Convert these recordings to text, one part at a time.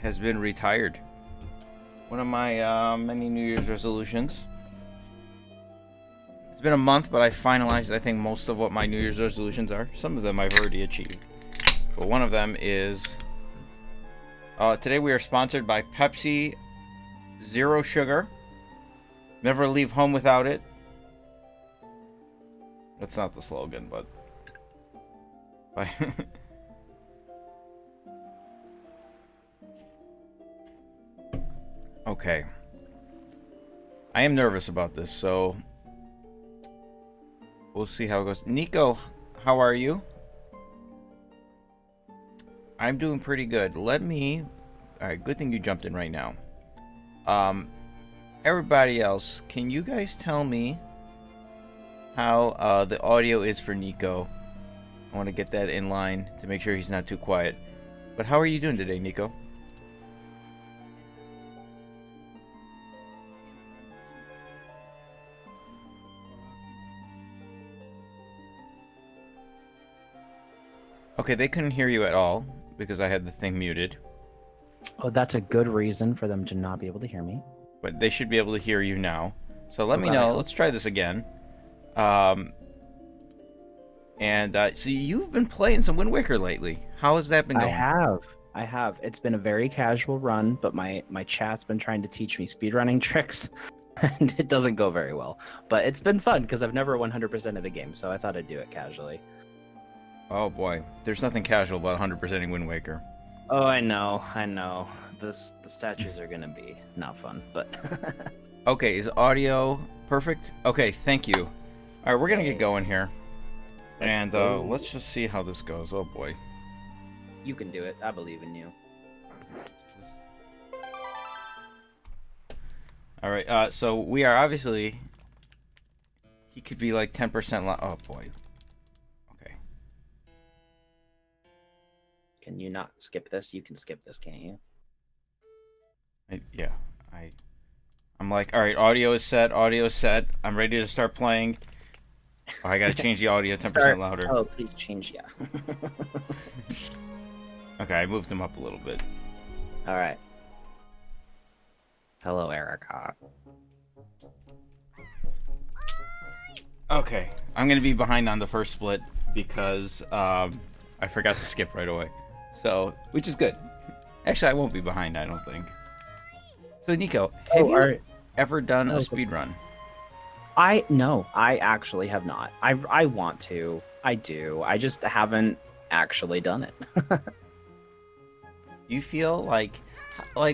has been retired. One of my many New Year's resolutions. It's been a month, but I finalized, I think, most of what my New Year's resolutions are. Some of them I've already achieved. But one of them is... today we are sponsored by Pepsi Zero Sugar. Never leave home without it. That's not the slogan, but... Okay. I am nervous about this, so... we'll see how it goes. Nico, how are you? I'm doing pretty good. Let me... Alright, good thing you jumped in right now. Everybody else, can you guys tell me how the audio is for Nico? I want to get that in line to make sure he's not too quiet. But how are you doing today, Nico? Okay, they couldn't hear you at all because I had the thing muted. Oh, that's a good reason for them to not be able to hear me. But they should be able to hear you now. So let me know. Let's try this again. So you've been playing some Wind Waker lately. How has that been going? I have. It's been a very casual run, but my chat's been trying to teach me speedrunning tricks, and it doesn't go very well. But it's been fun because I've never 100% of the game, so I thought I'd do it casually. Oh boy, there's nothing casual about 100%ing Wind Waker. Oh, I know. The statues are gonna be not fun, but... Okay, is audio perfect? Okay, thank you. Alright, we're gonna get going here. Let's just see how this goes. Oh boy. You can do it. I believe in you. Alright, so we are obviously... He could be like 10% oh boy. Okay. Can you not skip this? You can skip this, can't you? I'm like, alright, audio is set, I'm ready to start playing. Oh, I gotta change the audio 10% louder. Oh, please change, yeah. Okay, I moved him up a little bit. Alright. Hello, Erica. Okay, I'm gonna be behind on the first split because I forgot to skip right away. So, which is good. Actually, I won't be behind, I don't think. So, Nico, have you ever done a speedrun? No, I actually have not. I want to. I do. I just haven't actually done it. You feel like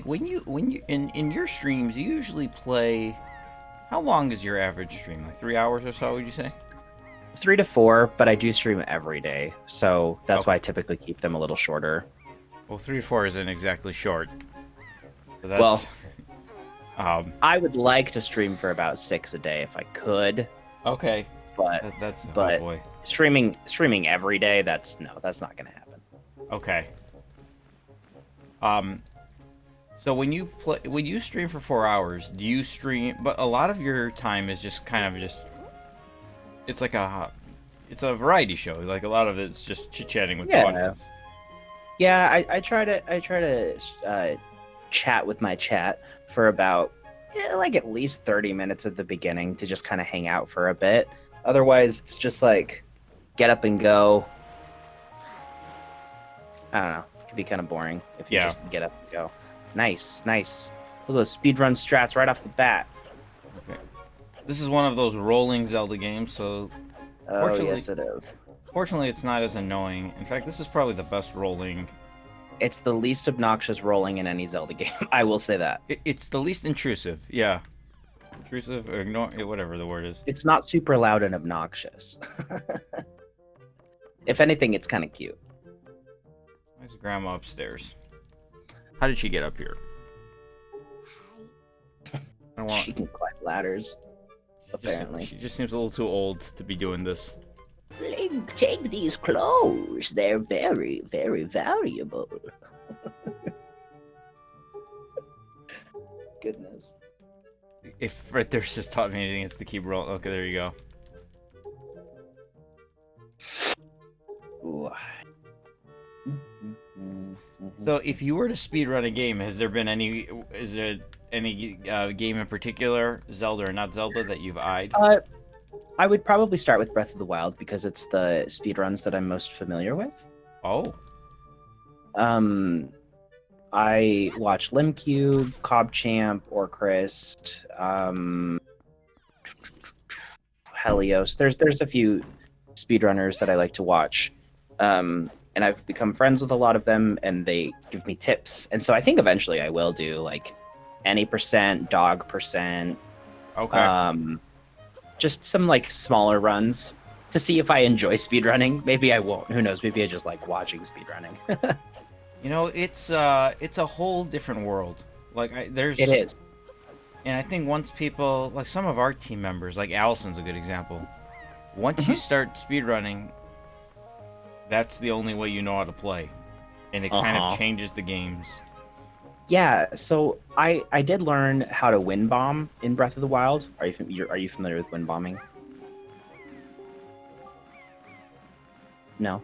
when you in your streams, you usually play... How long is your average stream? Like 3 hours or so, would you say? 3 to 4, but I do stream every day, so that's why I typically keep them a little shorter. Well, 3 to 4 isn't exactly short. So that's, I would like to stream for about 6 a day if I could. Okay. But oh boy. Streaming every day, that's not gonna happen. Okay. So when you stream for 4 hours, do you stream? But a lot of your time is just kind of just. It's like it's a variety show. Like a lot of it's just chit chatting with the audience. Yeah, I try to chat with my chat for about like at least 30 minutes at the beginning to just kind of hang out for a bit. Otherwise, it's just like get up and go. I don't know. It could be kind of boring if you just get up and go. Nice. Look at those speedrun strats right off the bat. Okay. This is one of those rolling Zelda games, so... Oh, yes it is. Fortunately, it's not as annoying. In fact, this is probably the best rolling... It's the least obnoxious rolling in any Zelda game, I will say that. It's the least intrusive, yeah. Intrusive, or whatever the word is. It's not super loud and obnoxious. If anything, it's kind of cute. There's Grandma upstairs. How did she get up here? She can climb ladders, apparently. She just seems a little too old to be doing this. Link, take these clothes. They're very, very valuable. Goodness. If Red Thirst has taught me anything, it's to keep rolling. Okay, there you go. So if you were to speedrun a game, is there any game in particular, Zelda or not Zelda, that you've eyed? I would probably start with Breath of the Wild because it's the speedruns that I'm most familiar with. Oh, Um, I watch Limcube, CobChamp, Orcrist, Helios. There's a few speedrunners that I like to watch. And I've become friends with a lot of them, and they give me tips. And so I think eventually I will do like any percent, dog percent, okay. just some like smaller runs to see if I enjoy speedrunning. Maybe I won't. Who knows? Maybe I just like watching speedrunning. You know, it's a whole different world. Like It is. and I think once people, like some of our team members, like Allison's a good example. Once you Mhm. start speedrunning, that's the only way you know how to play, and it kind of Uh-huh. changes the games. Yeah, so I did learn how to wind bomb in Breath of the Wild. Are you familiar with wind bombing? No.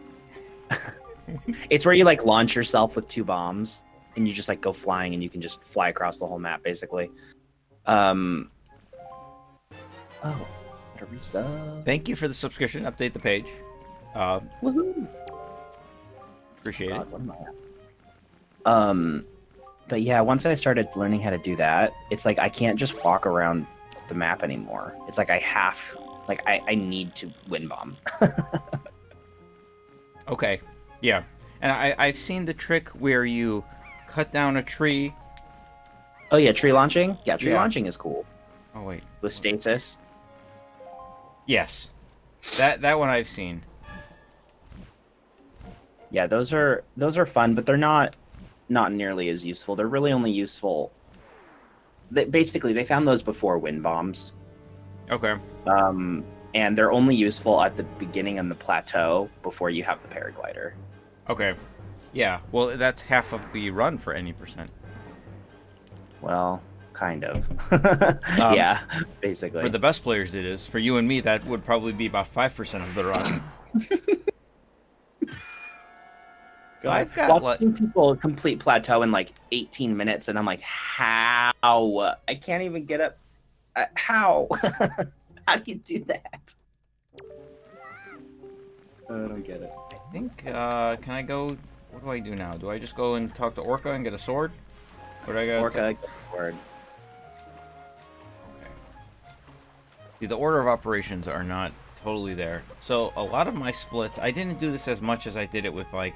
It's where you like launch yourself with two bombs and you just like go flying and you can just fly across the whole map basically. Um Oh, Teresa. Thank you for the subscription. Update the page. Woohoo. Appreciate it. God, what am I at? But yeah, once I started learning how to do that, it's like I can't just walk around the map anymore. It's like I need to wind bomb. Okay. Yeah. And I've seen the trick where you cut down a tree. Oh yeah, tree launching? Yeah, tree Yeah. launching is cool. Oh wait. With stasis. Yes. That one I've seen. Yeah, those are fun, but they're not nearly as useful. They're really only useful. Basically, they found those before wind bombs, Okay. and they're only useful at the beginning on the plateau before you have the paraglider. Okay. Yeah. Well, that's half of the run for any percent. Well, kind of. Um, Yeah, basically. For the best players, it is. For you and me, that would probably be about 5% of the run. I've got Watching people complete plateau in like 18 minutes, and I'm like, how? I can't even get up. How? How do you do that? I don't get it. I think. Can I go? What do I do now? Do I just go and talk to Orca and get a sword? Or do I got? Orca, word. Okay. See, the order of operations are not totally there. So a lot of my splits, I didn't do this as much as I did it with like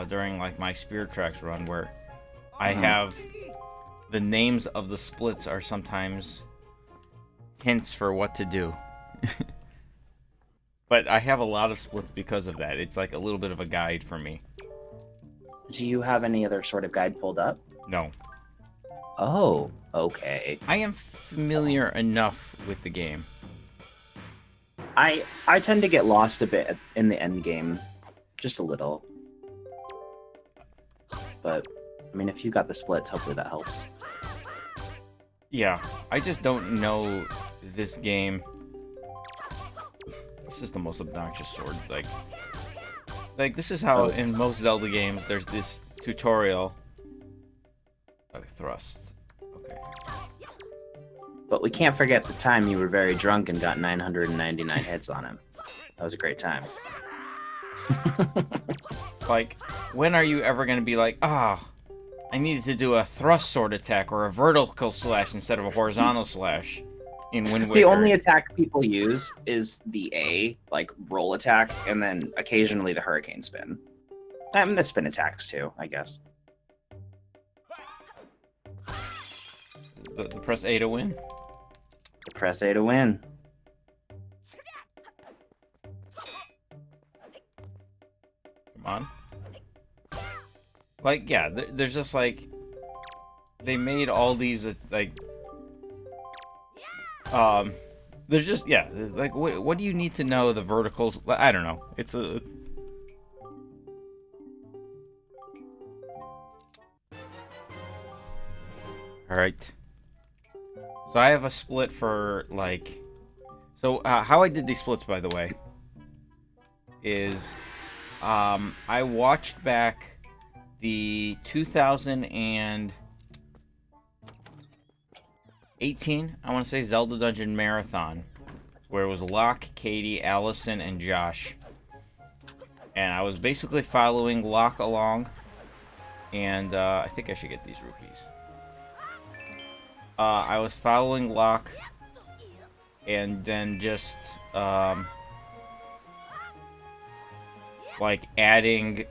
during like my Spirit Tracks run, where I have the names of the splits are sometimes hints for what to do. But I have a lot of splits because of that. It's like a little bit of a guide for me. Do you have any other sort of guide pulled up? No. Oh, okay. I am familiar enough with the game. I tend to get lost a bit in the end game, just a little. But I mean, if you got the splits, hopefully that helps. Yeah, I just don't know this game. This is the most obnoxious sword. Like this is how in most Zelda games there's this tutorial. Thrust. Okay. But we can't forget the time you were very drunk and got 999 hits on him. That was a great time. Like, when are you ever gonna be like, I needed to do a thrust sword attack or a vertical slash instead of a horizontal slash in Wind Waker? The only attack people use is the A, like roll attack, and then occasionally the hurricane spin. And the spin attacks too, I guess. The press A to win. Press A to win. Come on. Like, yeah, there's just like they made all these like there's just there's like what do you need to know the verticals? I don't know. It's a all right. So I have a split for like so how I did these splits, by the way, is I watched back the 2018, I want to say, Zelda Dungeon Marathon, where it was Locke, Katie, Allison, and Josh. And I was basically following Locke along, and I think I should get these rupees. I was following Locke, and then just like adding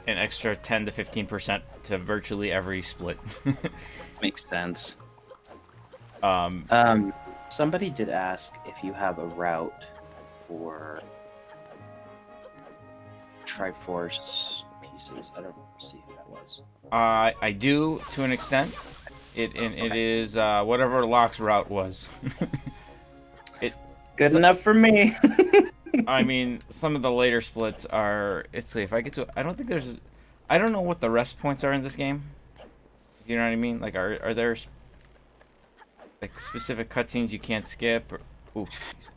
an extra 10 to 15% to virtually every split. Makes sense. um, Somebody did ask if you have a route for Triforce pieces. I don't see who that was. I do to an extent. It is whatever Locke's route was. Good enough for me. I mean, some of the later splits are. It's like if I get to. I don't think there's. I don't know what the rest points are in this game. You know what I mean? Like, are there like specific cutscenes you can't skip? Or, ooh,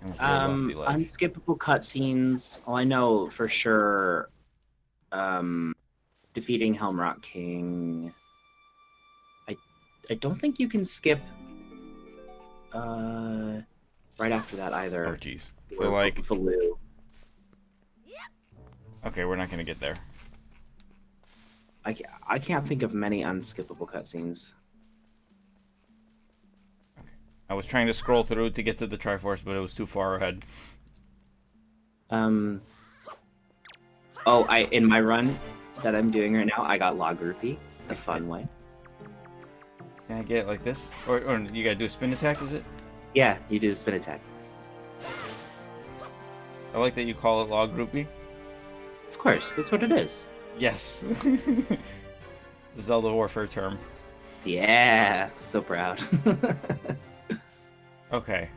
unskippable cutscenes. Well, I know for sure. Defeating Helmrock King. I don't think you can skip. Right after that either. Oh jeez. So like. Valoo. Okay, we're not gonna get there. I can't think of many unskippable cutscenes. Okay. I was trying to scroll through to get to the Triforce, but it was too far ahead. In my run that I'm doing right now, I got Log Rupee the fun way. Can I get it like this? Or you gotta do a spin attack, is it? Yeah, you do the spin attack. I like that you call it Log Rupee. Of course, that's what it is. Yes. The Zelda Warfare term. Yeah, so proud. Okay.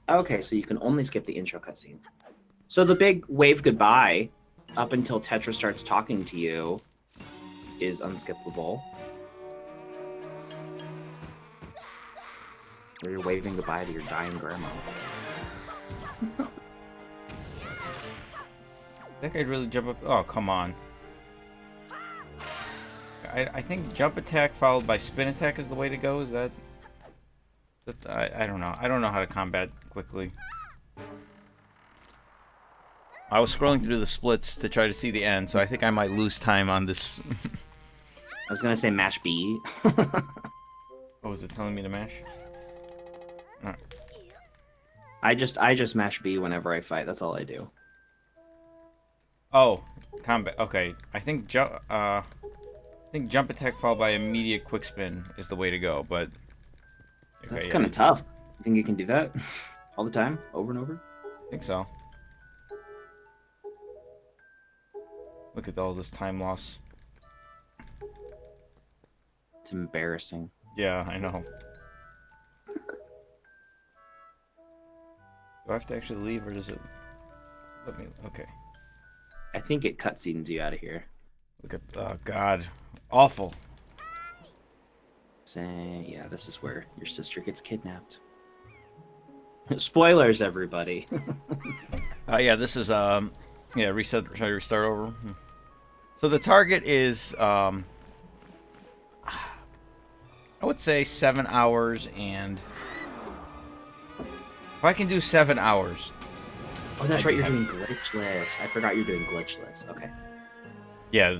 Okay, so you can only skip the intro cutscene. So the big wave goodbye up until Tetra starts talking to you is unskippable. Where you're waving goodbye to your dying grandma. I think I'd really jump up. Oh, come on. I think jump attack followed by spin attack is the way to go. Is that I don't know. I don't know how to combat quickly. I was scrolling through the splits to try to see the end, so I think I might lose time on this. I was gonna say mash B. Oh, was it telling me to mash? No. I just mash B whenever I fight. That's all I do. Oh, combat. Okay, I think jump attack followed by immediate quick spin is the way to go. But okay, that's kind of tough. You think you can do that all the time, over and over? I think so. Look at all this time loss. It's embarrassing. Yeah, I know. Do I have to actually leave, or does it let me? Okay. I think it cutscenes you out of here. Look at, oh god, awful. Say, yeah, this is where your sister gets kidnapped. Spoilers, everybody. Yeah, this is yeah, reset. Try to restart over. So the target is I would say 7 hours, and if I can do 7 hours. Oh, that's right. You're doing Glitchless. I forgot you're doing Glitchless. Okay. Yeah,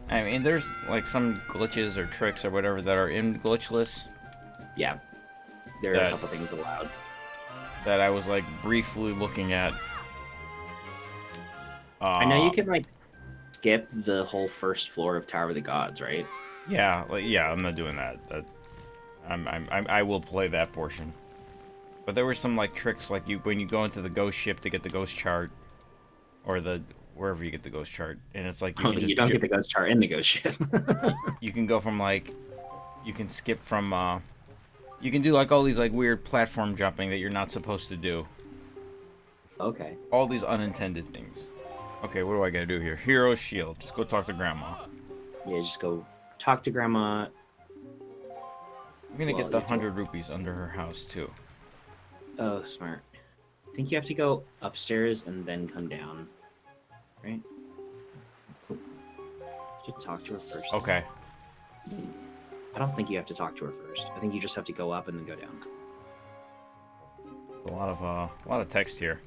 I mean, there's like some glitches or tricks or whatever that are in Glitchless. Yeah. There are a couple things allowed. That I was like briefly looking at. I know you can like skip the whole first floor of Tower of the Gods, right? Yeah, I'm not doing that. I will play that portion. But there were some like tricks, like when you go into the ghost ship to get the ghost chart, or wherever you get the ghost chart, and it's like you don't get the ghost chart in the ghost ship. You can go from like, you can skip from, you can do like all these like weird platform jumping that you're not supposed to do. Okay. All these unintended things. Okay, what do I gotta do here? Hero shield. Just go talk to Grandma. Yeah, just go talk to Grandma. I'm gonna get the 100 rupees under her house too. Oh, smart. I think you have to go upstairs and then come down. Right? to talk to her first. Okay. I don't think you have to talk to her first. I think you just have to go up and then go down. A lot of text here.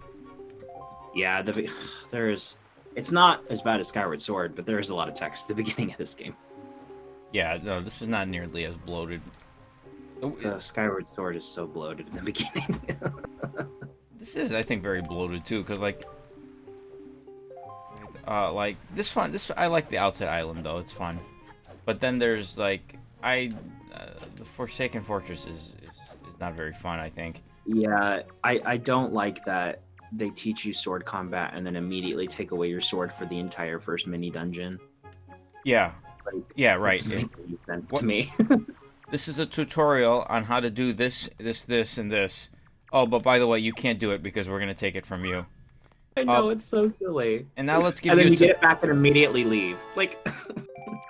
Yeah, there's. It's not as bad as Skyward Sword, but there is a lot of text at the beginning of this game. Yeah, no, this is not nearly as bloated. Skyward Sword is so bloated in the beginning. This is, I think, very bloated too, because like this fun. This I like the Outset Island though; it's fun. But then there's like the Forsaken Fortress is not very fun. I think. Yeah, I don't like that they teach you sword combat and then immediately take away your sword for the entire first mini dungeon. Yeah. Like, Yeah. Right. doesn't make any sense to me. This is a tutorial on how to do this, and this. Oh, but by the way, you can't do it because we're gonna take it from you. I know, it's so silly. And now let's give and you. then you get it back and immediately leave. Like.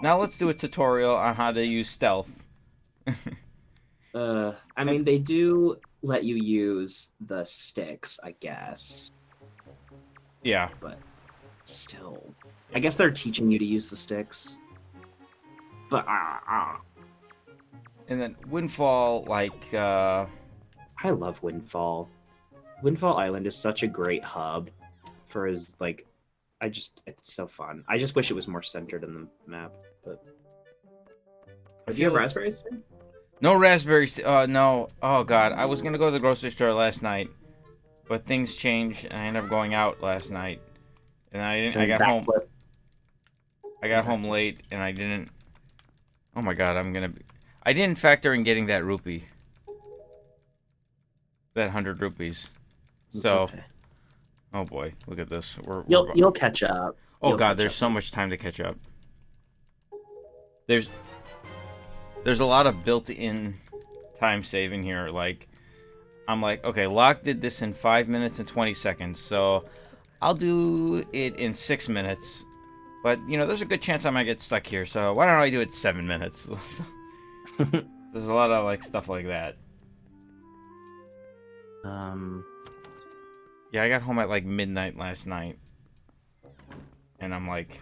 Now let's do a tutorial on how to use stealth. I mean, they do let you use the sticks, I guess. Yeah. But still, I guess they're teaching you to use the sticks. But And then Windfall, like. I love Windfall. Windfall Island is such a great hub for his like. It's so fun. I just wish it was more centered in the map. But do you have raspberries too? No raspberries. No. Oh god, I was gonna go to the grocery store last night, but things changed, and I ended up going out last night, and I didn't. I got home. I got home late, and I didn't. Oh my god, I didn't factor in getting that rupee. That 100 rupees. So. Okay. Oh boy, look at this. You'll catch up. Oh god, there's so much time to catch up. There's a lot of built-in time saving here. Like, I'm like, okay, Locke did this in 5 minutes and 20 seconds, so I'll do it in 6 minutes. But, you know, there's a good chance I might get stuck here, so why don't I do it 7 minutes? There's a lot of, like, stuff like that. Yeah, I got home at, like, midnight last night. And I'm like,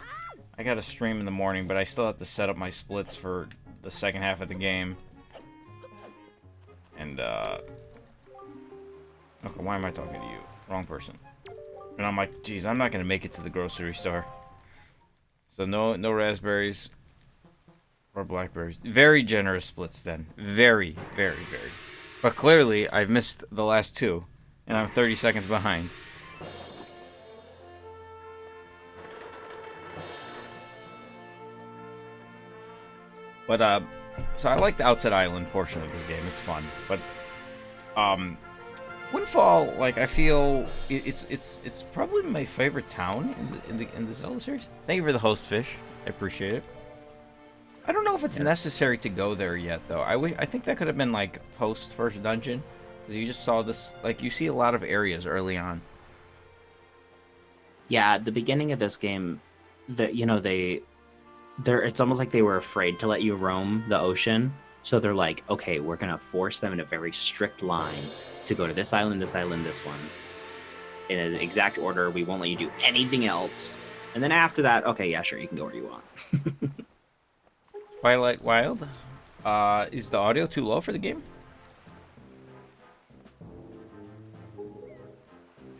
I got to stream in the morning, but I still have to set up my splits for the second half of the game. And, okay, why am I talking to you? Wrong person. And I'm like, geez, I'm not going to make it to the grocery store. So no raspberries or blackberries. Very generous splits then. Very, very, very. But clearly, I've missed the last two, and I'm 30 seconds behind. But, so I like the Outset Island portion of this game. It's fun. But, Windfall, like, I feel it's probably my favorite town in the Zelda series. Thank you for the host, Fish. I appreciate it. I don't know if it's necessary to go there yet, though. I think that could have been, like, post first dungeon. Because you just saw this, like, you see a lot of areas early on. Yeah, at the beginning of this game, it's almost like they were afraid to let you roam the ocean. So they're like, okay, we're going to force them in a very strict line to go to this island, this one. In an exact order. We won't let you do anything else. And then after that, okay, yeah, sure, you can go where you want. Twilight Wild? Is the audio too low for the game?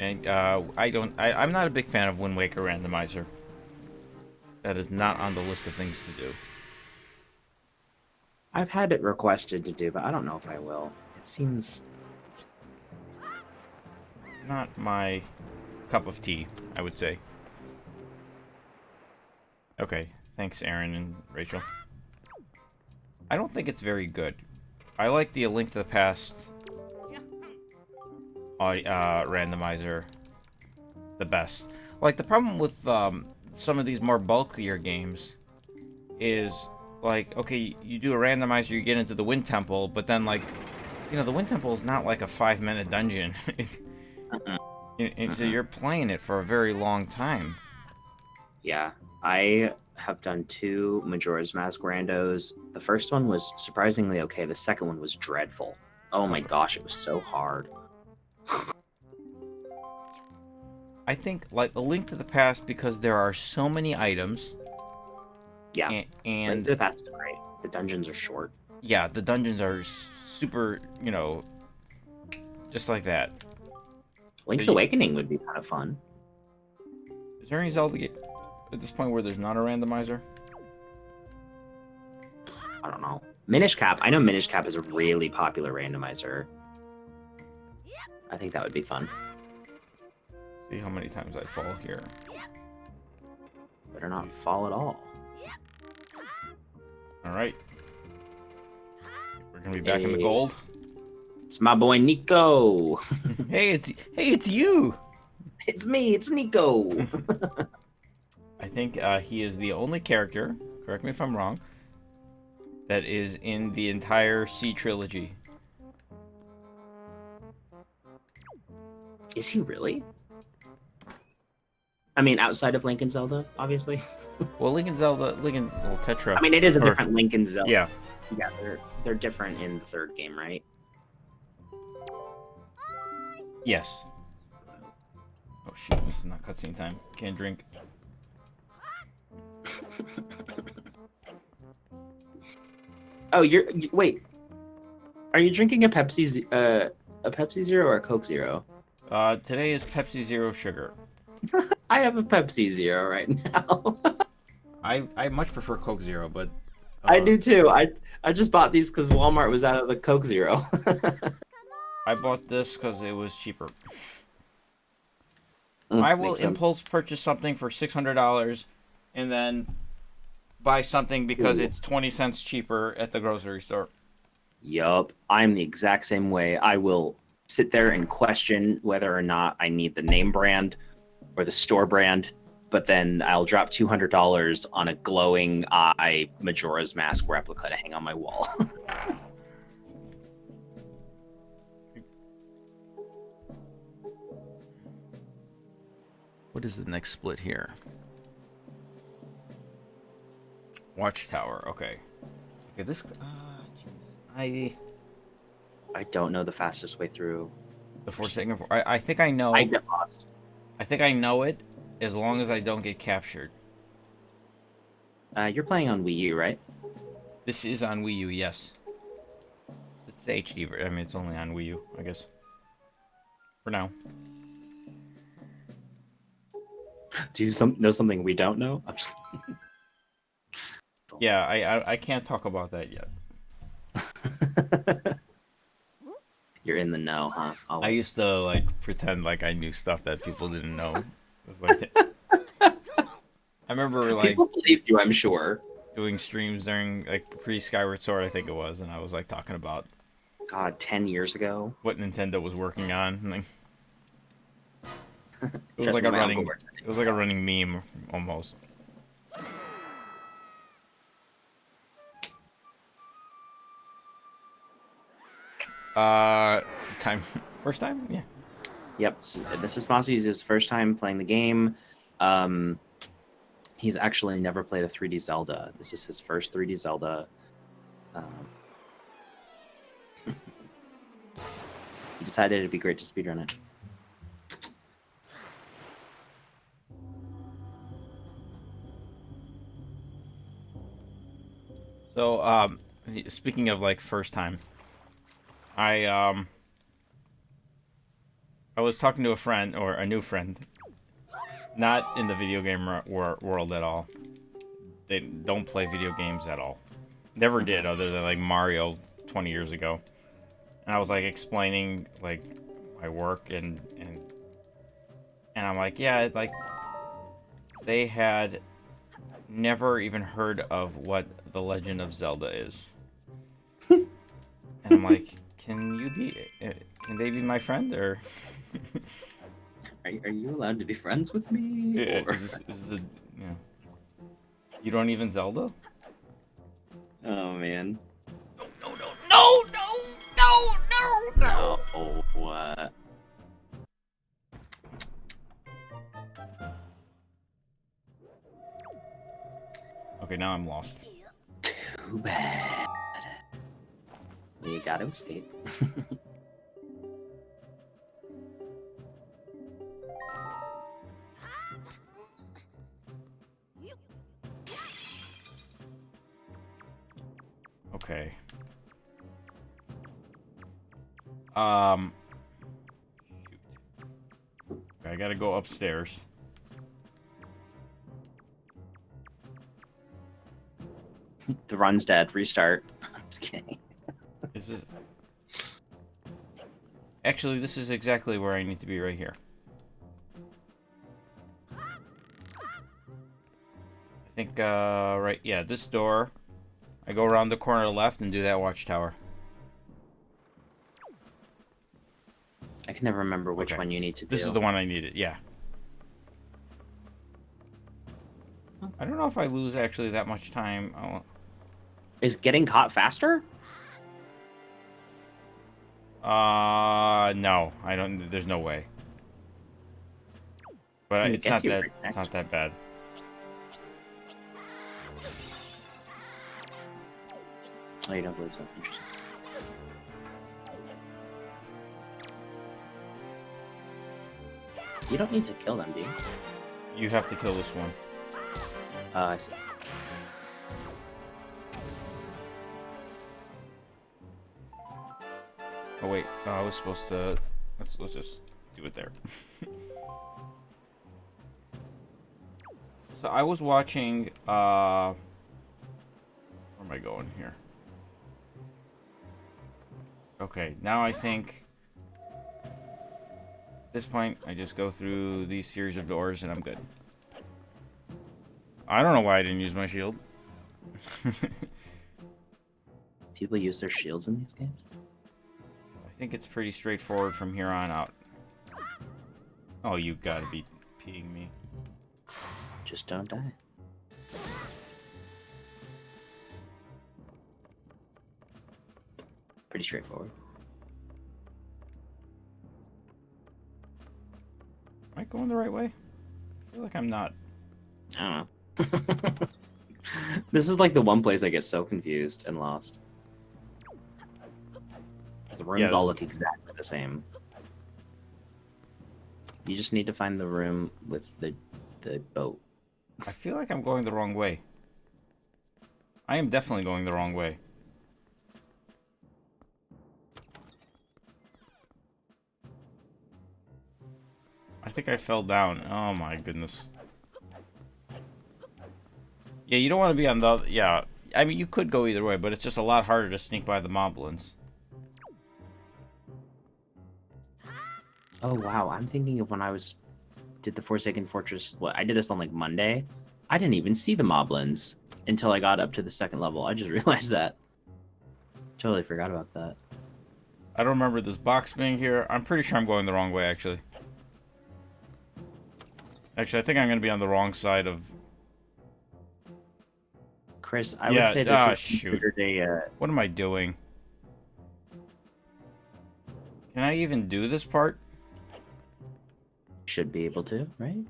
And, I'm not a big fan of Wind Waker Randomizer. That is not on the list of things to do. I've had it requested to do, but I don't know if I will. It seems... not my cup of tea, I would say. Okay, thanks Aaron and Rachel. I don't think it's very good. I like the A Link to the Past randomizer the best. Like, the problem with some of these more bulkier games is, like, okay, you do a randomizer, you get into the Wind Temple, but then, like, you know, the Wind Temple is not like a 5-minute dungeon. So you're playing it for a very long time. Yeah, I have done 2 Majora's Mask randos. The first one was surprisingly okay. The second one was dreadful. Oh my gosh, it was so hard. I think, like, A Link to the Past, because there are so many items, Yeah, And the path is great. The dungeons are short. yeah, the dungeons are super, just like that. Link's Awakening would be kind of fun. Is there any Zelda game at this point where there's not a randomizer? I don't know. Minish Cap. I know Minish Cap is a really popular randomizer. I think that would be fun. See how many times I fall here. Better not fall at all. All right. We're gonna be back in the gold. It's my boy Nico. Hey, it's you. It's me. It's Nico. I think he is the only character, correct me if I'm wrong, that is in the entire C trilogy. Is he really? I mean, outside of Link and Zelda, obviously. Well, Tetra. I mean, it is a different Link and Zelda. Yeah. Yeah, they're different in the third game, right? Yes. Oh shit, this is not cutscene time. Can't drink. Oh, wait. Are you drinking a Pepsi Zero or a Coke Zero? Today is Pepsi Zero Sugar. I have a Pepsi Zero right now. I much prefer Coke Zero, but I do too. I just bought these because Walmart was out of the Coke Zero. I bought this because it was cheaper. I will impulse purchase something for $600 and then buy something because it's 20 cents cheaper at the grocery store. Yup. I'm the exact same way. I will sit there and question whether or not I need the name brand or the store brand, but then I'll drop $200 on a glowing eye Majora's Mask replica to hang on my wall. What is the next split here? Watchtower. Okay. Okay. This. Jeez. I don't know the fastest way through. The Forsaken. I think I know. I get lost. I think I know it, as long as I don't get captured. You're playing on Wii U, right? This is on Wii U. Yes. It's the HD version. I mean, it's only on Wii U, I guess. For now. Do you know something we don't know? Yeah, I can't talk about that yet. You're in the know, huh? Always. I used to like pretend like I knew stuff that people didn't know. It was like I remember like people believed you, I'm sure. Doing streams during like pre-Skyward Sword, I think it was, and I was like talking about 10 years ago what Nintendo was working on. And, like, it was like a running meme almost. First time? Yeah. Yep. So this is Mossy's first time playing the game. He's actually never played a 3D Zelda. This is his first 3D Zelda. He decided it'd be great to speedrun it. So, speaking of like first time, I was talking to a friend, or a new friend, not in the video game world at all. They don't play video games at all. Never did, other than like Mario 20 years ago. And I was like explaining like my work and I'm like, yeah, like they had never even heard of what The Legend of Zelda is. And I'm like, can they be my friend, or Are you allowed to be friends with me? yeah, Or... You don't even Zelda? Oh man. No. Oh, what? Okay, now I'm lost. Too bad. We gotta escape. Okay. Shoot. I gotta go upstairs. The run's dead. Restart. I'm just kidding. Is this... Actually, this is exactly where I need to be, right here. I think, right, yeah, this door. I go around the corner to the left and do that watchtower. I can never remember which Okay. one you need to do. This is the one I needed, yeah. I don't know if I lose actually that much time. Oh. Is getting caught faster? No, I don't. There's no way. But it's not that. It's not that bad. Oh, you don't believe so? Interesting. You don't need to kill them, do you? You have to kill this one. I see. Oh wait, I was supposed to. Let's just do it there. So I was watching. Where am I going here? Okay, now I think. At this point, I just go through these series of doors and I'm good. I don't know why I didn't use my shield. People use their shields in these games? I think it's pretty straightforward from here on out. Oh, you gotta be peeing me. Just don't die. Pretty straightforward. Am I going the right way? I feel like I'm not. I don't know. This is like the one place I get so confused and lost. The rooms all look exactly the same. You just need to find the room with the boat. I feel like I'm going the wrong way. I am definitely going the wrong way. I think I fell down. Oh my goodness. Yeah, you don't want to be on the... Yeah, I mean, you could go either way, but it's just a lot harder to sneak by the moblins. Oh wow, I'm thinking of when I did the Forsaken Fortress. I did this on like Monday. I didn't even see the moblins until I got up to the second level. I just realized that. Totally forgot about that. I don't remember this box being here. I'm pretty sure I'm going the wrong way, actually. Actually, I think I'm going to be on the wrong side of... Chris, I would say this is considered a... What am I doing? Can I even do this part? Should be able to, right?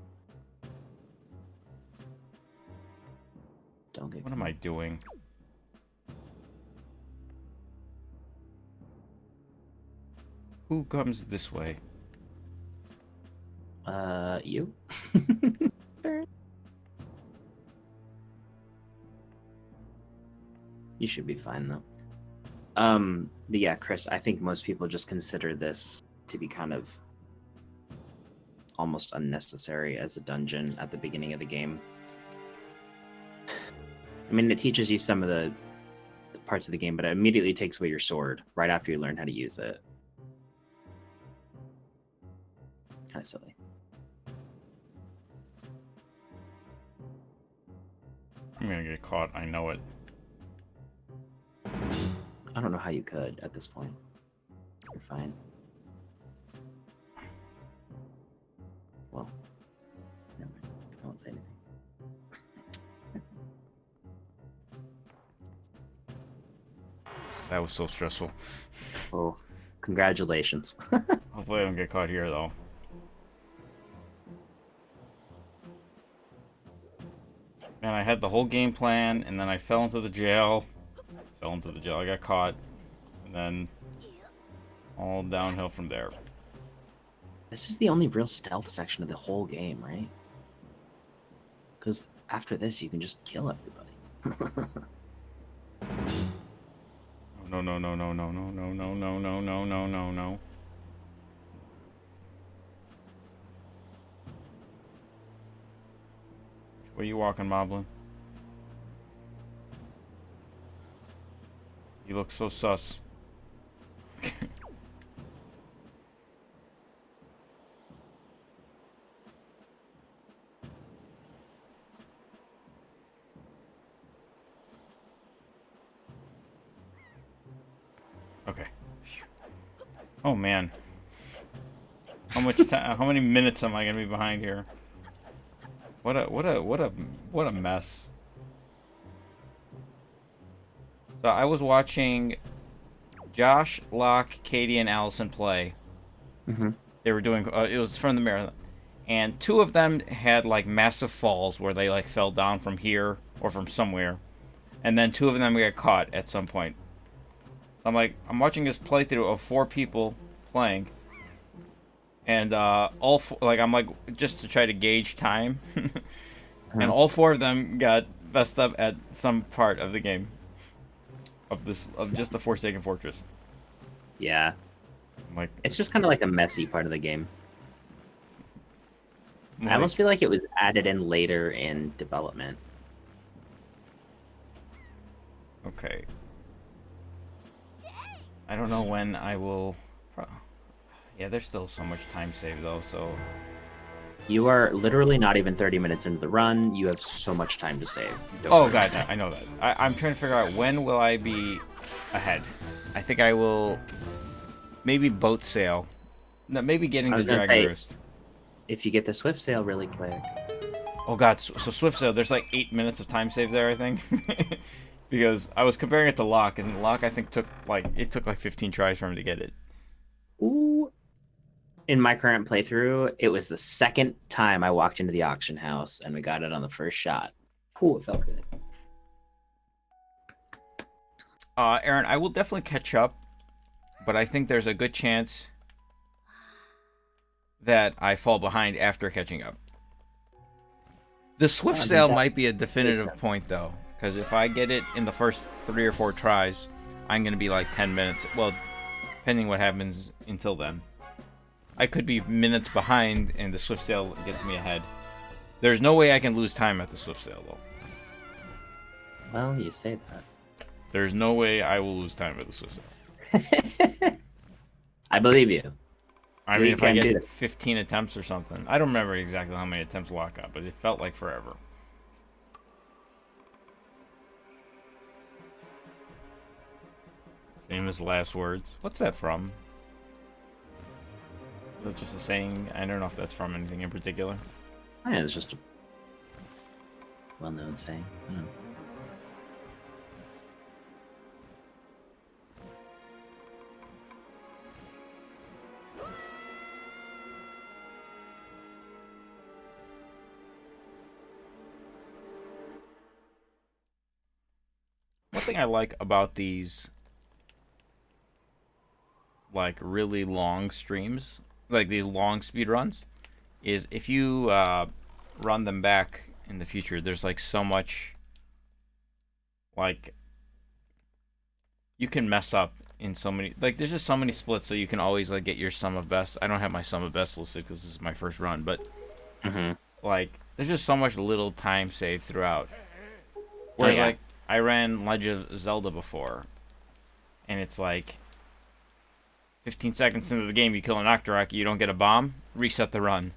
Don't get... What am I doing? Who comes this way? You? You should be fine, though. But yeah, Chris, I think most people just consider this to be kind of almost unnecessary as a dungeon at the beginning of the game. I mean, it teaches you some of the parts of the game, but it immediately takes away your sword right after you learn how to use it. Kind of silly. I'm gonna get caught, I know it. I don't know how you could at this point. You're fine. Well, never mind. I won't say anything. That was so stressful. Oh, congratulations. Hopefully I don't get caught here, though. Man, I had the whole game plan, and then I fell into the jail. I got caught. And then all downhill from there. This is the only real stealth section of the whole game, right? Because after this, you can just kill everybody. No, no, no, no, no, no, no, no, no, no, no, no, no, no. Where you walking, Moblin? You look so sus. Okay. Oh man. How much time? How many minutes am I gonna be behind here? What a mess. So I was watching Josh, Locke, Katie, and Allison play. Mm-hmm. They were doing. It was from the marathon, and two of them had like massive falls where they like fell down from here or from somewhere, and then two of them got caught at some point. I'm watching this playthrough of four people playing, and all four, like I'm like just to try to gauge time, and all four of them got messed up at some part of the game, of just the Forsaken Fortress. Yeah. I'm like, It's just kind of like a messy part of the game. I'm I like, almost feel like it was added in later in development. okay. I don't know when I will. Yeah, there's still so much time saved though, so. You are literally not even 30 minutes into the run. You have so much time to save. Don't Oh worry god, about I it. know that. I'm trying to figure out when will I be ahead. I think I will maybe boat sail. No, maybe getting I to was gonna Dragon say, Roost. if you get the Swift Sail really quick. Oh god, so Swift Sail, there's like 8 minutes of time saved there, I think. Because I was comparing it to Locke, and Locke I think took like 15 tries for him to get it. Ooh. In my current playthrough, it was the second time I walked into the auction house and we got it on the first shot. Ooh, it felt good. Aaron, I will definitely catch up, but I think there's a good chance that I fall behind after catching up. The Swift I think Sail that's might be a definitive point, though, because if I get it in the first 3 or 4 tries, I'm going to be like 10 minutes. Well, depending what happens until then. I could be minutes behind, and the Swift Sail gets me ahead. There's no way I can lose time at the Swift Sail, though. Well, you say that. There's no way I will lose time at the Swift Sail. I believe you. I You mean, if I can do get it. 15 attempts or something. I don't remember exactly how many attempts Locke got, but it felt like forever. Famous last words. What's that from? Is that just a saying? I don't know if that's from anything in particular. Yeah, it's just a well-known saying. One thing I like about these, like, really long streams, like these long speed runs, is if you run them back in the future, there's, like, so much, like, you can mess up in so many, like, there's just so many splits, so you can always, like, get your sum of best. I don't have my sum of best listed because this is my first run, but, like, there's just so much little time saved throughout. Whereas, yeah. like, I ran Legend of Zelda before, and it's like 15 seconds into the game, you kill an Octorok, you don't get a bomb, reset the run.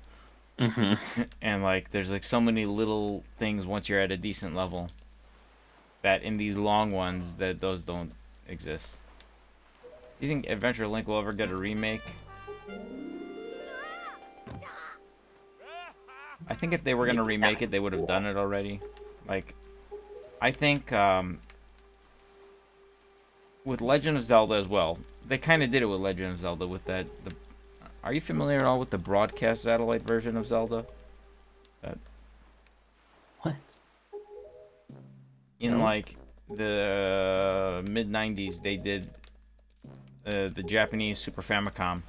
And, like, there's, like, so many little things once you're at a decent level that in these long ones that those don't exist. Do you think Adventure Link will ever get a remake? I think if they were going to remake it, they would have done it already. Like, I think with Legend of Zelda as well, they kind of did it with Legend of Zelda with that. Are you familiar at all with the broadcast satellite version of Zelda? That What? in No. like the mid '90s, they did the Japanese Super Famicom.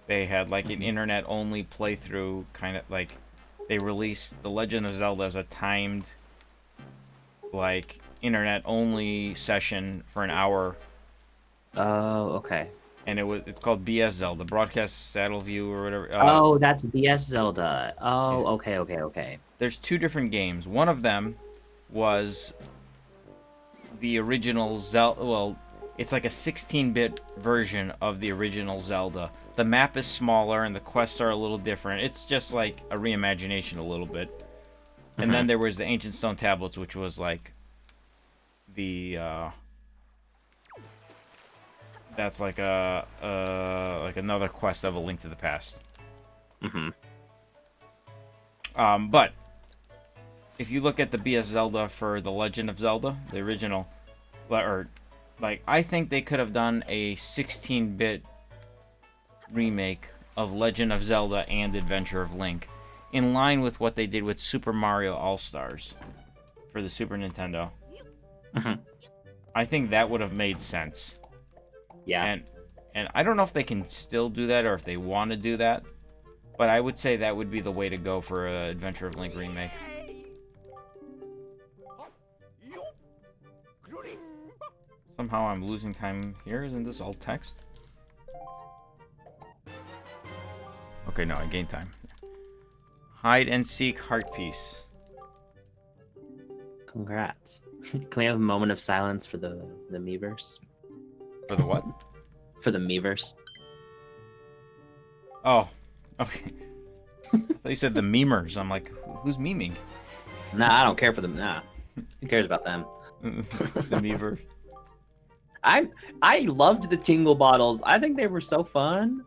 They had like an internet-only playthrough, kind of like they released the Legend of Zelda as a timed, like internet-only session for an hour Oh, okay. And it's called BS Zelda, Broadcast Saddle View or whatever. Oh, that's BS Zelda. Yeah. Oh, okay, okay, okay. There's two different games. One of them was the original Zelda. Well, it's like a 16-bit version of the original Zelda. The map is smaller and the quests are a little different. It's just like a reimagination a little bit. And then there was the Ancient Stone Tablets, which was like the that's like like another quest of A Link to the Past. But if you look at the BS Zelda for The Legend of Zelda, the original, or like I think they could have done a 16-bit remake of Legend of Zelda and Adventure of Link, in line with what they did with Super Mario All-Stars for the Super Nintendo. I think that would have made sense. Yeah. And I don't know if they can still do that or if they want to do that, but I would say that would be the way to go for an Adventure of Link remake. Somehow I'm losing time here. Isn't this all text? Okay, no, I gained time. Hide and seek heart piece. Congrats. Can we have a moment of silence for the Miiverse? For the what? For the Miiverse. Oh, okay. I thought you said the memers. I'm like, who's memeing? Nah, I don't care for them. Nah. Who cares about them? The Meaver. I loved the tingle bottles. I think they were so fun.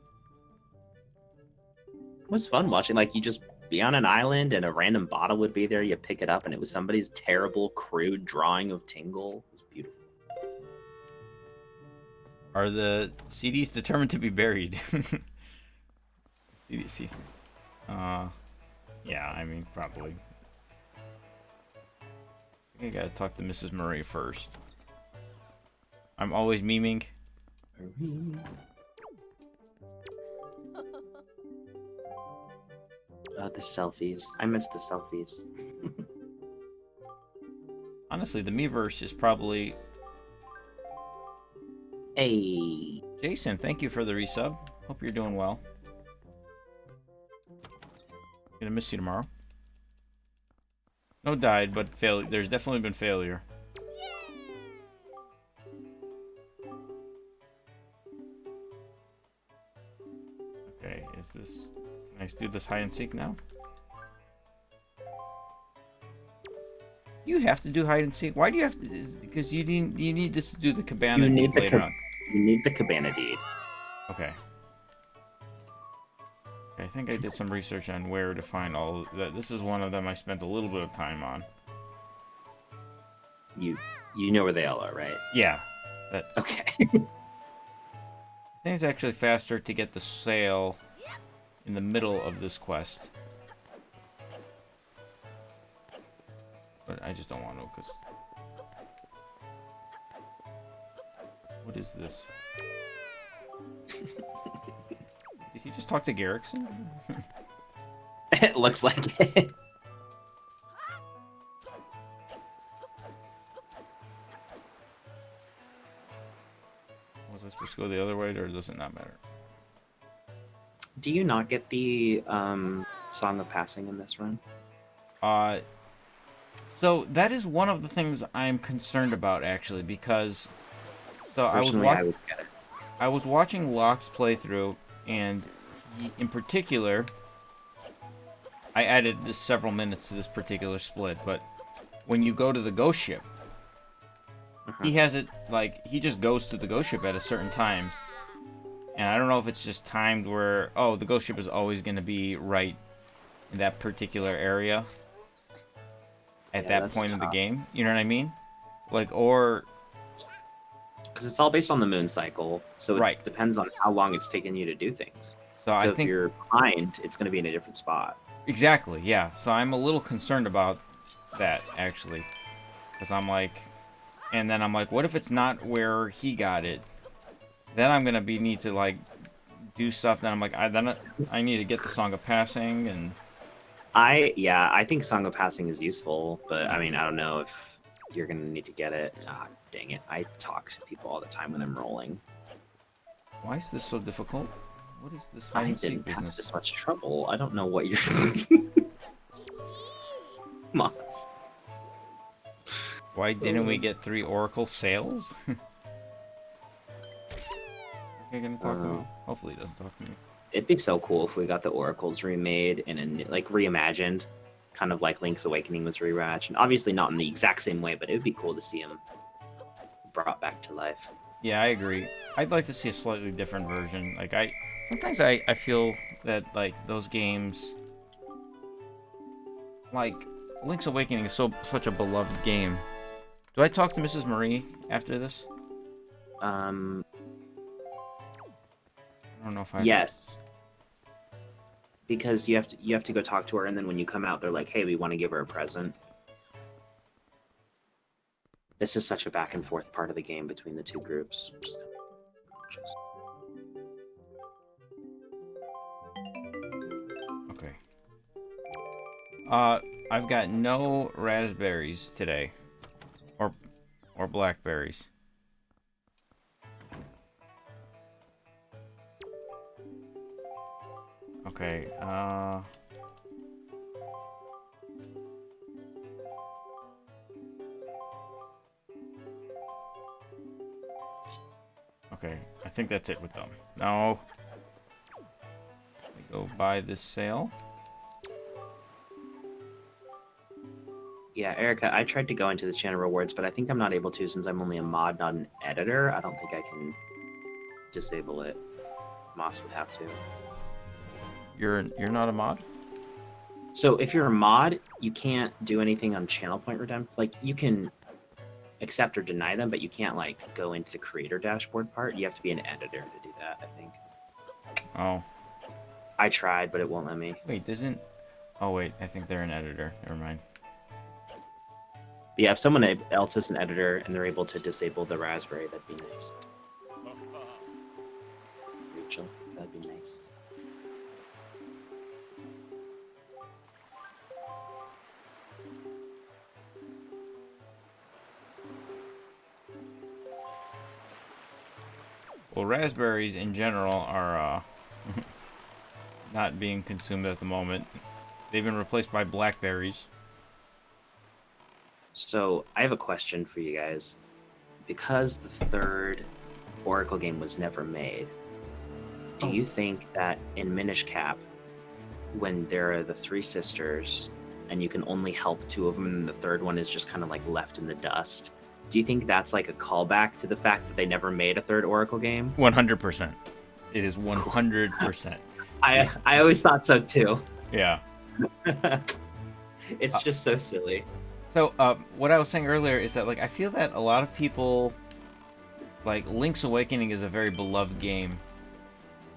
It was fun watching. Like, you just be on an island and a random bottle would be there. You pick it up and it was somebody's terrible, crude drawing of Tingle. It was beautiful. Are the CDs determined to be buried? CDC. Yeah, I mean, probably. I think I gotta talk to Mrs. Murray first. I'm always memeing. The selfies. I miss the selfies. Honestly, the Miiverse is probably... Hey. Jason, thank you for the resub. Hope you're doing well. Gonna miss you tomorrow. No died, but failure. There's definitely been failure. Okay, is this... Can I do this hide and seek now? You have to do hide and seek. Why do you have to? Because you need this to do the cabana deed later on. You need the cabana deed. Okay. I think I did some research on where to find all that. This is one of them I spent a little bit of time on. You know where they all are, right? Yeah. That. Okay. I think it's actually faster to get the sail in the middle of this quest. But I just don't want to, because... What is this? Did he just talk to Garrickson? It looks like it. Was I supposed to go the other way, or does it not matter? Do you not get the Song of Passing in this run? So that is one of the things I'm concerned about, actually, because... So I was watching Locke's playthrough, and he, in particular... I added this several minutes to this particular split, but when you go to the ghost ship, he has it, like, he just goes to the ghost ship at a certain time. And I don't know if it's just timed where, oh, the ghost ship is always going to be right in that particular area at that point in the game. You know what I mean? Like, or... Because it's all based on the moon cycle, so it right. depends on how long it's taken you to do things. So I if think you're behind, it's going to be in a different spot. Exactly, yeah. So I'm a little concerned about that, actually. Because I'm like... And then I'm like, what if it's not where he got it? Then I'm gonna need to like do stuff. Then I'm like, I need to get the Song of Passing, and I think Song of Passing is useful, but I mean, I don't know if you're gonna need to get it. Ah, dang it! I talk to people all the time when I'm rolling. Why is this so difficult? What is this hide I and seek didn't have business? this much trouble. I don't know what you're. Moss. Why didn't we get 3 Oracle sales? You're gonna talk to me? Hopefully he doesn't talk to me. It'd be so cool if we got the oracles remade and like reimagined, kind of like Link's Awakening was reimagined. Obviously not in the exact same way, but it would be cool to see him brought back to life. Yeah, I agree. I'd like to see a slightly different version. Like, sometimes I feel that, like, those games... Like, Link's Awakening is such a beloved game. Do I talk to Mrs. Marie after this? I don't know if I... Yes. Because you have to go talk to her, and then when you come out, they're like, hey, we want to give her a present. This is such a back and forth part of the game between the two groups. Okay. I've got no raspberries today. Or blackberries. Okay, okay, I think that's it with them. No. Let me go buy this sale. Yeah, Erica, I tried to go into the channel rewards, but I think I'm not able to since I'm only a mod, not an editor. I don't think I can disable it. Moss would have to. You're not a mod? So if you're a mod, you can't do anything on channel point redemption. Like, you can accept or deny them, but you can't, like, go into the creator dashboard part. You have to be an editor to do that, I think. Oh. I tried, but it won't let me. Wait, isn't... Oh, wait, I think they're an editor. Never mind. But yeah, if someone else is an editor and they're able to disable the raspberry, that'd be nice. Rachel, that'd be nice. Well, raspberries in general are not being consumed at the moment. They've been replaced by blackberries. So I have a question for you guys. Because the third Oracle game was never made, do you think that in Minish Cap, when there are the 3 sisters and you can only help 2 of them and the third one is just kind of like left in the dust, do you think that's like a callback to the fact that they never made a third Oracle game? 100%. It is 100%. I always thought so too. Yeah. It's just so silly. So, what I was saying earlier is that, like, I feel that a lot of people, like, Link's Awakening is a very beloved game.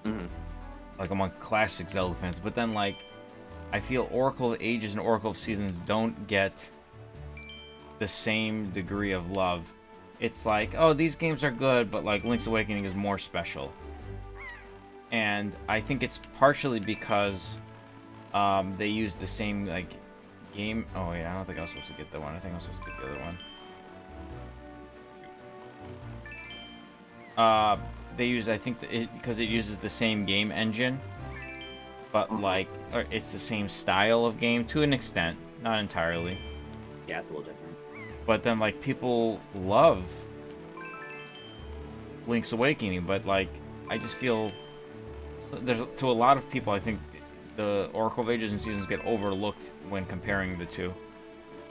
Mm-hmm. Like, among classic Zelda fans. But then, like, I feel Oracle of Ages and Oracle of Seasons don't get the same degree of love. It's like, oh, these games are good, but, like, Link's Awakening is more special. And I think it's partially because they use the same, like, game. Oh yeah, I don't think I was supposed to get that one. I think I was supposed to get the other one. They use, I think, because it uses the same game engine, but like, or it's the same style of game to an extent, not entirely. Yeah, it's a little different. But then, like, people love Link's Awakening, but like, I just feel there's, to a lot of people, I think the Oracle of Ages and Seasons get overlooked when comparing the two.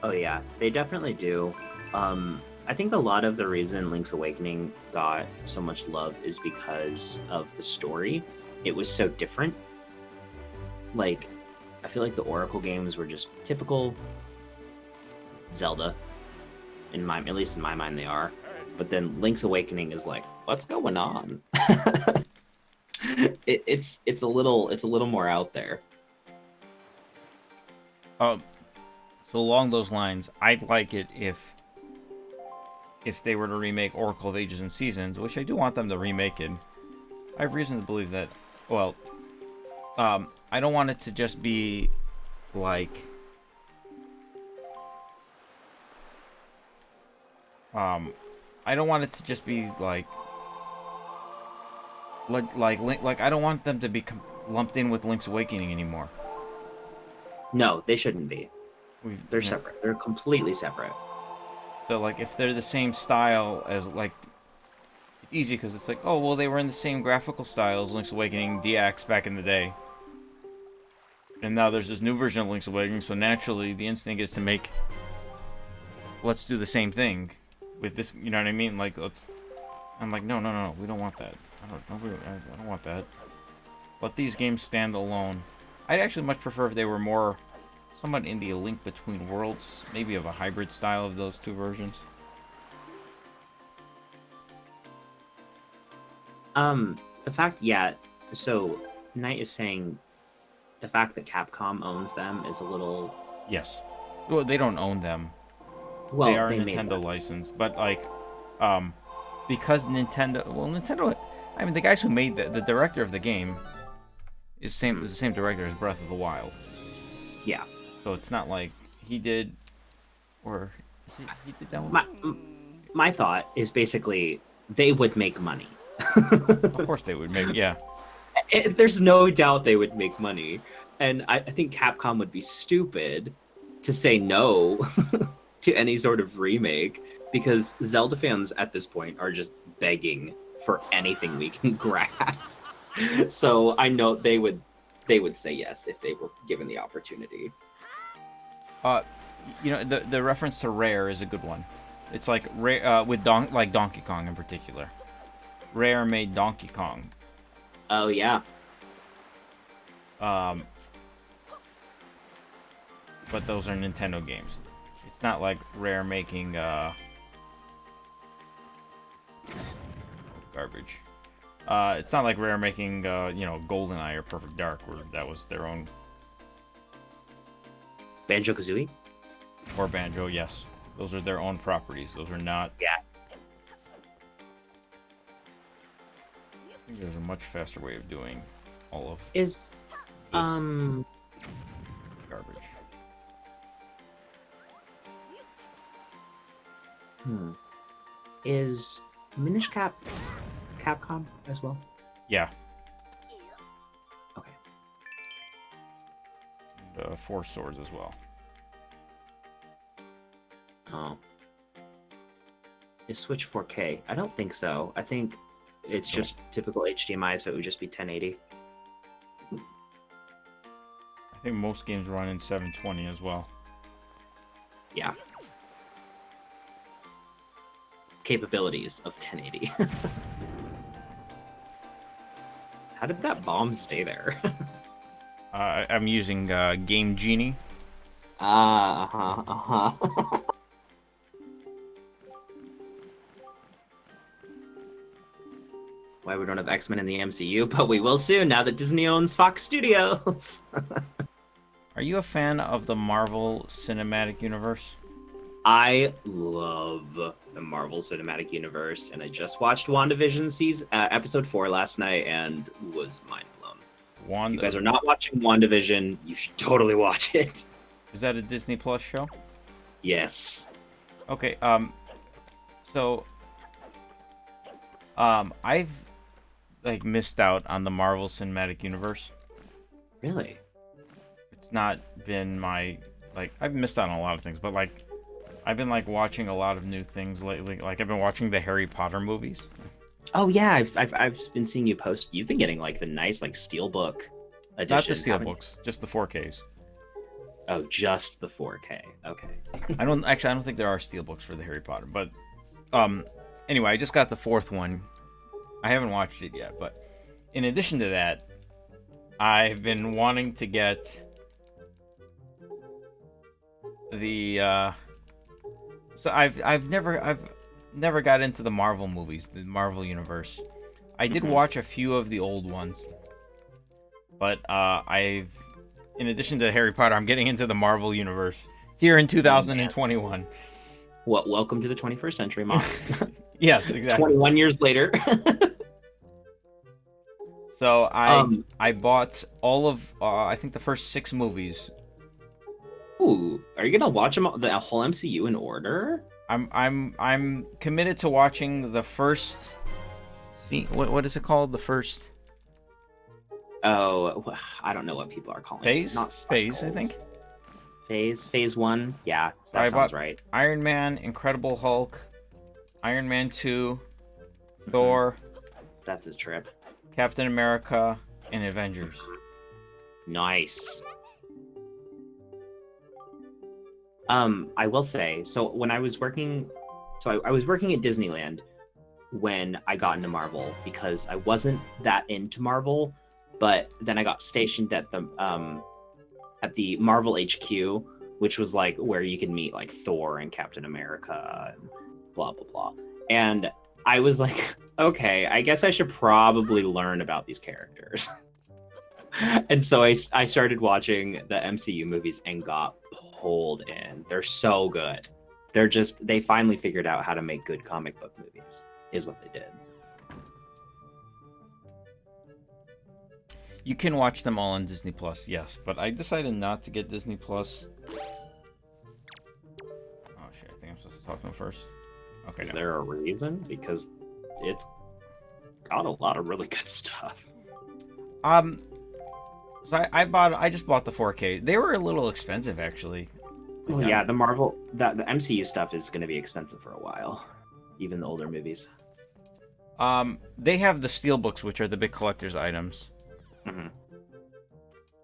Oh yeah, they definitely do. I think a lot of the reason Link's Awakening got so much love is because of the story. It was so different. Like, I feel like the Oracle games were just typical Zelda. At least in my mind, they are. But then Link's Awakening is like, what's going on? It's a little more out there. So along those lines, I'd like it if they were to remake Oracle of Ages and Seasons, which I do want them to remake it. I have reason to believe that. Well, I don't want it to just be like I don't want it to just be like I don't want them to be lumped in with Link's Awakening anymore. No, they shouldn't be. They're You know, separate. They're completely separate. so like if they're the same style as like, it's easy because it's like, oh well, they were in the same graphical style as Link's Awakening DX back in the day, and now there's this new version of Link's Awakening, so naturally the instinct is to make, let's do the same thing with this, you know what I mean? Like, let's. I'm like, no, we don't want that. I don't want that. Let these games stand alone. I'd actually much prefer if they were more somewhat in the Link Between Worlds, maybe of a hybrid style of those two versions. The fact, yeah. So Knight is saying the fact that Capcom owns them is a little. Yes. Well, they don't own them. Well, they are they made Nintendo them. licensed, but like, because Nintendo. Well, Nintendo. I mean, the guys who made the director of the game is the same director as Breath of the Wild. Yeah. So it's not like he did, or he did that one. My thought is basically they would make money. Of course they would make, yeah. There's no doubt they would make money, and I think Capcom would be stupid to say no to any sort of remake, because Zelda fans at this point are just begging for anything we can grasp. So I know they would say yes if they were given the opportunity. You know, the reference to Rare is a good one. It's like Rare with Donkey Kong in particular. Rare made Donkey Kong. Oh yeah. But those are Nintendo games. It's not like Rare making garbage. It's not like Rare making you know, GoldenEye or Perfect Dark, where that was their own. Banjo-Kazooie? Or Banjo, yes. Those are their own properties. Those are not. Yeah. I think there's a much faster way of doing all of Is this um garbage. is Minish Cap Capcom as well? Yeah. Okay. And, Four Swords as well. Oh. Is Switch 4K? I don't think so. I think it's just typical HDMI, so it would just be 1080. I think most games run in 720 as well. Yeah. Capabilities of 1080. How did that bomb stay there? I'm using Game Genie. Uh-huh. Why we don't have X-Men in the MCU, but we will soon now that Disney owns Fox Studios. Are you a fan of the Marvel Cinematic Universe? I love the Marvel Cinematic Universe, and I just watched WandaVision episode 4 last night and was mind blown. If you guys are not watching WandaVision, you should totally watch it. Is that a Disney Plus show? Yes. Okay, so I've like missed out on the Marvel Cinematic Universe. Really? It's not been my, like, I've missed out on a lot of things, but like I've been like watching a lot of new things lately. Like I've been watching the Harry Potter movies. Oh yeah, I've been seeing you post. You've been getting like the nice like steelbook edition. Not the steelbooks, just the 4Ks. Oh, just the 4K. Okay. I don't think there are steelbooks for the Harry Potter, but anyway, I just got the fourth one. I haven't watched it yet, but in addition to that, I've been wanting to get the so I've never got into the Marvel movies, the Marvel universe. I did watch a few of the old ones, but in addition to Harry Potter, I'm getting into the Marvel universe here in 2021. Well, welcome to the 21st century, Mom. Yes, exactly. 21 years later. So I bought all of I think the first 6 movies. Ooh, are you gonna watch them the whole MCU in order? I'm committed to watching the first scene. What is it called? The first Oh, I don't know what people are calling it. Not phase, I cycles. think. Phase one. Yeah, So that I sounds bought right. Iron Man, Incredible Hulk, Iron Man 2, Mhm. Thor, That's a trip. Captain America, and Avengers. Nice. I will say, so when I was working, I was working at Disneyland when I got into Marvel because I wasn't that into Marvel, but then I got stationed at the Marvel HQ, which was like where you could meet like Thor and Captain America and blah blah blah. And I was like, okay, I guess I should probably learn about these characters. And so I started watching the MCU movies and got pulled in. They're so good. They finally figured out how to make good comic book movies, is what they did. You can watch them all on Disney Plus, yes, but I decided not to get Disney Plus. Oh shit! I think I'm supposed to talk to him first. Okay. Is No. there a reason? Because it's got a lot of really good stuff. Um. So I just bought the 4K. They were a little expensive actually. Well, yeah, the MCU stuff is going to be expensive for a while, even the older movies. They have the steelbooks, which are the big collector's items. Mm-hmm.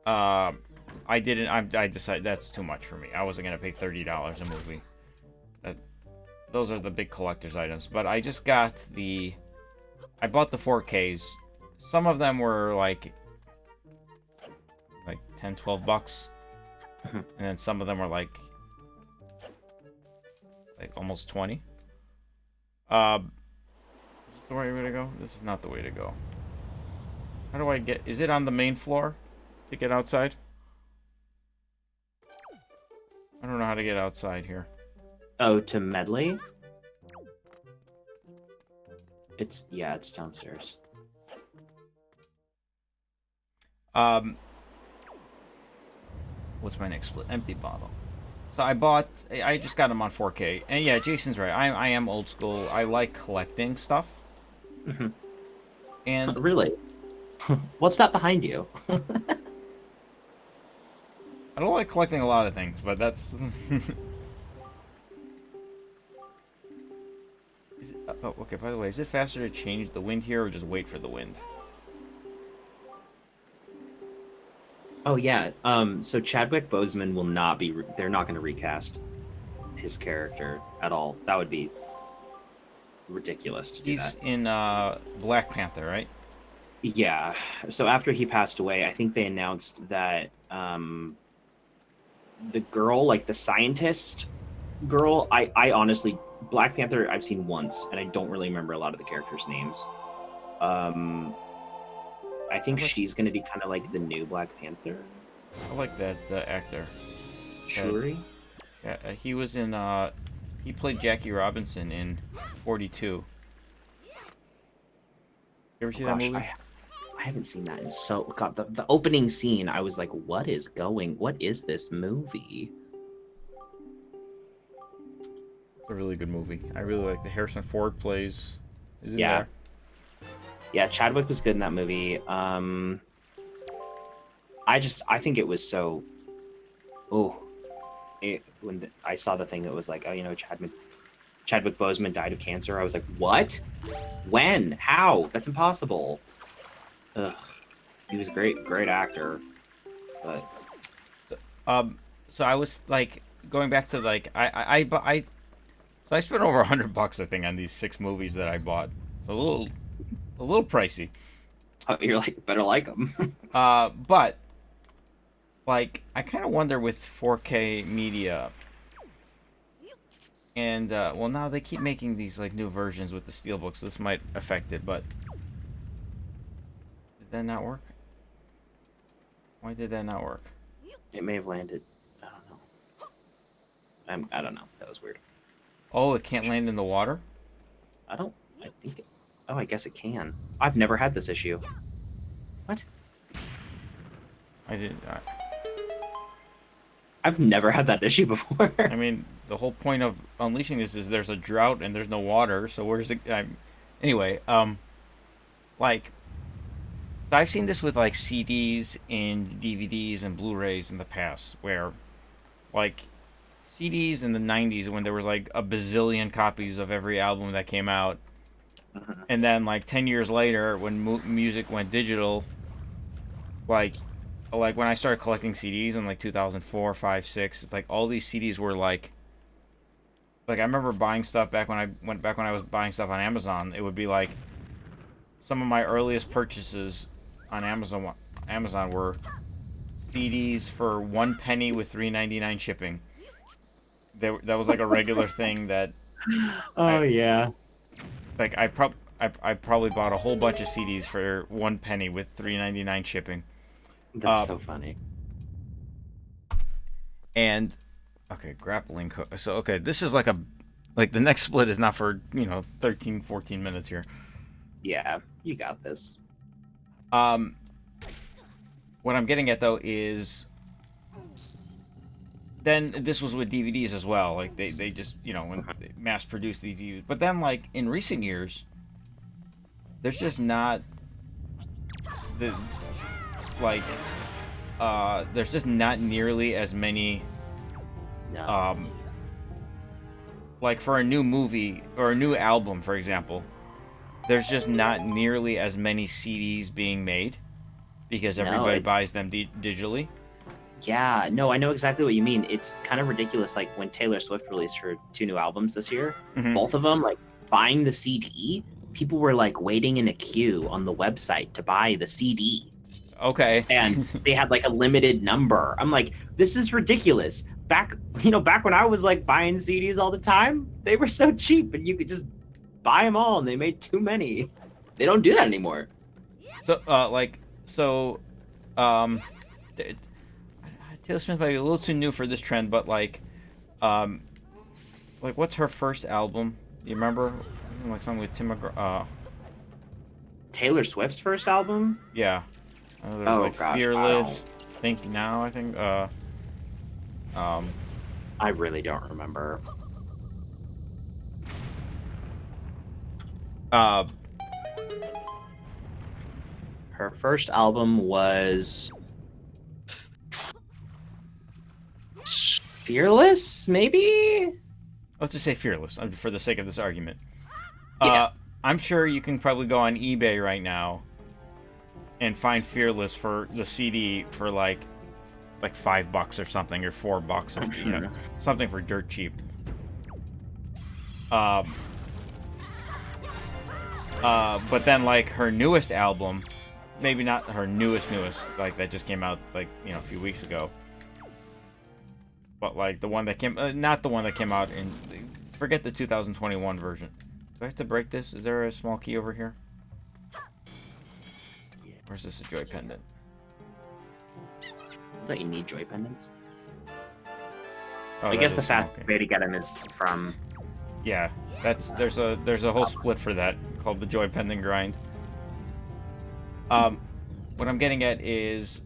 I didn't. I decided that's too much for me. I wasn't gonna pay $30 a movie. Those are the big collector's items. But I just got the. I bought the 4Ks. Some of them were like 10, $12, Mhm. and then some of them were like almost 20. Is this the right way to go? This is not the way to go. How do I get? Is it on the main floor to get outside? I don't know how to get outside here. Oh, to Medley? It's downstairs. What's my next split? Empty bottle. So I just got them on 4K. And yeah, Jason's right. I am old school. I like collecting stuff. Mm-hmm. And Really? What's that behind you? I don't like collecting a lot of things, but that's... oh, okay, by the way, is it faster to change the wind here or just wait for the wind? Oh yeah. So Chadwick Boseman will not be. They're not going to recast his character at all. That would be ridiculous to do He's that. in Black Panther, right? Yeah. So after he passed away, I think they announced that the girl, like the scientist girl, I honestly Black Panther I've seen once, and I don't really remember a lot of the characters' names. I think she's going to be kind of like the new Black Panther. I like that actor. Shuri? Yeah, he was in he played Jackie Robinson in 42. You ever see that movie? I haven't seen that in so God, the opening scene, I was like, what is this movie? It's a really good movie. I really like the Harrison Ford plays. Is in Yeah. there. Yeah, Chadwick was good in that movie. I think it was so. I saw the thing that was like, oh, Chadwick Boseman died of cancer. I was like, what? When? How? That's impossible. Ugh. He was a great actor, but So I was like going back to like so I spent over $100 I think on these 6 movies that I bought. So a little pricey. oh, you're like better like him. But like I kind of wonder with 4K media. And well, now they keep making these like new versions with the steelbooks. So this might affect it, but did that not work? Why did that not work? It may have landed. I don't know. I don't know. That was weird. Oh, it can't land in the water? I think. Oh, I guess it can. I've never had this issue. What? I didn't. I've never had that issue before. I mean, the whole point of unleashing this is there's a drought and there's no water, so where's it? Anyway, like so I've seen this with like CDs and DVDs and Blu-rays in the past, where like CDs in the '90s when there was like a bazillion copies of every album that came out, Mhm. and then like 10 years later when music went digital, like when I started collecting CDs in like 2004, 5, 6, it's like all these CDs were I remember buying stuff back when I was buying stuff on Amazon. It would be like some of my earliest purchases on Amazon were CDs for 1 penny with 3.99 shipping. That was like a regular thing that Oh I yeah, like. I probably bought a whole bunch of CDs for 1 penny with 3.99 shipping. that's Uh, so funny. and okay, grappling hook. So okay, this is like the next split is not for 13, 14 minutes here. Yeah, you got this. Um, what I'm getting at though is then this was with DVDs as well. Like they just when they mass produced these DVDs, but then like in recent years, there's just not the like there's just not nearly as many No. um like for a new movie or a new album, for example. There's just not nearly as many CDs being made because No, everybody buys them digitally. yeah, no, I know exactly what you mean. It's kind of ridiculous. Like when Taylor Swift released her 2 new albums this year, Hmm. both of them, like buying the CD, people were like waiting in a queue on the website to buy the CD. Okay. And they had like a limited number. I'm like, this is ridiculous. Back when I was like buying CDs all the time, they were so cheap and you could just buy them all and they made too many. They don't do that anymore. So so um t- Taylor Smith might be a little too new for this trend, but um what's her first album? Do you remember? Like something with Tim McGraw. Taylor Swift's first album? Yeah. There's Oh like gosh, Fearless, Think Now, I think. Um, I really don't remember. uh, Her first album was Fearless, maybe? let's just say Fearless for the sake of this argument. Yeah. I'm sure you can probably go on eBay right now and find Fearless for the CD for like $5 or something, or $4 or something for dirt cheap. But then like her newest album, maybe not her newest, like that just came out like a few weeks ago. But like the one that came, not the one that came out in, forget the 2021 version. Do I have to break this? Is there a small key over here? Or is this a joy pendant? Don't you need joy pendants? Oh, I guess that the is small fastest key. way to get them is from. Yeah, there's a whole split for that called the joy pendant grind. What I'm getting at is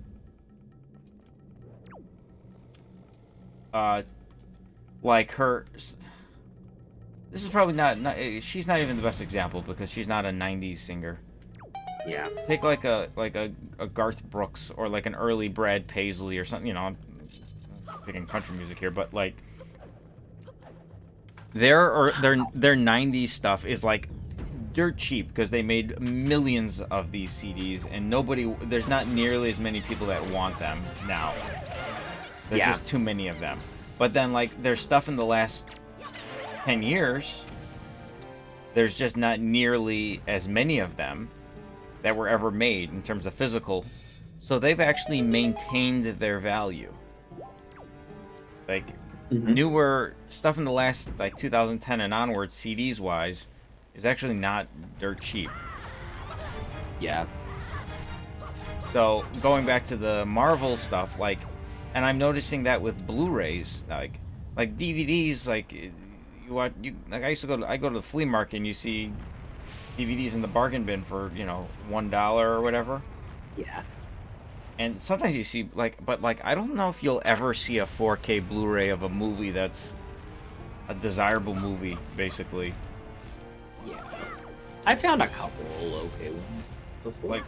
like her. This is probably not. She's not even the best example because she's not a '90s singer. Yeah. Take like a Garth Brooks or like an early Brad Paisley or something. I'm picking country music here, but like their 90s stuff is like dirt cheap because they made millions of these CDs and there's not nearly as many people that want them now. There's just too many of them. But then like there's stuff in the last 10 years, there's just not nearly as many of them that were ever made in terms of physical. So they've actually maintained their value. Like newer stuff in the last like 2010 and onwards, CDs wise, is actually not dirt cheap. Yeah. So going back to the Marvel stuff, like, and I'm noticing that with Blu-rays, like DVDs, like I go to the flea market and you see DVDs in the bargain bin for $1 or whatever. Yeah. And sometimes you see but I don't know if you'll ever see a 4K Blu-ray of a movie that's a desirable movie, basically. Yeah. I found a couple okay ones before.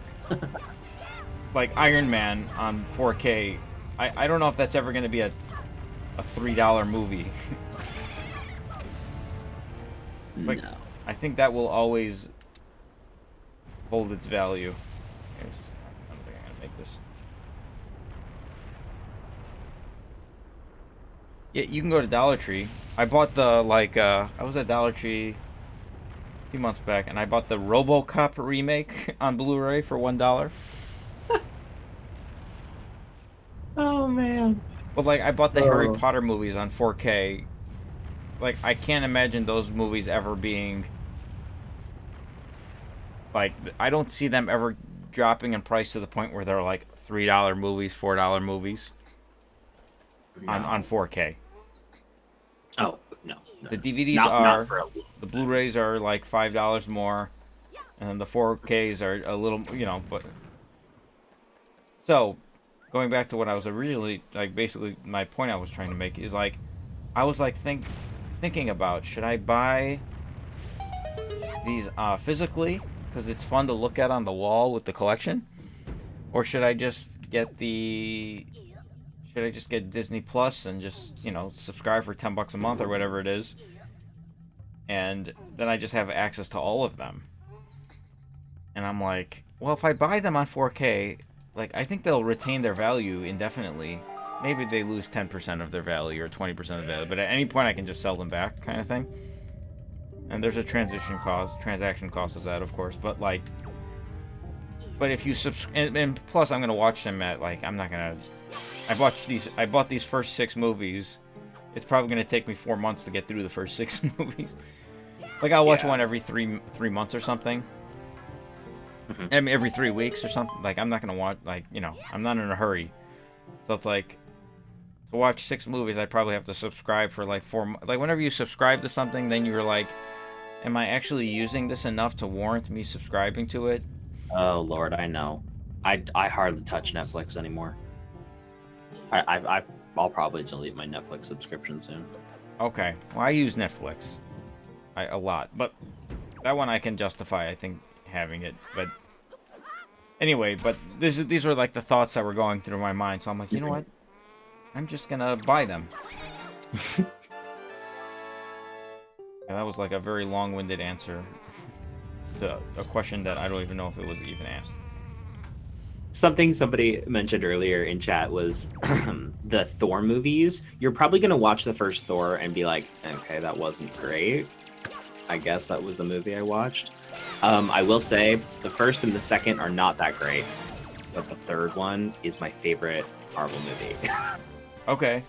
Like Iron Man on 4K. I don't know if that's ever going to be a $3 movie. Like, No. I think that will always hold its value. Yes, I don't think I'm gonna make this. Yeah, you can go to Dollar Tree. I bought the I was at Dollar Tree a few months back, and I bought the RoboCop remake on Blu-ray for $1. Oh man. But like, I bought the Harry Oh. Potter movies on 4K. Like, I can't imagine those movies ever being like. I don't see them ever dropping in price to the point where they're like $3 movies, $4 movies on No. 4K. Oh no. No. The DVDs Not are, for a the Blu-rays are like $5 more, and then the 4Ks are a little, but so going back to what I was originally like, basically my point I was trying to make is like, I was like thinking about, should I buy these physically because it's fun to look at on the wall with the collection, or should I just get Disney Plus and just subscribe for $10 a month or whatever it is, and then I just have access to all of them. And I'm like, well, if I buy them on 4K, like, I think they'll retain their value indefinitely. Maybe they lose 10% of their value or 20% of the value, but at any point I can just sell them back, kind of thing. And there's a transaction cost of that, of course. But like, but if you and plus I'm gonna watch them at like, I'm not gonna. I bought these first 6 movies. It's probably gonna take me 4 months to get through the first 6 movies. Like, I'll watch one every three months or something. I mean, every 3 weeks or something. Like, I'm not gonna watch, like, I'm not in a hurry. So it's like, to watch 6 movies, I probably have to subscribe for like 4. Like, whenever you subscribe to something, then you're like, am I actually using this enough to warrant me subscribing to it? Oh Lord, I know. I hardly touch Netflix anymore. I'll probably delete my Netflix subscription soon. Okay, well, I use Netflix a lot, but that one I can justify, I think, having it. But anyway, but these were like the thoughts that were going through my mind, so I'm like, you know what? I'm just gonna buy them. Yeah, that was like a very long-winded answer to a question that I don't even know if it was even asked. Something somebody mentioned earlier in chat was the Thor movies. You're probably going to watch the first Thor and be like, okay, that wasn't great. I guess that was the movie I watched. I will say the first and the second are not that great, but the third one is my favorite Marvel movie. Okay.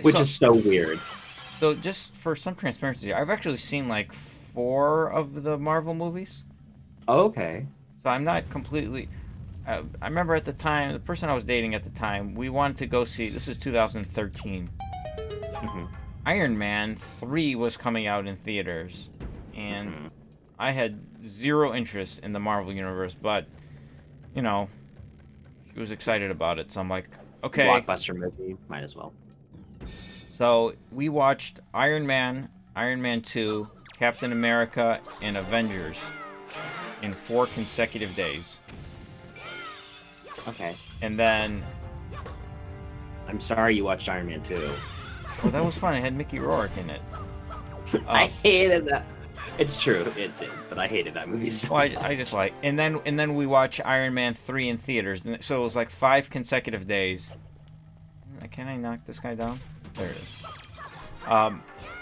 Which is so weird. So just for some transparency, I've actually seen like 4 of the Marvel movies. Okay. So I'm not completely. I remember at the time, the person I was dating at the time, we wanted to go see. This is 2013. Iron Man 3 was coming out in theaters, and I had zero interest in the Marvel universe, but she was excited about it, so I'm like, okay. Blockbuster movie, might as well. So we watched Iron Man, Iron Man 2, Captain America, and Avengers in 4 consecutive days. Okay. And then... I'm sorry you watched Iron Man 2. Well, that was fun. It had Mickey Rourke in it. I hated that. It's true, it did, but I hated that movie so much. I just like... And then we watched Iron Man 3 in theaters. So it was like 5 consecutive days. Can I knock this guy down? There it is.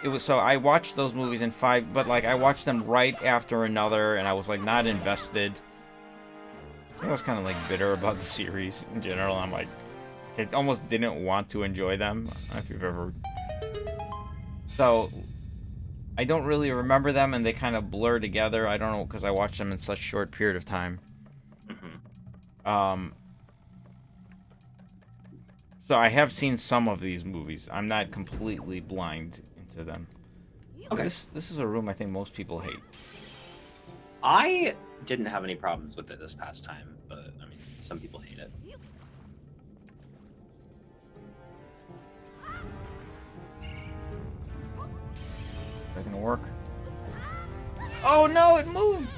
It was, so I watched those movies in 5, but like I watched them right after another, and I was like not invested. I was kind of like bitter about the series in general. I'm like, I almost didn't want to enjoy them. I don't know if you've ever. So I don't really remember them, and they kind of blur together. I don't know, because I watched them in such a short period of time. So I have seen some of these movies. I'm not completely blind into them. Okay. This is a room I think most people hate. I didn't have any problems with it this past time, but I mean, some people hate it. that gonna work? Oh no, it moved!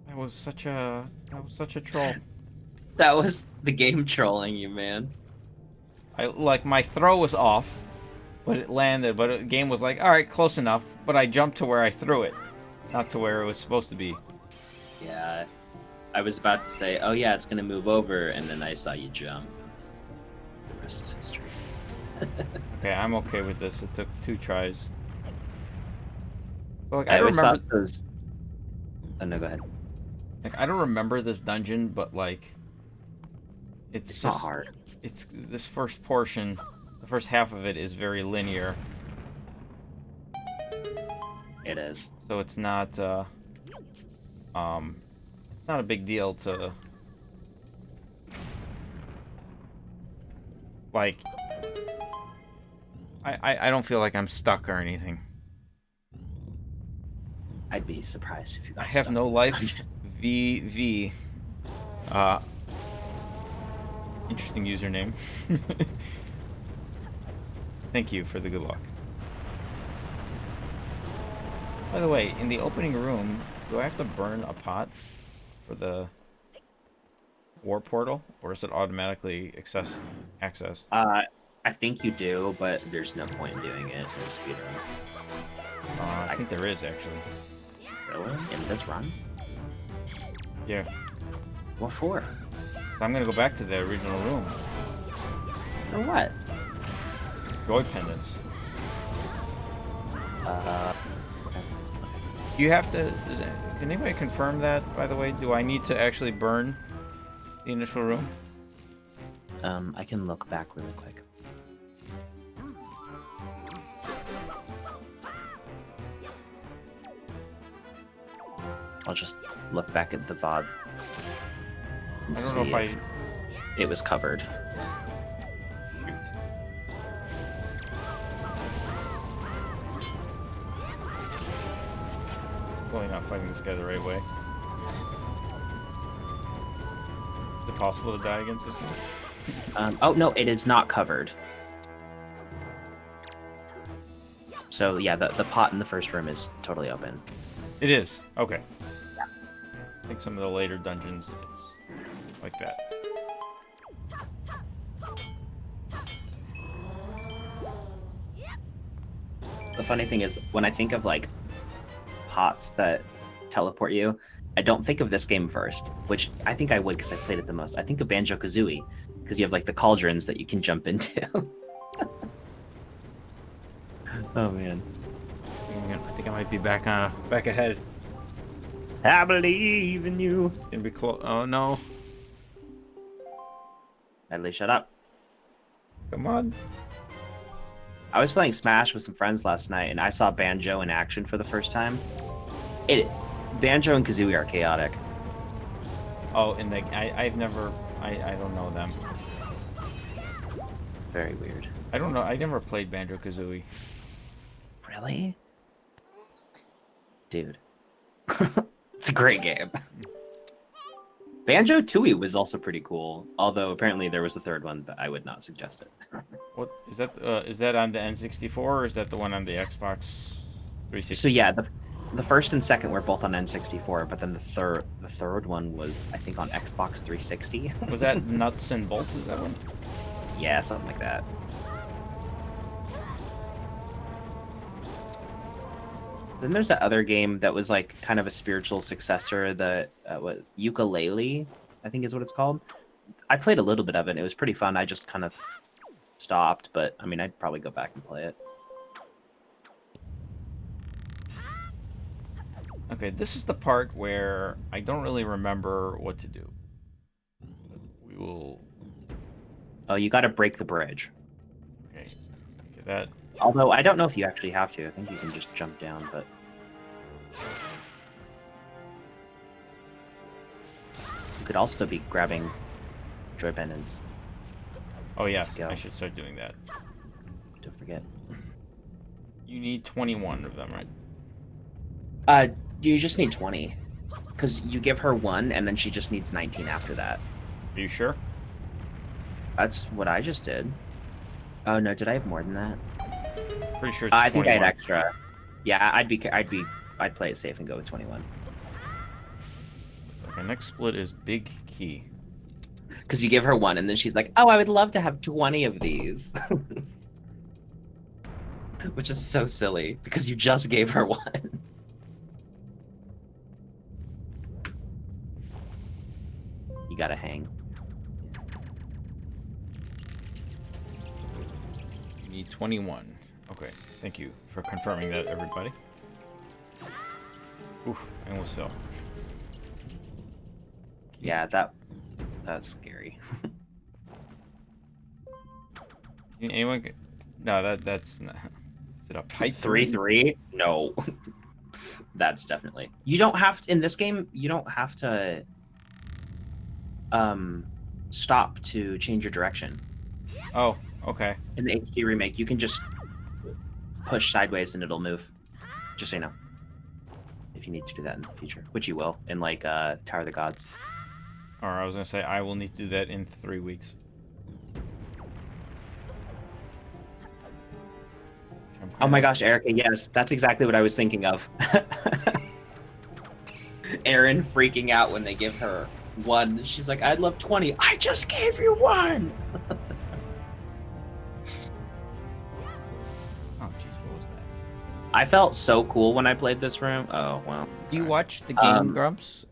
That was such a troll. That was the game trolling you, man. Like my throw was off, but it landed. But the game was like, all right, close enough. But I jumped to where I threw it, not to where it was supposed to be. Yeah, I was about to say, oh yeah, it's gonna move over, and then I saw you jump. The rest is history. Okay, I'm okay with this. It took 2 tries. So, like, I I don't always remember. thought those. Oh no, go ahead. Like, I don't remember this dungeon, but like, it's It's just not hard. It's this first portion. The first half of it is very linear. It is. So it's not it's not a big deal to like I don't feel like I'm stuck or anything. I'd be surprised if you got I have stuck no in this life. dungeon. VV. Interesting username. Thank you for the good luck. By the way, in the opening room, do I have to burn a pot for the war portal, or is it automatically accessed? I think you do, but there's no point in doing it. There's speedrun. I think there is actually. Really? In this run? Yeah. What for? So I'm gonna go back to the original room. For what? Joy pendants. Okay. You have to. Can anybody confirm that? By the way, do I need to actually burn the initial room? I can look back really quick. I'll just look back at the VOD. I don't know if it was covered. Shoot. Probably not fighting this guy the right way. Is it possible to die against this thing? Oh no, it is not covered. So yeah, the pot in the first room is totally open. It is. Okay. I think some of the later dungeons, it's like that. The funny thing is, when I think of like pots that teleport you, I don't think of this game first, which I think I would because I played it the most. I think of Banjo-Kazooie because you have like the cauldrons that you can jump into. Oh man. I think I might be back ahead. I believe in you. It's gonna be close. Oh no. Medley, shut up. Come on. I was playing Smash with some friends last night, and I saw Banjo in action for the first time. Banjo and Kazooie are chaotic. Oh, and I don't know them. Very weird. I don't know. I never played Banjo-Kazooie. Really? Dude. It's a great game. Banjo-Tooie was also pretty cool, although apparently there was a third one, but I would not suggest it. What is that? Is that on the N64 or is that the one on the Xbox 360? So yeah, the first and second were both on N64, but then the third one was I think on Xbox 360. Was that Nuts and Bolts? Is that one? Yeah, something like that. Then there's that other game that was like kind of a spiritual successor, the what Ukulele, I think is what it's called. I played a little bit of it. It was pretty fun. I just kind of stopped, but I mean, I'd probably go back and play it. Okay, this is the part where I don't really remember what to do. We will. Oh, you got to break the bridge. Okay, that. Although I don't know if you actually have to. I think you can just jump down, but you could also be grabbing joy pendants. Oh yes, Let's go. I should start doing that. Don't forget. You need 21 of them, right? You just need 20, because you give her 1, and then she just needs 19 after that. Are you sure? That's what I just did. Oh no, did I have more than that? Pretty sure it's I think I had 21. extra. Yeah, I'd play it safe and go with 21. Okay, next split is Big Key. Because you give her one, and then she's like, "Oh, I would love to have 20 of these," which is so silly because you just gave her one. You gotta hang. You need 21. Okay, thank you for confirming that, everybody. Oof, I almost fell. Yeah, that's scary. Can anyone get... No, that's not... Is it a pipe 3-3? No. That's definitely. You don't have to in this game, you don't have to stop to change your direction. Oh, okay. In the HD remake, you can just push sideways and it'll move. Just so you know. If you need to do that in the future, which you will in like Tower of the Gods. Or I was gonna say I will need to do that in 3 weeks. Oh my gosh, Erica, yes, that's exactly what I was thinking of. Erin freaking out when they give her one. She's like, I'd love 20. I just gave you one! Oh, jeez, what was that? I felt so cool when I played this room. Oh, wow. Do you watch the Game Grumps?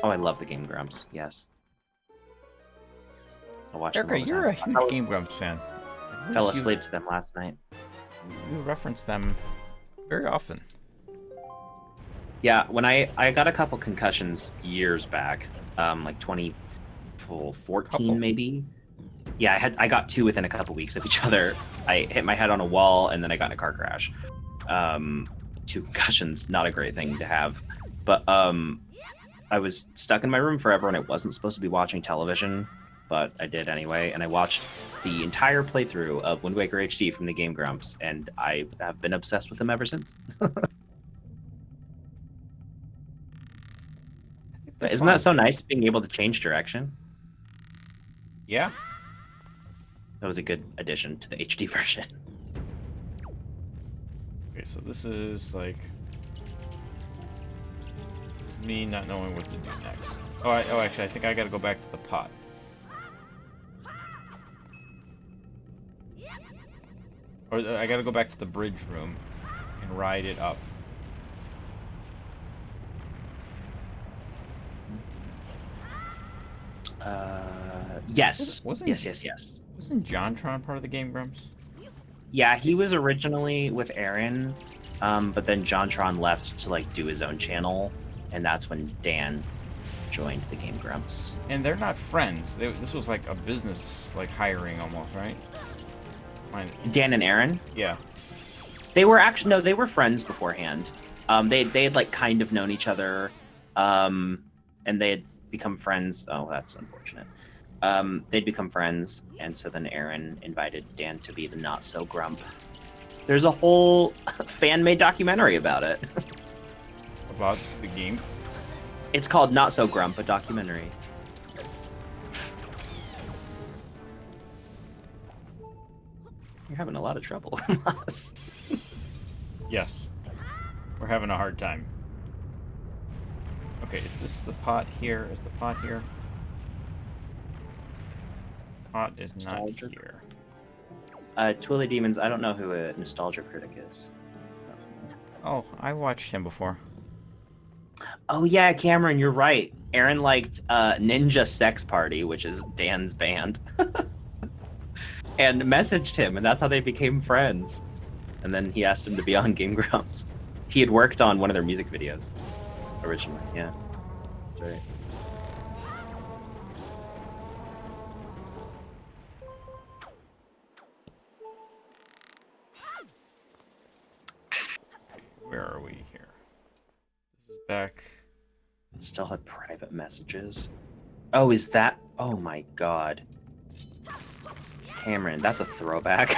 Oh, I love the Game Grumps, yes. I watched them Erica, all the you're a time. huge Game Grumps fan. Fell asleep to them last night. You reference them very often. Yeah, when I got a couple concussions years back, like 2014 Couple. maybe. Yeah, I got two within a couple weeks of each other. I hit my head on a wall and then I got in a car crash. Two concussions, not a great thing to have. But I was stuck in my room forever and I wasn't supposed to be watching television, but I did anyway. And I watched the entire playthrough of Wind Waker HD from the Game Grumps, and I have been obsessed with them ever since. But isn't that so nice being able to change direction? Yeah. That was a good addition to the HD version. Okay, so this is like me not knowing what to do next. Oh, actually, I think I gotta go back to the pot. Or I gotta go back to the bridge room and ride it up. Yes. Wasn't Yes. Wasn't JonTron part of the Game Grumps? Yeah, he was originally with Aaron, but then JonTron left to like do his own channel, and that's when Dan joined the Game Grumps. And they're not friends. This was like a business, like hiring almost, right? Dan and Aaron? Yeah. They were actually no, they were friends beforehand. They had like kind of known each other, and they had become friends. Oh, that's unfortunate. They'd become friends, and so then Aaron invited Dan to be the not so grump. There's a whole fan-made documentary about it. About the game? It's called Not So Grump, a documentary. You're having a lot of trouble. Yes. We're having a hard time. Okay, is this the pot here? Is the pot here? Pot is not Nostalgia. here. Twilly Demons, I don't know who a nostalgia critic is. Oh, I watched him before. Oh yeah, Cameron, you're right. Aaron liked Ninja Sex Party, which is Dan's band, and messaged him, and that's how they became friends. And then he asked him to be on Game Grumps. He had worked on one of their music videos originally. Yeah, that's right. Where are we here? This is back. Still had private messages. Oh, is that? Oh my god. Cameron, that's a throwback.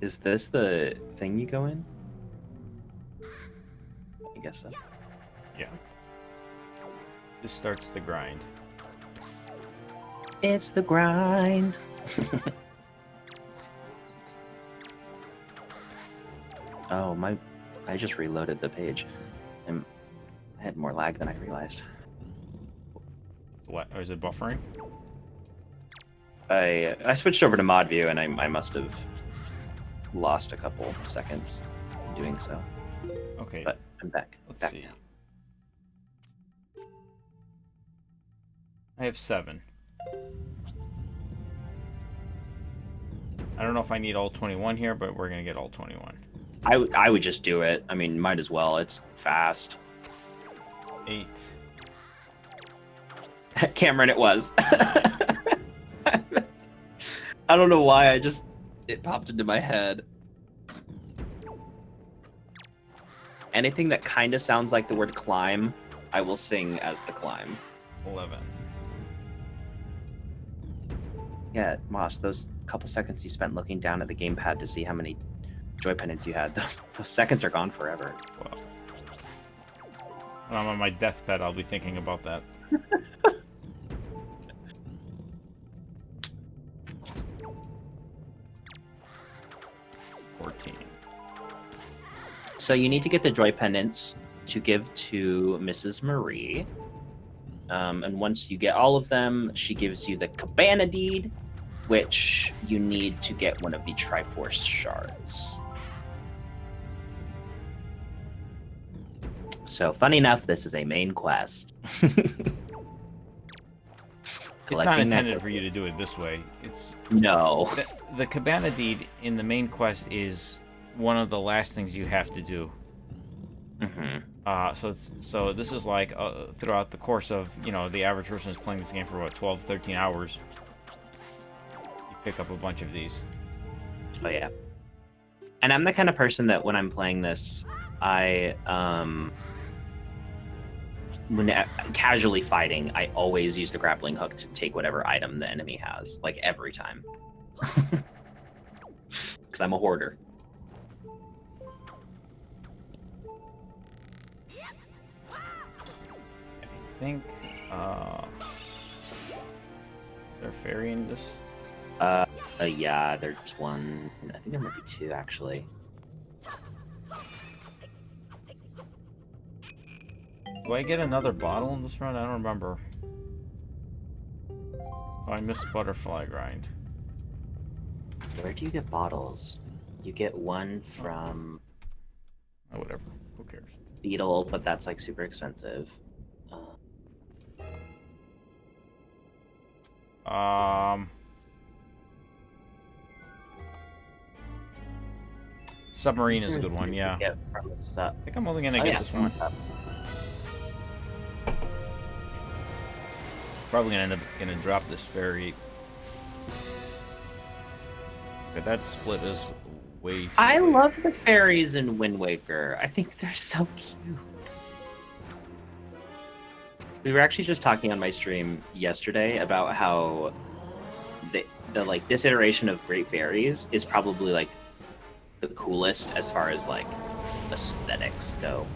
Is this the thing you go in? I guess so. Yeah. This starts the grind. It's the grind. Oh, I just reloaded the page. I had more lag than I realized. What? Or is it buffering? I switched over to mod view, and I must have lost a couple seconds in doing so. Okay. But I'm back. Let's back see. now. I have 7. I don't know if I need all 21 here, but we're gonna get all 21. I would just do it. I mean, might as well. It's fast. 8. Cameron, it was. I don't know why. It popped into my head. Anything that kind of sounds like the word climb, I will sing as the climb. 11. Yeah, Moss, those couple seconds you spent looking down at the gamepad to see how many joy pendants you had, those seconds are gone forever. Well, when I'm on my deathbed, I'll be thinking about that. So you need to get the joy pendants to give to Mrs. Marie. And once you get all of them, she gives you the Cabana Deed, which you need to get one of the Triforce shards. So, funny enough, this is a main quest. It's not intended for you to do it this way. It's no. The Cabana Deed in the main quest is one of the last things you have to do. Mm-hmm. So this is like throughout the course of, the average person is playing this game for what, 12, 13 hours. You pick up a bunch of these. Oh yeah. And I'm the kind of person that when I'm playing this, when casually fighting, I always use the grappling hook to take whatever item the enemy has, like every time. Because I'm a hoarder. I think they're fairy in this. Yeah, there's one. I think there might be 2 actually. Do I get another bottle in this run? I don't remember. Oh, I missed butterfly grind. Where do you get bottles? You get one from Oh, whatever. Who cares? Beetle, but that's like super expensive. Submarine is a good one, yeah. I think I'm only gonna get this one. Probably gonna end up drop this fairy. But that split is way too I late. love the fairies in Wind Waker. I think they're so cute. We were actually just talking on my stream yesterday about how the like this iteration of Great Fairies is probably like the coolest as far as like aesthetics go.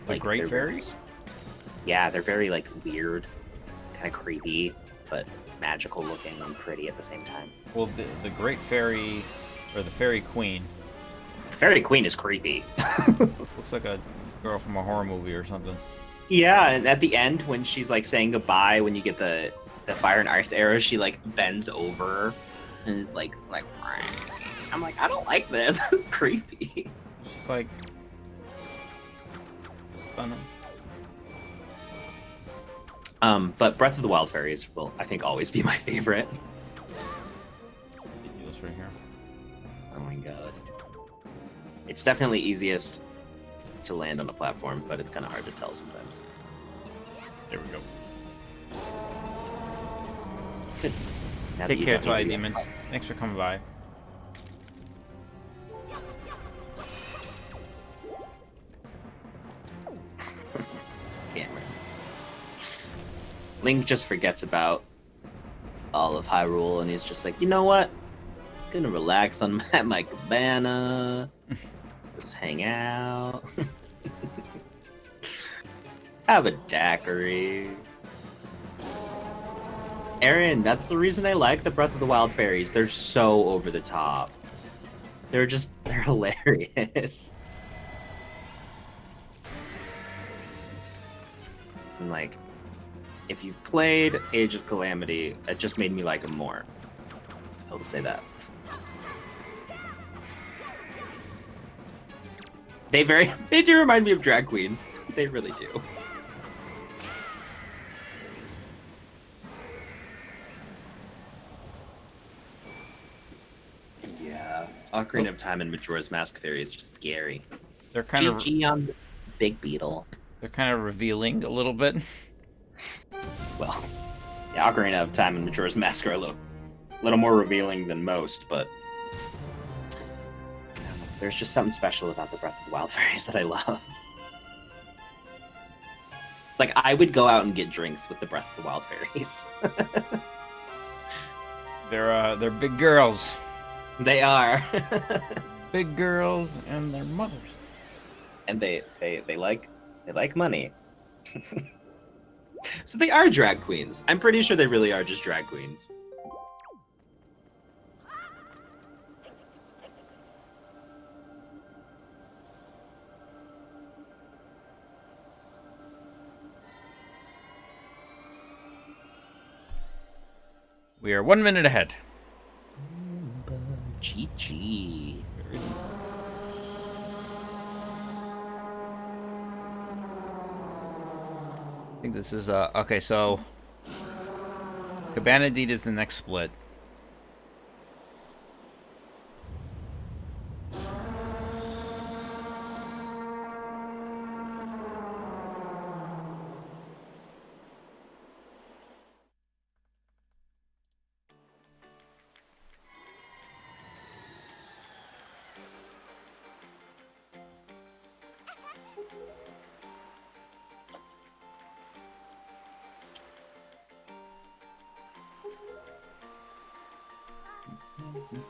The Like, Great they're Fairies? Yeah, they're very like weird, kind of creepy, but magical looking and pretty at the same time. Well, the Great Fairy, or the Fairy Queen, The Fairy Queen is creepy. looks like a girl from a horror movie or something. Yeah, and at the end when she's like saying goodbye, when you get the fire and ice arrows, she like bends over and like I'm like, I don't like this. It's creepy. She's like stunning. But Breath of the Wild fairies will, I think, always be my favorite. Ridiculous right here. Oh my god. It's definitely easiest to land on a platform, but it's kind of hard to tell sometimes. There we go. Good. Now that Take you care, don't Twilight need to- Demons. Thanks for coming by. Cameron. Link just forgets about all of Hyrule, and he's just like, you know what? Gonna relax on my cabana, just hang out, have a daiquiri. Aaron, that's the reason I like the Breath of the Wild fairies. They're so over the top. They're hilarious. And like, if you've played Age of Calamity, it just made me like them more. I'll just say that. They do remind me of drag queens. They really do. Yeah. Ocarina of Time and Majora's Mask fairies are scary. They're kind of GG on the Big Beetle. they're kind of revealing a little bit. Well, yeah, Ocarina of Time and Majora's Mask are a little more revealing than most, but there's just something special about the Breath of the Wild fairies that I love. It's like I would go out and get drinks with the Breath of the Wild fairies. They're big girls. They are. Big girls and their mothers. And they like money. So they are drag queens. I'm pretty sure they really are just drag queens. We are 1 minute ahead. GG. I think this is okay. So Cabana Deed is the next split.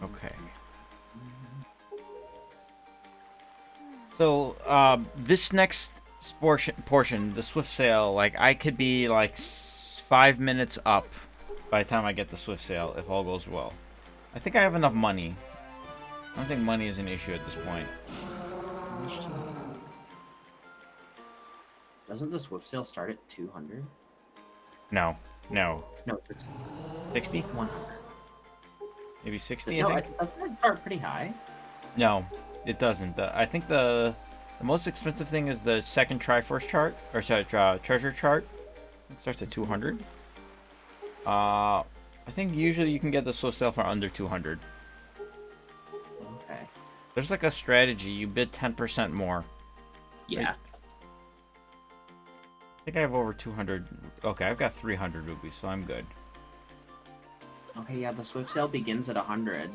Okay. So, this next portion, the Swift Sail, like, I could be, like, 5 minutes up by the time I get the Swift Sail, if all goes well. I think I have enough money. I don't think money is an issue at this point. Doesn't the Swift Sail start at 200? No. No, 60? 100. Maybe 60, No, I think? doesn't it start pretty high? No, it doesn't. I think the most expensive thing is the second Triforce chart, or sorry, treasure chart. It starts at 200. I think usually you can get the Swift Sail for under 200. Okay. There's like a strategy. You bid 10% more. Yeah. I think I have over 200. Okay, I've got 300 rupees, so I'm good. Okay, yeah, the Swift Sail begins at 100.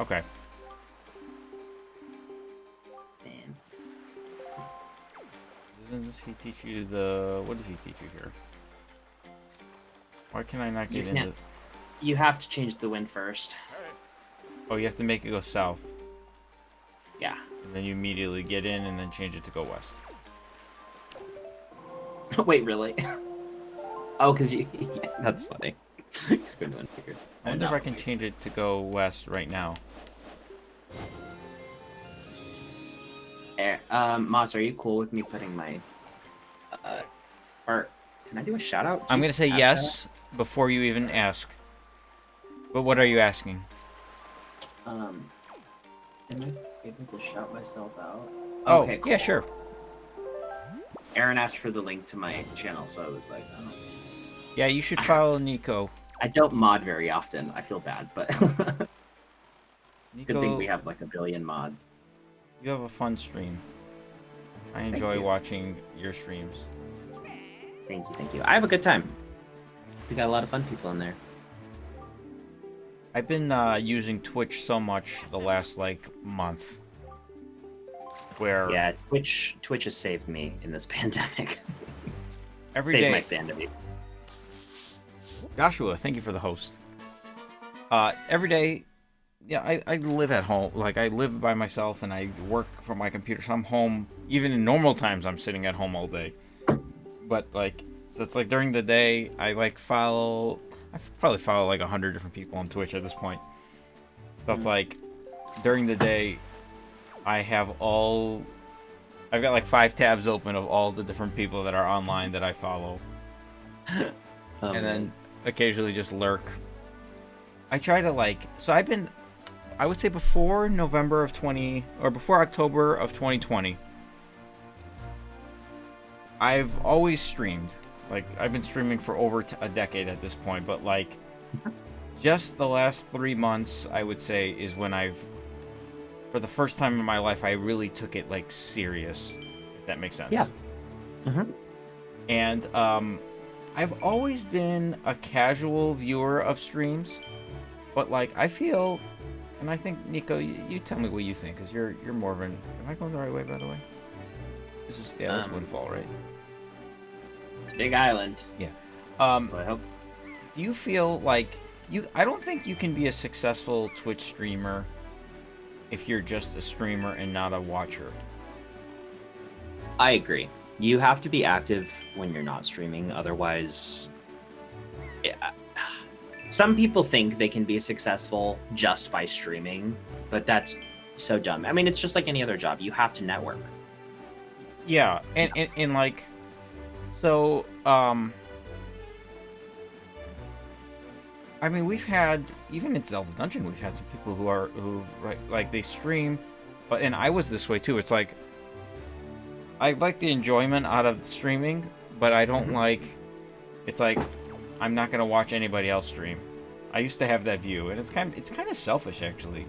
Okay. Damn. Doesn't he teach you the... What does he teach you here? Why can I not get into... You have to change the wind first. Oh, you have to make it go south. Yeah. And then you immediately get in and then change it to go west. Wait, really? Oh, because you... Yeah, that's funny. It's good one figured. I wonder if I can change it to go west right now. Moss, are you cool with me putting my... or can I do a shout out? I'm gonna say yes before you even ask. But what are you asking? Am I able to shout myself out? Oh, Okay, cool. yeah, sure. Aaron asked for the link to my channel, so I was like, oh. Yeah, you should follow Nico. I don't mod very often. I feel bad, but Nico, good thing we have like a billion mods. you have a fun stream. I enjoy watching your streams. Thank you, thank you. I have a good time. We got a lot of fun people in there. I've been using Twitch so much the last like month. Where Yeah, Twitch has saved me in this pandemic. every saved day, my sanity. Joshua, thank you for the host. Every day, yeah, I live at home. Like, I live by myself and I work from my computer, so I'm home. Even in normal times, I'm sitting at home all day. But, like, so it's like during the day, I, like, follow I probably follow like 100 different people on Twitch at this point. So it's like, during the day, I've got like 5 tabs open of all the different people that are online that I follow. And then occasionally just lurk. I try to I would say before October of 2020, I've always streamed. Like, I've been streaming for over a decade at this point, but like, just the last 3 months, I would say, is when for the first time in my life, I really took it like serious, if that makes sense. Yeah. And I've always been a casual viewer of streams, but like, I feel, and I think, Nico, you tell me what you think, because you're more of an, am I going the right way, by the way? This is Windfall, right? Big Island. Yeah. I hope. Do you feel like I don't think you can be a successful Twitch streamer if you're just a streamer and not a watcher. I agree. You have to be active when you're not streaming, otherwise... Yeah. Some people think they can be successful just by streaming, but that's so dumb. I mean, it's just like any other job. You have to network. Yeah, and like... So, I mean, we've had, even in Zelda Dungeon, we've had some people they stream, and I was this way too. It's like, I like the enjoyment out of streaming, but I don't it's like, I'm not gonna watch anybody else stream. I used to have that view, and it's kind of selfish, actually.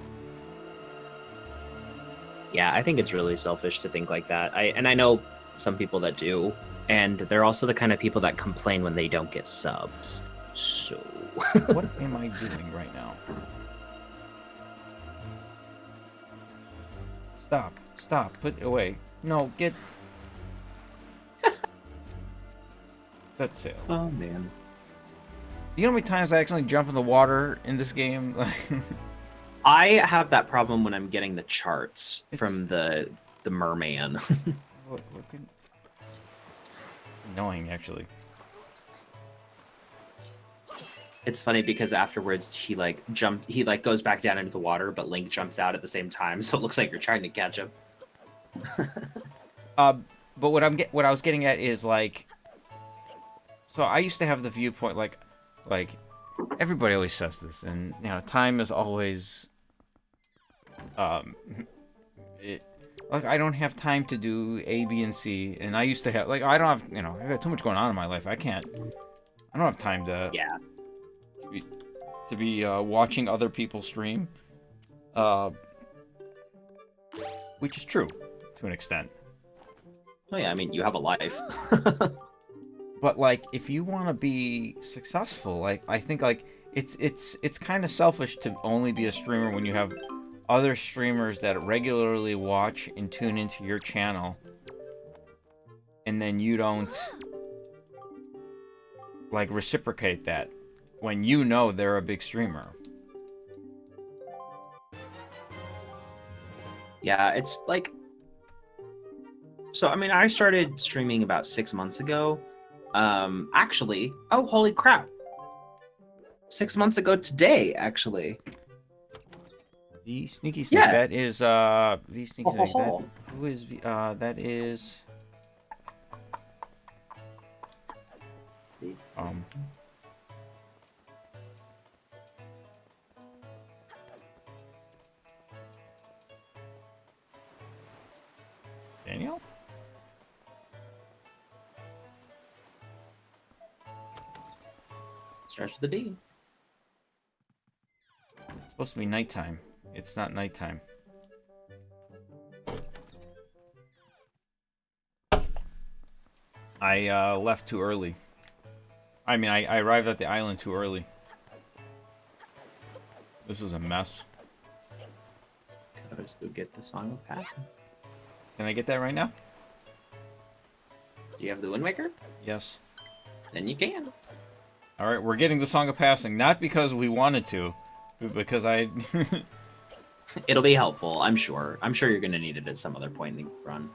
Yeah, I think it's really selfish to think like that. I know some people that do, and they're also the kind of people that complain when they don't get subs. So... What am I doing right now? Stop, put it away. No, get... Set sail. Oh, man. You know how many times I accidentally jump in the water in this game? I have that problem when I'm getting the charts from the merman. It's annoying, actually. It's funny because afterwards he goes back down into the water, but Link jumps out at the same time, so it looks like you're trying to catch him. But what I was getting at is like, so I used to have the viewpoint like everybody always says this, and you know, time is always like, I don't have time to do A, B, and C, and I used to have, like, I don't have, you know, I got too much going on in my life. I don't have time to be watching other people stream, which is true to an extent. Oh yeah, I mean, you have a life. But like, if you want to be successful, like, I think like it's kind of selfish to only be a streamer when you have other streamers that regularly watch and tune into your channel, and then you don't like reciprocate that when you know they're a big streamer. Yeah, it's like, so I mean, I started streaming about 6 months ago. Actually, oh holy crap, 6 months ago today, actually. The Sneaky Snake, that is the Sneaky Snake. Who is that is Daniel? Starts with a D. It's supposed to be nighttime. It's not nighttime. I left too early. I mean, I arrived at the island too early. This is a mess. Let's go get the Song of Passing. Can I get that right now? Do you have the Wind Waker? Yes. Then you can. Alright, we're getting the Song of Passing. Not because we wanted to, but because I... It'll be helpful, I'm sure. I'm sure you're going to need it at some other point in the run.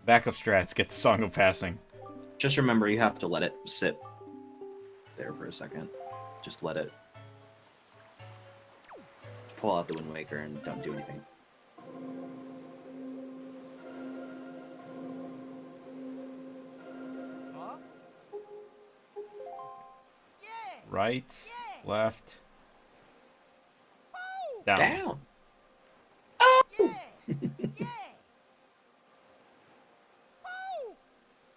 Backup strats, get the Song of Passing. Just remember, you have to let it sit there for a second. Just let it pull out the Wind Waker and don't do anything. Right, left, down. Down. Oh!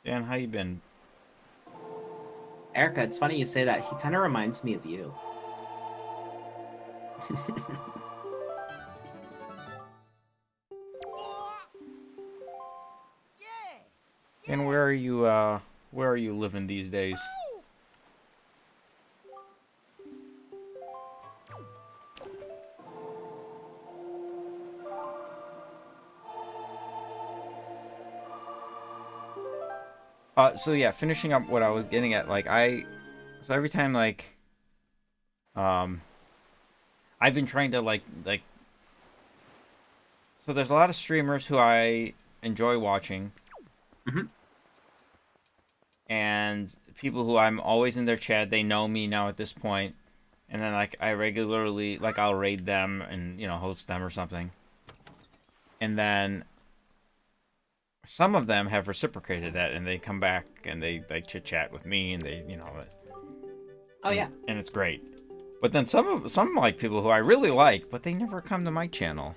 Dan, how you been? Erica, it's funny you say that. He kind of reminds me of you. And where are you living these days? So yeah, finishing up what I was getting at, like so every time like, I've been trying to so there's a lot of streamers who I enjoy watching, Mhm. and people who I'm always in their chat. They know me now at this point, and then like I regularly I'll raid them and host them or something, and then some of them have reciprocated that, and they come back and they chit chat with me, and they Oh yeah. and it's great. But then some like people who I really like, but they never come to my channel.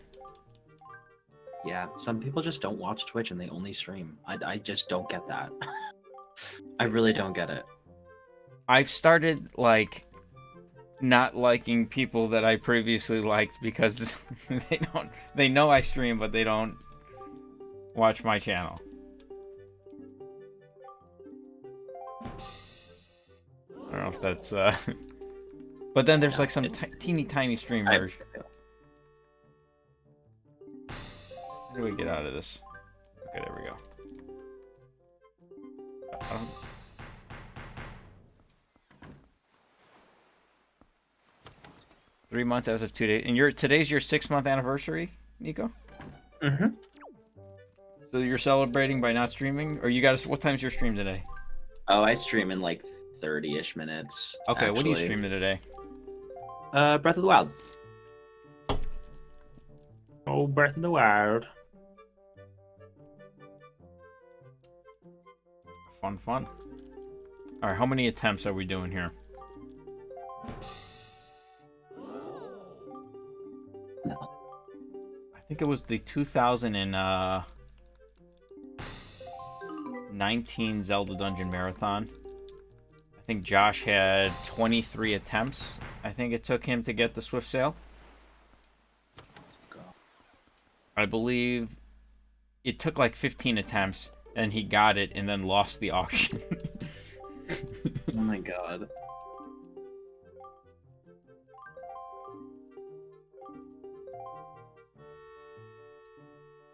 Yeah, some people just don't watch Twitch and they only stream. I just don't get that. I really don't get it. I've started not liking people that I previously liked because they know I stream, but they don't watch my channel. I don't know if that's but then there's like some teeny tiny streamers. How do we get out of this? Okay, there we go. 3 months as of 2 days. And today's your 6-month anniversary, Nico? Mm-hmm. So you're celebrating by not streaming? Or what time's your stream today? Oh, I stream in like 30-ish minutes. Okay, actually. What are you streaming today? Breath of the Wild. Oh, Breath of the Wild. Fun. Alright, how many attempts are we doing here? No. I think it was the 2019 Zelda Dungeon Marathon. I think Josh had 23 attempts. I think it took him to get the Swift Sail. I believe it took like 15 attempts, and he got it and then lost the auction. Oh my god.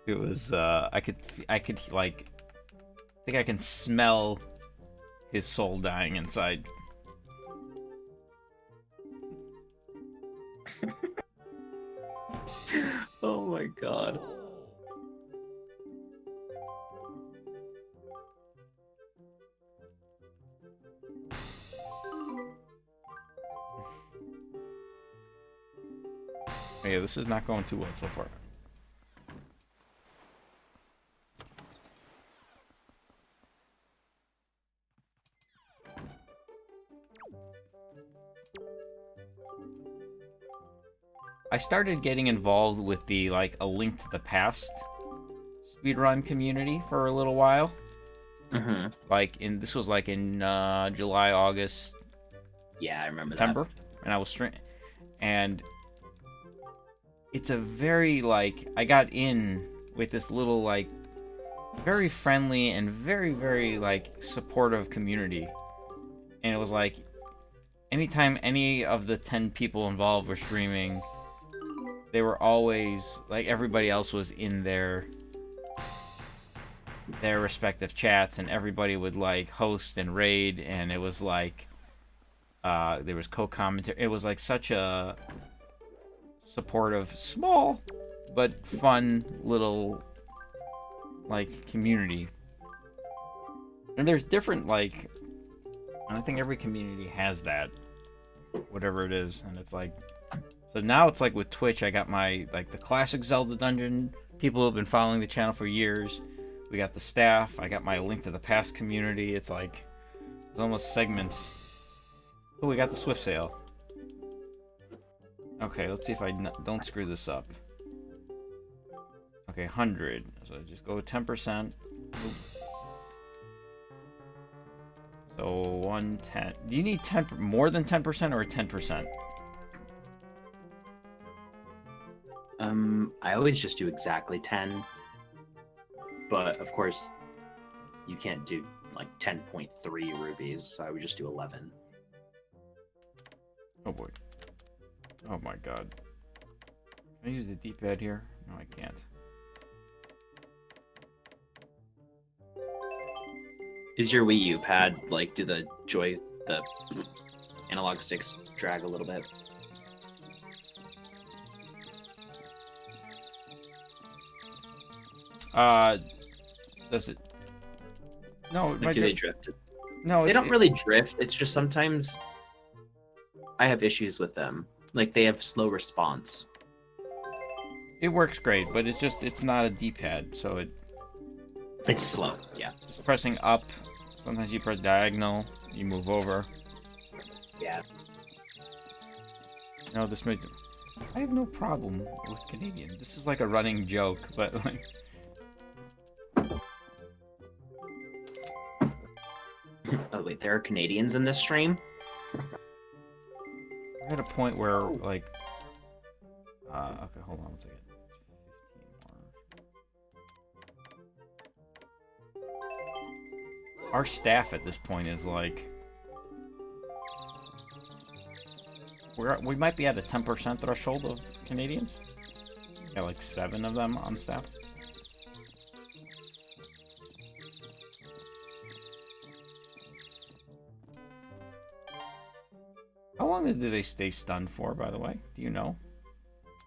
It was I could like, I think I can smell his soul dying inside. Oh my god. Yeah, this is not going too well so far. I started getting involved with the A Link to the Past speedrun community for a little while. Mm-hmm. This was in July, August, Yeah, I remember September, and I was and it's a very I got in with this little very friendly and very very supportive community, and it was anytime any of the 10 people involved were streaming, they were always everybody else was in their respective chats, and everybody would host and raid, and it was there was co-commentary. It was such a supportive, small but fun little community. And there's different, like, I think every community has that, whatever it is, and it's like, so now it's like with Twitch, I got my, like, the classic Zelda dungeon, people who have been following the channel for years, we got the staff, I got my Link to the Past community, it's like, it's almost segments. Oh, we got the Swift Sale. Okay, let's see if I don't screw this up. Okay, 100, so just go 10%. So 110. Do you need 10 more than 10% or 10%? I always just do exactly 10, but of course, you can't do like 10.3 rubies, so I would just do 11. Oh boy. Oh my god. Can I use the D-pad here? No, I can't. Is your Wii U pad, like, do the analog sticks drag a little bit? Does it? No, Like, do they drift? No, They don't really drift. It's just sometimes I have issues with them. Like, they have slow response. It works great, but it's not a D-pad, so It's slow, yeah. just pressing up. Sometimes you press diagonal, you move over. Yeah. No, this makes. I have no problem with Canadian. This is like a running joke, but like. Oh wait, there are Canadians in this stream? We're at a point where, like... okay, hold on one second. 15 more. Our staff at this point is, like... We might be at a 10% threshold of Canadians. Got, like, 7 of them on staff. How long did they stay stunned for, by the way? Do you know?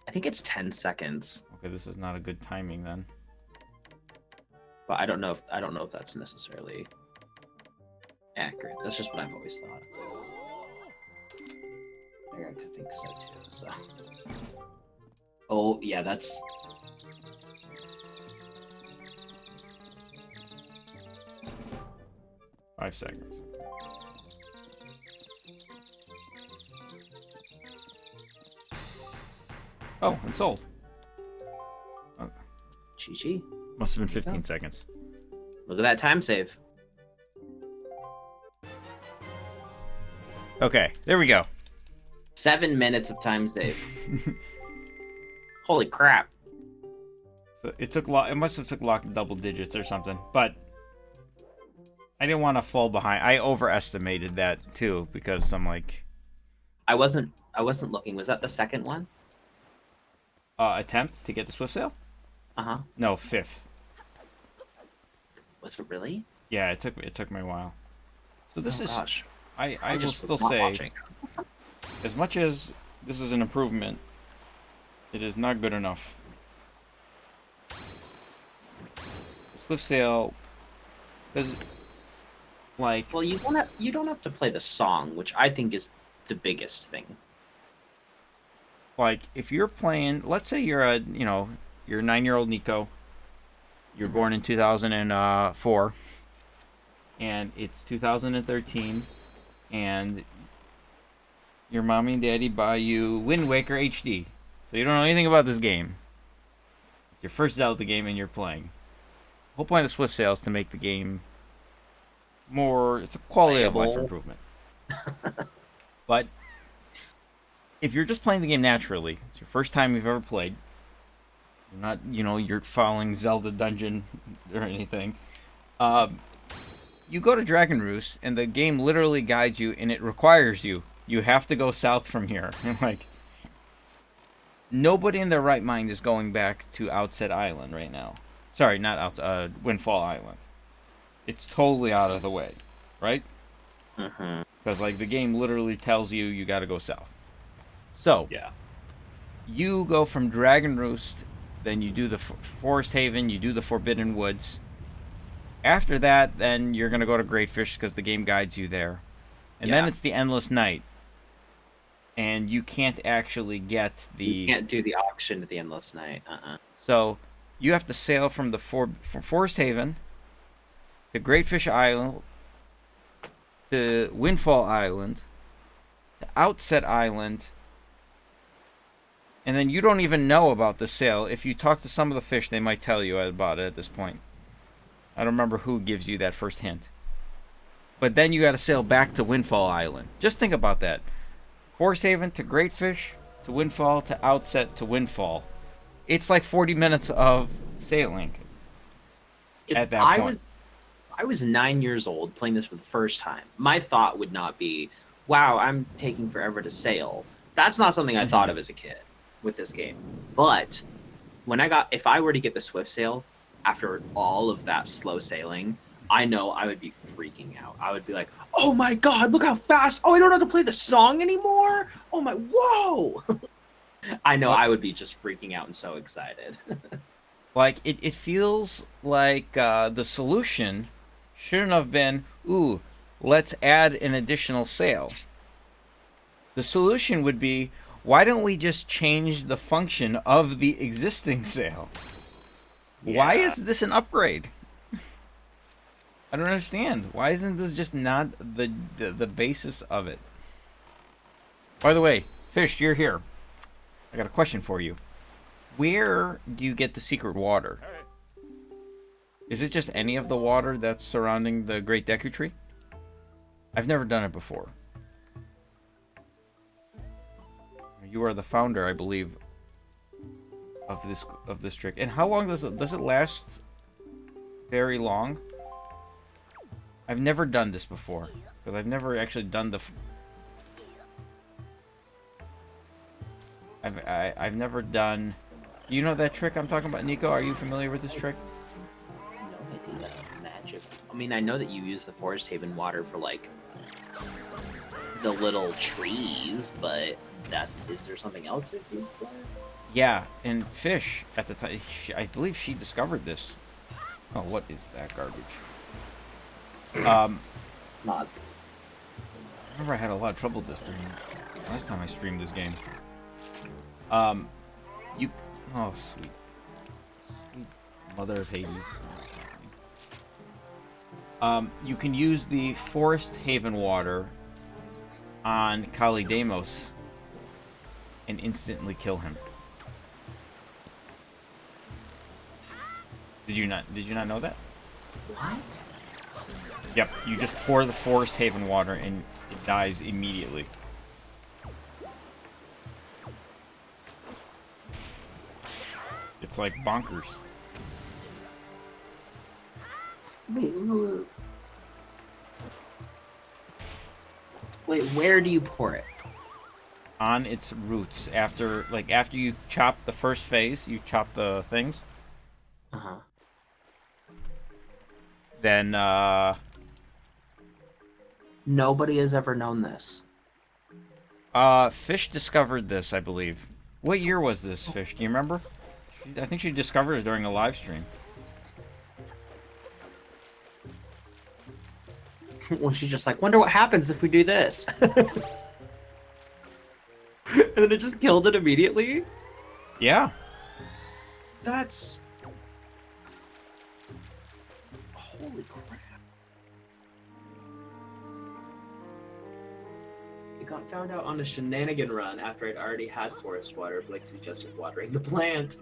I think it's 10 seconds. Okay, this is not a good timing then. But I don't know if that's necessarily accurate. That's just what I've always thought. I could think so too, so. Oh yeah, that's 5 seconds. Oh, and sold. Oh. GG. Must have been 15 seconds. Look at that time save. Okay, there we go. 7 minutes of time save. Holy crap. So it must have took lock double digits or something, but I didn't want to fall behind. I overestimated that too because I'm like I wasn't looking. Was that the second one? Attempt to get the Swift Sale? Uh-huh. No, 5th. Was it really? Yeah, it took me a while. So this is Gosh. I will just still was not say watching. as much as this is an improvement, it is not good enough. Swift Sale is like Well, you don't have to play the song, which I think is the biggest thing. like if you're playing, let's say you're you're 9-year-old Nico, you're born in 2004 and it's 2013 and your mommy and daddy buy you Wind Waker HD, so you don't know anything about this game. It's your first Zelda game and you're playing. The whole point of the Swift Sale is to make the game more, it's a quality of life improvement. But if you're just playing the game naturally, it's your first time you've ever played, you're not, you're following Zelda Dungeon or anything, you go to Dragon Roost, and the game literally guides you, and it requires you. You have to go south from here. And, like, nobody in their right mind is going back to Outset Island right now. Sorry, not Outset, Windfall Island. It's totally out of the way, right? Because, like, the game literally tells you you got to go south. So, Yeah. you go from Dragon Roost, then you do the Forest Haven, you do the Forbidden Woods, After that, then you're gonna go to Great Fish because the game guides you there, and then Yeah. it's the Endless Night, and you can't actually get You the. can't do the auction at the Endless Night. So you have to sail from the from Forest Haven to Great Fish Island to Windfall Island to Outset Island, and then you don't even know about the sale. If you talk to some of the fish, they might tell you about it at this point. I don't remember who gives you that first hint. But then you got to sail back to Windfall Island. Just think about that. Forest Haven to Great Fish to Windfall to Outset to Windfall. It's like 40 minutes of sailing If at that I point. I was 9 years old playing this for the first time, my thought would not be, "Wow, I'm taking forever to sail." That's not something I thought of as a kid with this game. But if I were to get the Swift Sail after all of that slow sailing, I know I would be freaking out. I would be like, "Oh my god, look how fast! Oh, I don't have to play the song anymore! Oh my, whoa!" I know I would be just freaking out and so excited. Like, it feels like the solution shouldn't have been, ooh, let's add an additional sail. The solution would be, why don't we just change the function of the existing sail? Why is this an upgrade? I don't understand. Why isn't this just not the basis of it? By the way, Fish, you're here. I got a question for you. Where do you get the secret water? Is it just any of the water that's surrounding the Great Deku Tree? I've never done it before. You are the founder, I believe, of this trick. And how long does it last? Very long. I've never done this before because I've never actually done the. I've never done. Do you know that trick I'm talking about, Nico? Are you familiar with this trick? No, I do that magic. I mean, I know that you use the Forest Haven water for like the little trees, but is there something else it's used for? Yeah, and Fish at the time, I believe she discovered this. Oh, what is that garbage? Nazi. I remember I had a lot of trouble with this during last time I streamed this game. You, oh sweet mother of Hades. You can use the Forest Haven water on Kali Deimos and instantly kill him. Did you not know that? What? Yep, you just pour the Forest Haven water and it dies immediately. It's like bonkers. Wait, where do you pour it? On its roots. After you chop the first phase, you chop the things. Uh-huh. Then, Nobody has ever known this. Fish discovered this, I believe. What year was this, Fish? Do you remember? I think she discovered it during a live stream. Was she just like, wonder what happens if we do this? And then it just killed it immediately? Yeah. That's... Holy crap. It got found out on a shenanigan run after I'd already had forest water. Blake suggested watering the plant.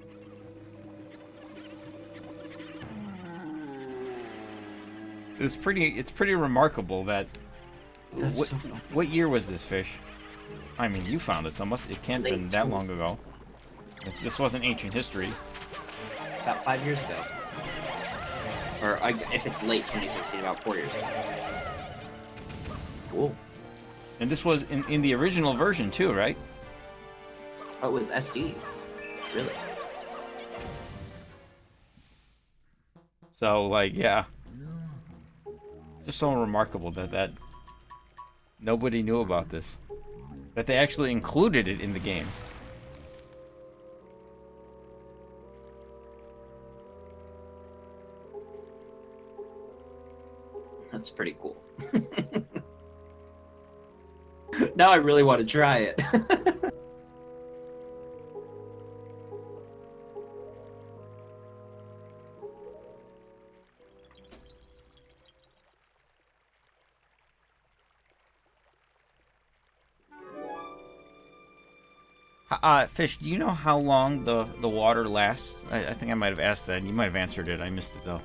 It's pretty remarkable that. That's so funny. What year was this, Fish? I mean, you found it, so it can't have been that long ago. This wasn't ancient history. About 5 years ago. Or if it's late 2016, about 4 years ago. Cool. And this was in the original version too, right? Oh, it was SD. Really? So, like, yeah. It's just so remarkable that nobody knew about this. That they actually included it in the game. That's pretty cool. Now I really want to try it. Fish, do you know how long the water lasts? I think I might have asked that. You might have answered it. I missed it, though.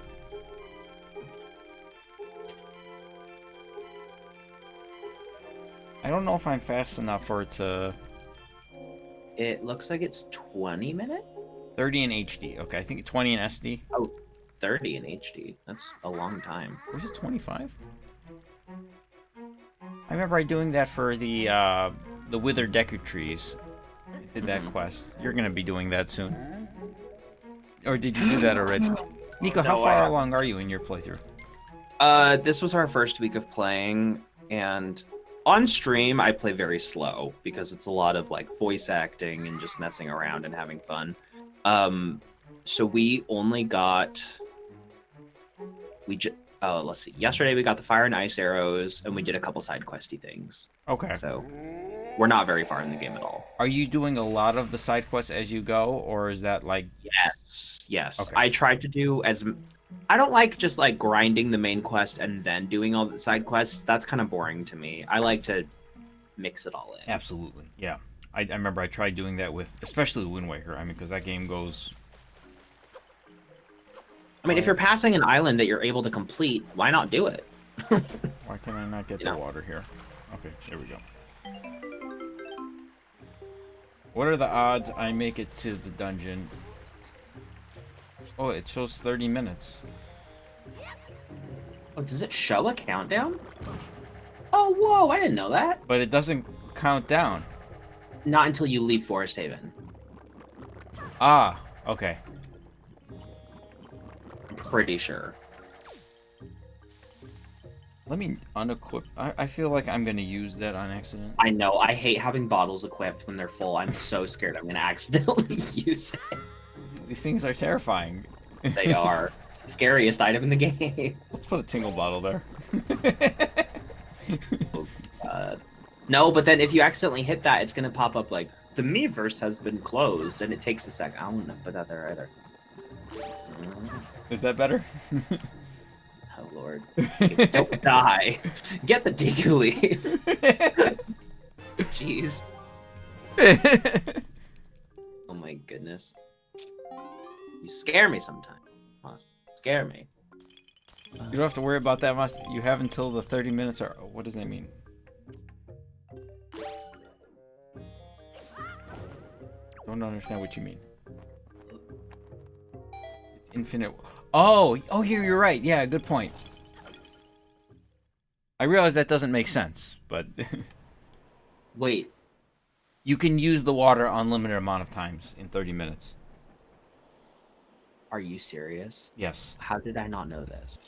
I don't know if I'm fast enough for it to... It looks like it's 20 minutes? 30 in HD. Okay, I think 20 in SD. Oh, 30 in HD. That's a long time. Or is it 25? I remember doing that for the withered Deku trees. I did that quest. You're gonna be doing that soon. Or did you do that already? Nico, how far along are you in your playthrough? This was our first week of playing, and on stream I play very slow because it's a lot of like voice acting and just messing around and having fun. So we only got let's see. Yesterday we got the fire and ice arrows, and we did a couple side questy things. Okay. So we're not very far in the game at all. Are you doing a lot of the side quests as you go, or is that like... Yes. Okay. I tried to do as... I don't like just like grinding the main quest and then doing all the side quests. That's kind of boring to me. I like to mix it all in. Absolutely, yeah. I remember I tried doing that with, especially Wind Waker. I mean, because that game goes... I mean, if you're passing an island that you're able to complete, why not do it? Why can I not get the water here? Okay, there we go. What are the odds I make it to the dungeon? Oh, it shows 30 minutes. Oh, does it show a countdown? Oh, whoa, I didn't know that. But it doesn't count down. Not until you leave Forest Haven. Ah, okay. I'm pretty sure. Let me unequip. I feel like I'm going to use that on accident. I know. I hate having bottles equipped when they're full. I'm so scared I'm going to accidentally use it. These things are terrifying. They are. It's the scariest item in the game. Let's put a tingle bottle there. Oh, God. No, but then if you accidentally hit that, it's going to pop up like, the Miiverse has been closed, and it takes a second. I wouldn't put that there either. Is that better? Oh, Lord. Don't die. Get the Deku Leaf. Jeez. Oh, my goodness. You scare me sometimes. Scare me. You don't have to worry about that much. You have until the 30 minutes are... What does that mean? Don't understand what you mean. It's infinite... Oh, here you're right. Yeah, good point. I realize that doesn't make sense, but... Wait. You can use the water unlimited amount of times in 30 minutes. Are you serious? Yes. How did I not know this?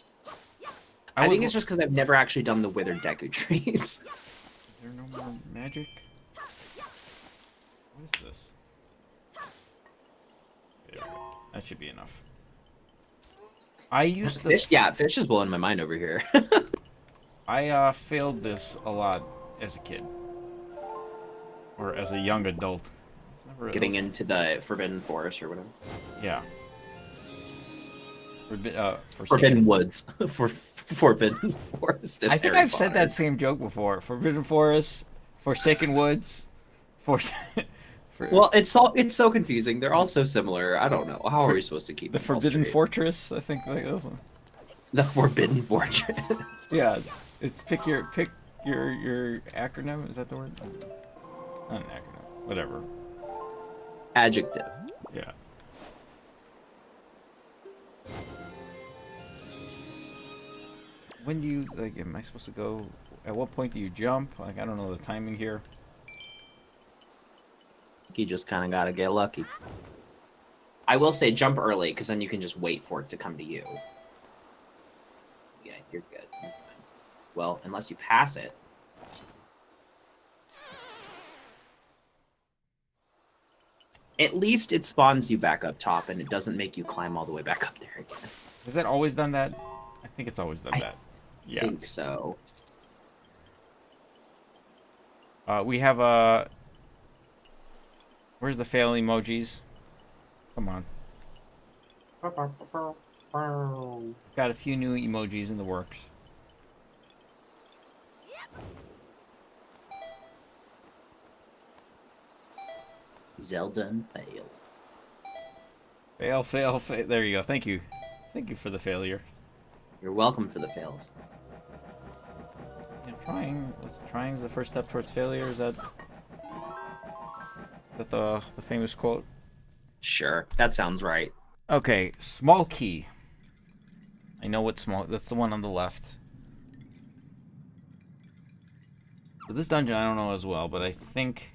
I think it's just because I've never actually done the withered Deku trees. Is there no more magic? What is this? There we go. That should be enough. I used to... Fish is blowing my mind over here. I failed this a lot as a kid. Or as a young adult. Getting into the Forbidden Forest or whatever. Yeah. Forbidden Woods. For Forbidden Forest. I think I've said that same joke before. Forbidden Forest, Forsaken Woods, Well, it's so confusing. They're all so similar. I don't know. How are we supposed to keep the Forbidden Fortress? I think like those ones. The Forbidden Fortress. Yeah, it's pick your acronym. Is that the word? Not an acronym. Whatever. Adjective. Yeah. When do you, like, am I supposed to go, at what point do you jump? Like, I don't know the timing here. You just kind of gotta get lucky. I will say jump early, because then you can just wait for it to come to you. Yeah, you're good. You're fine. Well, unless you pass it. At least it spawns you back up top, and it doesn't make you climb all the way back up there again. Has that always done that? I think it's always done that. Yeah. think so. We have a. Where's the fail emojis? Come on. Got a few new emojis in the works. Zelda and fail. Fail, fail, fail. There you go. Thank you. Thank you for the failure. You're welcome for the fails. Yeah, trying's the first step towards failure. Is that the famous quote? Sure, that sounds right. Okay, small key. I know what small. That's the one on the left. But this dungeon I don't know as well, but I think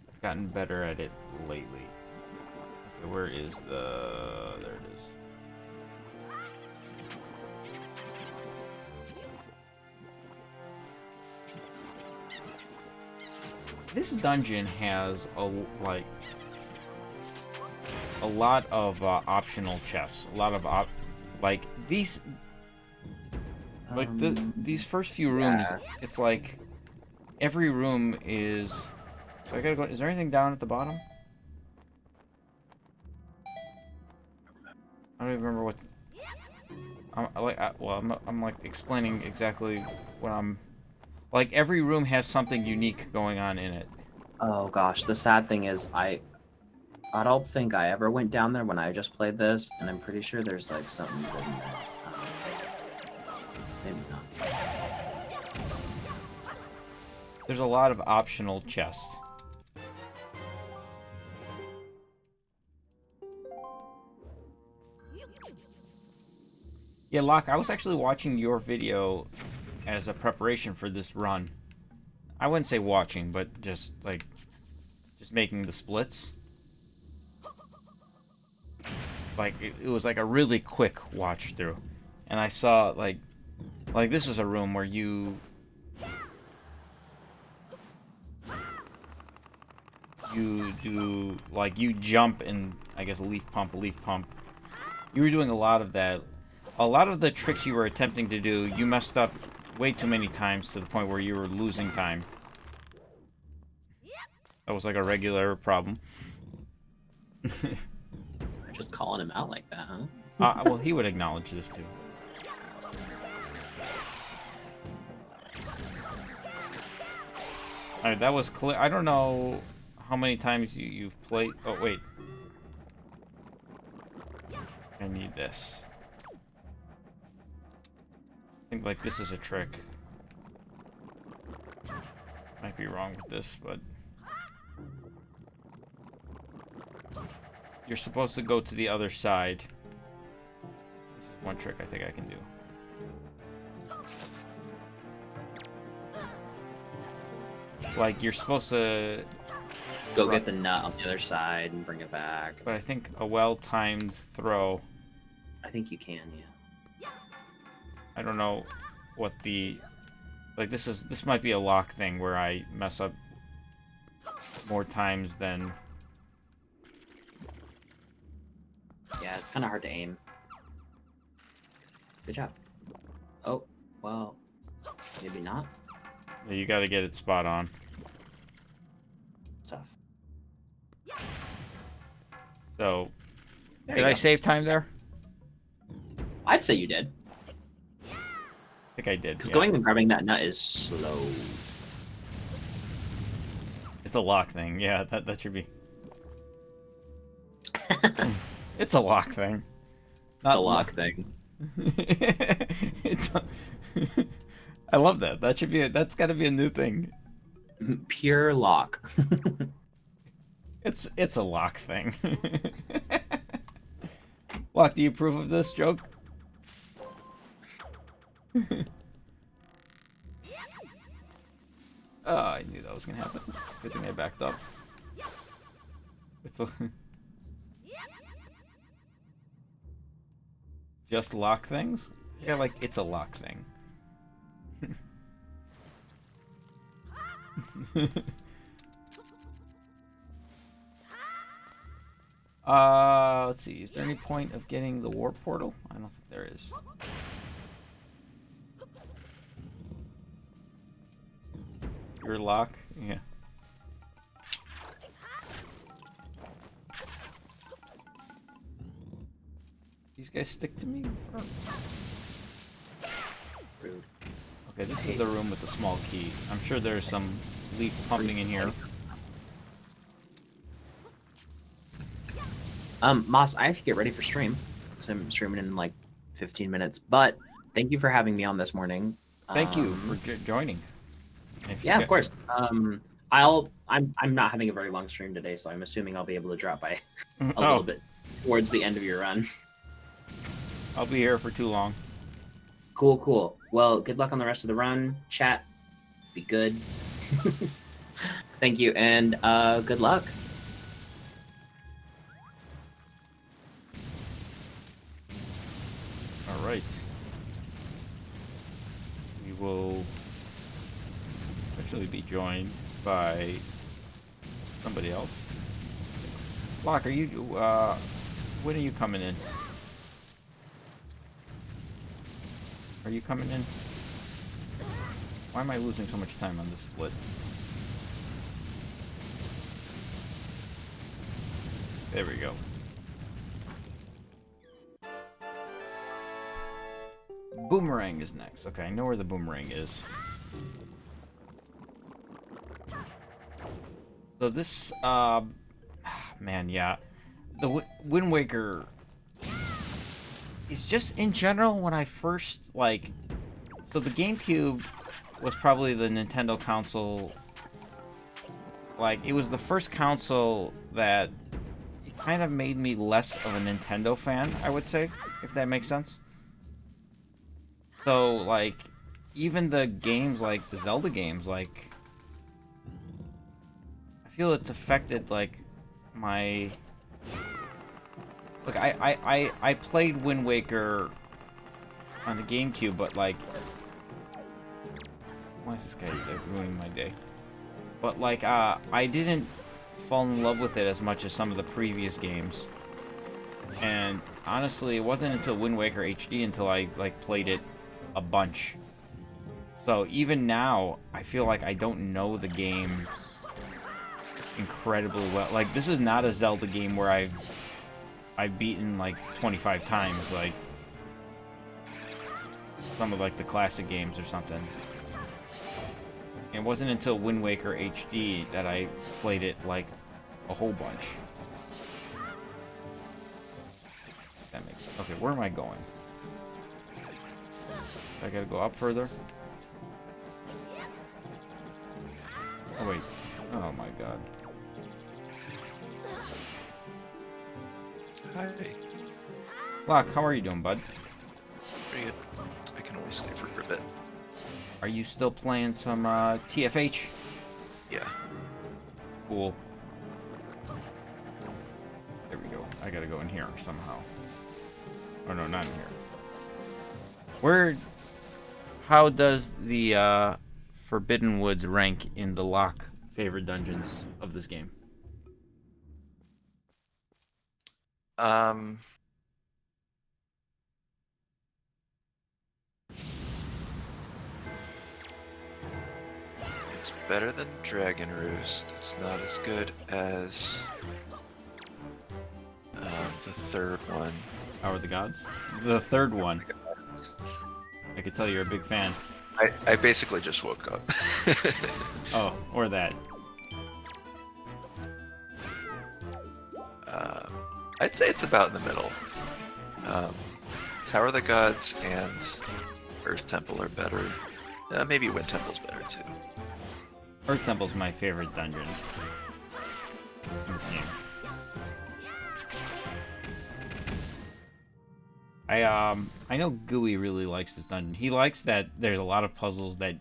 I've gotten better at it lately. Okay, where is the? There it is. This dungeon has a lot of optional chests. A lot of like these these first few rooms. Yeah. It's like every room is. I gotta go. Is there anything down at the bottom? I don't even remember what. I'm like explaining exactly what I'm. Like every room has something unique going on in it. Oh gosh, the sad thing is I don't think I ever went down there when I just played this, and I'm pretty sure there's like something good in there. Maybe not. There's a lot of optional chests. Yeah, Locke, I was actually watching your video as a preparation for this run. I wouldn't say watching, but just making the splits. Like it was like a really quick watch through, and I saw like this is a room where you do like you jump and I guess leaf pump. You were doing a lot of that. A lot of the tricks you were attempting to do, you messed up way too many times to the point where you were losing time. That was like a regular problem. Just calling him out like that, huh? Well, he would acknowledge this too. Alright, that was clear. I don't know how many times you've played. Oh, wait. I need this. I think like this is a trick. Might be wrong with this, but you're supposed to go to the other side. This is one trick I think I can do. Like you're supposed to Go get the nut on the other side and bring it back. But I think a well-timed throw. I think you can, yeah. I don't know what the like this might be a lock thing where I mess up more times than Yeah, it's kind of hard to aim. Good job. Oh, well, maybe not. you got to get it spot on. Tough. So, There did you I go. save time there? I'd say you did. I think I did. Because Yeah. going and grabbing that nut is slow. It's a lock thing. Yeah, that should be. It's a lock thing. It's a lock thing. It's. I love that. That should be. That's got to be a new thing. Pure lock. It's a lock thing. Lock, do you approve of this joke? Oh, I knew that was gonna happen. Good thing I backed up. It's a... Just lock things? Yeah, like it's a lock thing. Let's see. Is there any point of getting the warp portal? I don't think there is. Your lock? Yeah. These guys stick to me? Rude. Okay, this is the room with the small key. I'm sure there's some leaf pumping in here. Moss, I have to get ready for stream. So I'm streaming in like 15 minutes. But thank you for having me on this morning. Thank you for joining. Yeah, of course. I'm not having a very long stream today, so I'm assuming I'll be able to drop by a little bit towards the end of your run. I'll be here for too long. Cool. Well, good luck on the rest of the run. Chat, be good. Thank you, and good luck. All right. We will eventually be joined by somebody else. Locke, are you, when are you coming in? Are you coming in? Why am I losing so much time on this split? There we go. Boomerang is next. Okay, I know where the boomerang is. So this, man, yeah. The Wind Waker is just, in general, when I first, like... So the GameCube was probably the Nintendo console... Like, it was the first console that... It kind of made me less of a Nintendo fan, I would say, if that makes sense. So, like, even the games, like, the Zelda games, like... I feel it's affected, like, my... Look, I played Wind Waker on the GameCube, but, like... Why is this guy ruining my day? But, like, I didn't fall in love with it as much as some of the previous games. And, honestly, it wasn't until Wind Waker HD until I, like, played it a bunch. So, even now, I feel like I don't know the games incredibly well. Like, this is not a Zelda game where I've beaten, like, 25 times, like some of, like, the classic games or something. It wasn't until Wind Waker HD that I played it, like, a whole bunch. That makes sense. Okay, where am I going? I gotta go up further? Oh, wait. Oh, my God. Hi. Locke, how are you doing, bud? Pretty good. I can only stay for a bit. Are you still playing some TFH? Yeah. Cool. There we go. I gotta go in here somehow. Oh no, not in here. How does the Forbidden Woods rank in the Locke favorite dungeons of this game? It's better than Dragon Roost. It's not as good as the third one. How are the gods? The third one. I could tell you're a big fan. I basically just woke up. Oh, or that. I'd say it's about in the middle. Tower of the Gods and Earth Temple are better. Maybe Wind Temple's better too. Earth Temple's my favorite dungeon in this game. I know Gooey really likes this dungeon. He likes that there's a lot of puzzles that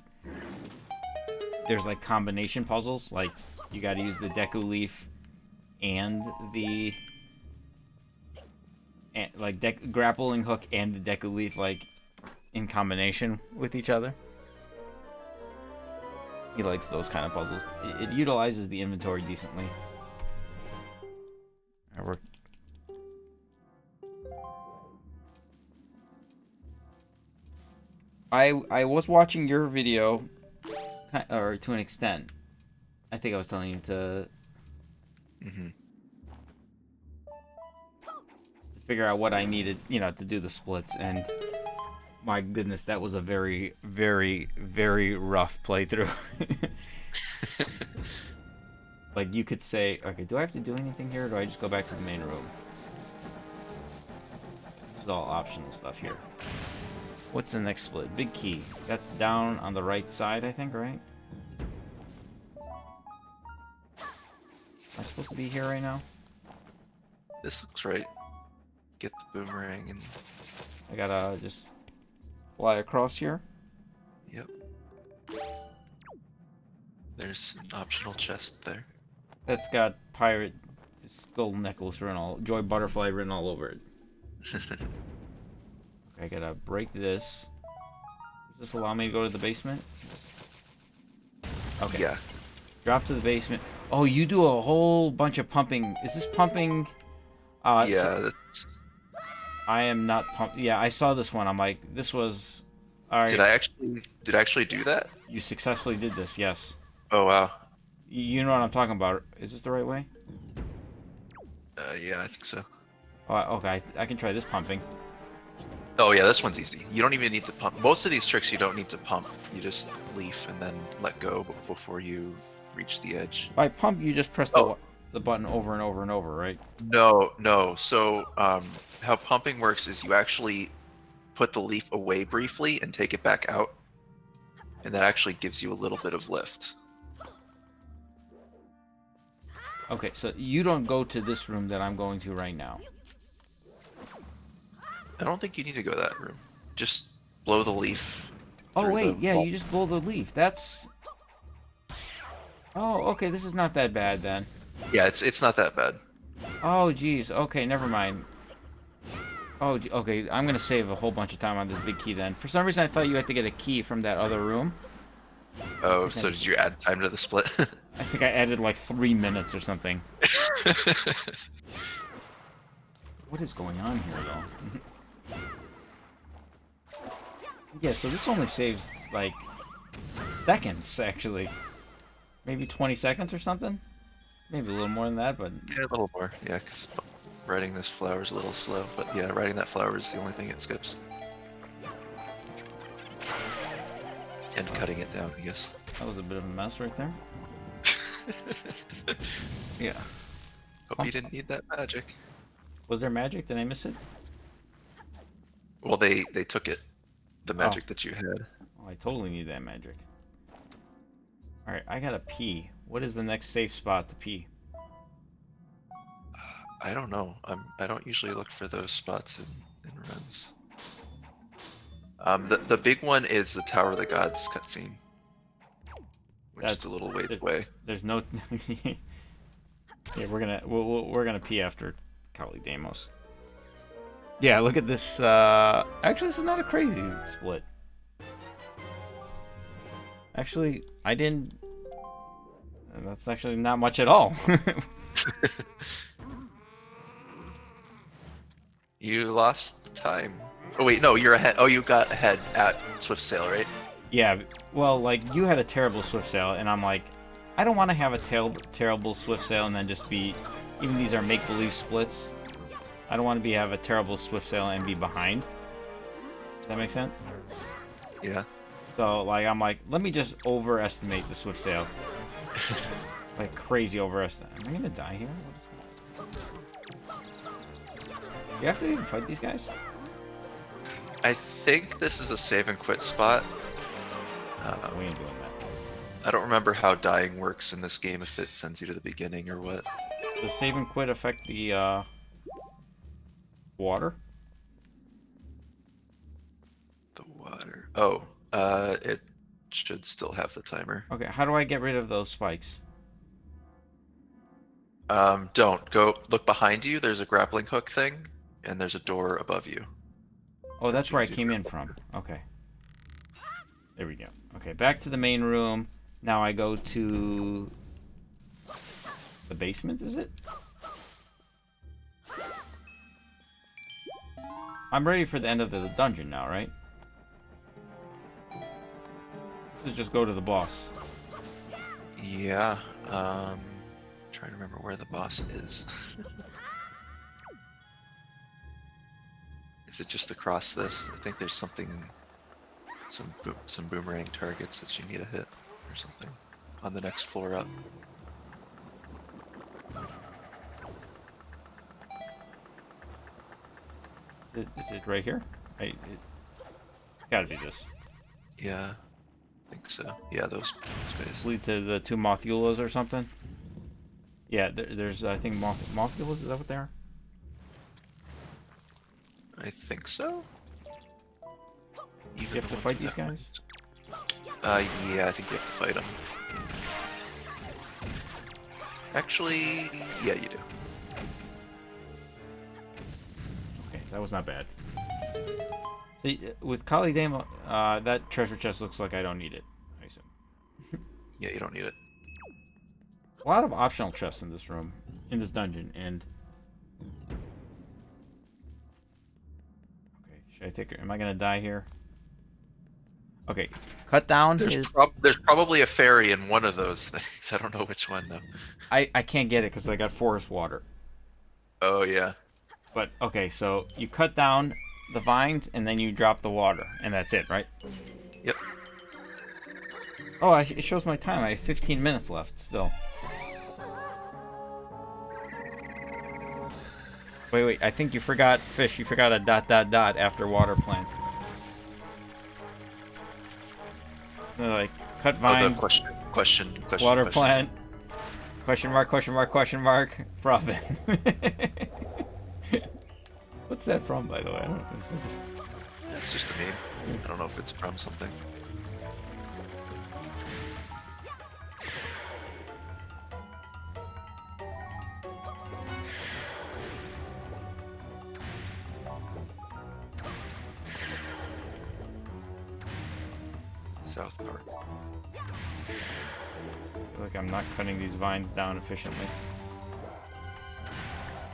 there's like combination puzzles, like you got to use the Deku Leaf and the grappling hook and the Deku Leaf like in combination with each other. He likes those kind of puzzles. It utilizes the inventory decently. I was watching your video or to an extent. I think I was telling you to Mm-hmm. figure out what I needed, you know, to do the splits, and my goodness, that was a very, very, very rough playthrough. Like, you could say, okay, do I have to do anything here, or do I just go back to the main room? This is all optional stuff here. What's the next split? Big key. That's down on the right side, I think, right? Am I supposed to be here right now? This looks right. Get the boomerang and I gotta just fly across here. yep. There's an optional chest there. That's got pirate skull necklace written all, joy butterfly written all over it. I gotta break this. Does this allow me to go to the basement? Okay. Yeah. Drop to the basement. Oh, you do a whole bunch of pumping. Is this pumping? Yeah, that's... I am not pump. Yeah, I saw this one. I'm like, this was. All right. Did I actually do that? You successfully did this. Yes. Oh wow. You know what I'm talking about. Is this the right way? Yeah, I think so. Oh, okay. I can try this pumping. Oh yeah, this one's easy. You don't even need to pump. Most of these tricks you don't need to pump. You just leaf and then let go before you reach the edge. By pump, you just press the button over and over and over, right? No. So how pumping works is you actually put the leaf away briefly and take it back out, and that actually gives you a little bit of lift. Okay, so you don't go to this room that I'm going to right now. I don't think you need to go to that room. Just blow the leaf. Oh through wait, the yeah, vault. you just blow the leaf. That's. Oh, okay. This is not that bad then. Yeah, it's not that bad. Oh, geez. Okay, never mind. Oh, okay. I'm gonna save a whole bunch of time on this big key then. For some reason, I thought you had to get a key from that other room. Oh, so did you add time to the split? I think I added like 3 minutes or something. What is going on here, though? Yeah, so this only saves like seconds, actually. Maybe 20 seconds or something. Maybe a little more than that, but Yeah, a little more. Yeah, because writing this flower is a little slow. But yeah, writing that flower is the only thing it skips. And cutting it down, I guess. that was a bit of a mess right there. Yeah. Hope you didn't need that magic. Was there magic? Did I miss it? Well, they took it. The magic that you had. Oh, I totally need that magic. Alright, I gotta pee. What is the next safe spot to pee? I don't know. I don't usually look for those spots in runs. The big one is the Tower of the Gods cutscene, which is a little ways away. There's no. Yeah, we're gonna pee after Kali Demos. Yeah, look at this. Actually, this is not a crazy split. Actually, I didn't. That's actually not much at all. You lost time. Oh wait, no, you're ahead. Oh, you got ahead at Swift Sail, right? Yeah, well, like, you had a terrible Swift Sail, and I'm like, I don't want to have a terrible Swift Sail and then just be, even these are make-believe splits, I don't want to have a terrible Swift Sail and be behind. Does that make sense? Yeah. So, like, I'm like, let me just overestimate the Swift Sail. Like, crazy overestimate. Am I gonna die here? What is... You have to even fight these guys? I think this is a save and quit spot. We ain't doing that. I don't remember how dying works in this game, if it sends you to the beginning or what. Does save and quit affect the, water? The water. Oh, it should still have the timer. Okay, how do I get rid of those spikes? Don't. Go look behind you, there's a grappling hook thing, and there's a door above you. Oh, that's where I came in from. Okay. There we go. Okay, back to the main room. Now I go to... the basement, is it? I'm ready for the end of the dungeon now, right? This is just go to the boss. Yeah. Trying to remember where the boss is. Is it just across this? I think there's something, some boomerang targets that you need to hit or something on the next floor up. Is it right here? It's got to be this. Yeah, I think so. Yeah, those guys. Lead to the two Mothulas or something. Yeah, there's I think Mothulas. Is that what they are? I think so. You have to fight these guys? Yeah, I think you have to fight them. Actually, yeah, you do. Okay, that was not bad. See, with Kali Dama, that treasure chest looks like I don't need it, I assume. Yeah, you don't need it. A lot of optional chests in this room, in this dungeon, and... Okay, should I take her? Am I gonna die here? Okay, cut down his... There's probably a fairy in one of those things. I don't know which one, though. I can't get it because I got forest water. Oh, yeah. But, okay, so you cut down the vines, and then you drop the water, and that's it, right? Yep. Oh, it shows my time. I have 15 minutes left still. Wait, I think you forgot, Fish, you forgot a ... after water plant. So, like, cut vines, question, water question. plant, question mark, profit. What's that from, by the way? I don't know. It's just a meme. I don't know if it's from something. South Park. I feel like I'm not cutting these vines down efficiently.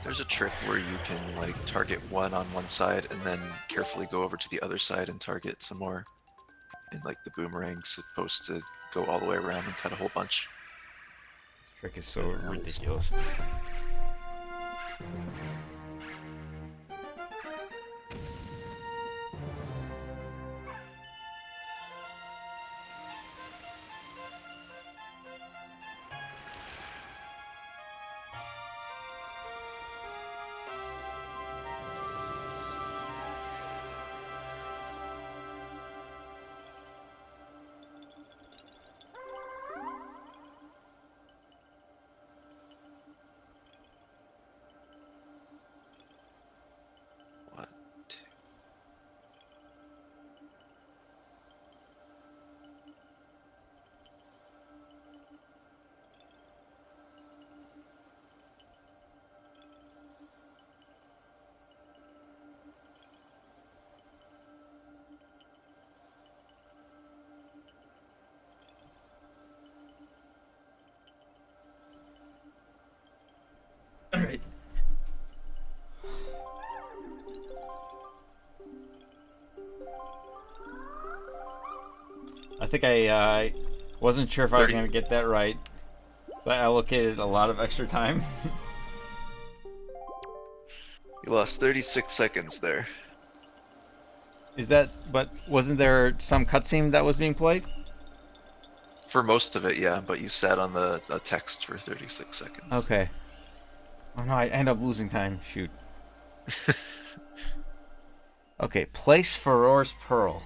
There's a trick where you can like target one on one side and then carefully go over to the other side and target some more. And like the boomerang's supposed to go all the way around and cut a whole bunch. This trick is so ridiculous. One, two. Alright. I think I wasn't sure if I was 30. going to get that right. So I allocated a lot of extra time. You lost 36 seconds there. Is that... But wasn't there some cutscene that was being played? For most of it, yeah, but you sat on the text for 36 seconds. Okay. Oh no, I end up losing time. Shoot. Okay, place Farore's Pearl.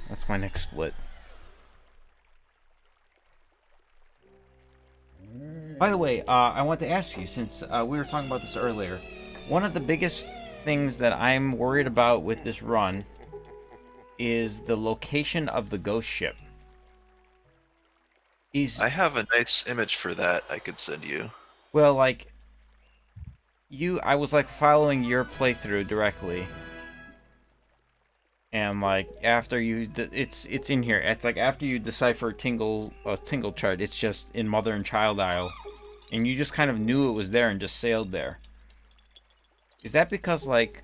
That's my next split. By the way, I want to ask you, since we were talking about this earlier, one of the biggest things that I'm worried about with this run is the location of the ghost ship. I have a nice image for that I could send you. Well, like, I was like following your playthrough directly, and like after you, it's in here. It's like after you decipher Tingle chart, it's just in Mother and Child Isle, and you just kind of knew it was there and just sailed there. Is that because like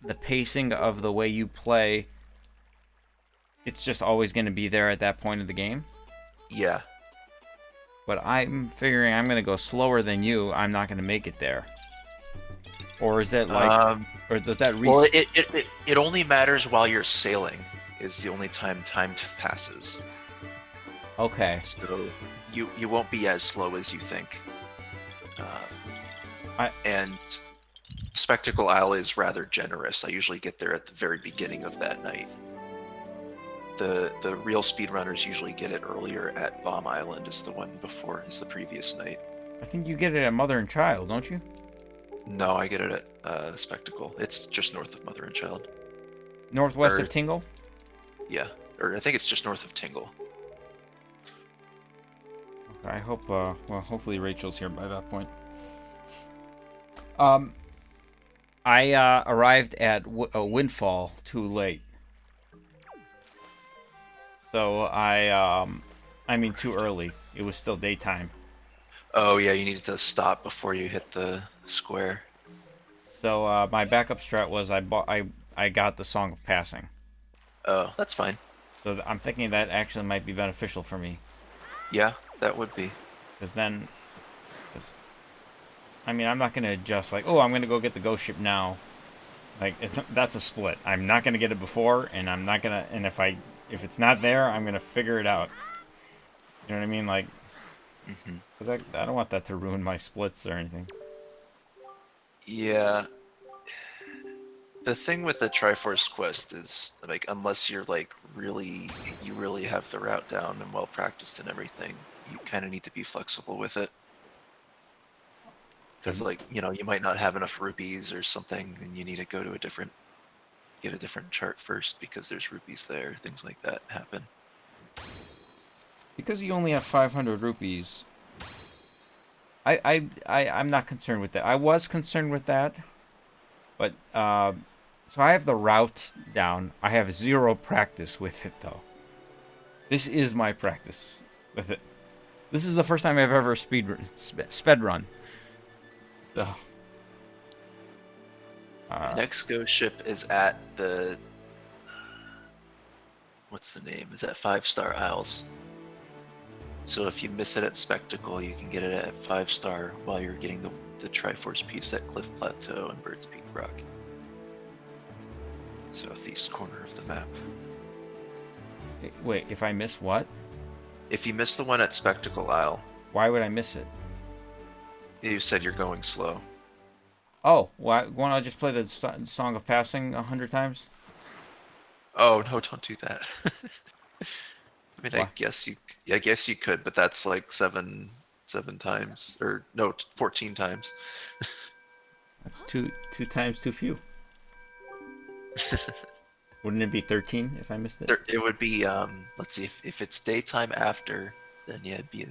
the pacing of the way you play, it's just always going to be there at that point of the game? Yeah. but I'm figuring I'm gonna go slower than you. I'm not gonna make it there. Or is that like, or does that Well, it only matters while you're sailing. Is the only time passes. Okay. So you won't be as slow as you think. And Spectacle Isle is rather generous. I usually get there at the very beginning of that night. The real speedrunners usually get it earlier at Bomb Island, is the one before, is the previous night. I think you get it at Mother and Child, don't you? No, I get it at Spectacle. It's just north of Mother and Child. Northwest Or- of Tingle? Yeah, or I think it's just north of Tingle. I hope, well, hopefully Rachel's here by that point. I arrived at Windfall too late. So I mean too early. It was still daytime. Oh yeah, you need to stop before you hit the square. So my backup strat was I got the Song of Passing. Oh, that's fine. So I'm thinking that actually might be beneficial for me. Yeah, that would be. Because then, I mean, I'm not going to adjust like, oh, I'm going to go get the ghost ship now. Like, that's a split. I'm not going to get it before, and I'm not going to, and if it's not there, I'm going to figure it out. You know what I mean? Like, because I don't want that to ruin my splits or anything. Yeah. The thing with the Triforce quest is, like, unless you're, like, you really have the route down and well practiced and everything, you kind of need to be flexible with it. Because, like, you know, you might not have enough rupees or something, and you need to go to get a different chart first because there's rupees there, things like that happen. Because you only have 500 rupees, I'm not concerned with that. I was concerned with that, but, so I have the route down. I have 0 practice with it, though. This is my practice with it. This is the first time I've ever sped run. So. Next ghost ship is at the... What's the name? Is at 5-Star Isles. So if you miss it at Spectacle, you can get it at 5-Star while you're getting the Triforce piece at Cliff Plateau and Bird's Peak Rock. Southeast corner of the map. Wait, if I miss what? If you miss the one at Spectacle Isle, Why would I miss it? you said you're going slow. Oh, why don't I just play the Song of Passing 100 times? Oh no, don't do that. I mean, Why? I guess you could, but that's like seven times, or no, 14 times. That's two times too few. Wouldn't it be 13 if I missed it? It would be, let's see, if it's daytime after, then yeah, it'd be.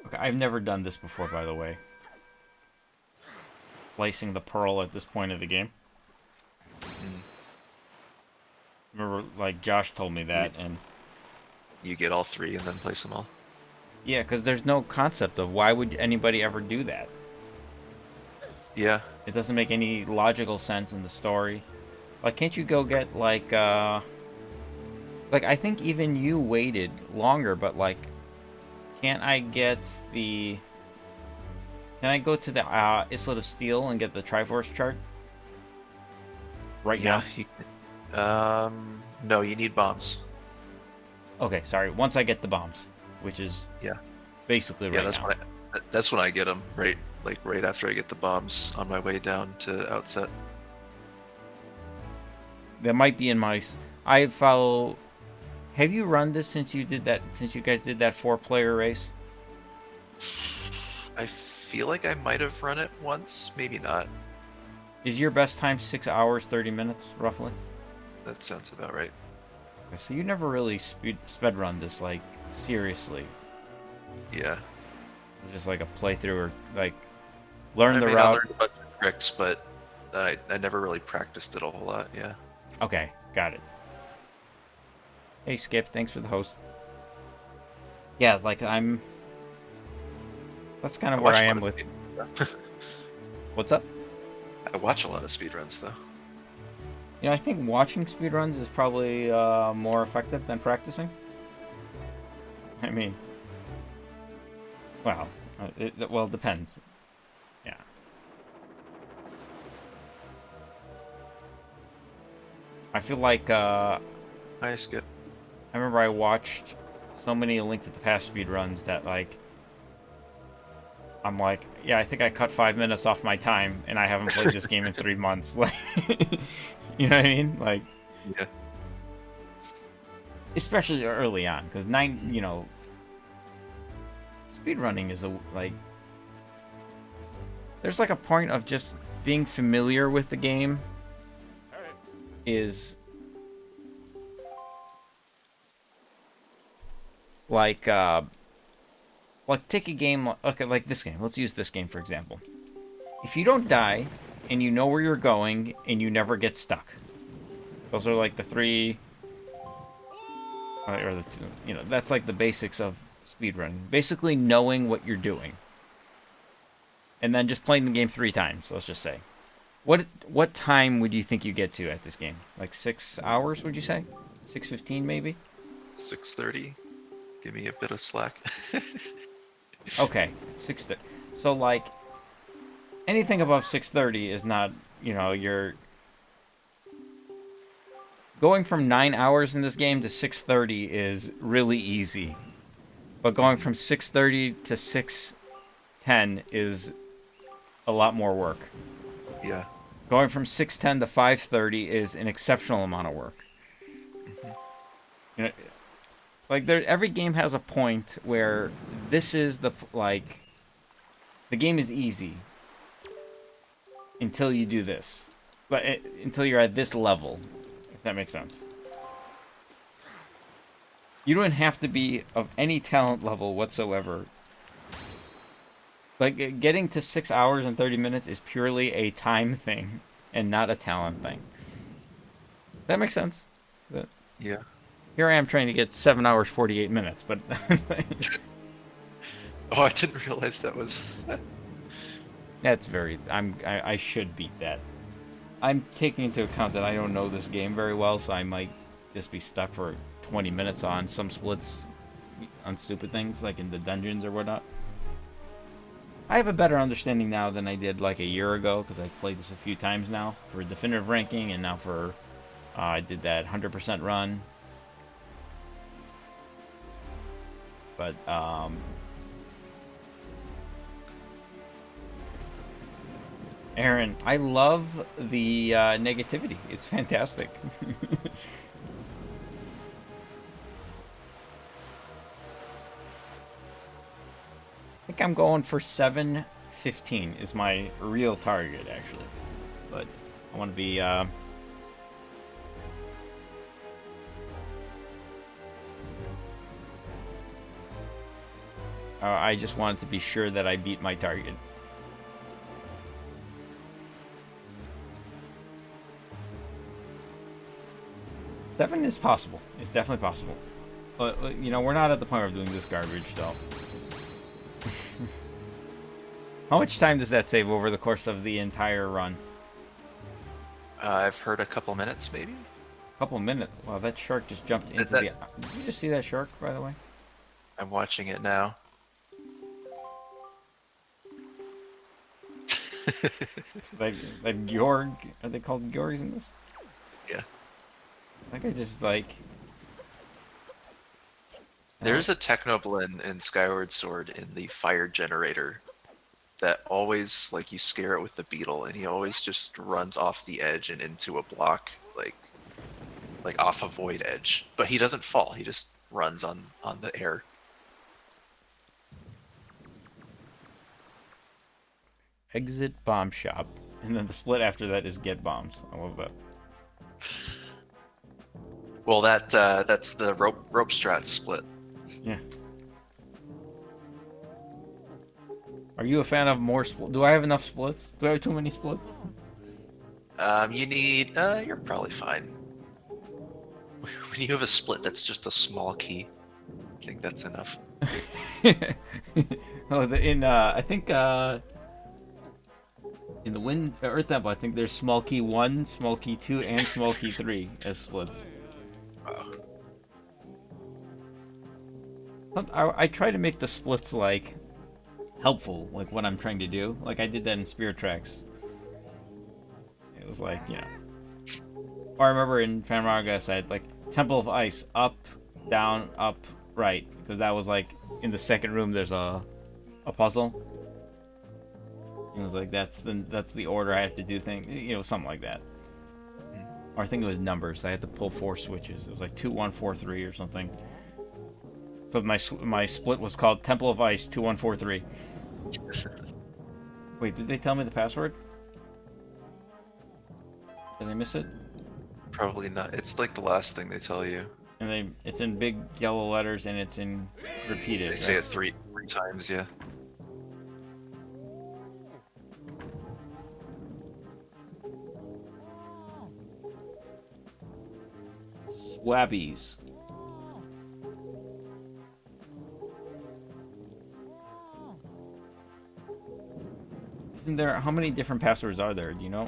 Okay, I've never done this before, by the way. Placing the pearl at this point of the game. Remember, like, Josh told me that, and... You get all 3 and then place them all. Yeah, because there's no concept of why would anybody ever do that. Yeah. It doesn't make any logical sense in the story. Like, can't you go get, like, I think even you waited longer, but, like, can't I get the... Can I go to the Islet of Steel and get the Triforce chart? Right now? No, you need bombs. Okay, sorry. Once I get the bombs, which is basically right now. That's when I get them, right after I get the bombs on my way down to Outset. That might be in my... I follow... Have you run this since you did that? Since you guys did that 4-player race? I feel like I might have run it once, maybe not. Is your best time 6 hours 30 minutes roughly? That sounds about right. Okay, so you never really sped run this like seriously. Yeah. It was just like a playthrough or like learn the I route. learned a bunch of tricks, but I never really practiced it a whole lot. Yeah. Okay, got it. Hey Skip, thanks for the host. Yeah, like I'm. That's kind of where I am with. What's up? I watch a lot of speedruns though. You know, I think watching speedruns is probably more effective than practicing. I mean, well, it depends. Yeah. I feel like Hi, Skip. I remember I watched so many Link to the Past speedruns that like I'm like, yeah, I think I cut 5 minutes off my time, and I haven't played this game in 3 months. Like, you know what I mean? Like, Yeah. especially early on, because speedrunning is like, there's like a point of just being familiar with the game is like take a game, okay, like this game. Let's use this game for example. If you don't die and you know where you're going and you never get stuck, those are like the three, or the two, that's like the basics of speedrunning. Basically knowing what you're doing. And then just playing the game 3 times, let's just say. What time would you think you get to at this game? Like 6 hours, would you say? 6:15 maybe? 6:30. Give me a bit of slack. Okay, 6:30. So like anything above 6:30 is not, you're going from 9 hours in this game to 6:30 is really easy. But going from 6:30 to 6:10 is a lot more work. Yeah. Going from 6:10 to 5:30 is an exceptional amount of work. Mm-hmm. You know, like every game has a point where this is the game is easy until you do this, but until you're at this level, if that makes sense. You don't have to be of any talent level whatsoever. Like, getting to 6 hours and 30 minutes is purely a time thing and not a talent thing. That makes sense? Yeah. Here I am trying to get 7 hours 48 minutes, but Oh, I didn't realize that was. that's very. I should beat that. I'm taking into account that I don't know this game very well, so I might just be stuck for 20 minutes on some splits on stupid things like in the dungeons or whatnot. I have a better understanding now than I did like a year ago because I've played this a few times now for definitive ranking, and now for I did that 100% run. But Aaron, I love the negativity. It's fantastic. I think I'm going for 7:15 is my real target, actually. But I want to be... I just wanted to be sure that I beat my target. Seven is possible. It's definitely possible. But, we're not at the point of doing this garbage, though. How much time does that save over the course of the entire run? I've heard a couple minutes, maybe. Couple minutes. Wow, that shark just jumped into the... Did you just see that shark, by the way? I'm watching it now. like Georg... Are they called Georgs in this? Yeah. I think I just, like... There's a Technoblin in Skyward Sword in the fire generator that always, like, you scare it with the beetle, and he always just runs off the edge and into a block, like off a void edge. But he doesn't fall, he just runs on the air. Exit bomb shop. And then the split after that is get bombs. I love that. Well, that's the rope strat split. Yeah. Are you a fan of more do I have enough splits? Do I have too many splits? You need, you're probably fine. When you have a split that's just a small key, I think that's enough. Oh, I think, In the Wind Earth Temple, I think there's small key 1, small key 2, and small key 3 as splits. Wow. I try to make the splits like helpful, like what I'm trying to do. Like I did that in Spirit Tracks. It was like, you know. Or I remember in Fanragas I had like Temple of Ice, up, down, up, right, because that was like in the second room. There's a puzzle. It was like that's the order I have to do things, you know, something like that. Or I think it was numbers. I had to pull 4 switches. It was like 2, 1, 4, 3 or something. So my split was called Temple of Ice 2, 1, 4, 3. Wait, did they tell me the password? Did I miss it? Probably not. It's like the last thing they tell you. And it's in big yellow letters and it's in repeated. They say right? it three times, yeah. Swabbies. Isn't there? How many different passwords are there? Do you know?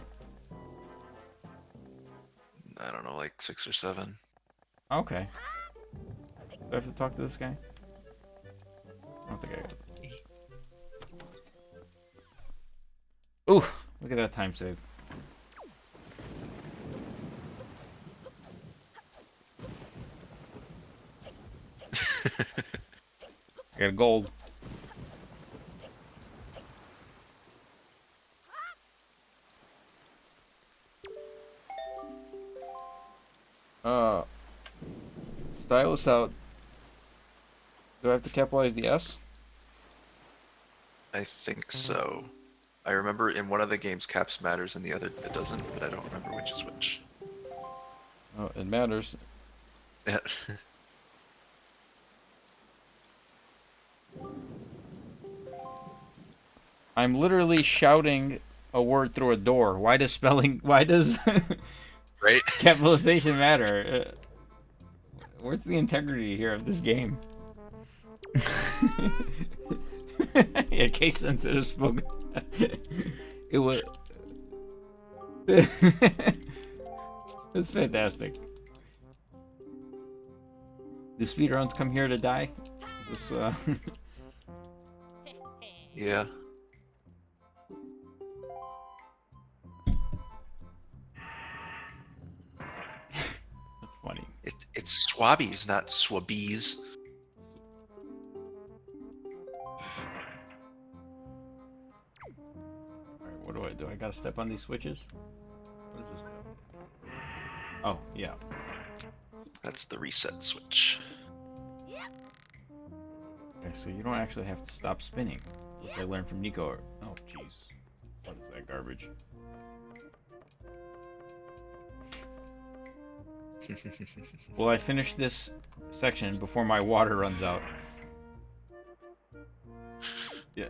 I don't know, like 6 or 7. Okay. Do I have to talk to this guy? I don't think I got it. Ooh, look at that time save. I got a gold. Stylus out. Do I have to capitalize the S? I think so. I remember in one of the games caps matters and the other it doesn't, but I don't remember which is which. Oh, it matters. Yeah. I'm literally shouting a word through a door. Why does Right? capitalization matter? Where's the integrity here of this game? Yeah, case sensitive spoken. It was. It's fantastic. Do speedruns come here to die? Is this, Yeah. That's funny. It's swabbies, not swabbies. Alright, what do I do? I gotta step on these switches? What does this do? Oh, yeah. That's the reset switch. Okay, so you don't actually have to stop spinning, which I learned from Nico. Oh, jeez. What is that garbage? Will I finish this section before my water runs out? Yeah.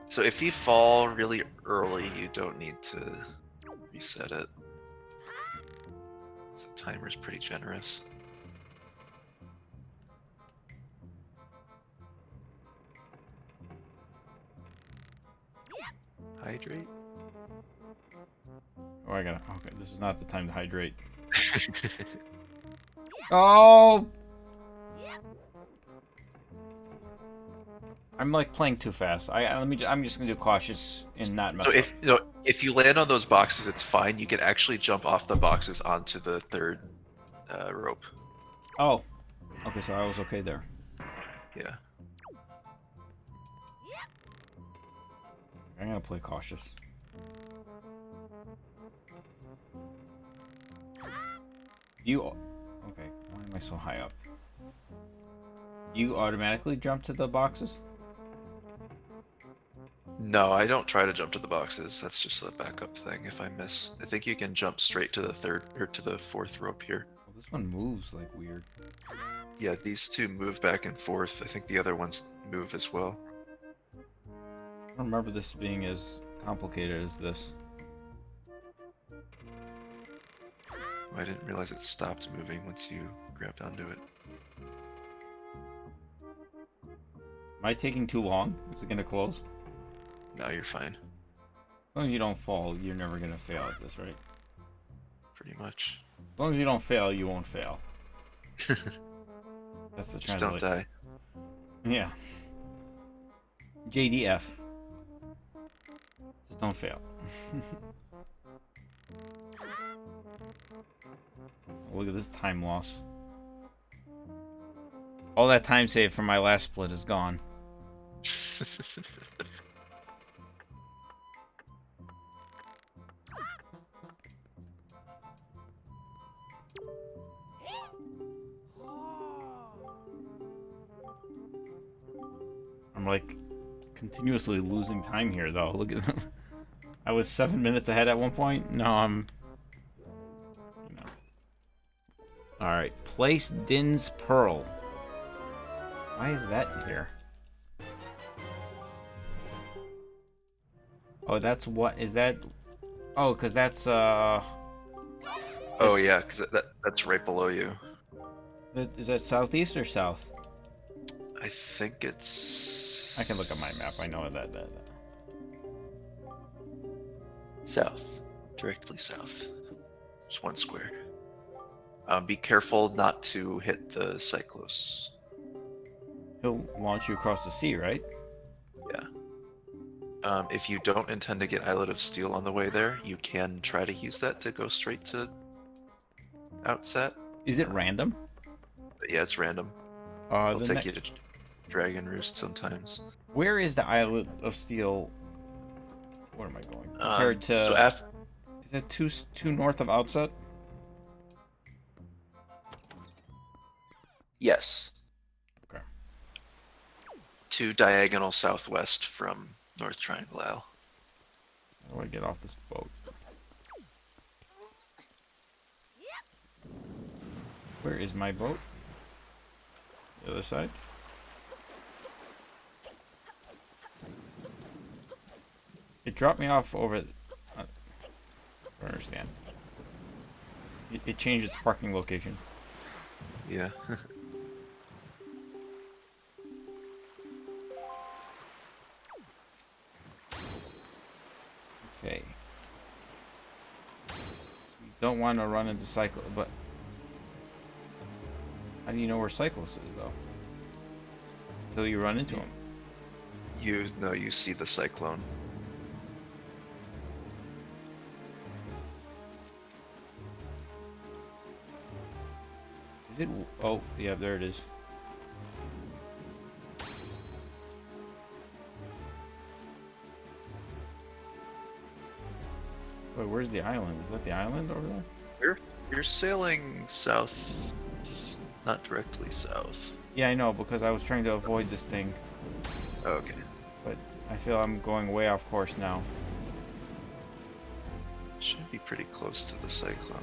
So if you fall really early, you don't need to reset it. The timer's pretty generous. Hydrate? Oh, I gotta. Okay, this is not the time to hydrate. Oh! I'm like playing too fast. I'm just gonna do cautious and not mess So up. if you land on those boxes, it's fine. You can actually jump off the boxes onto the third rope. Oh, okay. So I was okay there. Yeah. I'm gonna play cautious. You okay? Why am I so high up? You automatically jump to the boxes? No, I don't try to jump to the boxes. That's just a backup thing if I miss. I think you can jump straight to the third or to the fourth rope here. Well, this one moves like weird. Yeah, these two move back and forth. I think the other ones move as well. I don't remember this being as complicated as this. I didn't realize it stopped moving once you grabbed onto it. Am I taking too long? Is it gonna close? No, you're fine. long as you don't fall, you're never gonna fail at this, right? Pretty much. As long as you don't fail, you won't fail. That's the Just don't translation. die. Yeah. JDF. Just don't fail. Look at this time loss. All that time saved from my last split is gone. I'm like continuously losing time here though. Look at them. I was 7 minutes ahead at one point. No, I'm... You know. Alright. Place Din's Pearl. Why is that here? Oh, that's what... Is that... Oh, because that's, Oh yeah, because that's right below you. Is that southeast or south? I think it's... I can look at my map. I know that. South. Directly south. Just one square. Be careful not to hit the Cyclos. He'll launch you across the sea, right? Yeah. If you don't intend to get Islet of Steel on the way there, you can try to use that to go straight to Outset. Is it random? But yeah, it's random. It'll take you to Dragon Roost sometimes. Where is the Islet of Steel? Where am I going? Compared to... So is that two north of Outset? Yes. Okay. 2 diagonal southwest from North Triangle Isle. How do I get off this boat? Where is my boat? The other side? It dropped me off over... I don't understand. It changed its parking location. Yeah. Okay. You don't want to run into Cyclo, but... How do you know where Cyclos is, though? Until you run into him. You see the cyclone. Is it... Oh, yeah, there it is. Wait, where's the island? Is that the island over there? You're sailing south, not directly south. Yeah, I know, because I was trying to avoid this thing. Oh, okay. But I feel I'm going way off course now. Should be pretty close to the cyclone.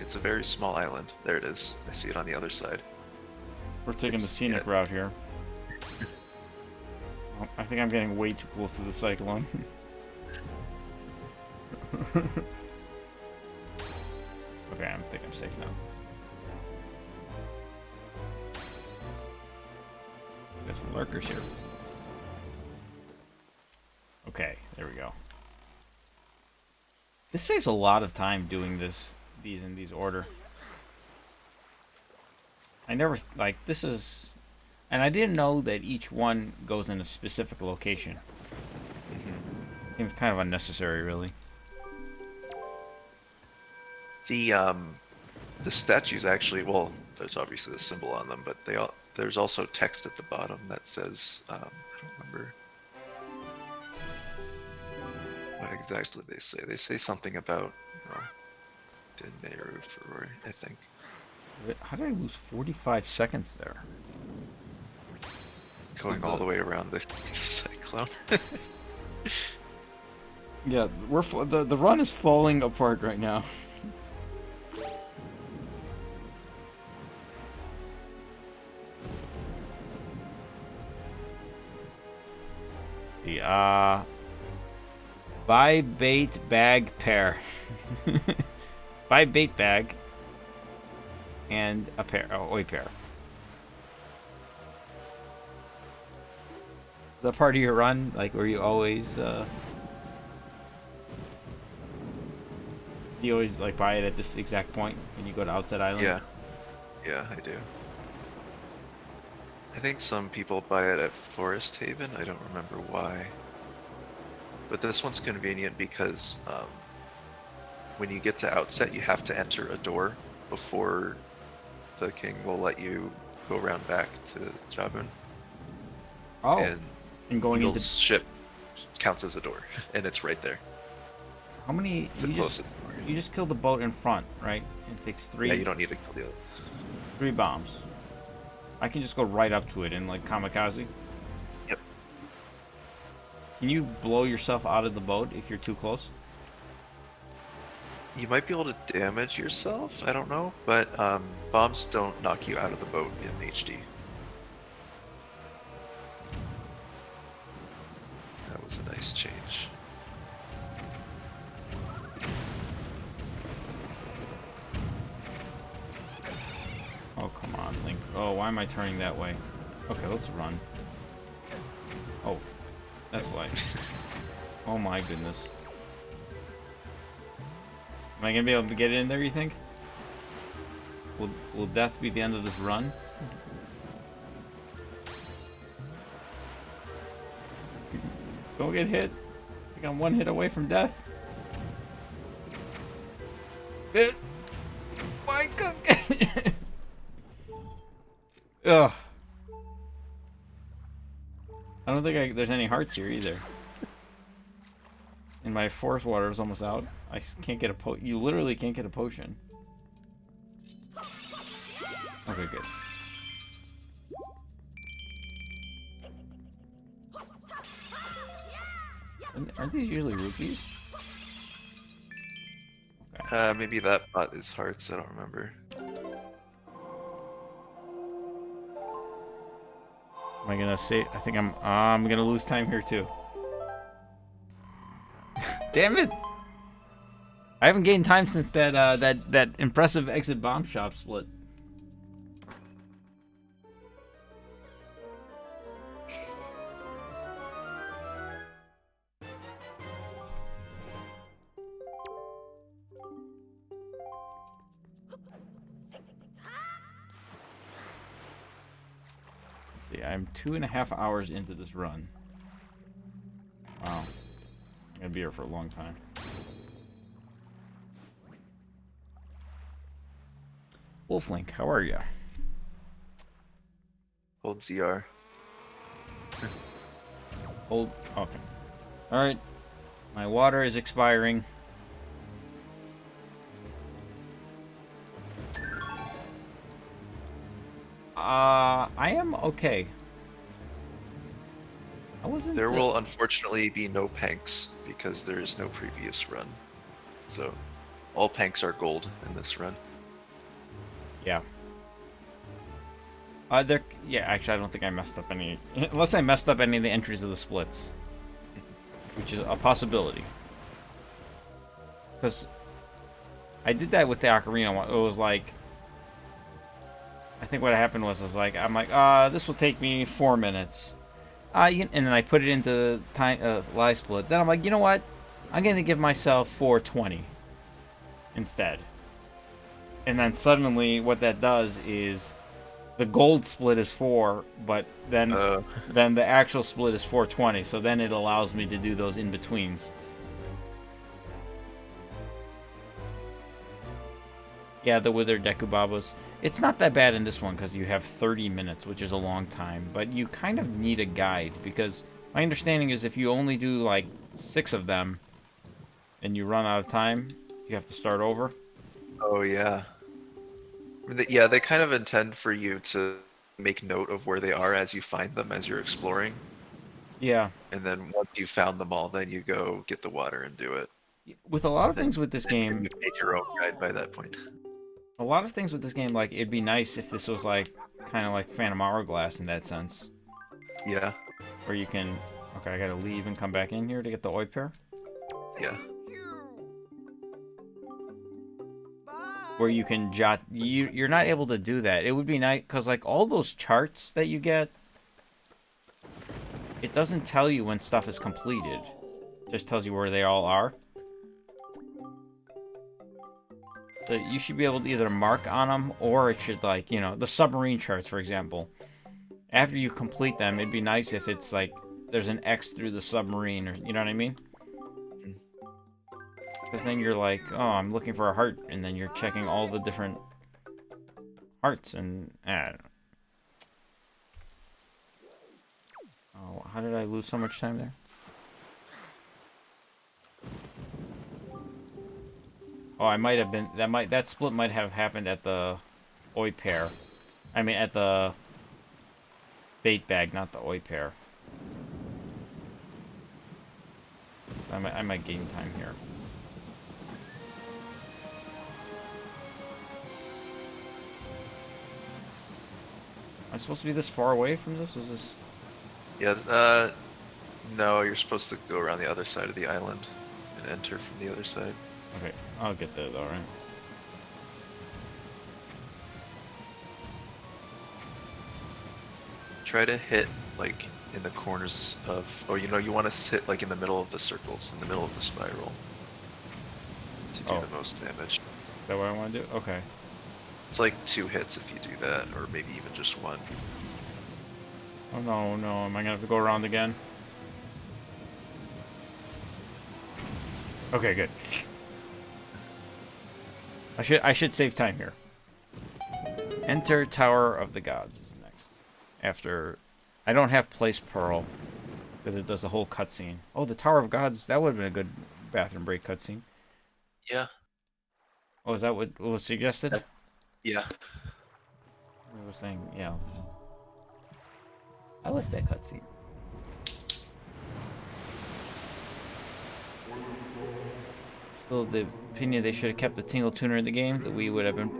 It's a very small island. There it is. I see it on the other side. We're taking the scenic route here. Well, I think I'm getting way too close to the cyclone. Okay, I think I'm safe now. Got some lurkers here. Okay, there we go. This saves a lot of time doing these in these order. I never, like, this is... And I didn't know that each one goes in a specific location. Seems kind of unnecessary, really. The statues actually, well, there's obviously the symbol on them, but there's also text at the bottom that says, I don't remember what exactly they say. They say something about, Din Meru Furore, I think. How did I lose 45 seconds there? Going all the way around the cyclone. Yeah, the run is falling apart right now. Let's see, buy bait bag pair. Buy bait bag and a pair, oi pair. Is that part of your run, like where you always You always like buy it at this exact point when you go to Outset Island? Yeah. Yeah, I do. I think some people buy it at Forest Haven. I don't remember why. But this one's convenient because when you get to Outset, you have to enter a door before the king will let you go around back to Jabun. Oh, And going Eagle's into... ship counts as a door, and it's right there. How many... It's the closest door. You just killed the boat in front, right? It takes 3... Yeah, you don't need to kill the other. 3 bombs. I can just go right up to it and, like, kamikaze? Yep. Can you blow yourself out of the boat if you're too close? You might be able to damage yourself, I don't know, but bombs don't knock you out of the boat in HD. That was a nice change. Oh, come on, Link. Oh, why am I turning that way? Okay, let's run. Oh, that's why. Oh my goodness. Am I gonna be able to get in there, you think? Will death be the end of this run? Don't get hit. I think I'm 1 hit away from death. My God. Ugh. I don't think there's any hearts here either. And my force water is almost out. I can't get a you literally can't get a potion. Okay, good. Aren't these usually rupees? Okay. Maybe that bot is hearts, I don't remember. Am I gonna say? I think I'm gonna lose time here too. Damn it! I haven't gained time since that impressive exit bomb shop split. Let's see, I'm 2.5 hours into this run. Wow. I'm gonna be here for a long time. Wolflink, how are you? Hold ZR. Hold. Okay. Alright. My water is expiring. I am okay. I wasn't. There will unfortunately be no Panks because there is no previous run. So all Panks are gold in this run. Yeah. Yeah, actually, I don't think I messed up any. Unless I messed up any of the entries of the splits, which is a possibility. Because I did that with the ocarina one. It was like, I think what happened was, I'm like, this will take me 4 minutes. And then I put it into time live split. Then I'm like, you know what? I'm gonna give myself 420 instead. And then suddenly, what that does is, the gold split is 4, but then the actual split is 420. So then it allows me to do those in betweens. Yeah, the Withered Dekubabos. It's not that bad in this one because you have 30 minutes, which is a long time. But you kind of need a guide because my understanding is if you only do like 6 of them and you run out of time, you have to start over. Oh yeah. Yeah, they kind of intend for you to make note of where they are as you find them as you're exploring. Yeah. And then once you've found them all, then you go get the water and do it. With a lot of things with this game, you make your own guide by that point. A lot of things with this game, like, it'd be nice if this was, like, kind of like Phantom Hourglass in that sense. Yeah. Where you can... Okay, I gotta leave and come back in here to get the oi pair. Yeah. Where you can jot... You're not able to do that. It would be nice, because, like, all those charts that you get, it doesn't tell you when stuff is completed. It just tells you where they all are. you should be able to either mark on them, or it should, like, you know, the submarine charts, for example. After you complete them, it'd be nice if it's like there's an X through the submarine, or you know what I mean? Because then you're like, oh, I'm looking for a heart, and then you're checking all the different hearts, and I don't know. Oh, how did I lose so much time there? Oh, I might have been, that split might have happened at the oi pair. I mean, at the bait bag, not the oi pair. I might gain time here. Am I supposed to be this far away from this? Is this... Yeah, no, you're supposed to go around the other side of the island and enter from the other side. Okay, I'll get there though, right? Try to hit, like, in the corners of... Oh, you know, you want to hit, like, in the middle of the circles, in the middle of the spiral. To do the most damage. Is that what I want to do? Okay. It's like 2 hits if you do that, or maybe even just 1. Oh no, no, am I gonna have to go around again? Okay, good. I should save time here. Enter Tower of the Gods is next. After... I don't have Place Pearl, because it does the whole cutscene. Oh, the Tower of Gods, that would have been a good bathroom break cutscene. Yeah. Oh, is that what was suggested? Yeah. I was saying, yeah. I like that cutscene. Still of the opinion they should have kept the Tingle Tuner in the game, that we would have been...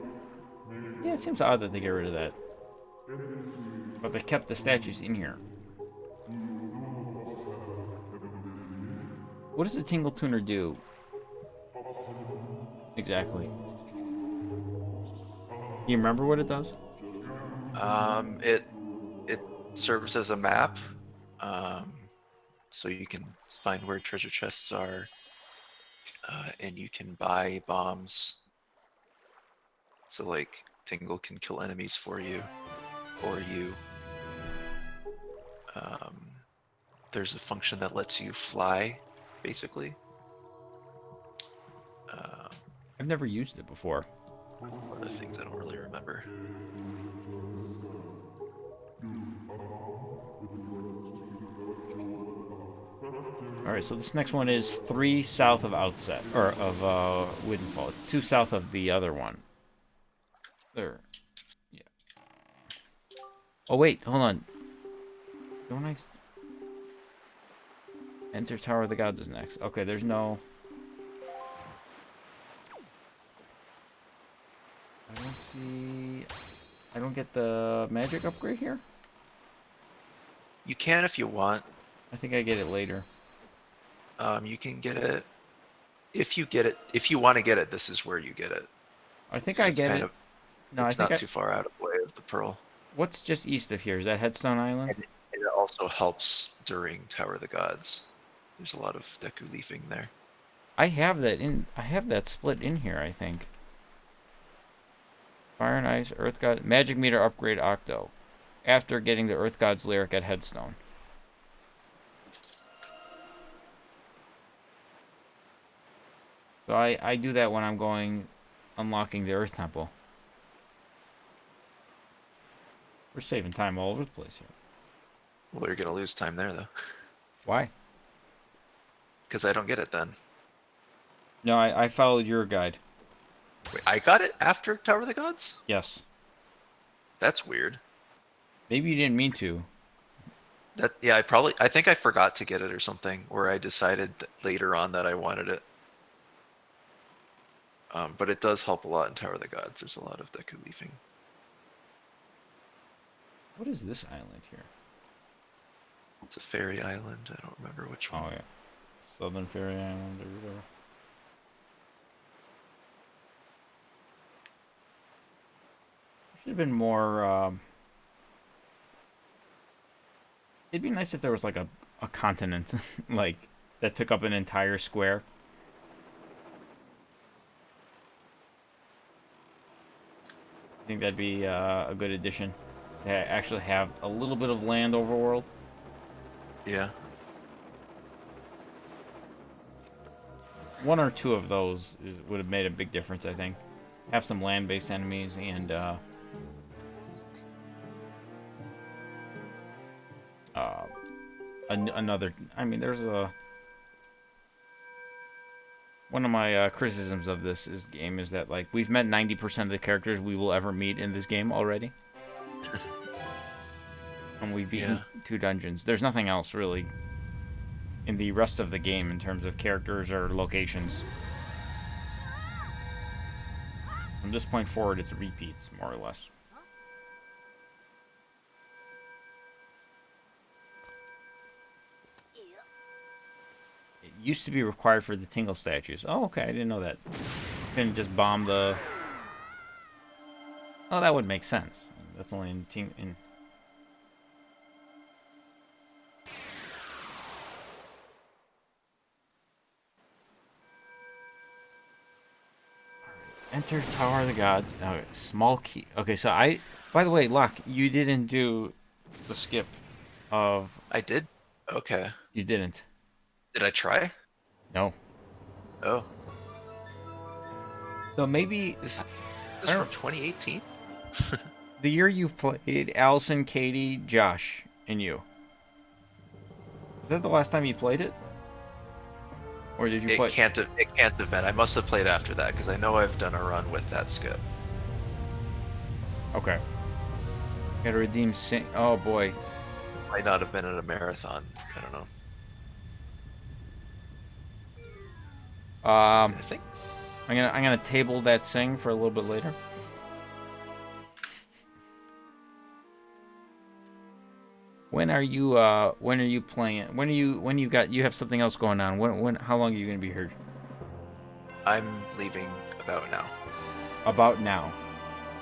Yeah, it seems odd that they get rid of that. But they kept the statues in here. What does the Tingle Tuner do? Exactly. You remember what it does? It serves as a map, so you can find where treasure chests are, and you can buy bombs. So like Tingle can kill enemies for you, or you. There's a function that lets you fly, basically. I've never used it before. Other things I don't really remember. Alright, so this next one is 3 south of Outset, or of Widenfall. It's 2 south of the other one. There. Yeah. Oh wait, hold on. Don't I... Enter Tower of the Gods is next. Okay, there's no... I don't see... I don't get the magic upgrade here? You can if you want. I think I get it later. You can get it if you get it. If you want to get it, this is where you get it. I think I get it. No, I it's think not too far out of the way of the pearl. What's just east of here? Is that Headstone Island? And it also helps during Tower of the Gods. There's a lot of Deku leafing there. I have that in. I have that split in here, I think. Fire and Ice, Earth God, Magic Meter upgrade Octo. After getting the Earth God's lyric at Headstone. So I do that when I'm going, unlocking the Earth Temple. We're saving time all over the place here. Well, you're gonna lose time there though. Why? Because I don't get it then. No, I followed your guide. Wait, I got it after Tower of the Gods? Yes. That's weird. Maybe you didn't mean to. Yeah, I think I forgot to get it or something, or I decided later on that I wanted it. But it does help a lot in Tower of the Gods. There's a lot of Deku leafing. What is this island here? It's a fairy island. I don't remember which one. Oh yeah, Southern Fairy Island or whatever. Should have been more. It'd be nice if there was like a continent, like that took up an entire square. I think that'd be a good addition to actually have a little bit of land overworld. Yeah. One or two of those would have made a big difference, I think. Have some land-based enemies and another. I mean, there's a. One of my criticisms of this game is that like we've met 90% of the characters we will ever meet in this game already, and we've beaten 2 dungeons. There's nothing else really in the rest of the game in terms of characters or locations. From this point forward, it's repeats more or less. It used to be required for the Tingle statues. Oh, okay, I didn't know that. Couldn't just bomb the... Oh, that would make sense. That's only in Enter Tower of the Gods. Okay, small key. Okay, so I... By the way, Locke, you didn't do the skip of... I did? Okay. You didn't. Did I try? No. Oh. So maybe... This from 2018? The year you played Allison, Katie, Josh, and you. Is that the last time you played it? Or did you play... It can't have been. I must have played after that, because I know I've done a run with that skip. Okay. Gotta redeem Sing... Oh, boy. Might not have been in a marathon. I don't know. I think. I'm gonna table that Sing for a little bit later. When are you playing? When you have something else going on? How long are you gonna be here? I'm leaving about now. About now.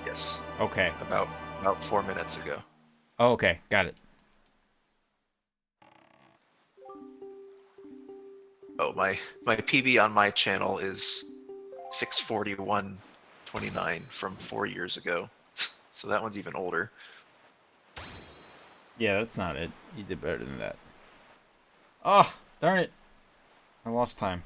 Yes. Okay. About 4 minutes ago. Oh, okay, got it. Oh, my PB on my channel is 6:41:29 from 4 years ago. So that one's even older. Yeah, that's not it. You did better than that. Oh, darn it. I lost time.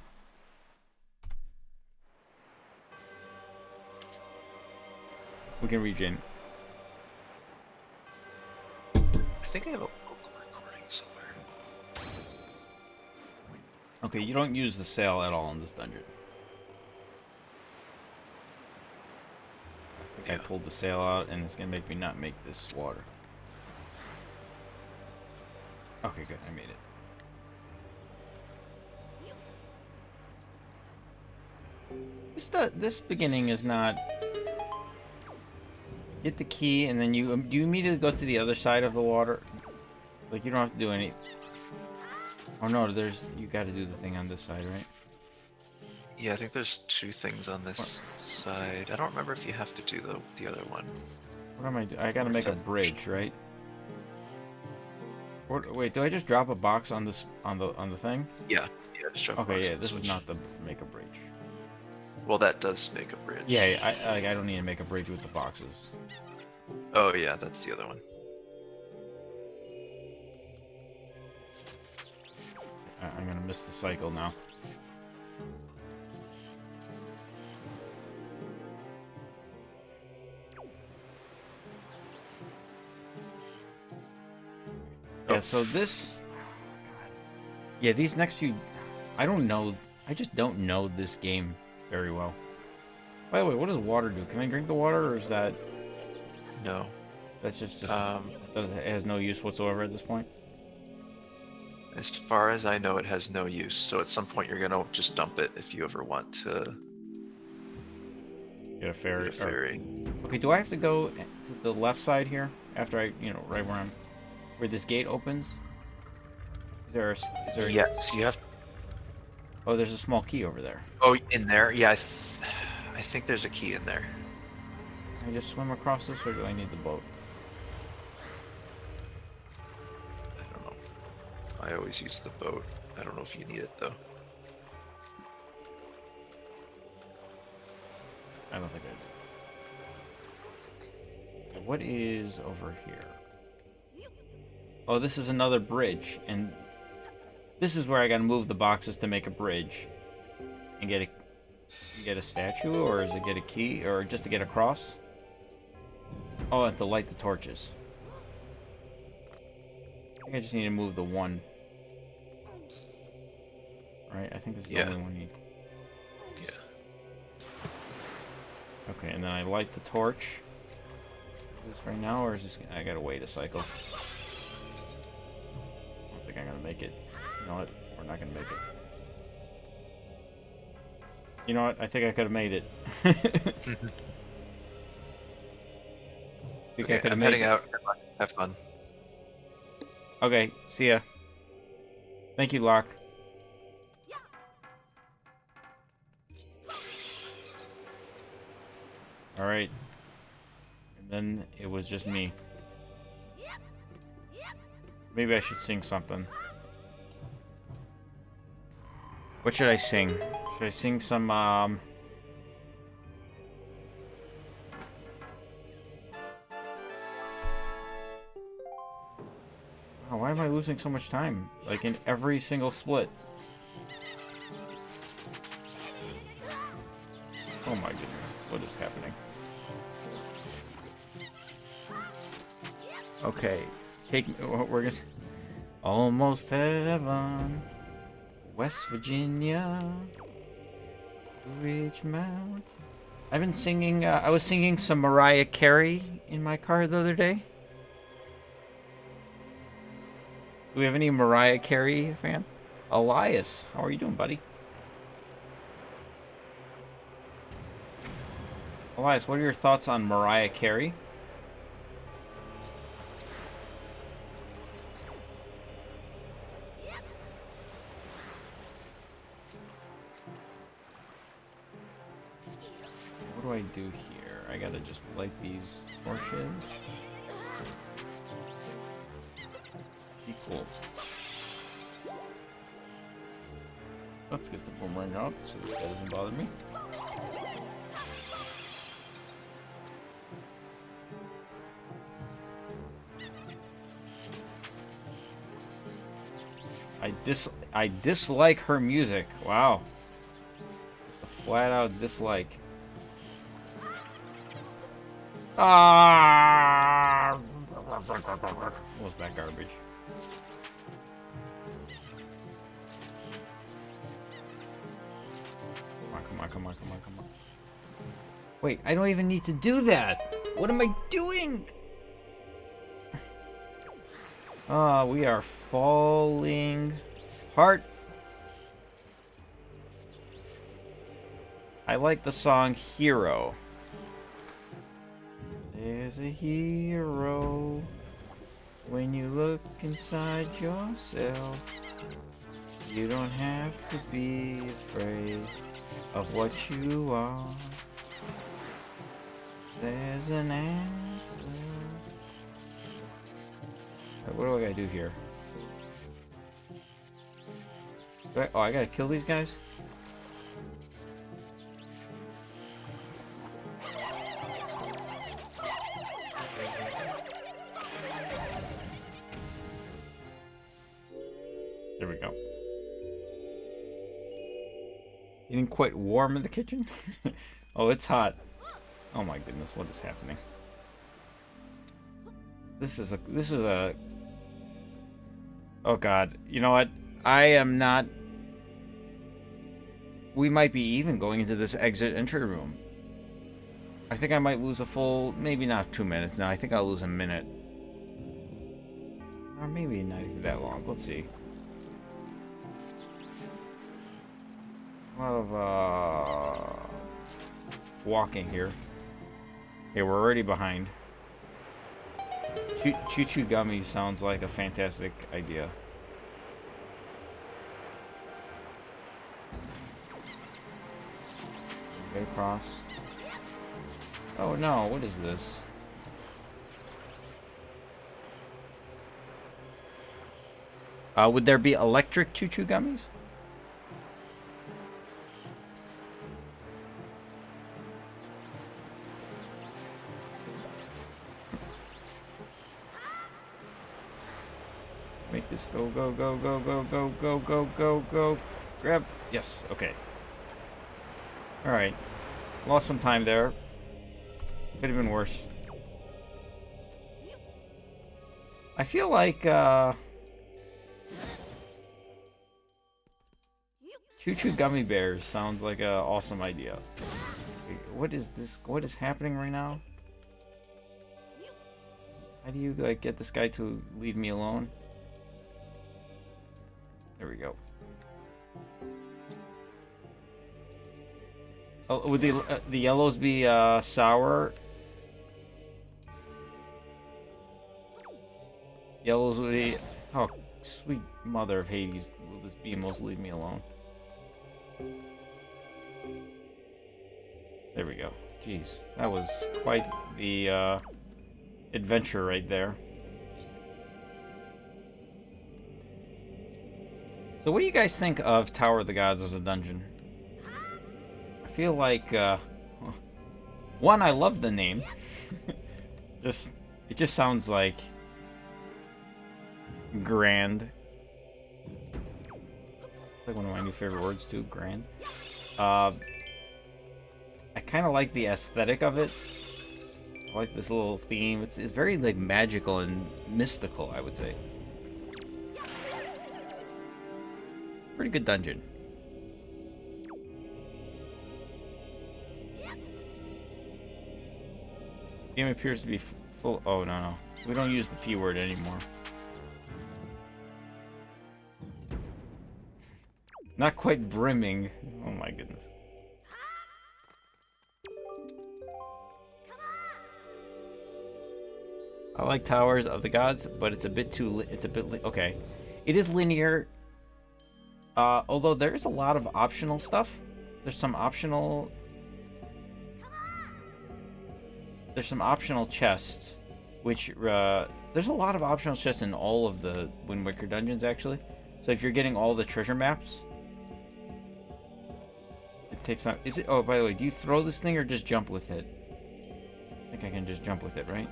We can regen. I think I have a local recording somewhere. Okay, you don't use the sail at all in this dungeon. I think I pulled the sail out, and it's gonna make me not make this water. Okay, good. I made it. This beginning is not... Get the key, and then you immediately go to the other side of the water. Like, you don't have to do any... Oh, no, you gotta do the thing on this side, right? Yeah, I think there's 2 things on this side. I don't remember if you have to do the other one. What am I doing? I gotta make a bridge, right? Wait, do I just drop a box on this on the thing? Yeah, just drop a box. Okay, yeah, on this the is switch. not the make a bridge. Well, that does make a bridge. Yeah, I don't need to make a bridge with the boxes. Oh yeah, that's the other one. I'm gonna miss the cycle now. Yeah, so this... Yeah, these next few... I don't know... I just don't know this game very well. By the way, what does water do? Can I drink the water, or is that... No. That's just it has no use whatsoever at this point? As far as I know, it has no use. So at some point, you're gonna just dump it if you ever want to Get a ferry. get a ferry. Okay, do I have to go to the left side here? After I, right where this gate opens? Is there Yes, you have. Oh, there's a small key over there. Oh, in there? Yeah, I think there's a key in there. Can I just swim across this, or do I need the boat? I don't know. I always use the boat. I don't know if you need it though. I don't think I what is over here? Oh, this is another bridge, and this is where I gotta move the boxes to make a bridge and get a statue, or is it get a key, or just to get across? Oh, and to light the torches. I think I just need to move the one. Right, I think this is the only one you... Yeah. Okay, and then I light the torch. Is this right now, or is this... I gotta wait a cycle. I don't think I'm gonna make it. You know what? We're not gonna make it. You know what? I think I could have made it. Okay, I'm heading out. Have fun. Okay, see ya. Thank you, Locke. Alright. And then it was just me. Maybe I should sing something. What should I sing? Should I sing some, Oh, why am I losing so much time? Like in every single split. Oh my goodness. What is happening? Okay. Take me. We're gonna... Almost heaven. West Virginia. Ridgemount. I've been singing, I was singing some Mariah Carey in my car the other day. Do we have any Mariah Carey fans? Elias, how are you doing, buddy? Elias, what are your thoughts on Mariah Carey? What do I do here? I gotta just light these torches. Equal. Let's get the boomerang out so this guy doesn't bother me. I dislike her music. Wow. It's a flat out dislike. Ah! What was that garbage? Come on. Wait, I don't even need to do that. What am I doing? Ah, we are falling apart. I like the song Hero. There's a hero when you look inside yourself. You don't have to be afraid of what you are. There's an answer. What do I gotta do here? Oh, I gotta kill these guys? There we go. Getting quite warm in the kitchen? Oh, it's hot. Oh my goodness, what is happening? This is a... Oh god, you know what? I am not... We might be even going into this exit entry room. I think I might lose a full... Maybe not 2 minutes. No, I think I'll lose a minute. Or maybe not even that long. Let's see. A lot of, walking here. Okay, we're already behind. Choo Choo Gummy sounds like a fantastic idea. Get across. Oh no, what is this? Would there be electric Choo Choo Gummies? make this go, go, go, go, go, go, go, go, go, go. Grab. Yes. Okay. All right. Lost some time there. Could have been worse. I feel like Choo Choo Gummy Bears sounds like an awesome idea. What is this? What is happening right now? How do you like get this guy to leave me alone? There we go. Oh, would the yellows be sour? Yellows would be. Oh, sweet mother of Hades! Will this Beamos leave me alone? There we go. Jeez, that was quite the adventure right there. So what do you guys think of Tower of the Gods as a dungeon? I feel like, one, I love the name. It just sounds like grand. It's like one of my new favorite words too, grand. I kind of like the aesthetic of it. I like this little theme. It's very like magical and mystical, I would say. Pretty good dungeon. Game appears to be full. Oh no, we don't use the P word anymore. Not quite brimming. Oh my goodness. I like Towers of the Gods, but it's a bit too. Okay. It is linear. Although there is a lot of optional stuff. There's some optional chests, which there's a lot of optional chests in all of the Wind Waker dungeons actually. So if you're getting all the treasure maps, it takes time. Is it? Oh, by the way, do you throw this thing or just jump with it? I think I can just jump with it, right?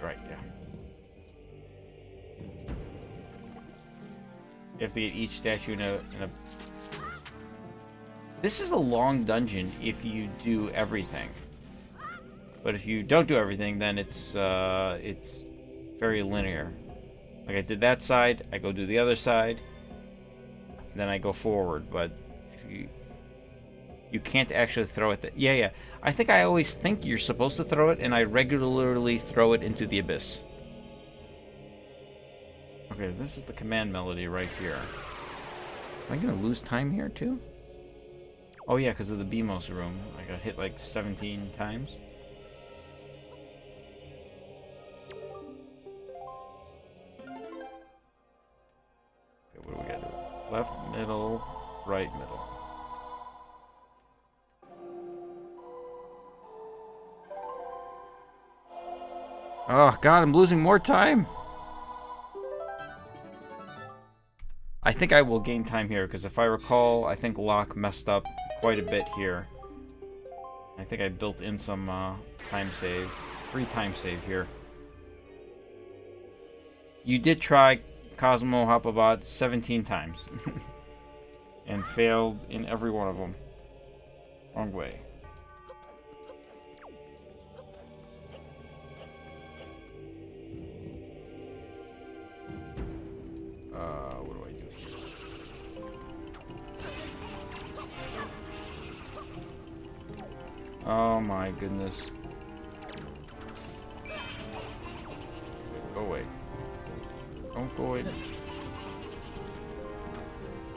Right, yeah. You have to get each statue in a... This is a long dungeon if you do everything. But if you don't do everything, then it's very linear. Like I did that side, I go do the other side, then I go forward. But if you can't actually throw it. Yeah. I think I always think you're supposed to throw it, and I regularly throw it into the abyss. Okay, this is the command melody right here. Am I gonna lose time here too? Oh yeah, because of the Beamos room. I got hit like 17 times. Okay, what do we gotta do? Left, middle, right, middle. Oh god, I'm losing more time. I think I will gain time here, because if I recall, I think Locke messed up quite a bit here. I think I built in some time save, free time save here. You did try Cosmo Hopabot 17 times. And failed in every one of them. Wrong way. What do I do here? Oh my goodness. Go away. Don't go away.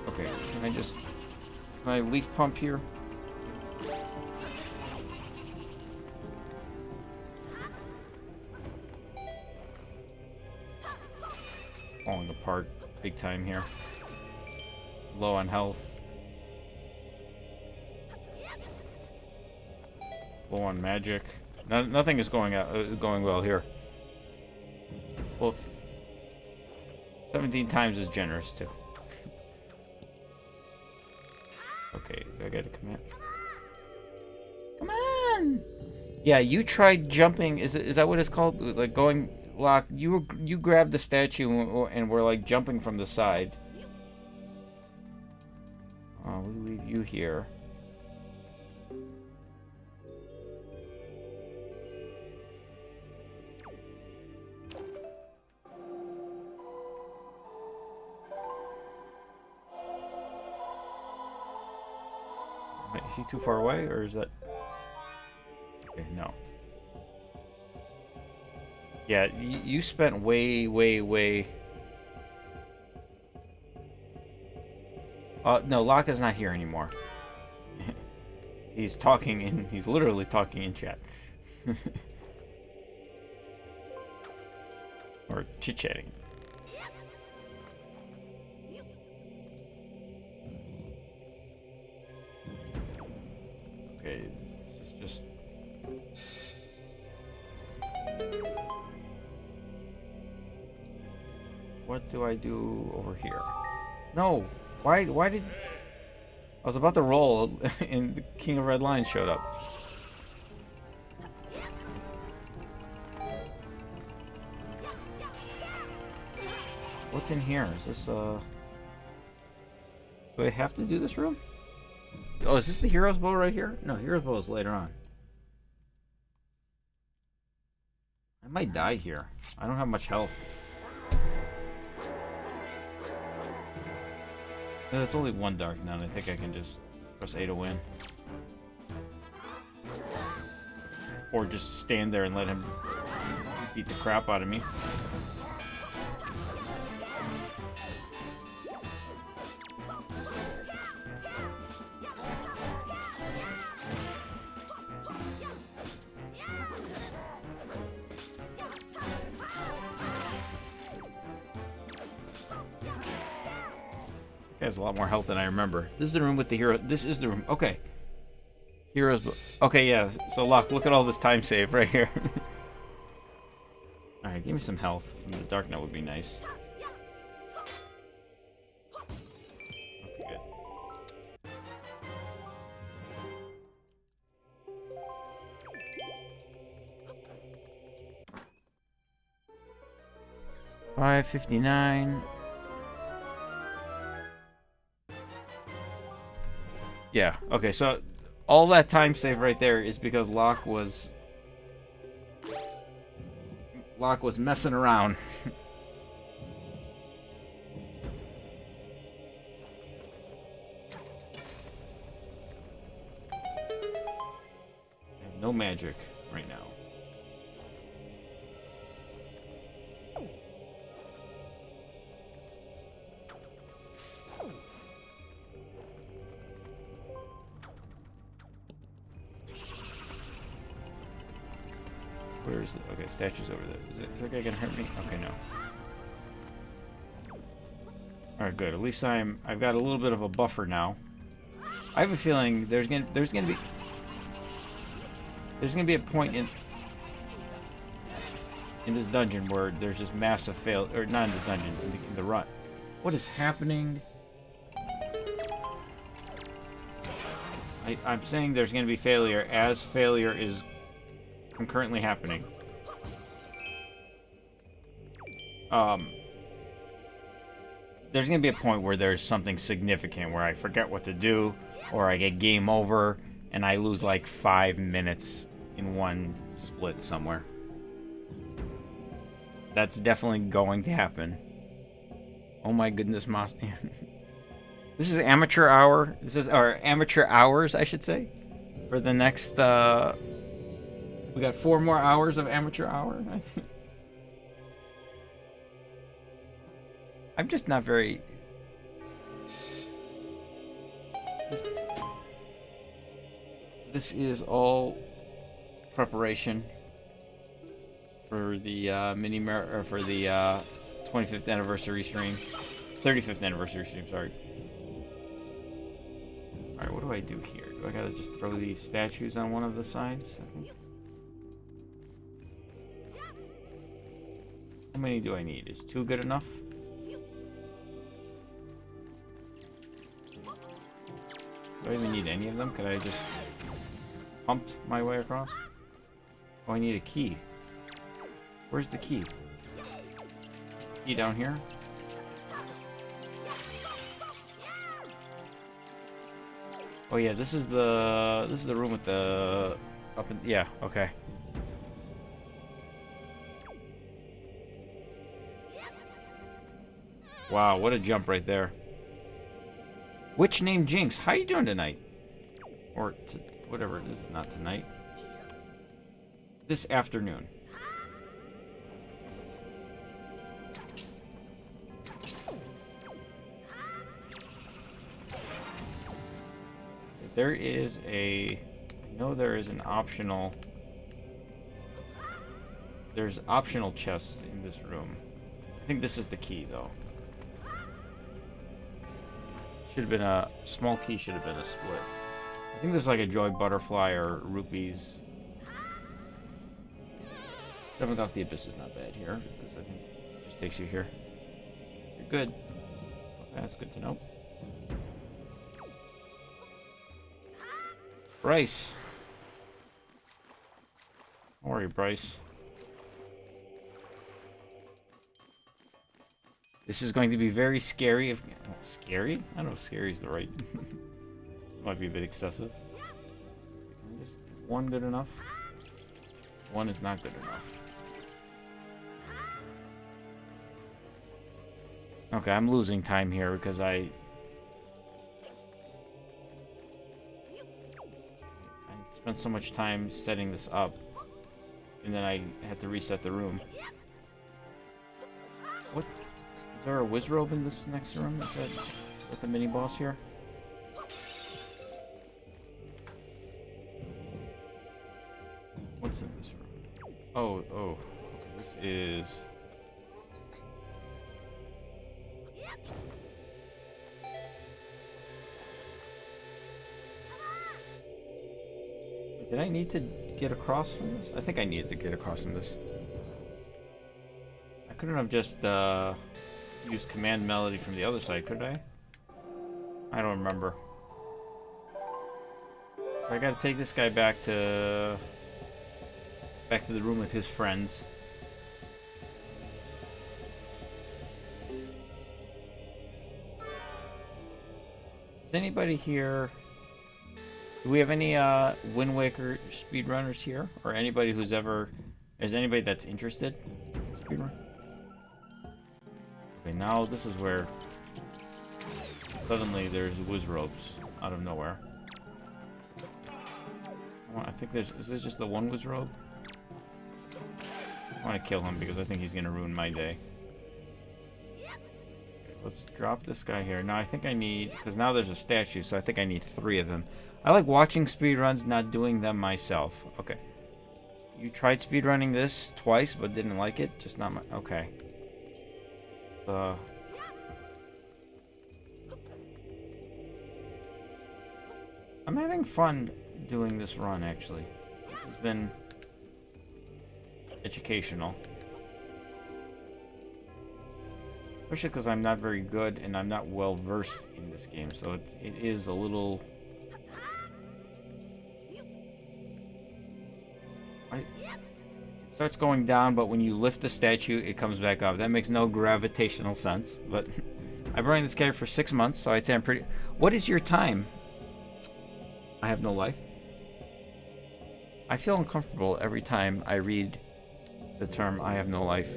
Okay, can I leaf pump here? Falling apart big time here. Low on health. Low on magic. Nothing is going well here. Well, 17 times is generous too. Okay, I gotta come in. Come on! Yeah, you tried jumping. Is that what it's called? Like going lock. You grabbed the statue and were like jumping from the side. We leave you here. Is he too far away, or is that? Okay, no. Yeah, you spent way. No, Laka's not here anymore. He's literally talking in chat. Or chit-chatting. Okay, this is just... What do I do over here? No! Why did... I was about to roll and the King of Red Lions showed up. What's in here? Is this, Do I have to do this room? Oh, is this the hero's bow right here? No, hero's bow is later on. I might die here. I don't have much health. Yeah, that's only one dark nun. I think I can just press A to win. Or just stand there and let him beat the crap out of me. Has a lot more health than I remember. This is the room with the hero. This is the room. Okay. Heroes. Okay, yeah. So, Locke, look at all this time save right here. Alright, give me some health from the Dark Knight would be nice. Okay, good. $5.59. Yeah, okay, so all that time save right there is because Locke was messing around. I have no magic right now. Where is it? Okay, statue's over there. Is that guy gonna hurt me? Okay, no. Alright, good. At least I've got a little bit of a buffer now. I have a feeling there's gonna be a point in this dungeon where there's just massive fail, or not in this dungeon, in the run. What is happening? I'm saying there's gonna be failure as failure is concurrently happening. There's gonna be a point where there's something significant where I forget what to do, or I get game over and I lose like 5 minutes in one split somewhere. That's definitely going to happen. Oh my goodness, Moss. This is amateur hour. This is our amateur hours, I should say, for the next we got 4 more hours of amateur hour. I'm just not very... This is all preparation for the for the 25th anniversary stream. 35th anniversary stream, sorry. Alright, what do I do here? Do I gotta just throw these statues on one of the sides, I think? How many do I need? Is 2 good enough? Do I even need any of them? Could I just pump my way across? Oh, I need a key. Where's the key? Key down here? Oh yeah, this is the room with the up and yeah, okay. Wow, what a jump right there. Witch named Jinx, how you doing tonight? Or whatever, this is not tonight. This afternoon. There is a... I know there is an optional... There's optional chests in this room. I think this is the key, though. Should have been a... Small key should have been a split. I think there's like a joy butterfly or rupees. Jumping off the abyss is not bad here, because I think it just takes you here. You're good. Okay, that's good to know. Bryce. How are you, Bryce? This is going to be very scary. If well, scary? I don't know if scary is the right. Might be a bit excessive. Is one good enough? One is not good enough. Okay, I'm losing time here because I spent so much time setting this up, and then I had to reset the room. What? Is there a Wizrobe in this next room? Is that the mini boss here? What's in this room? Oh. Okay, this is... Did I need to get across from this? I think I needed to get across from this. I couldn't have just used command melody from the other side, could I? I don't remember. I gotta take this guy back to the room with his friends. Is anybody here? Do we have any Wind Waker speedrunners here? Or anybody who's ever... Is anybody that's interested in speedrun? Okay, now this is where suddenly there's Wizrobes out of nowhere. I think there's... Is this just the one Wizrobe? I want to kill him because I think he's going to ruin my day. Let's drop this guy here. Now I think I need... Because now there's a statue, so I think I need 3 of them. I like watching speedruns, not doing them myself. Okay. You tried speedrunning this twice, but didn't like it? Just not my... Okay. So... I'm having fun doing this run, actually. This has been... educational. Especially because I'm not very good and I'm not well versed in this game, so it is a little... It starts going down, but when you lift the statue, it comes back up. That makes no gravitational sense, but I've been running this character for 6 months, so I'd say I'm pretty... What is your time? I have no life. I feel uncomfortable every time I read the term I have no life.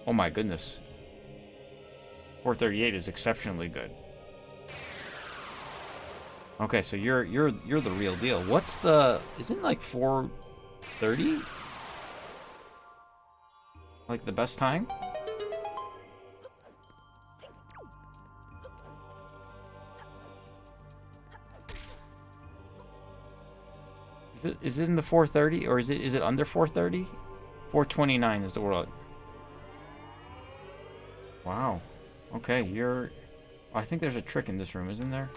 Oh my goodness. 438 is exceptionally good. Okay, so you're the real deal. What's the... Isn't like 430? Like the best time? Is it in the 430 or is it under 430? 429 is the world. Wow. Okay, you're... I think there's a trick in this room, isn't there?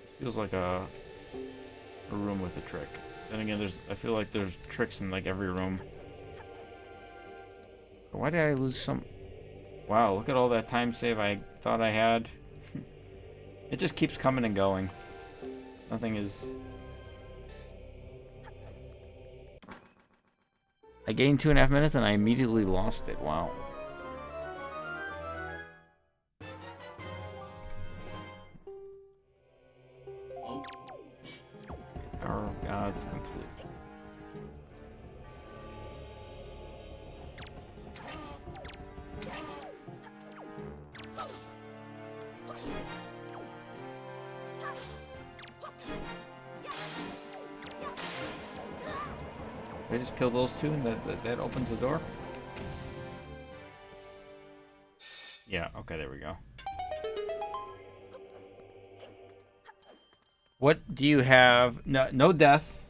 This feels like a room with a trick. Then again, I feel like there's tricks in like every room. Why did I lose some... Wow, look at all that time save I thought I had. It just keeps coming and going. Nothing is... I gained 2.5 minutes and I immediately lost it. Wow. Tower of Gods complete. Did I just kill those two and that opens the door? Yeah, okay, there we go. What do you have? No death,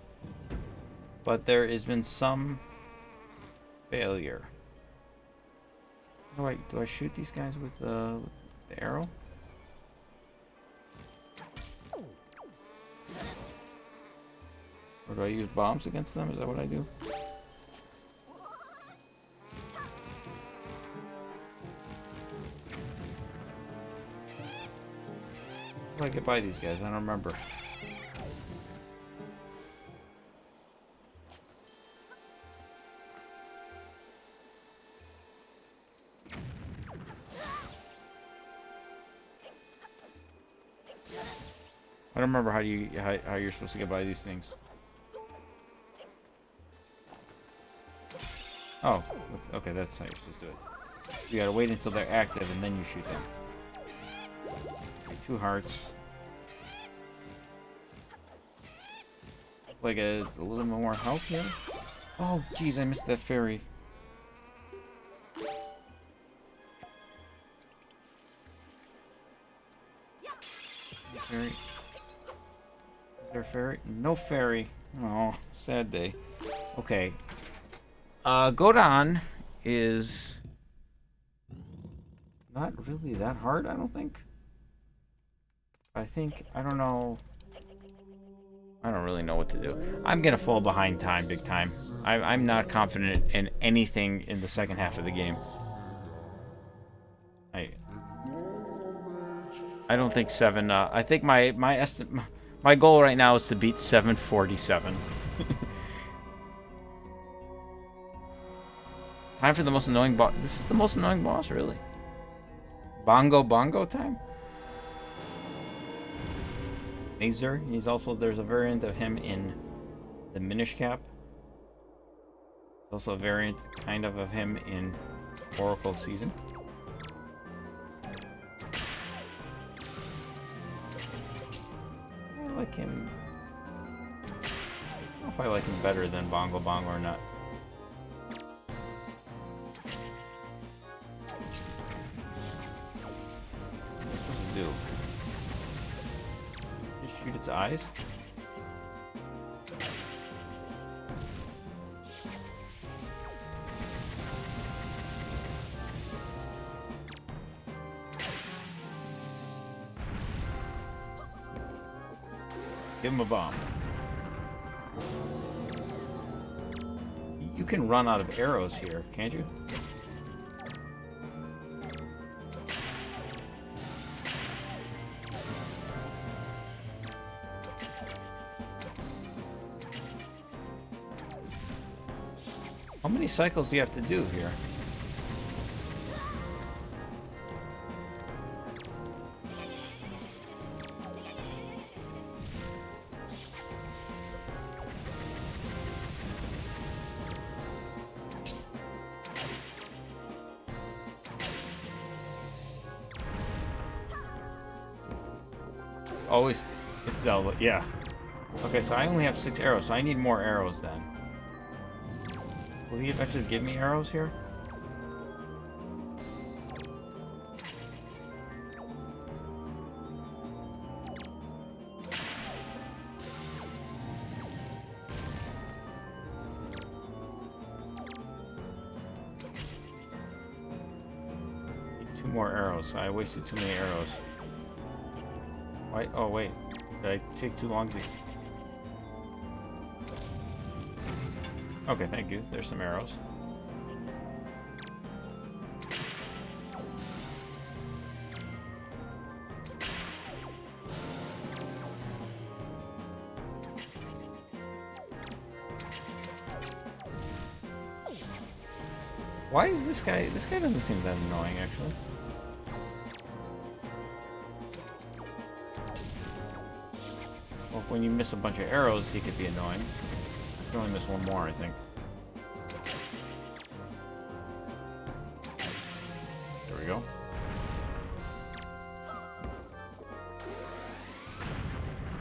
but there has been some failure. Do I shoot these guys with the arrow? Or do I use bombs against them? Is that what I do? How do I get by these guys? I don't remember. I don't remember how you're supposed to get by these things. Oh, okay, that's how you're supposed to do it. You gotta wait until they're active and then you shoot them. Okay, 2 hearts. Like a little more health here. Oh, jeez, I missed that fairy. Fairy. Is there a fairy? No fairy. Oh, sad day. Okay. Godon is not really that hard, I don't think. I don't know. I don't really know what to do. I'm gonna fall behind time, big time. I'm not confident in anything in the second half of the game. I don't think 7. I think my goal right now is to beat 747. Time for the most annoying boss. This is the most annoying boss, really. Bongo time. Mazer. There's a variant of him in the Minish Cap. There's also a variant kind of him in Oracle Season. I like him. I don't know if I like him better than Bongo or not. What am I supposed to do? Just shoot its eyes? Give him a bomb. You can run out of arrows here, can't you? How many cycles do you have to do here? Always, it's Zelda, yeah. Okay, so I only have 6 arrows, so I need more arrows then. Will he eventually give me arrows here? Need 2 more arrows. I wasted too many arrows. Why? Oh wait, did I take too long to... Okay, thank you. There's some arrows. Why is this guy? This guy doesn't seem that annoying, actually. Well, when you miss a bunch of arrows, he could be annoying. You can only miss one more, I think. There we go.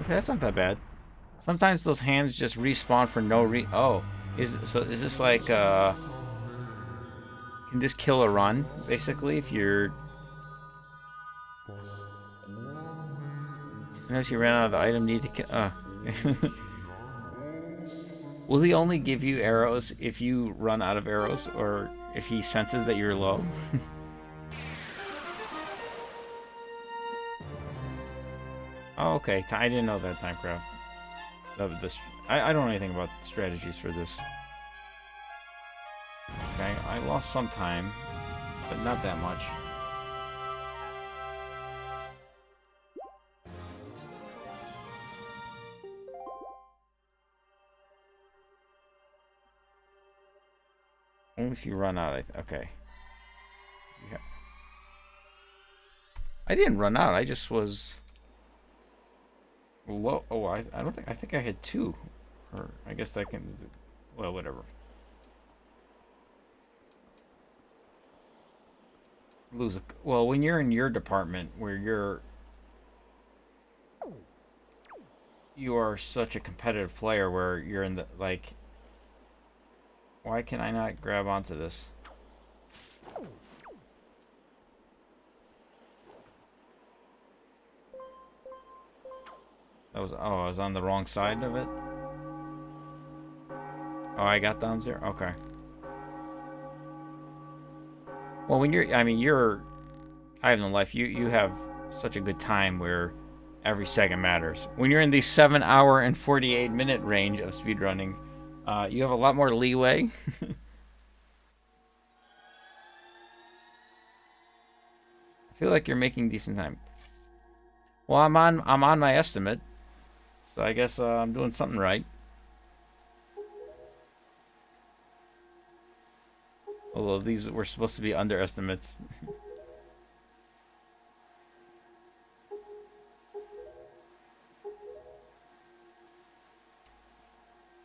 Okay, that's not that bad. Sometimes those hands just respawn for no Oh, is this like can this kill a run basically if you're? Unless you ran out of the item need to kill. Will he only give you arrows if you run out of arrows, or if he senses that you're low? Oh, okay. I didn't know that, Timecraft. I don't know anything about the strategies for this. Okay, I lost some time, but not that much. Only if you run out, okay. Yeah. I didn't run out, I just was low. Oh, I think I had 2. Or I guess that can, well, whatever. Well, when you're in your department where you are such a competitive player where you're in the, like, why can I not grab onto this? I was on the wrong side of it. Oh, I got down 0. Okay. Well, when I have no life. You have such a good time where every second matters. When you're in the 7-hour and 48-minute range of speedrunning, you have a lot more leeway. I feel like you're making decent time. Well, I'm on my estimate, so I guess I'm doing something right. Although these were supposed to be underestimates.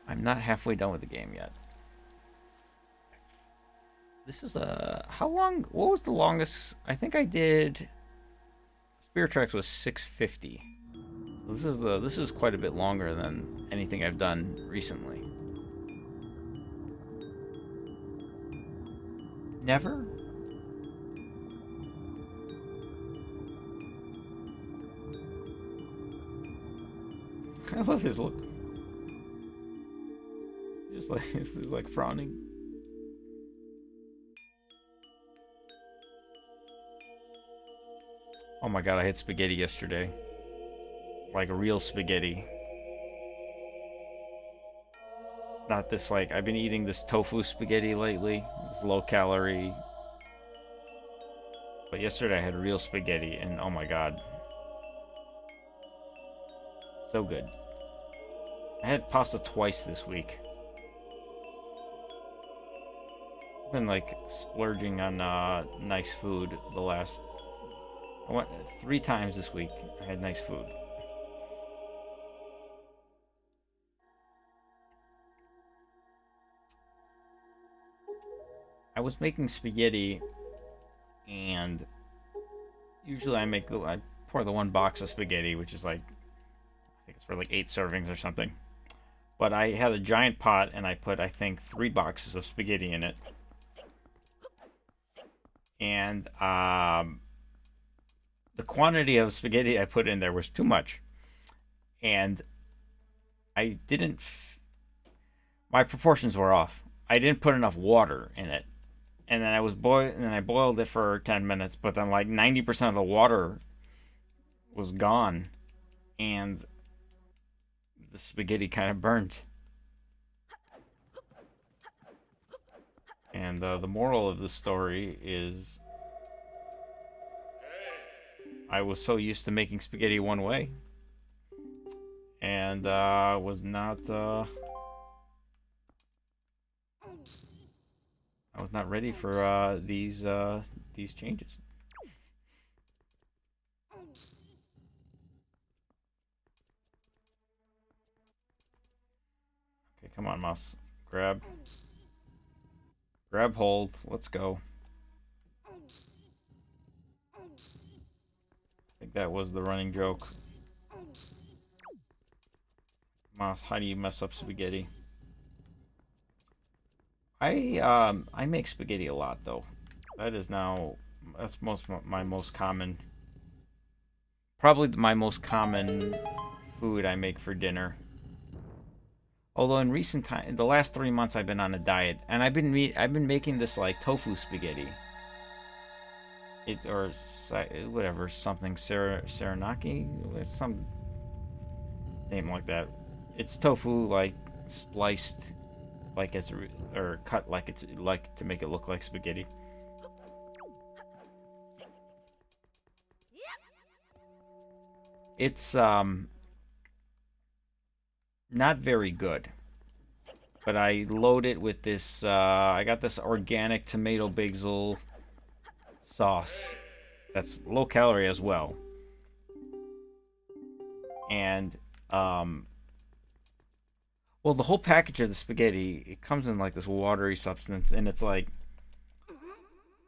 I'm not halfway done with the game yet. This is how long? What was the longest? I think I did. Spirit Tracks was 650. So this is quite a bit longer than anything I've done recently. Never? I love his look. He's like frowning. Oh my god, I had spaghetti yesterday. Like real spaghetti. Not this, like, I've been eating this tofu spaghetti lately. It's low calorie. But yesterday I had real spaghetti and oh my god. So good. I had pasta twice this week. I've been like splurging on nice food the last... I went 3 times this week. I had nice food. I was making spaghetti, and usually I pour the 1 box of spaghetti, which is like, I think it's for like 8 servings or something. But I had a giant pot, and I put, I think, 3 boxes of spaghetti in it. And the quantity of spaghetti I put in there was too much. And I didn't... my proportions were off. I didn't put enough water in it. And then I boiled it for 10 minutes, but then like 90% of the water was gone. And the spaghetti kind of burnt. And the moral of the story is I was so used to making spaghetti one way. And was not... I was not ready for these changes. Okay, come on, mouse. Grab. Grab hold. Let's go. I think that was the running joke. Mouse, how do you mess up spaghetti? I make spaghetti a lot though. That's my most common, probably my most common food I make for dinner. Although in recent time, in the last 3 months, I've been on a diet, and I've been making this like tofu spaghetti. Whatever, something Saranaki, some name like that. It's tofu like spliced, like it's or cut like it's like to make it look like spaghetti. It's not very good, but I load it with this. I got this organic tomato basil sauce that's low calorie as well, and well, the whole package of the spaghetti, it comes in like this watery substance, and it's like,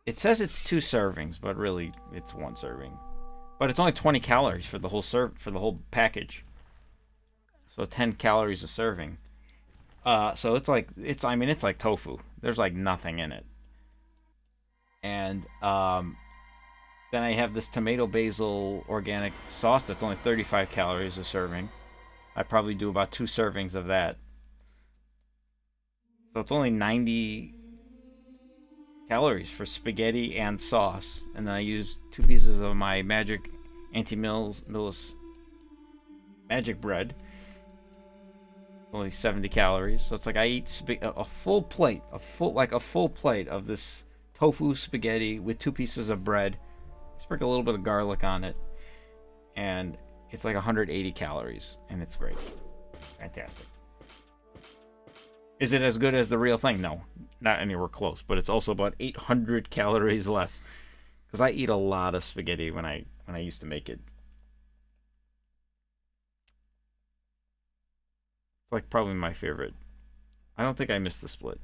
it says it's 2 servings, but really it's 1 serving. But it's only 20 calories for the whole package. So 10 calories a serving. So it's like it's like tofu. There's like nothing in it. And then I have this tomato basil organic sauce that's only 35 calories a serving. I probably do about 2 servings of that. So it's only 90 calories for spaghetti and sauce. And then I use 2 pieces of my magic anti-Millis magic bread. It's only 70 calories. So it's like I eat a full plate, a full plate of this tofu spaghetti with 2 pieces of bread. Sprinkle a little bit of garlic on it. And it's like 180 calories, and it's great. Fantastic. Is it as good as the real thing? No, not anywhere close. But it's also about 800 calories less. Because I eat a lot of spaghetti when I used to make it. It's like probably my favorite. I don't think I missed the split.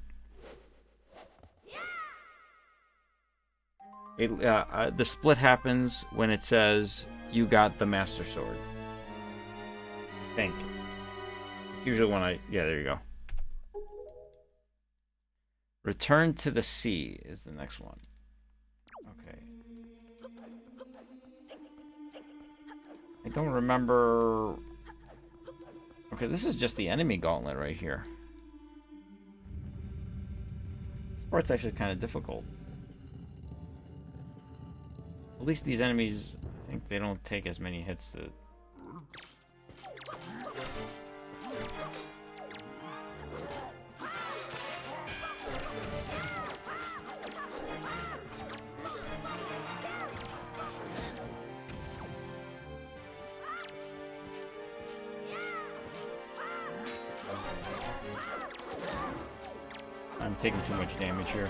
The split happens when it says you got the Master Sword. I think. Usually when yeah, there you go. Return to the Sea is the next one. Okay. I don't remember. Okay, this is just the enemy gauntlet right here. This part's actually kind of difficult. At least these enemies, I think they don't take as many hits to... I'm taking too much damage here.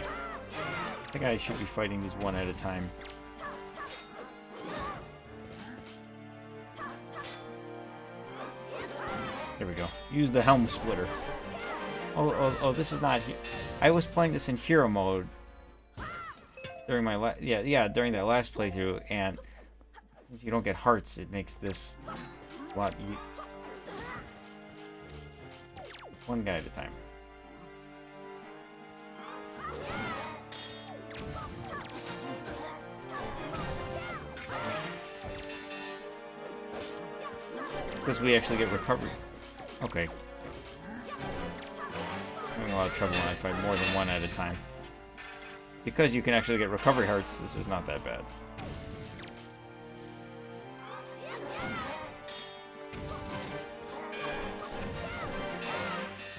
I think I should be fighting these one at a time. There we go. Use the helm splitter. Oh, this is not... I was playing this in hero mode during my during that last playthrough, and since you don't get hearts, it makes this a lot easier. One guy at a time. Because we actually get recovery. Okay. I'm having a lot of trouble when I fight more than one at a time. Because you can actually get recovery hearts, this is not that bad.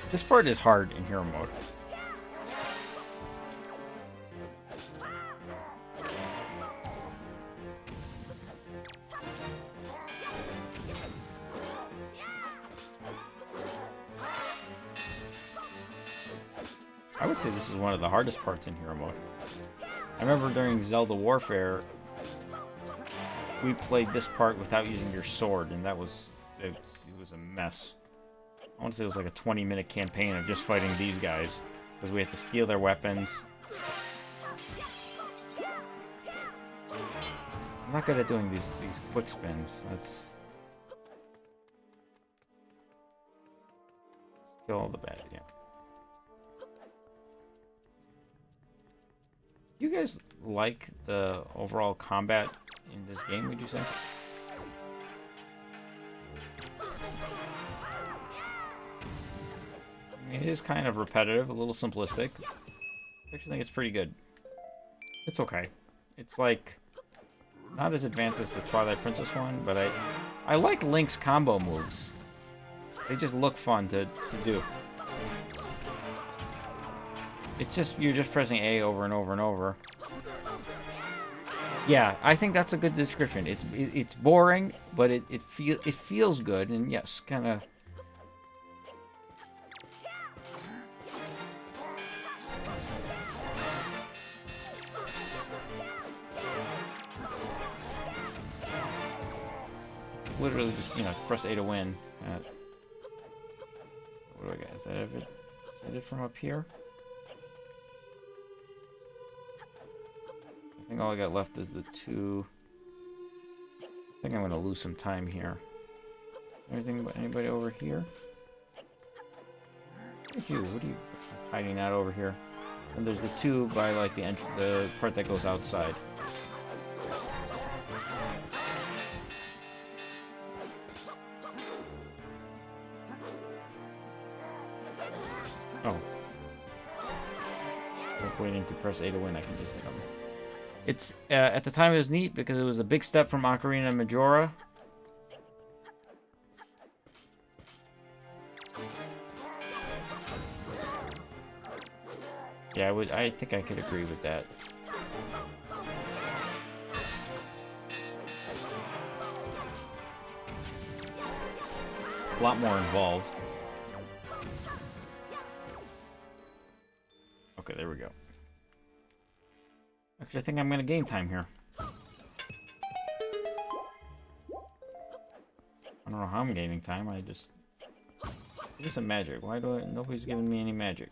This part is hard in hero mode. I would say this is one of the hardest parts in hero mode. I remember during Zelda Warfare, we played this part without using your sword, and that was it was a mess. I want to say it was like a 20-minute campaign of just fighting these guys because we had to steal their weapons. I'm not good at doing these quick spins. Let's kill all the bad. Yeah. You guys like the overall combat in this game, would you say? I mean, it is kind of repetitive, a little simplistic. I actually think it's pretty good. It's okay. It's like not as advanced as the Twilight Princess one, but I like Link's combo moves. They just look fun to do. It's just, you're just pressing A over and over and over. Yeah, I think that's a good description. It's boring, but it feels good, and yes, kind of. Literally just, you know, press A to win. What do I got? Is that it from up here? I think all I got left is the two. I think I'm gonna lose some time here. Anybody over here? What are you hiding out over here? And there's the two by like the part that goes outside. Oh. Waiting to press A to win, I can just hit them. It's, at the time it was neat because it was a big step from Ocarina of Majora. Yeah, I think I could agree with that. A lot more involved. Okay, there we go. Actually, I think I'm gonna gain time here. I don't know how I'm gaining time. I just give me some magic. Why do nobody's giving me any magic?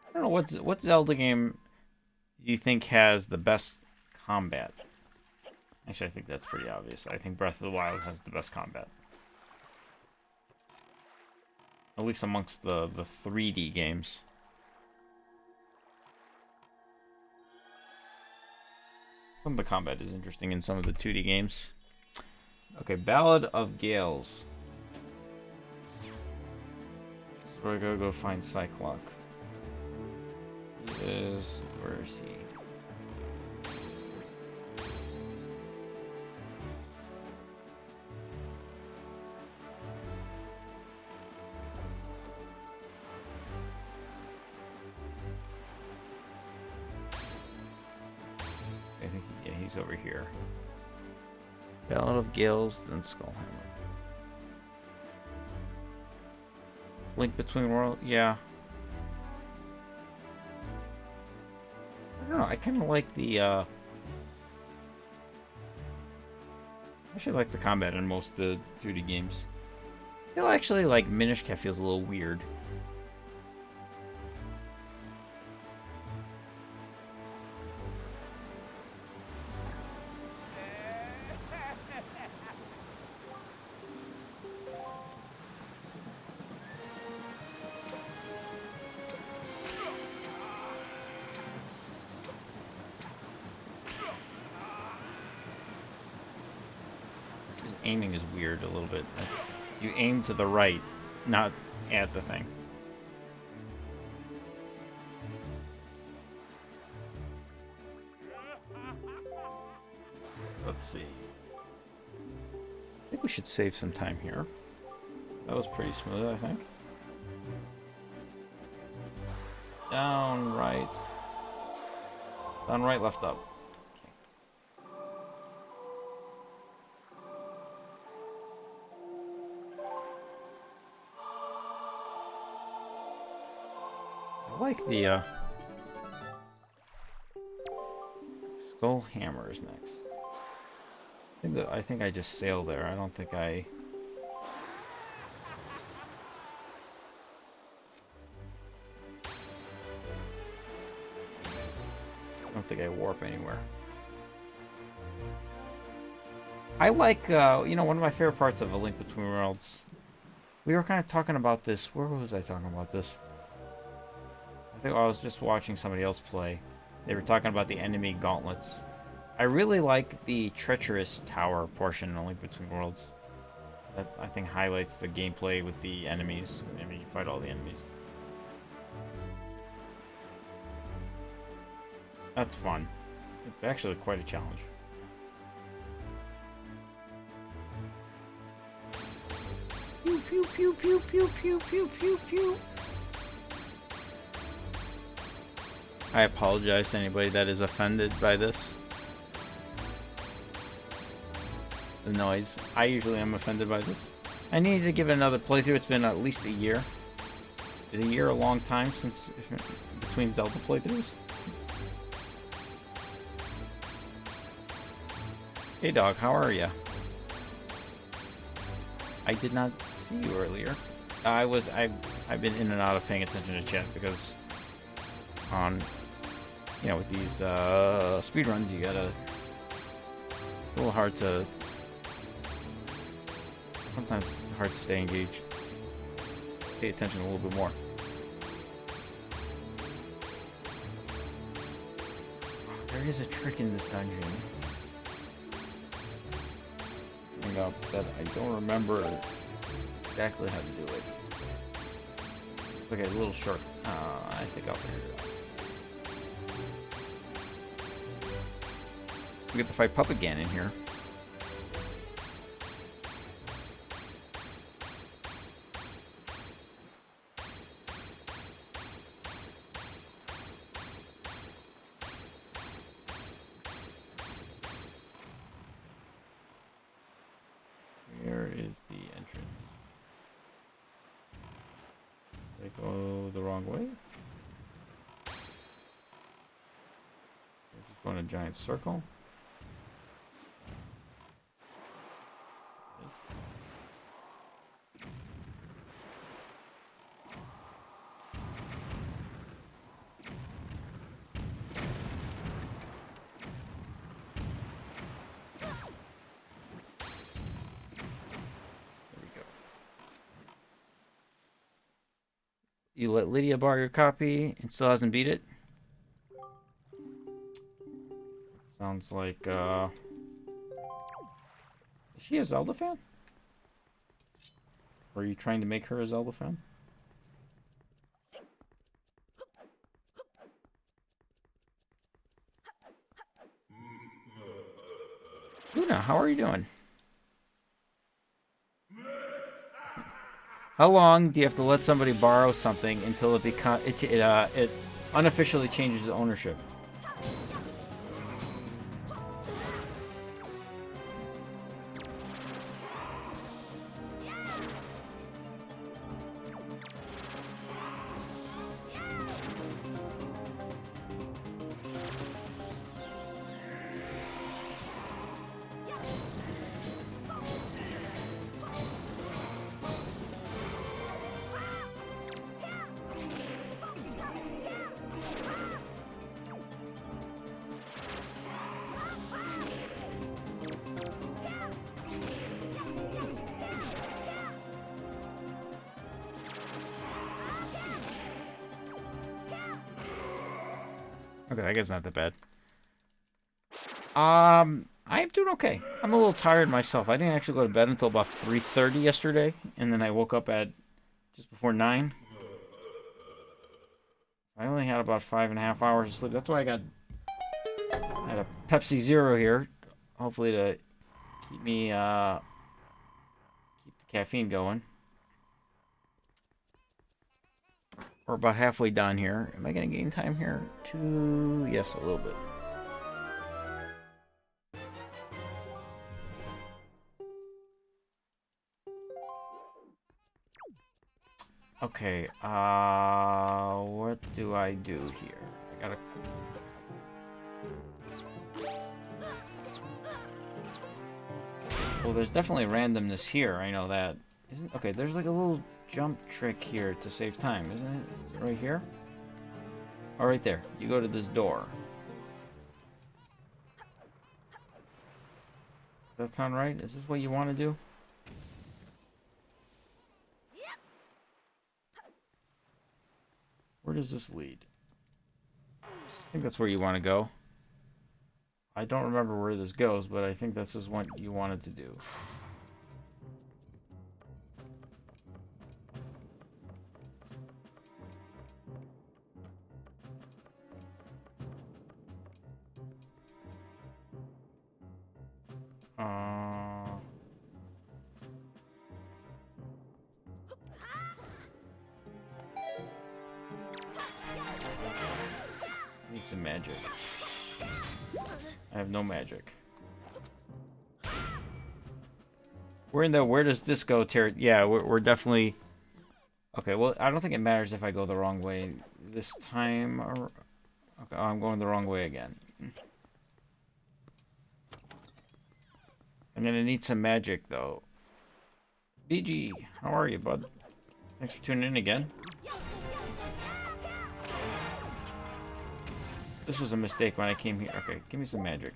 I don't know what Zelda game do you think has the best combat? Actually, I think that's pretty obvious. I think Breath of the Wild has the best combat. At least amongst the 3D games. Some of the combat is interesting in some of the 2D games. Okay, Ballad of Gales. So we're gonna go find Cyclops. Where is he? He's over here. Ballad of Gales, then Skullhammer. Link Between Worlds, yeah. I don't know, I kind of like the, I actually like the combat in most of the 2D games. I feel actually like Minish Cap feels a little weird. Aiming is weird a little bit. You aim to the right, not at the thing. Let's see. I think we should save some time here. That was pretty smooth, I think. Down, right. Down, right, left, up. Okay. I like the Skull Hammer is next. I think I just sail there. I don't think I warp anywhere. I like, you know, one of my favorite parts of A Link Between Worlds. We were kind of talking about this. Where was I talking about this? I think I was just watching somebody else play. They were talking about the enemy gauntlets. I really like the treacherous tower portion in A Link Between Worlds. That, I think, highlights the gameplay with the enemies. I mean, you fight all the enemies. That's fun. It's actually quite a challenge. Pew pew pew pew pew pew pew pew pew. I apologize to anybody that is offended by this. The noise. I usually am offended by this. I need to give it another playthrough. It's been at least a year. Is a year a long time since between Zelda playthroughs? Hey dog, how are ya? I did not see you earlier. I've been in and out of paying attention to chat because on, you know, with these speedruns, you gotta, it's a little hard to, sometimes it's hard to stay engaged. Pay attention a little bit more. Oh, there is a trick in this dungeon. That I don't remember exactly how to do it. Okay, a little short. I think I'll figure it out. We get to fight Puppet Gan in here. Where is the entrance? Did I go the wrong way? We're just going a giant circle. Yes. You let Lydia borrow your copy and still hasn't beat it? Sounds like, is she a Zelda fan? Or are you trying to make her a Zelda fan? Luna, how are you doing? How long do you have to let somebody borrow something until it unofficially changes ownership? Okay, I guess not that bad. I'm doing okay. I'm a little tired myself. I didn't actually go to bed until about 3:30 yesterday, and then I woke up at just before 9. I only had about 5.5 hours of sleep. That's why I had a Pepsi Zero here, hopefully to keep me keep the caffeine going. We're about halfway done here. Am I gonna gain time here? Yes, a little bit. Okay, what do I do here? I gotta... Well, there's definitely randomness here, I know that. Isn't... Okay, there's like a little jump trick here to save time, isn't it? Is it right here? Oh, right there. You go to this door. Does that sound right? Is this what you want to do? Where does this lead? I think that's where you want to go. I don't remember where this goes, but I think this is what you wanted to do. Need some magic. I have no magic. We're in the... Where does this go, Terry? Yeah, we're definitely... Okay, well, I don't think it matters if I go the wrong way this time. Or... Okay, oh, I'm going the wrong way again. I'm gonna need some magic, though. BG, how are you, bud? Thanks for tuning in again. This was a mistake when I came here. Okay, give me some magic.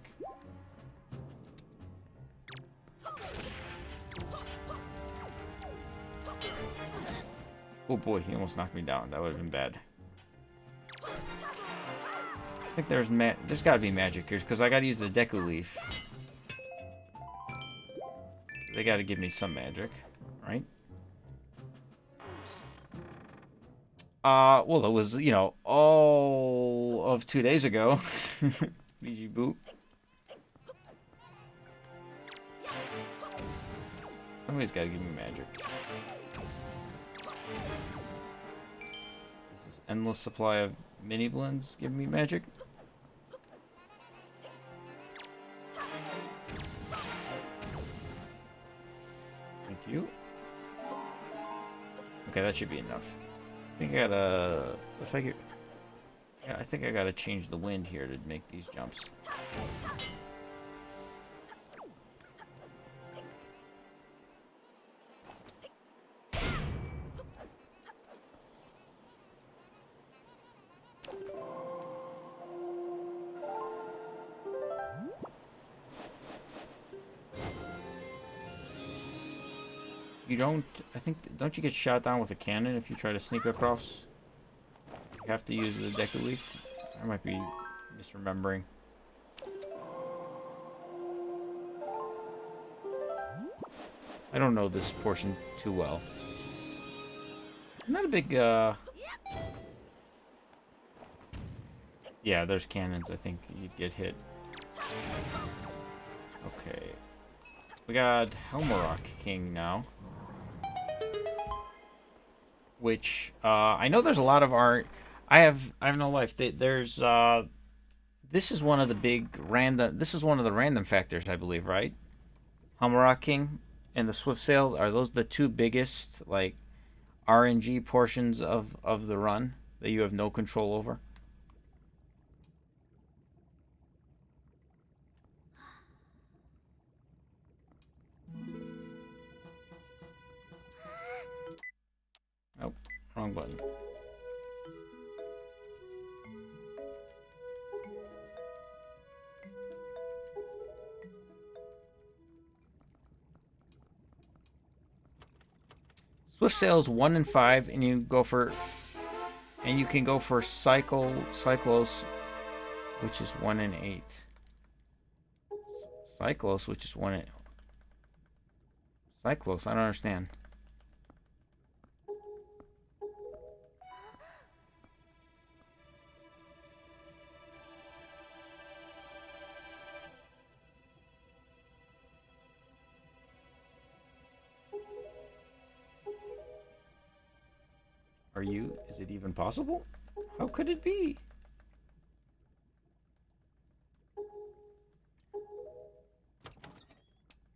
Oh boy, he almost knocked me down. That would have been bad. I think there's gotta be magic here, because I gotta use the Deku Leaf. They gotta give me some magic, right? Well, it was, you know, all of 2 days ago. BG boot. Somebody's gotta give me magic. This is endless supply of mini blends. Give me magic. Thank you. Okay, that should be enough. I think I gotta... If I could... Yeah, I think I gotta change the wind here to make these jumps. You don't... I think... Don't you get shot down with a cannon if you try to sneak across? You have to use the Deku Leaf? I might be misremembering. I don't know this portion too well. I'm not a big, Yeah, there's cannons. I think you'd get hit. Okay. We got Helmarok King now. Which, I know there's a lot of art. I have no life. There's, this is one of the big random... This is one of the random factors, I believe, right? Helmarok King and the Swift Sail, are those the two biggest, like, RNG portions of the run that you have no control over? Nope, wrong button. Swift Sail's 1 and 5, and you go for... And you can go for Cyclos, which is 1 and 8. Cyclos, which is 1 and... Cyclos, I don't understand. Are you? Is it even possible? How could it be?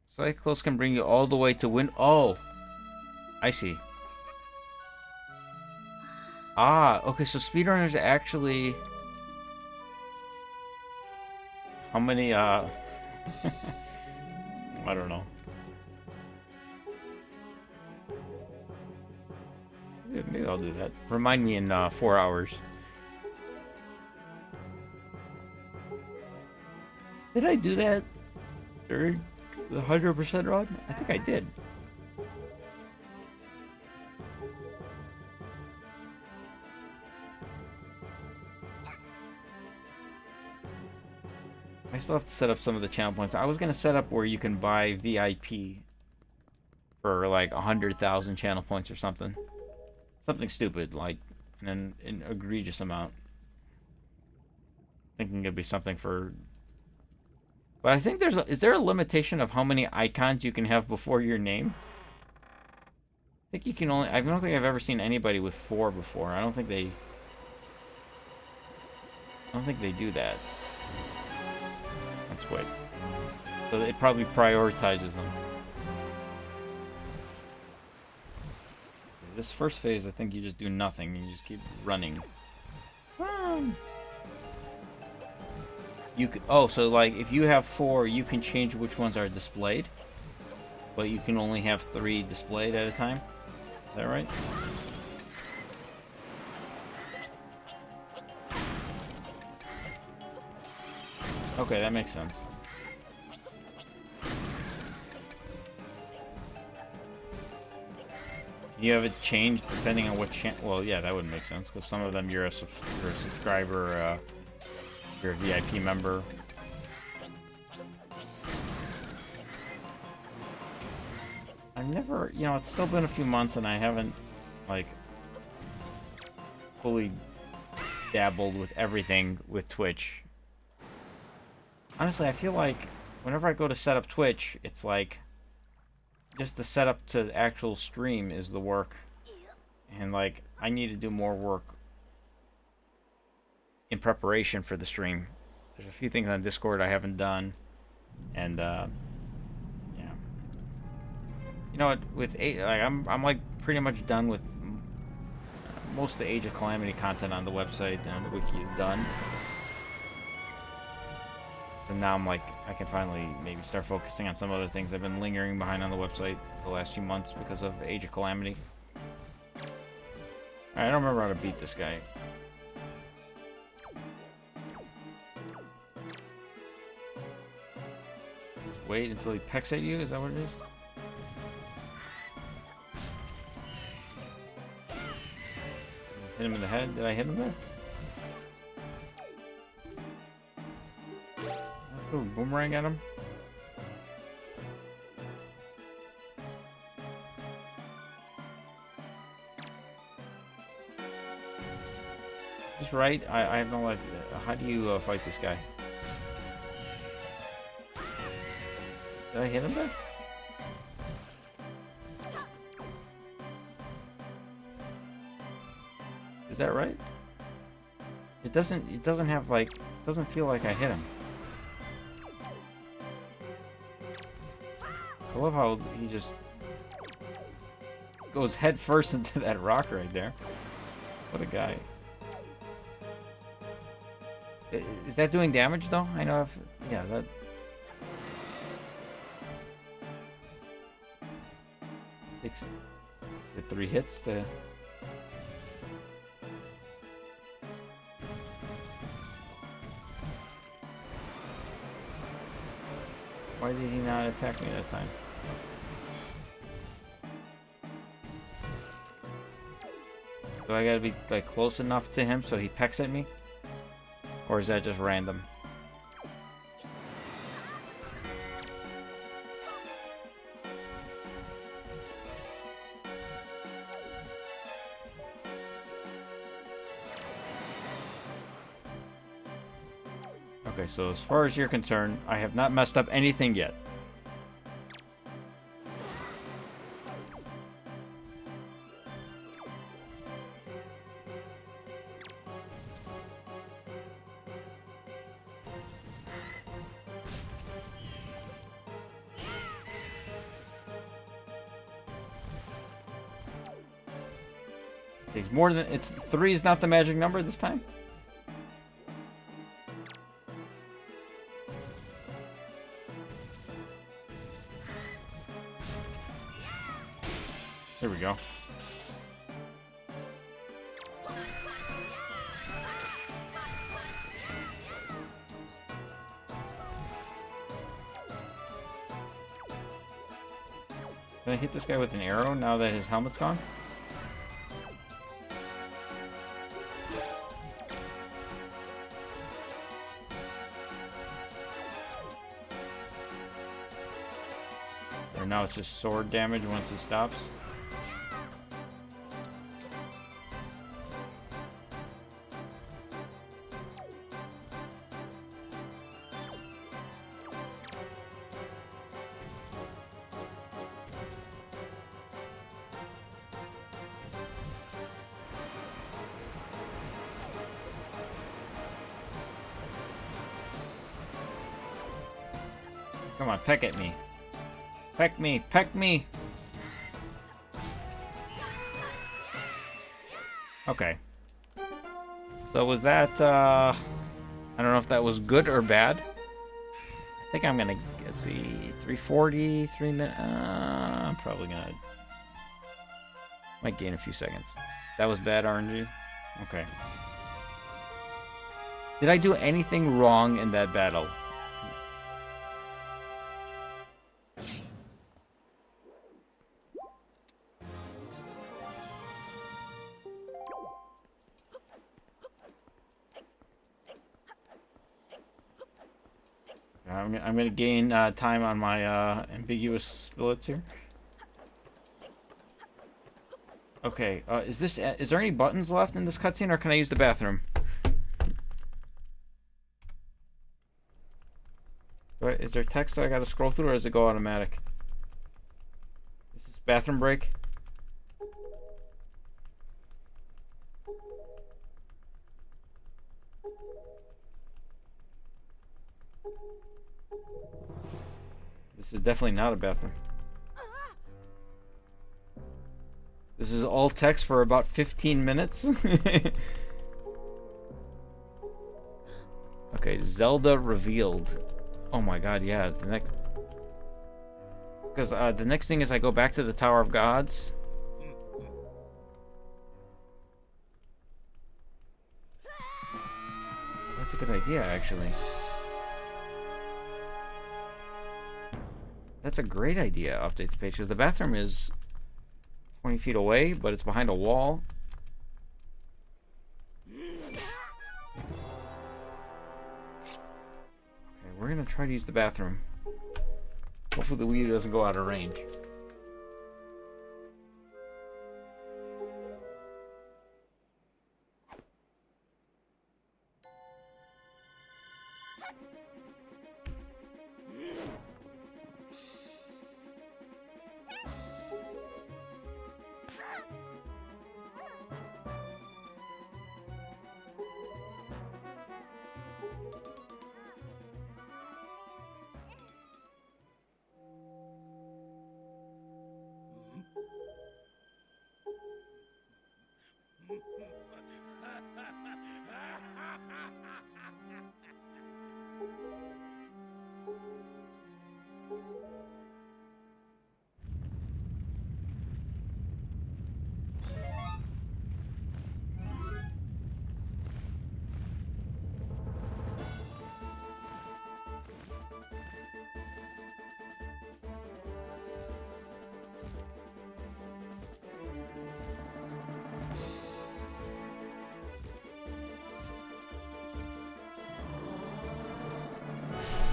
Cyclos can bring you all the way to win. Oh, I see. Ah, okay, so speedrunners actually... How many, I don't know. Maybe I'll do that. Remind me in 4 hours. Did I do that during the 100% run? I think I did. I still have to set up some of the channel points. I was going to set up where you can buy VIP for like 100,000 channel points or something. Something stupid, like an egregious amount. Thinking it'd be something for... But I think is there a limitation of how many icons you can have before your name? I think you can only... I don't think I've ever seen anybody with 4 before. I don't think they do that. Let's wait. So it probably prioritizes them. This first phase, I think you just do nothing. You just keep running. Run! You can, oh, so like if you have 4, you can change which ones are displayed, but you can only have 3 displayed at a time. Is that right? Okay, that makes sense. You have it changed depending on what channel. Well, yeah, that would make sense because some of them you're a subscriber, you're a VIP member. I've never, you know, it's still been a few months and I haven't like fully dabbled with everything with Twitch. Honestly, I feel like whenever I go to set up Twitch, it's like just the setup to actual stream is the work. And like I need to do more work in preparation for the stream. There's a few things on Discord I haven't done. And yeah. You know what, with I'm like pretty much done with most of the Age of Calamity content on the website, and the wiki is done. And now I'm like, I can finally maybe start focusing on some other things I've been lingering behind on the website the last few months because of Age of Calamity. Alright, I don't remember how to beat this guy. Just wait until he pecks at you, is that what it is? Hit him in the head? Did I hit him there? Throw a boomerang at him? Is this right? I have no life. How do you fight this guy? Did I hit him there? Is that right? It doesn't have like, it doesn't feel like I hit him. I love how he just goes head first into that rock right there. What a guy. Is that doing damage though? I know if, yeah, that. Takes it 3 hits to. Why did he not attack me that time? Do I gotta be like close enough to him so he pecks at me? Or is that just random? Okay, so as far as you're concerned, I have not messed up anything yet. Takes more than... It's 3 is not the magic number this time? There we go. Can I hit this guy with an arrow now that his helmet's gone? Or now it's just sword damage once he stops? Come on, peck at me. Peck me, peck me. Okay. So was that, I don't know if that was good or bad. I think I'm gonna, let's see, 340, 3 minutes, I'm probably gonna, might gain a few seconds. That was bad RNG? Okay. Did I do anything wrong in that battle? I'm going to gain time on my ambiguous splits here. Okay, is there any buttons left in this cutscene, or can I use the bathroom? Is there text I got to scroll through, or does it go automatic? Is this bathroom break? This is definitely not a bathroom. This is all text for about 15 minutes. Okay, Zelda revealed. Oh my god, yeah. The next, because the next thing is I go back to the Tower of Gods. That's a good idea, actually. That's a great idea, update the page, because the bathroom is 20 feet away, but it's behind a wall. Okay, we're going to try to use the bathroom. Hopefully the Wii U doesn't go out of range.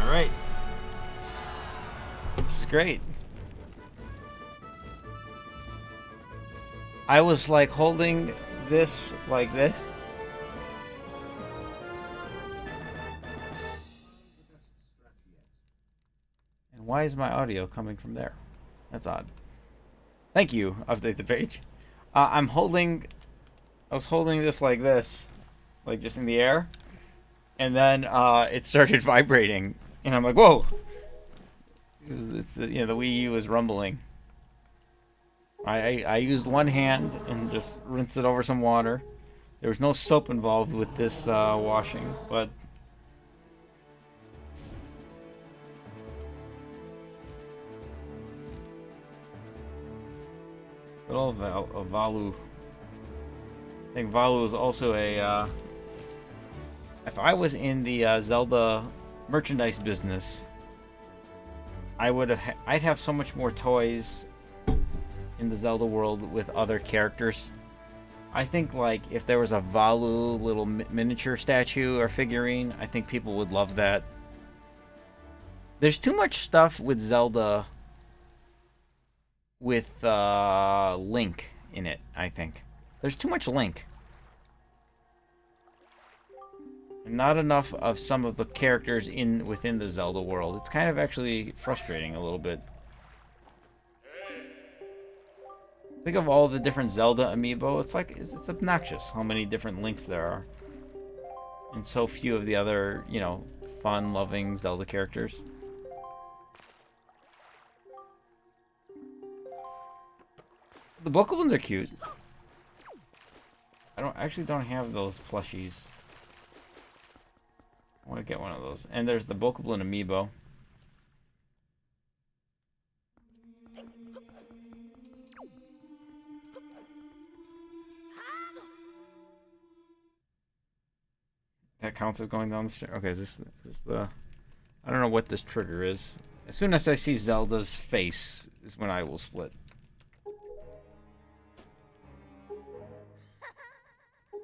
Alright. This is great. I was like holding this like this. And why is my audio coming from there? That's odd. Thank you, update the page. I was holding this like this. Like just in the air. And then it started vibrating. And I'm like, whoa! It's, you know, the Wii U was rumbling. I used one hand and just rinsed it over some water. There was no soap involved with this washing, but little Valu. I think Valu is also a. If I was in the Zelda merchandise business, I'd have so much more toys in the Zelda world with other characters. I think like if there was a Valu little miniature statue or figurine, I think people would love that. There's too much stuff with Zelda with Link in it, I think. There's too much Link. And not enough of some of the characters within the Zelda world. It's kind of actually frustrating a little bit. Think of all the different Zelda amiibo. It's obnoxious how many different Links there are. And so few of the other, fun-loving Zelda characters. The Bokoblins are cute. I actually don't have those plushies. I want to get one of those. And there's the Bokoblin amiibo. That counts as going down the stairs. Okay, is this the... I don't know what this trigger is. As soon as I see Zelda's face is when I will split.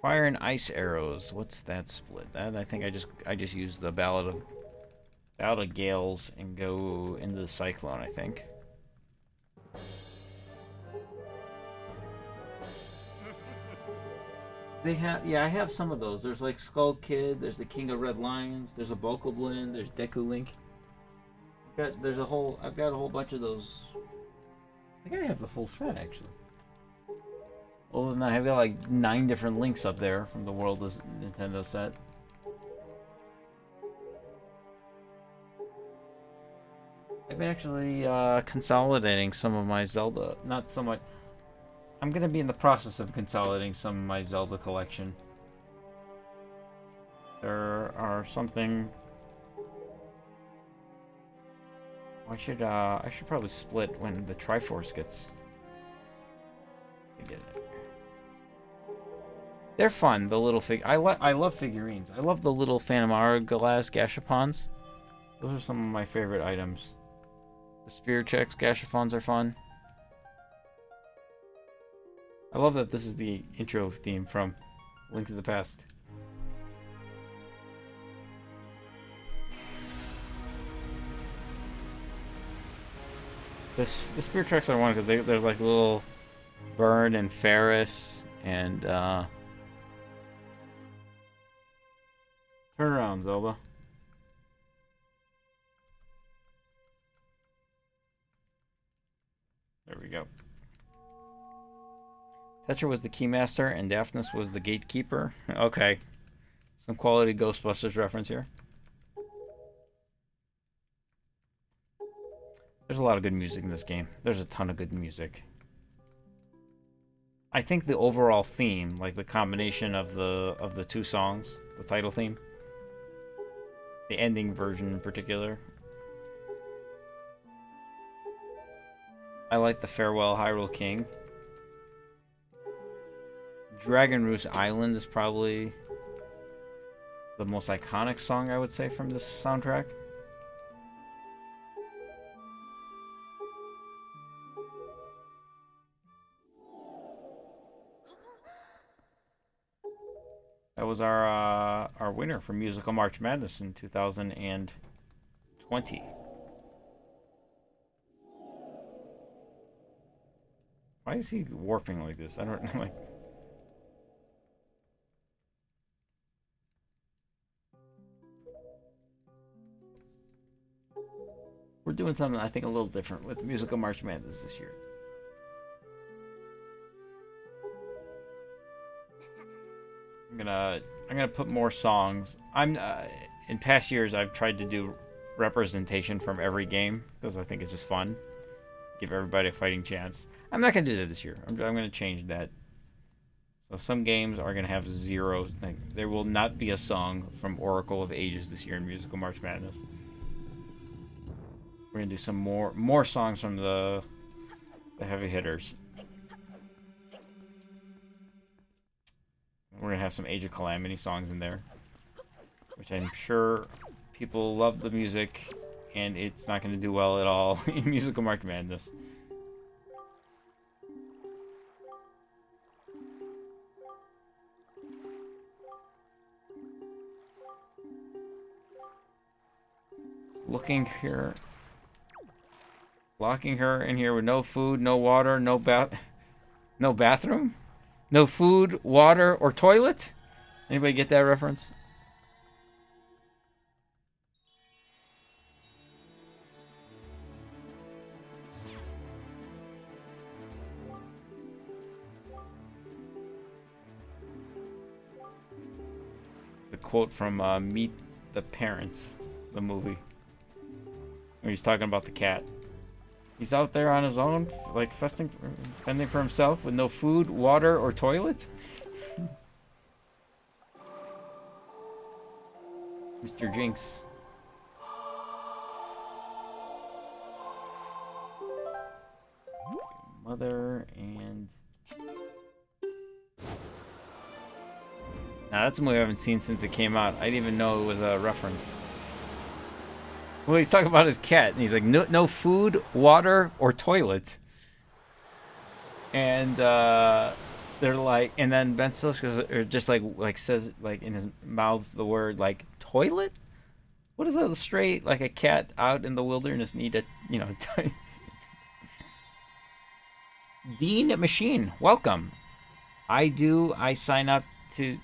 Fire and ice arrows. What's that split? That I think I just use the Ballad of Gales and go into the Cyclone, I think. I have some of those. There's like Skull Kid, there's the King of Red Lions, there's a Bokoblin, there's Deku Link. I've got a whole bunch of those. I think I have the full set actually. Other than that, I've got like 9 different Links up there from the World of Nintendo set. I've been actually consolidating some of my Zelda. Not so much. I'm going to be in the process of consolidating some of my Zelda collection. There are something... I should probably split when the Triforce gets... to get it. They're fun, the little I love figurines. I love the little Phantom Hourglass Gashapons. Those are some of my favorite items. The Spear Checks Gashapons are fun. I love that this is the intro theme from Link to the Past. The Spear Treks are one because there's like little Burn and Ferris and turn around, Zelda. There we go. Tetra was the Keymaster and Daphnis was the Gatekeeper. Okay. Some quality Ghostbusters reference here. There's a lot of good music in this game. There's a ton of good music. I think the overall theme, like the combination of the 2 songs, the title theme, the ending version in particular. I like the Farewell Hyrule King. Dragon Roost Island is probably the most iconic song, I would say, from this soundtrack. That was our winner for Musical March Madness in 2020. Why is he warping like this? I don't like. We're doing something I think a little different with Musical March Madness this year. I'm gonna put more songs. In past years I've tried to do representation from every game because I think it's just fun. give everybody a fighting chance. I'm not gonna do that this year. I'm gonna change that. So some games are gonna have zero. Like, there will not be a song from Oracle of Ages this year in Musical March Madness. We're gonna do some more songs from the heavy hitters. We're gonna have some Age of Calamity songs in there, which I'm sure people love the music, and it's not gonna do well at all in Musical March Madness. Looking here, locking her in here with no food, no water, no bathroom, no food, water, or toilet. Anybody get that reference? The quote from Meet the Parents, the movie. Where he's talking about the cat. He's out there on his own, like fending for himself with no food, water, or toilet. Mr. Jinx. Mother and... Now that's a movie I haven't seen since it came out. I didn't even know it was a reference. Well, he's talking about his cat, and he's like, no food, water, or toilet. And they're like, and then Ben Stiller just like says like in his mouths the word like toilet. What is that straight like a cat out in the wilderness need to Dean Machine, welcome. I sign up to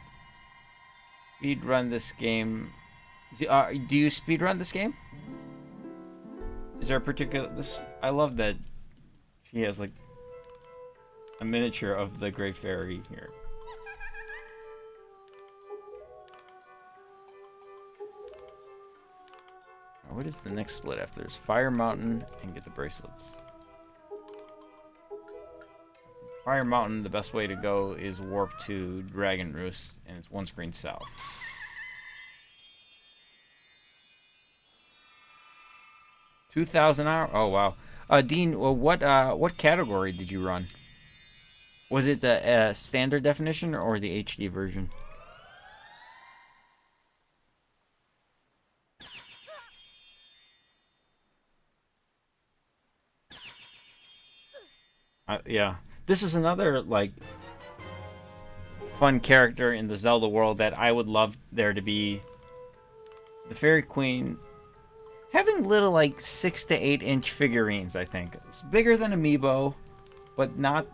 speed run this game. Do you speed run this game? Is there a particular I love that she has like a miniature of the Great Fairy here. What is the next split after this? Fire Mountain and get the bracelets. Fire Mountain, the best way to go is warp to Dragon Roost, and it's one screen south. $2,000 hours. Oh wow, Dean. Well, what category did you run? Was it the standard definition or the HD version? Yeah, this is another like fun character in the Zelda world that I would love there to be. The Fairy Queen having little like 6 to 8 inch figurines. I think it's bigger than Amiibo, but not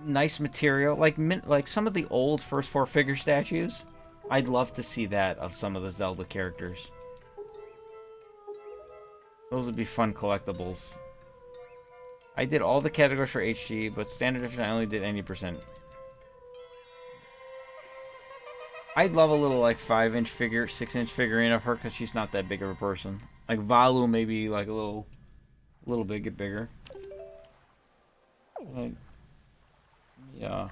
nice material. Like some of the old first 4 figure statues. I'd love to see that of some of the Zelda characters. Those would be fun collectibles. I did all the categories for HD, but standard edition I only did 90%. I'd love a little like 5-inch figure, 6-inch figurine of her because she's not that big of a person. Like Valu maybe like a little bit bigger. Like, yeah.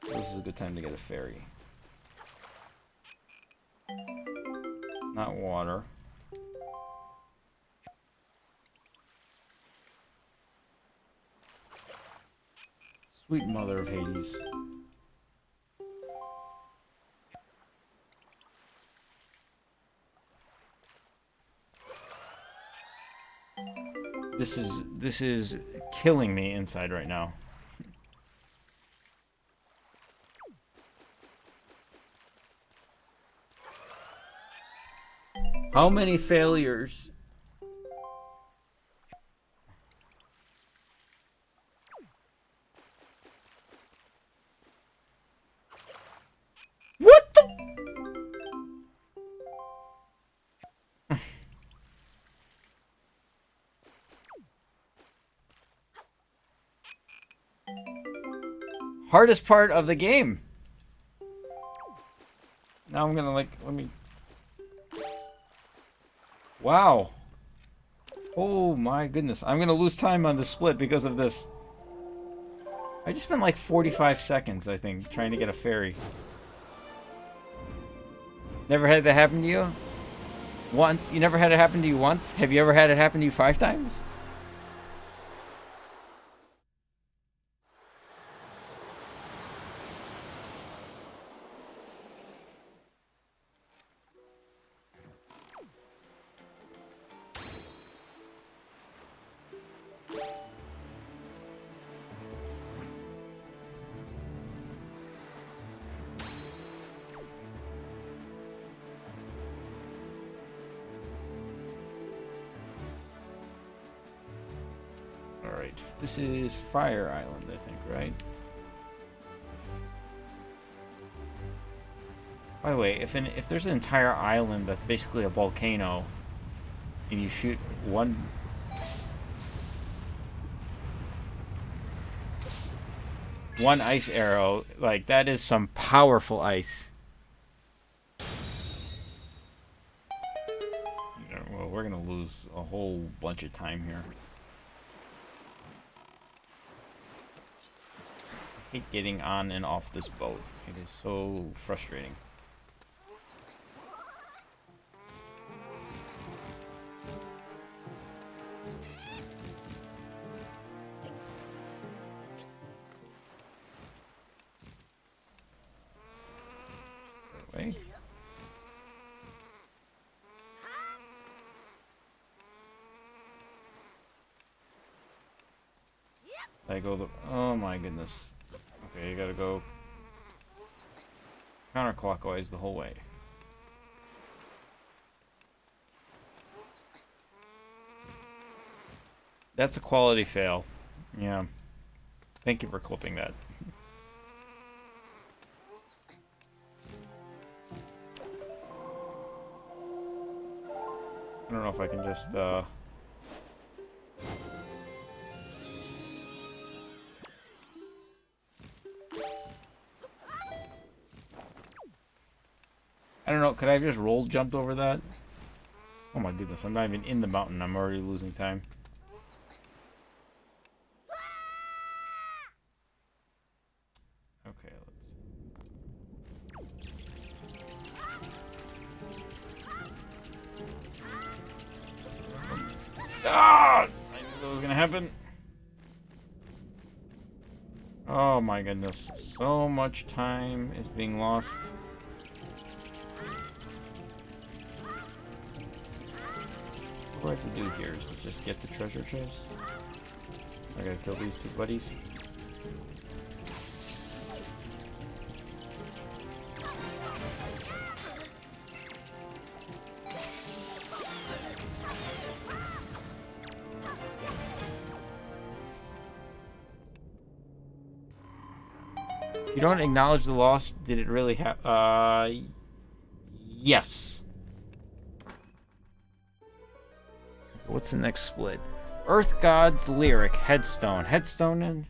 This is a good time to get a fairy. Not water. Sweet mother of Hades. This is killing me inside right now. How many failures? What the? Hardest part of the game. Now I'm gonna like, let me... Wow. Oh my goodness. I'm gonna lose time on the split because of this. I just spent like 45 seconds, I think, trying to get a ferry. Never had that happen to you? Once? You never had it happen to you once? Have you ever had it happen to you 5 times? Alright, this is Fire Island, I think, right? By the way, if there's an entire island that's basically a volcano, and you shoot one ice arrow, like, that is some powerful ice. Yeah, well, we're gonna lose a whole bunch of time here. I hate getting on and off this boat. It is so frustrating. Way. I go the. Oh my goodness. Okay, you gotta go counterclockwise the whole way. That's a quality fail. Yeah. Thank you for clipping that. I don't know if I can just, I don't know, could I have just roll jumped over that? Oh my goodness, I'm not even in the mountain. I'm already losing time. Okay, let's see. Ah! I knew that was gonna happen. Oh my goodness. So much time is being lost. What do I have to do here? Is to just get the treasure chest? I gotta kill these two buddies. You don't acknowledge the loss. Did it really happen? Yes. What's the next split? Earth God's Lyric Headstone. Headstone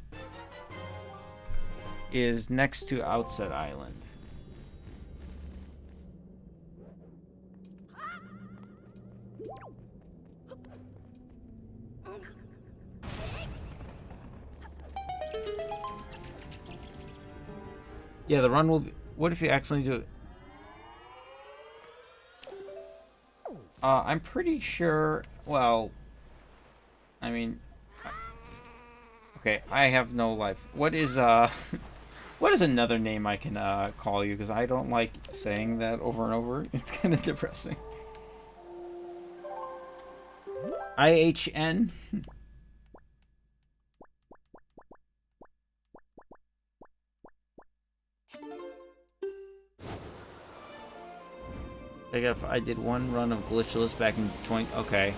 is next to Outset Island. Yeah, the run will be... What if you accidentally do it? I'm pretty sure... Well... I mean... Okay, I have no life. What is, what is another name I can, call you? Because I don't like saying that over and over. It's kind of depressing. IHN? I did one run of Glitchless back in 20... Okay.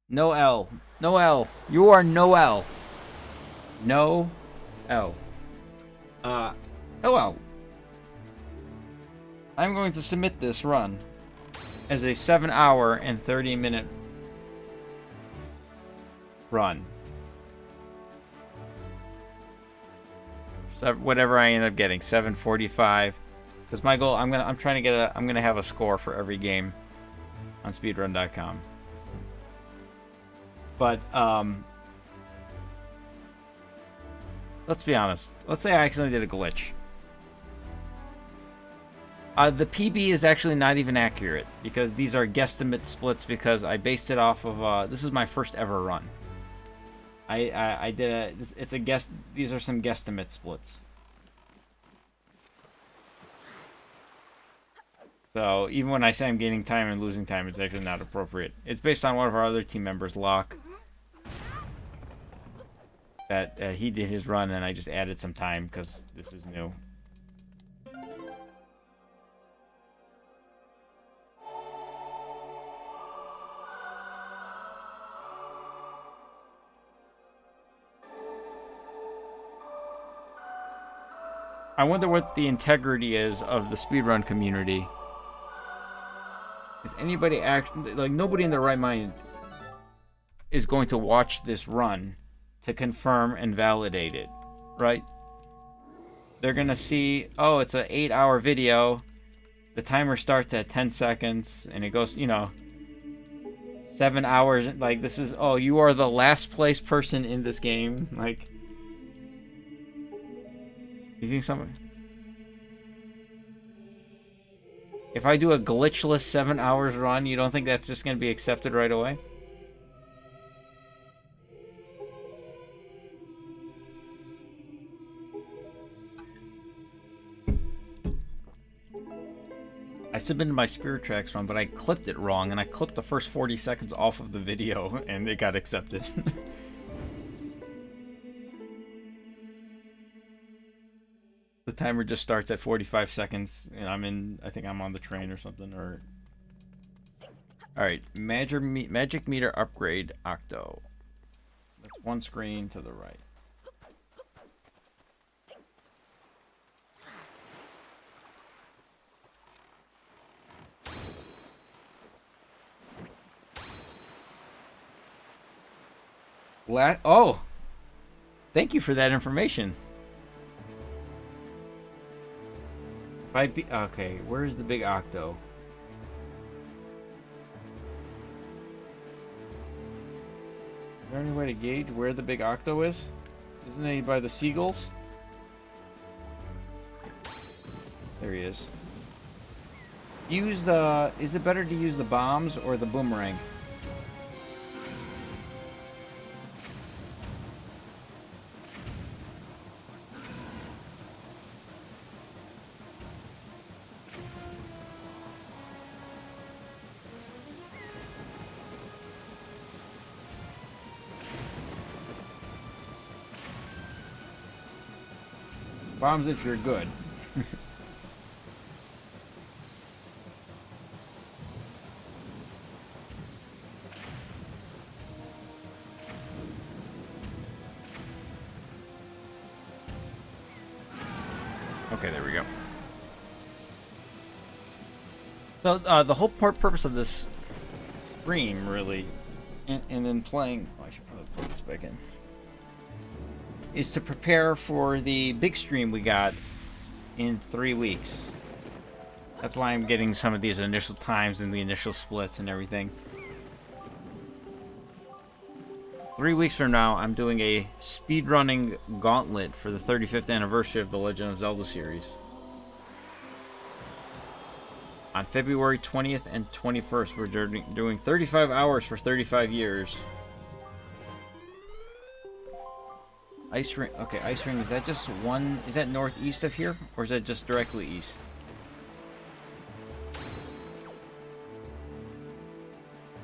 No L. No L. You are no L. No L. No L. I'm going to submit this run as a 7-hour and 30-minute run. So whatever I end up getting, 7:45. Because my goal, I'm trying to get I'm gonna have a score for every game on speedrun.com. But let's be honest. Let's say I accidentally did a glitch. The PB is actually not even accurate because these are guesstimate splits because I based it off of this is my first ever run. I did it's a guess. These are some guesstimate splits. So even when I say I'm gaining time and losing time, it's actually not appropriate. It's based on one of our other team members, Locke. That he did his run and I just added some time because this is new. I wonder what the integrity is of the speedrun community. Is anybody like nobody in their right mind is going to watch this run to confirm and validate it, right? They're gonna see, oh, it's an 8-hour video. The timer starts at 10 seconds and it goes, 7 hours. Like this is, oh, you are the last place person in this game. Like, you think somebody... If I do a glitchless 7 hours run, you don't think that's just going to be accepted right away? I submitted my Spirit Tracks run, but I clipped it wrong, and I clipped the first 40 seconds off of the video, and it got accepted. The timer just starts at 45 seconds, and I think I'm on the train or something, or... Alright, magic meter upgrade, Octo. That's one screen to the right. Oh! Thank you for that information. Okay, where is the big Octo? Is there any way to gauge where the big Octo is? Isn't he by the seagulls? There he is. Is it better to use the bombs or the boomerang? Bombs if you're good. Okay, there we go. So the whole purpose of this stream, really, and in playing... Oh, I should probably put this back in. Is to prepare for the big stream we got in 3 weeks. That's why I'm getting some of these initial times and the initial splits and everything. 3 weeks from now, I'm doing a speedrunning gauntlet for the 35th anniversary of the Legend of Zelda series. On February 20th and 21st, we're doing 35 hours for 35 years. Ice Ring, okay, Ice Ring, is that just one, is that northeast of here? Or is that just directly east?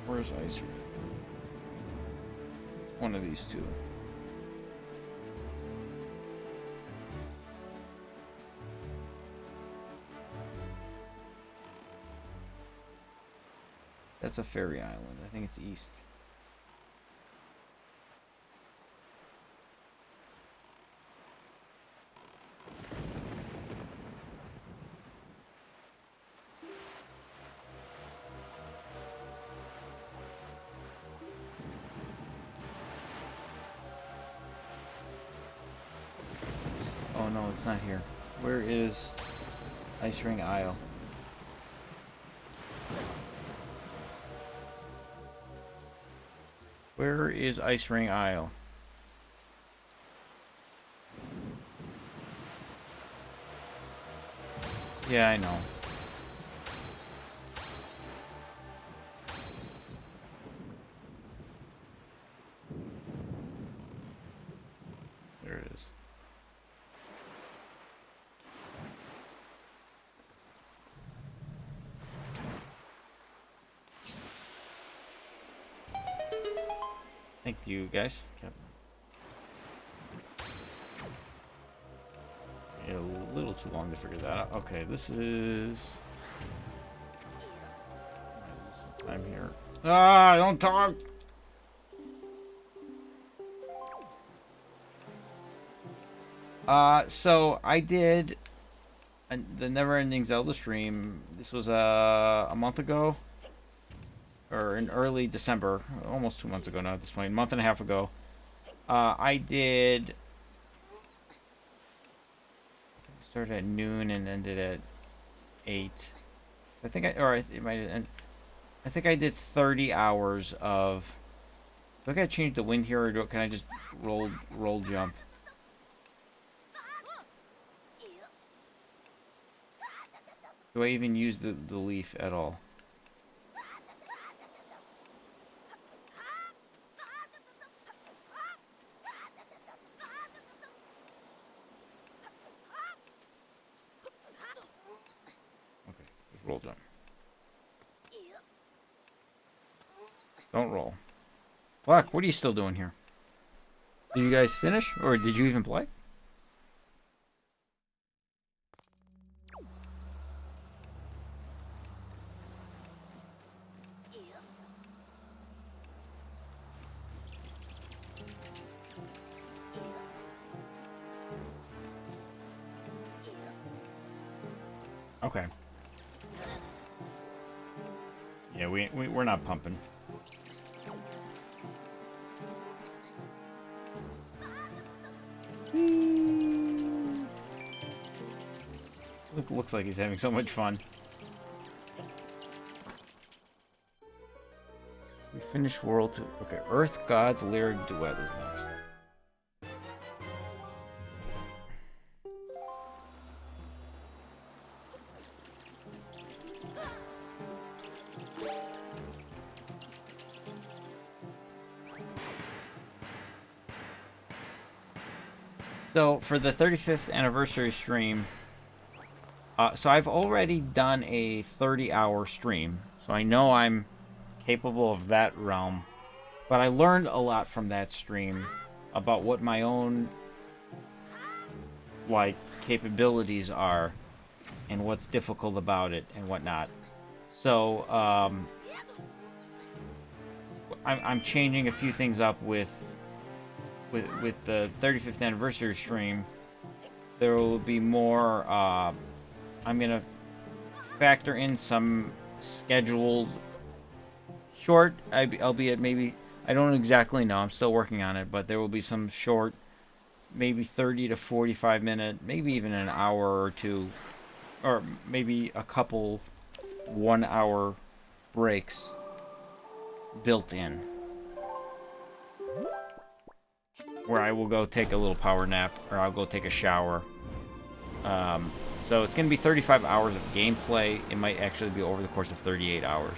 Where's Ice Ring? One of these two. That's a fairy island, I think it's east. Oh no, it's not here. Where is... Ice Ring Isle. Where is Ice Ring Isle? Yeah, I know. There it is. Thank you, guys. Yeah, a little too long to figure that out. Okay, this is... some time here. Ah, don't talk! So I did the Never-Ending Zelda stream. This was a month ago, or in early December, almost 2 months ago now at this point, a month and a half ago. I did. Started at noon and ended at 8. I think it might end. I think I did 30 hours of. Do I gotta change the wind here, or can I just roll jump? Do I even use the leaf at all? Okay, just roll jump. Don't roll. Fuck, what are you still doing here? Did you guys finish, or did you even play? Okay. Yeah, we're not pumping. Looks like he's having so much fun. We finished World 2. Okay, Earth God's Lyric Duet is next. So, for the 35th anniversary stream, so I've already done a 30-hour stream, so I know I'm capable of that realm. But I learned a lot from that stream about what my own, like, capabilities are and what's difficult about it and whatnot. So, I'm changing a few things up with the 35th anniversary stream. There will be more, I'm gonna factor in some scheduled short, albeit maybe, I don't exactly know, I'm still working on it, but there will be some short, maybe 30 to 45 minute, maybe even an hour or two, or maybe a couple 1 hour breaks built in, where I will go take a little power nap, or I'll go take a shower. So it's going to be 35 hours of gameplay. It might actually be over the course of 38 hours.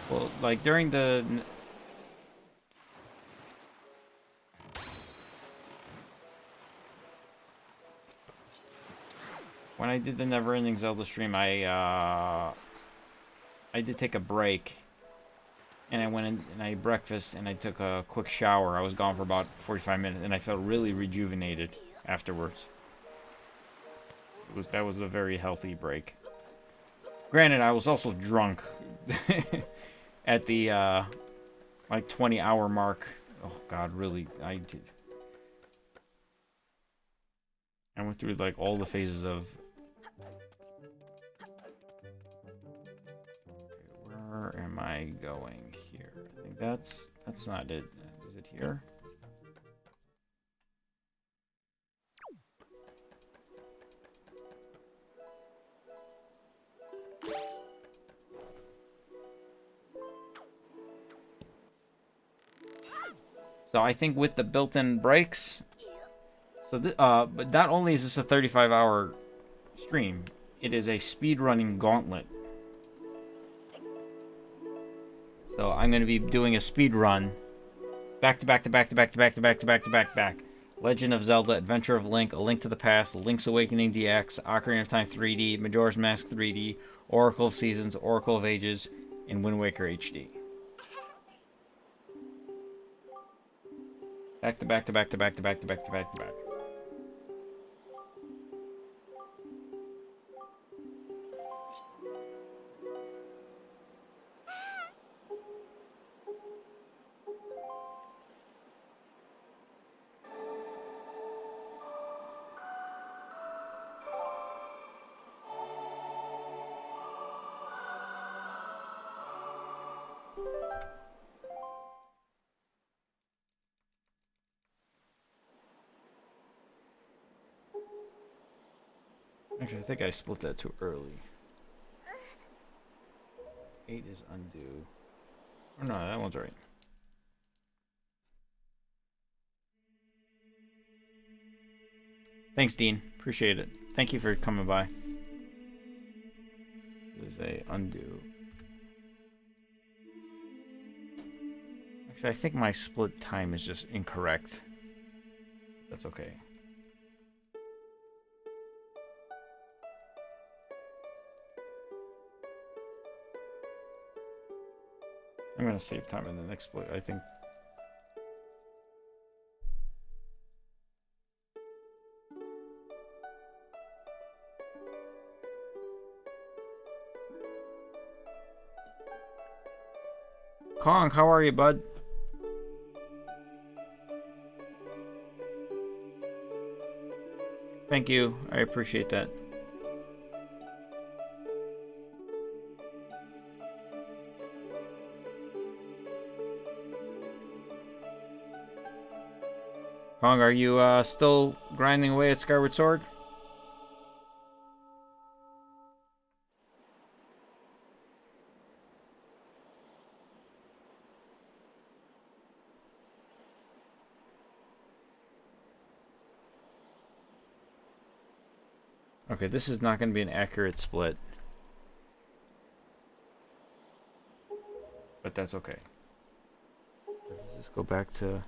Well, like during the... When I did the Never-Ending Zelda stream, I did take a break. And I went in and I ate breakfast and I took a quick shower. I was gone for about 45 minutes and I felt really rejuvenated afterwards. That was a very healthy break. Granted, I was also drunk at the like 20-hour mark. Oh God, really? I went through like all the phases of. Where am I going here? I think that's not it. Is it here? So I think with the built-in brakes, so but not only is this a 35-hour stream, it is a speed-running gauntlet. So I'm going to be doing a speed run, back to back to back to back to back to back to back to back to back. Legend of Zelda, Adventure of Link, A Link to the Past, Link's Awakening DX, Ocarina of Time 3D, Majora's Mask 3D, Oracle of Seasons, Oracle of Ages, and Wind Waker HD. Back to back to back to back to back to back to back to back. Actually, I think I split that too early. 8 is undo. Oh no, that one's right. Thanks, Dean. Appreciate it. Thank you for coming by. This is a undo. Actually, I think my split time is just incorrect. That's okay. I'm gonna save time in the next split, I think. Kong, how are you, bud? Thank you. I appreciate that. Kong, are you still grinding away at Skyward Sword? Okay, this is not going to be an accurate split. But that's okay. Let's just go back to...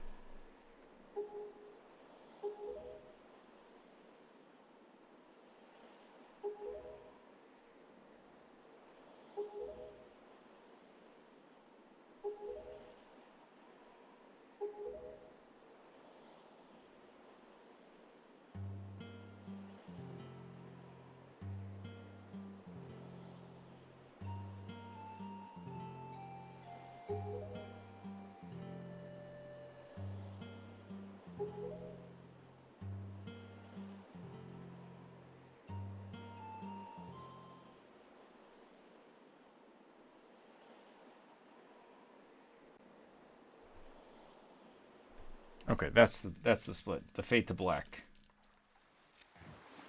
Okay, that's the split. The Fade to Black.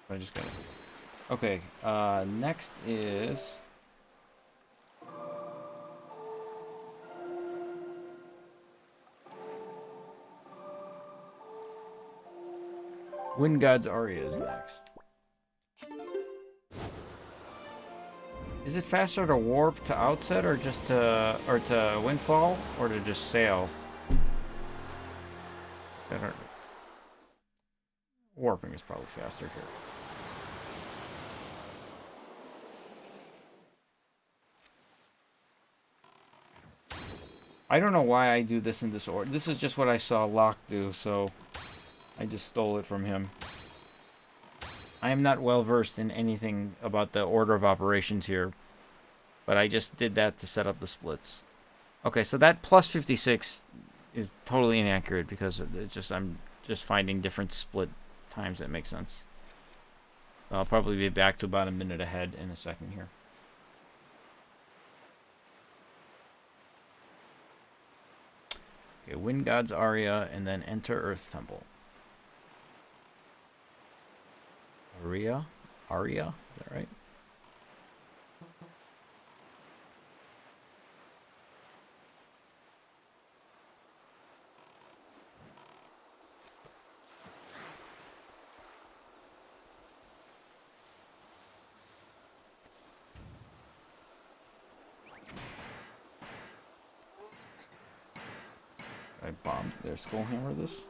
I just got it. Okay, next is... Wind God's Aria is next. Is it faster to warp to Outset or just to Windfall or to just sail? Better. Warping is probably faster here. I don't know why I do this in this order. This is just what I saw Locke do, so I just stole it from him. I am not well versed in anything about the order of operations here, but I just did that to set up the splits. Okay, so that plus 56 is totally inaccurate because it's just I'm just finding different split times that make sense. I'll probably be back to about a minute ahead in a second here. Okay, Wind God's Aria and then enter Earth Temple. Aria? Is that right? bomb. There's skull hammer this.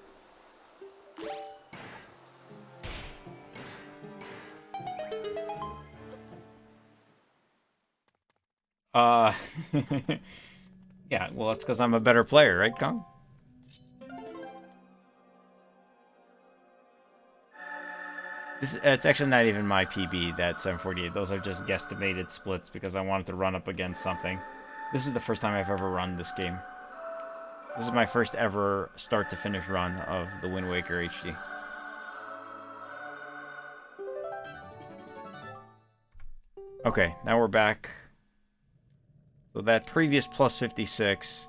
Uh, yeah, well, it's because I'm a better player, right, Kong? It's actually not even my PB, that 748. Those are just guesstimated splits because I wanted to run up against something. This is the first time I've ever run this game. This is my first ever start-to-finish run of the Wind Waker HD. Okay, now we're back. So that previous plus 56.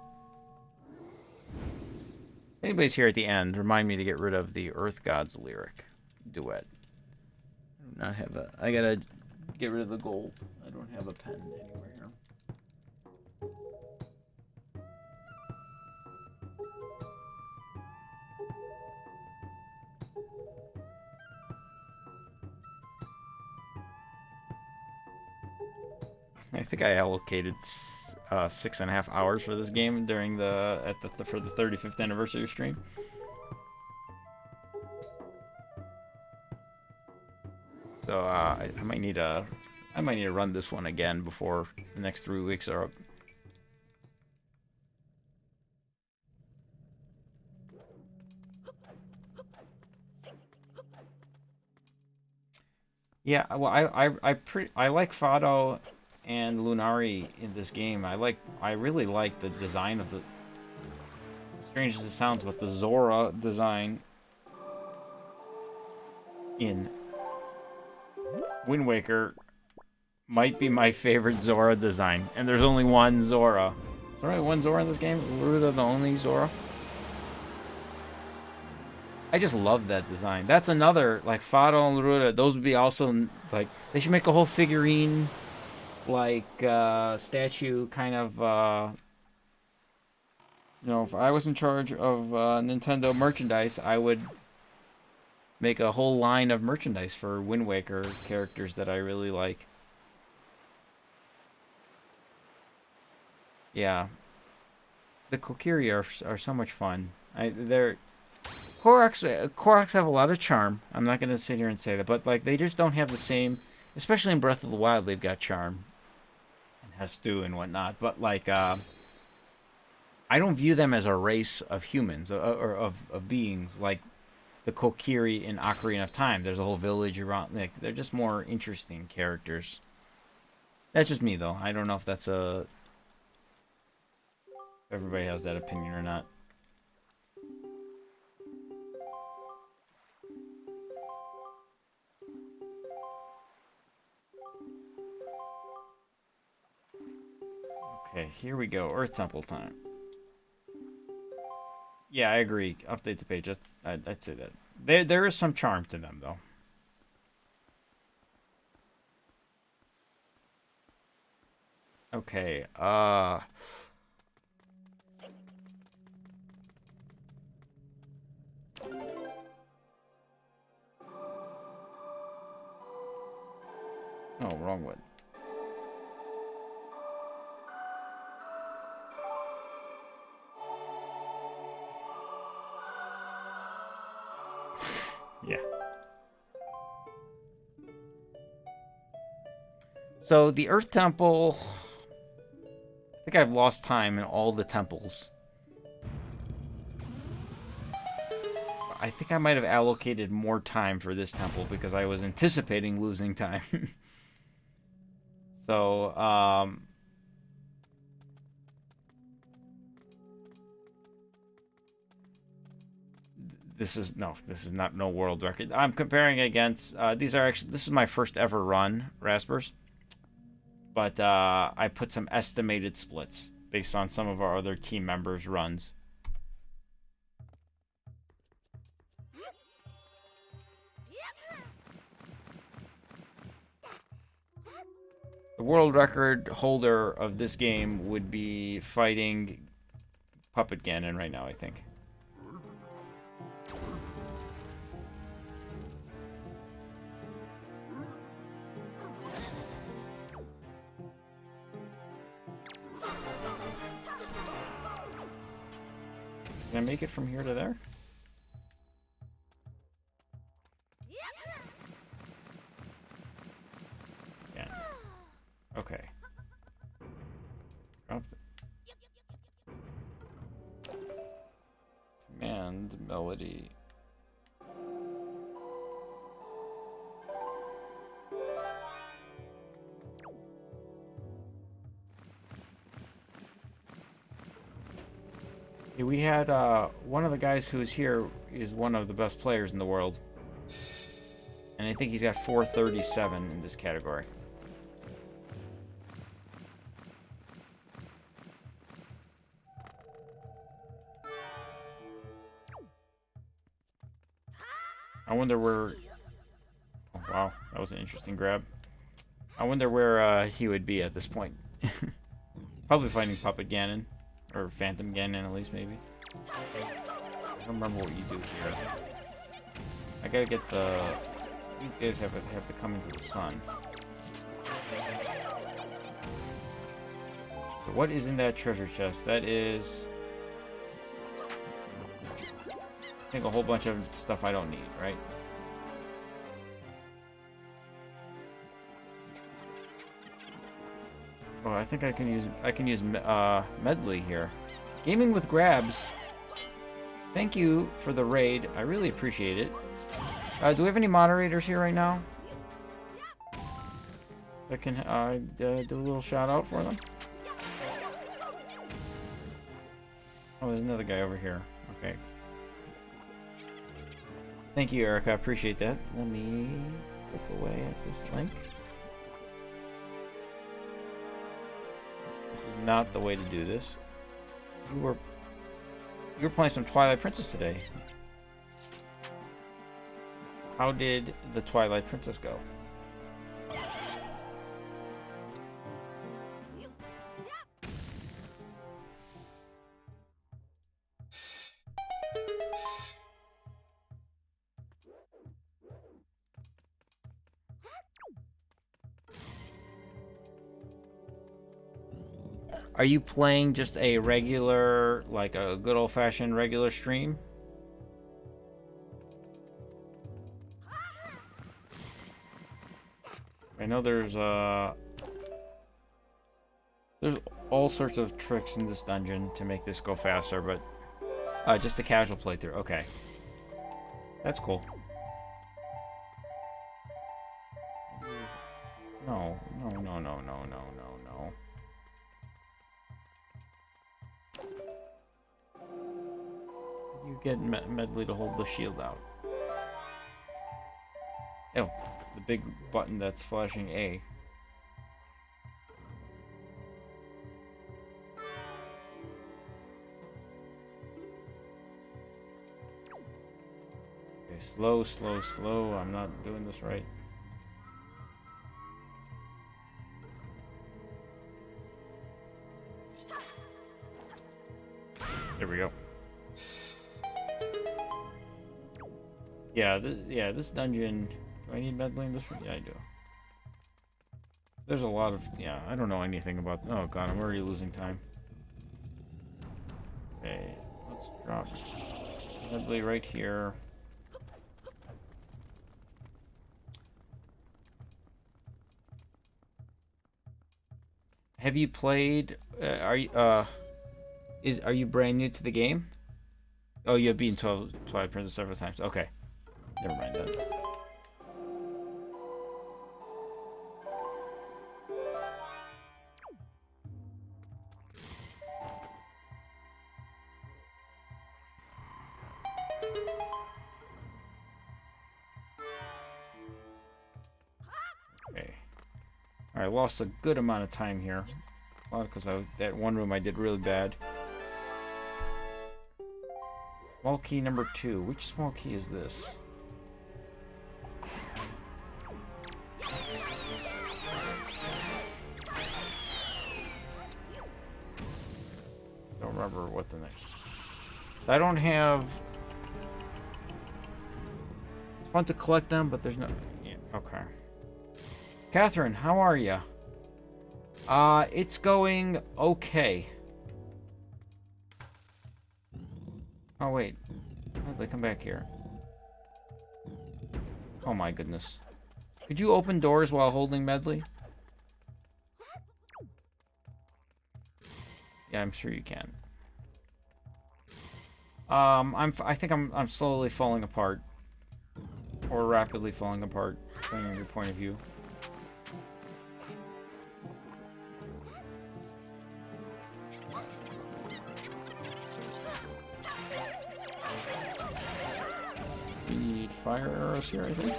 Anybody's here at the end, remind me to get rid of the Earth Gods lyric duet. I do not have a... I gotta get rid of the gold. I don't have a pen anywhere here. I think I allocated 6.5 hours for this game during for the 35th anniversary stream. So I might need to run this one again before the next 3 weeks are up. Yeah, well, I like Fado and Lunari in this game. I really like the design of the... Strange as it sounds, but the Zora design in Wind Waker might be my favorite Zora design. And there's only one Zora. Is there only one Zora in this game? Is Laruda the only Zora? I just love that design. That's another, like, Fado and Laruda, those would be also, like, they should make a whole figurine, like, statue kind of, you know, if I was in charge of Nintendo merchandise, I would make a whole line of merchandise for Wind Waker characters that I really like. Yeah. The Kokiri are so much fun. Koroks have a lot of charm. I'm not going to sit here and say that, but like they just don't have the same, especially in Breath of the Wild, they've got charm. And Hestu and whatnot, but like I don't view them as a race of humans or of beings like the Kokiri in Ocarina of Time. There's a whole village around. Like, they're just more interesting characters. That's just me, though. I don't know if that's a... everybody has that opinion or not. Okay, here we go. Earth Temple time. Yeah, I agree. Update the page. I'd say that. There is some charm to them, though. Okay, Oh, wrong one. Yeah. So the Earth Temple, I think I've lost time in all the temples. I think I might have allocated more time for this temple because I was anticipating losing time. So, this is not no world record. I'm comparing against, this is my first ever run, Raspers. But I put some estimated splits based on some of our other team members' runs. The world record holder of this game would be fighting Puppet Ganon right now, I think. Can I make it from here to there? Yeah. Okay. Drop it. Command melody. Yeah, we had one of the guys who's here is one of the best players in the world. And I think he's got 437 in this category. I wonder where... Oh, wow, that was an interesting grab. I wonder where he would be at this point. Probably fighting Puppet Ganon. Or Phantom Ganon, at least, maybe. I don't remember what you do here. I gotta get the... These guys have to come into the sun. So what is in that treasure chest? That is... I think a whole bunch of stuff I don't need, right? Oh, I think I can use Medley here. Gaming with Grabs. Thank you for the raid. I really appreciate it. Do we have any moderators here right now? I can do a little shout out for them. Oh, there's another guy over here. Okay. Thank you, Erica. I appreciate that. Let me look away at this link. This is not the way to do this. You were playing some Twilight Princess today. How did the Twilight Princess go? Are you playing just a regular, like a good old-fashioned regular stream? I know there's all sorts of tricks in this dungeon to make this go faster, but just a casual playthrough. Okay. That's cool. No. You get Medley to hold the shield out. Oh, the big button that's flashing A. Okay, slow. I'm not doing this right. There we go. Yeah, this dungeon... Do I need Medley in this one? Yeah, I do. There's a lot of... Yeah, I don't know anything about... Oh god, I'm already losing time. Okay, let's drop Medley right here. Have you played... are you brand new to the game? Oh, you have beaten Twilight Princess several times. Okay. Never mind that. Okay. Alright, lost a good amount of time here. Well, because that one room I did really bad. Small key number 2. Which small key is this? Don't remember what the next. I don't have. It's fun to collect them, but there's no. Yeah, okay. Catherine, how are you? It's going okay. Oh, wait. How'd they come back here? Oh my goodness. Could you open doors while holding Medley? Yeah, I'm sure you can. I think I'm slowly falling apart. Or rapidly falling apart, depending on your point of view. We need fire arrows here, I think.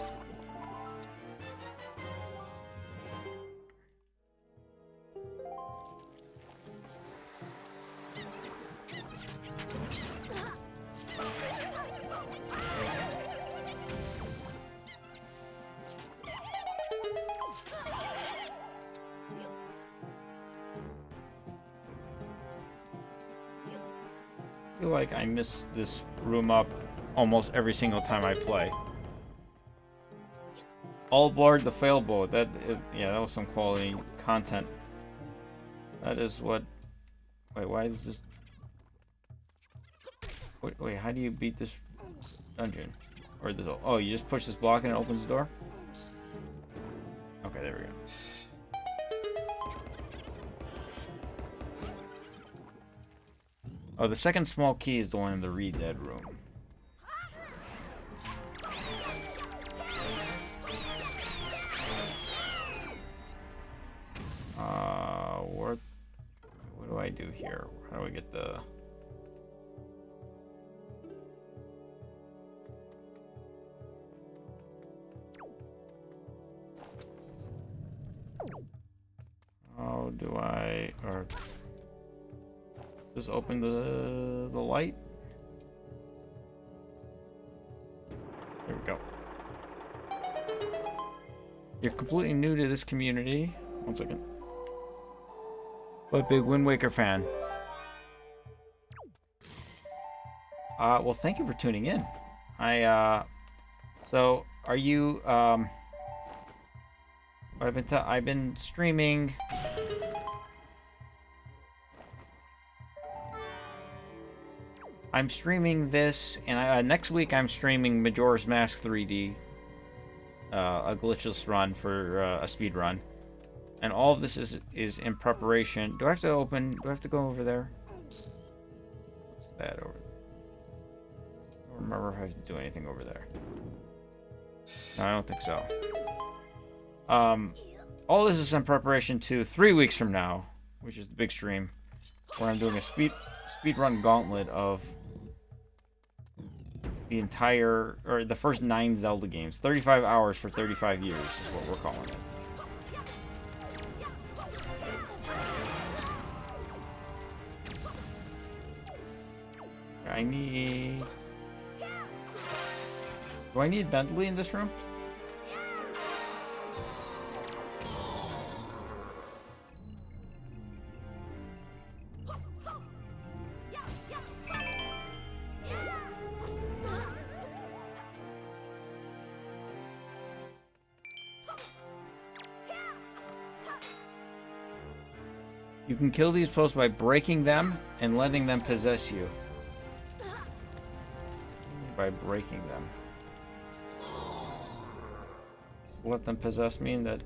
I feel like I miss this room up almost every single time I play. All aboard the fail boat. Yeah, that was some quality content. That is what. Wait, why is this? Wait, how do you beat this dungeon? Or this? Oh, you just push this block and it opens the door. Okay, there we go. Oh, the second small key is the one in the Re-Dead room. What do I do here? How do I get the... How do I... Or... Just open the light. There we go. You're completely new to this community. One second. But big Wind Waker fan. Well, thank you for tuning in. So are you? I've been streaming. I'm streaming this, and next week I'm streaming Majora's Mask 3D, a glitchless run for a speed run, and all of this is in preparation. Do I have to open? Do I have to go over there? What's that over? I don't remember if I have to do anything over there. No, I don't think so. All this is in preparation to 3 weeks from now, which is the big stream, where I'm doing a speed run gauntlet of the entire, or the first 9 Zelda games. 35 hours for 35 years is what we're calling it. Do I need Bentley in this room? You can kill these posts by breaking them and letting them possess you. By breaking them. Just let them possess me and that...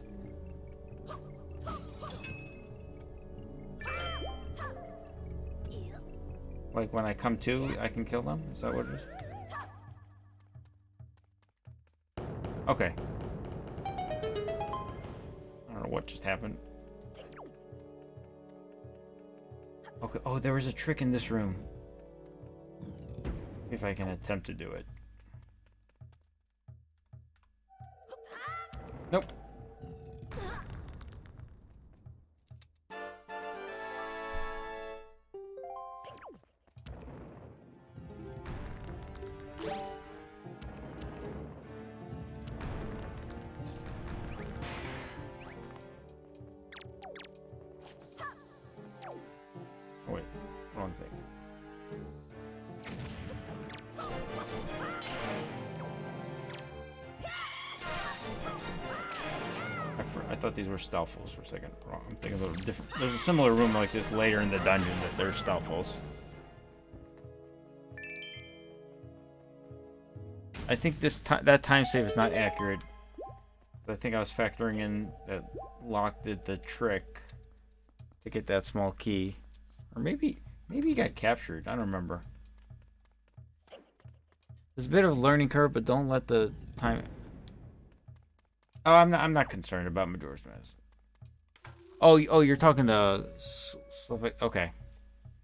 Like when I come to, I can kill them? Is that what it is? Okay. I don't know what just happened. Okay, oh, there was a trick in this room. See if I can attempt to do it. Nope. Oh, wait, wrong thing. I thought these were Stalfos for a second. Wrong. I'm thinking of a different. There's a similar room like this later in the dungeon that there's Stalfos. I think that time save is not accurate. I think I was factoring in that Locke did the trick to get that small key. Or maybe he got captured. I don't remember. There's a bit of a learning curve, but don't let the time... Oh, I'm not concerned about Majora's Mask. Oh, you're talking to Slovak. Okay.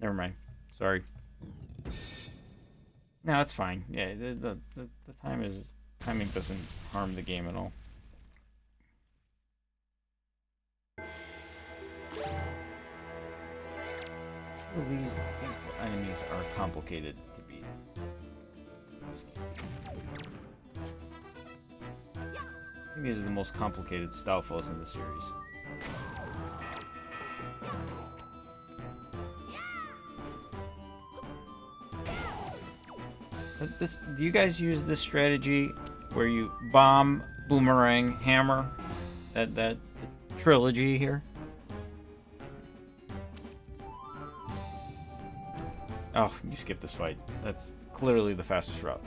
Never mind. Sorry. No, it's fine. Yeah, the timing doesn't harm the game at all. These enemies are complicated to beat. I think these are the most complicated style foes in the series. Do you guys use this strategy where you bomb, boomerang, hammer? That trilogy here? Oh, you skipped this fight. That's clearly the fastest route.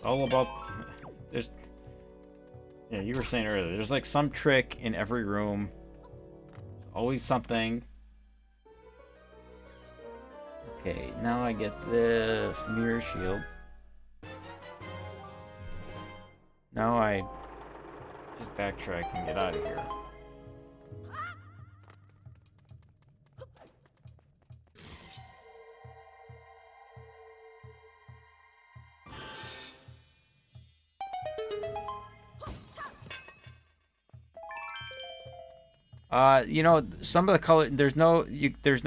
All about there's yeah, you were saying earlier, there's like some trick in every room. Always something. Okay, now I get this mirror shield. Now I just backtrack and get out of here. You know, some of the color there's no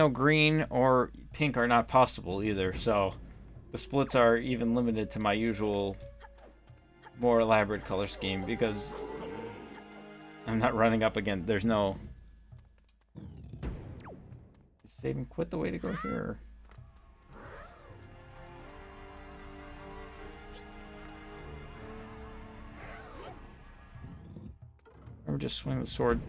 green or pink are not possible either, so the splits are even limited to my usual more elaborate color scheme because I'm not running up again. There's no is save and quit the way to go here. Or just swing the sword.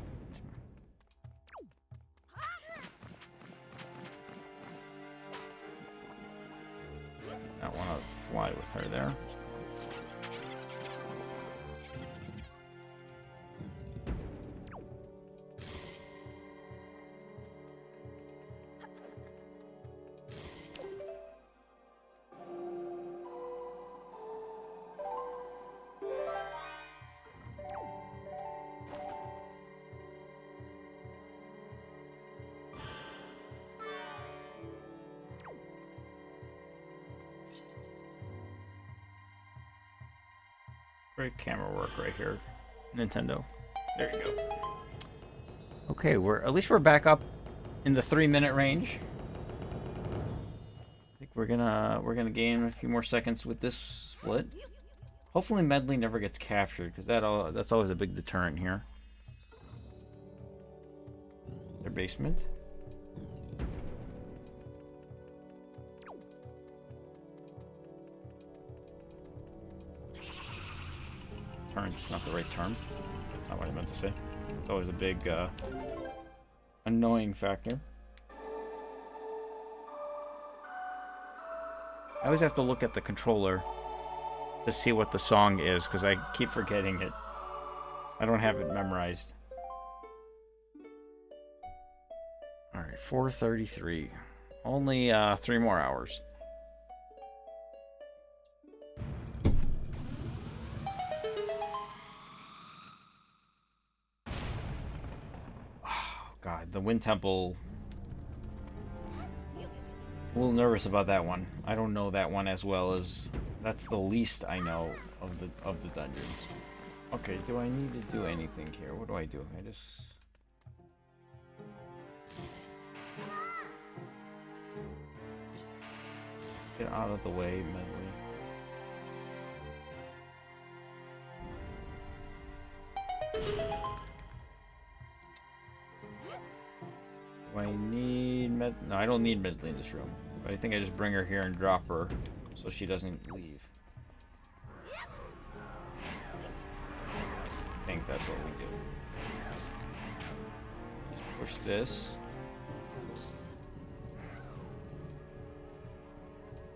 I don't want to fly with her there. Great camera work right here, Nintendo. There you go. Okay, at least we're back up in the 3-minute range. I think we're gonna gain a few more seconds with this split. Hopefully, Medley never gets captured because that's always a big deterrent here. Their basement. Turn, it's not the right term. That's not what I meant to say. It's always a big annoying factor. I always have to look at the controller to see what the song is because I keep forgetting it. I don't have it memorized. Alright, 4:33. Only 3 more hours. God, the Wind Temple. A little nervous about that one. I don't know that one as well as. That's the least I know of the dungeons. Okay, do I need to do anything here? What do? I just. Get out of the way, Medley. Do I need Med? No, I don't need Medley in this room. But I think I just bring her here and drop her so she doesn't leave. I think that's what we do. Just push this.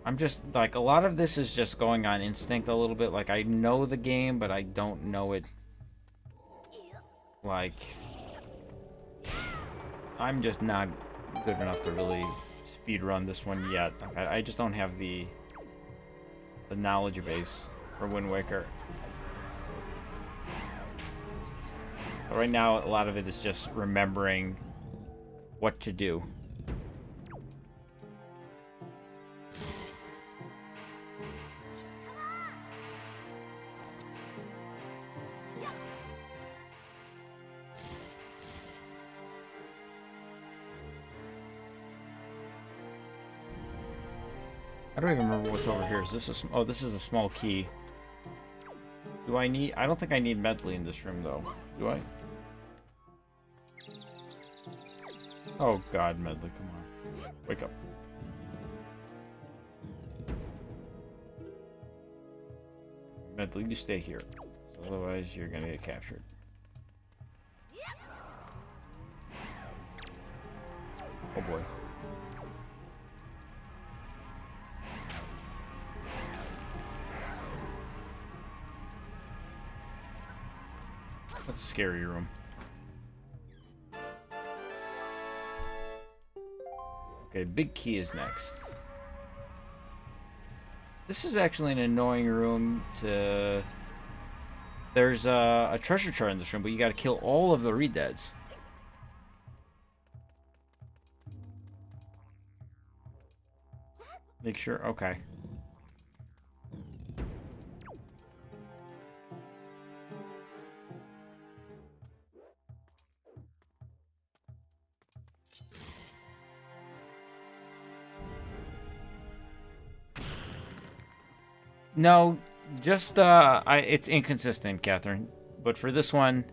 I'm just, like, a lot of this is just going on instinct a little bit. Like, I know the game, but I don't know it. Like, I'm just not good enough to really speed run this one yet. I just don't have the knowledge base for Wind Waker. But right now, a lot of it is just remembering what to do. I don't even remember what's over here. Is this a... Oh, this is a small key. Do I need... I don't think I need Medley in this room, though. Do I? Oh, God, Medley, come on. Wake up. Medley, you stay here. Otherwise, you're gonna get captured. Oh, boy. That's a scary room. Okay, big key is next. This is actually an annoying room to... There's a treasure chart in this room, but you gotta kill all of the Redeads. Make sure... Okay. No, just it's inconsistent, Catherine. But for this one,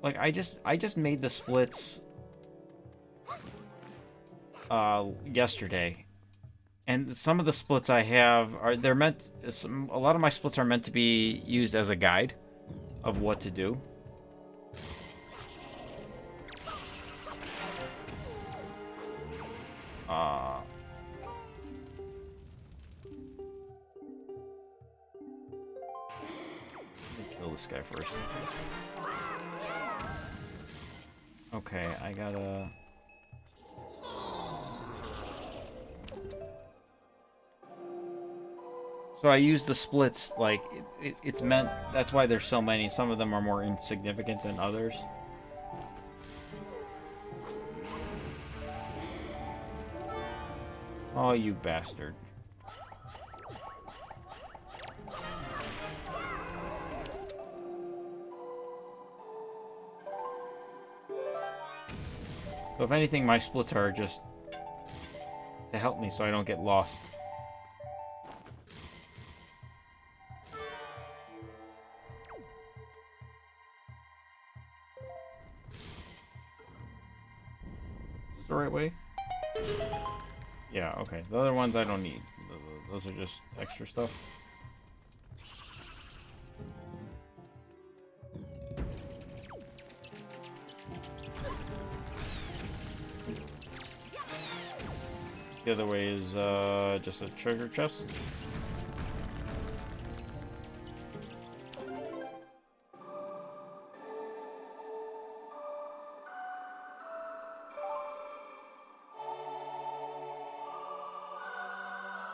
like I just made the splits yesterday, and some of the splits I have are a lot of my splits are meant to be used as a guide of what to do. Kill this guy first. Okay, I gotta... So I use the splits, like, it's meant... That's why there's so many. Some of them are more insignificant than others. Oh, you bastard. So if anything, my splits are just to help me so I don't get lost. Is this the right way? Yeah, okay. The other ones I don't need. Those are just extra stuff. The other way is just a treasure chest.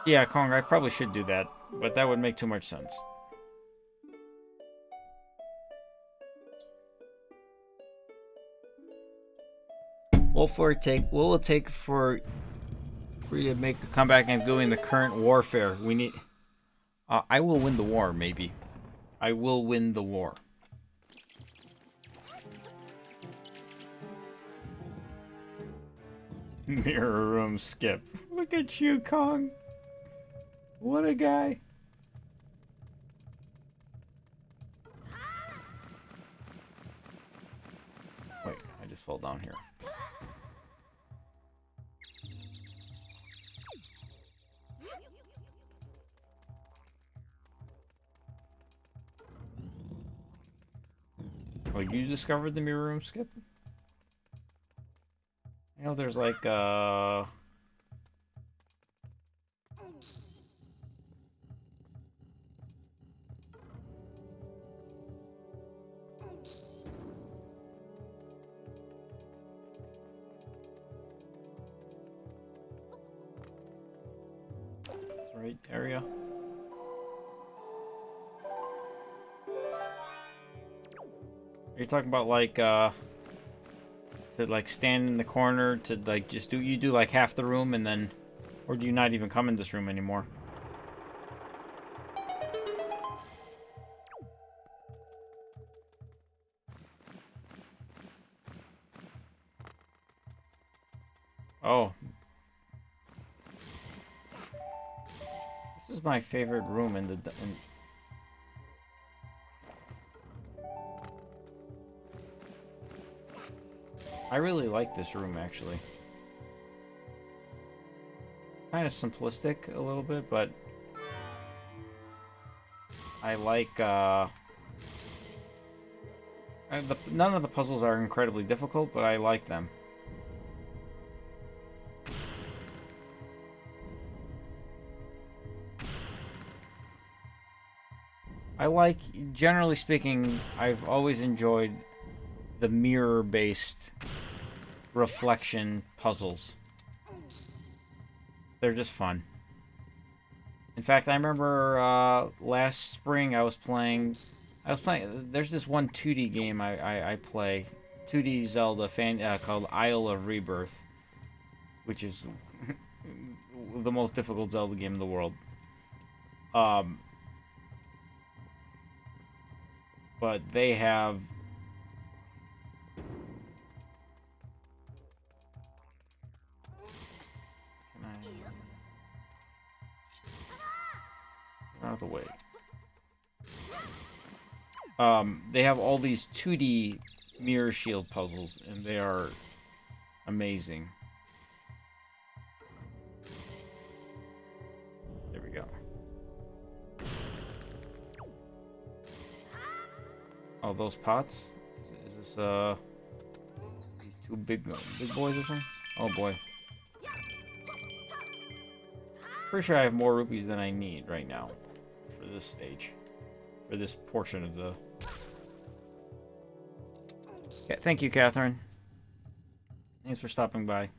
Yeah, Kong, I probably should do that, but that would make too much sense. What will it take for you to make a comeback and doing the current warfare? We need... I will win the war, maybe. I will win the war. Mirror room skip. Look at you, Kong. What a guy. Wait, I just fell down here. Oh, you discovered the mirror room, Skip? You know, there's like, right area. Are you talking about like to like stand in the corner to like just do like half the room and then, or do you not even come in this room anymore? Oh. This is my favorite room in the I really like this room, actually. Kind of simplistic a little bit, but I like, none of the puzzles are incredibly difficult, but I like them. I like, generally speaking, I've always enjoyed the mirror-based reflection puzzles. They're just fun. In fact, I remember last spring I was playing. There's this one 2D game I play, 2D Zelda called Isle of Rebirth, which is the most difficult Zelda game in the world. But they have. Out of the way. They have all these 2D mirror shield puzzles, and they are amazing. There we go. Oh, those pots? Is this, these two big boys or something? Oh, boy. Pretty sure I have more rupees than I need right now for this stage. For this portion of the... Yeah, thank you, Catherine. Thanks for stopping by.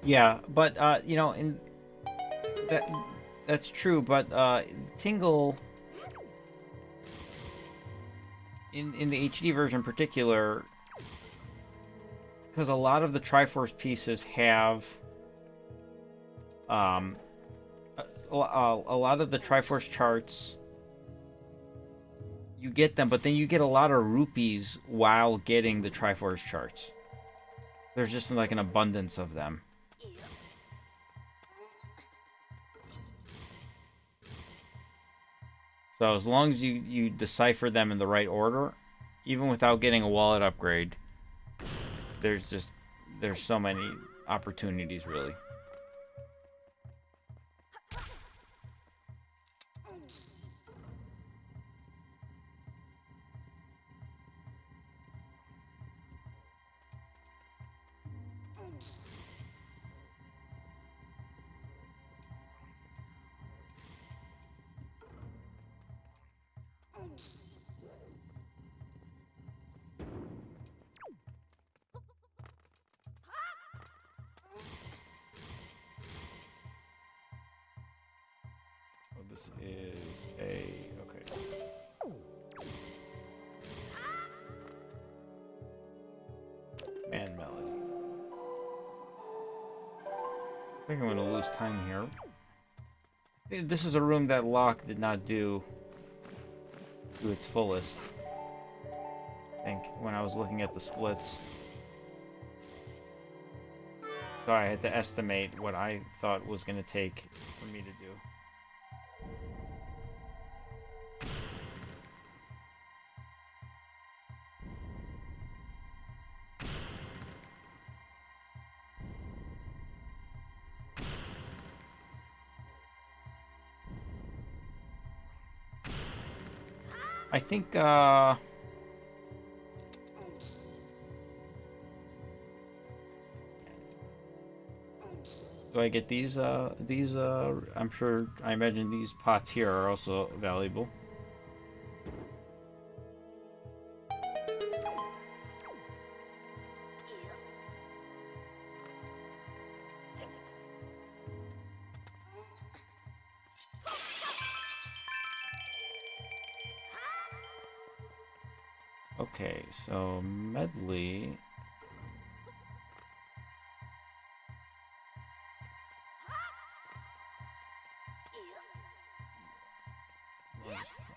Yeah, but you know, in that's true, but Tingle in the HD version in particular, because a lot of the Triforce pieces have a lot of the Triforce charts, you get them, but then you get a lot of rupees while getting the Triforce charts. There's just like an abundance of them. So as long as you decipher them in the right order, even without getting a wallet upgrade, there's so many opportunities, really. This is okay. I think I'm gonna lose time here. This is a room that Locke did not do to its fullest. I think when I was looking at the splits. So I had to estimate what I thought was gonna take for me to do. I think, do I get these, I'm sure, I imagine these pots here are also valuable. Okay, so medley.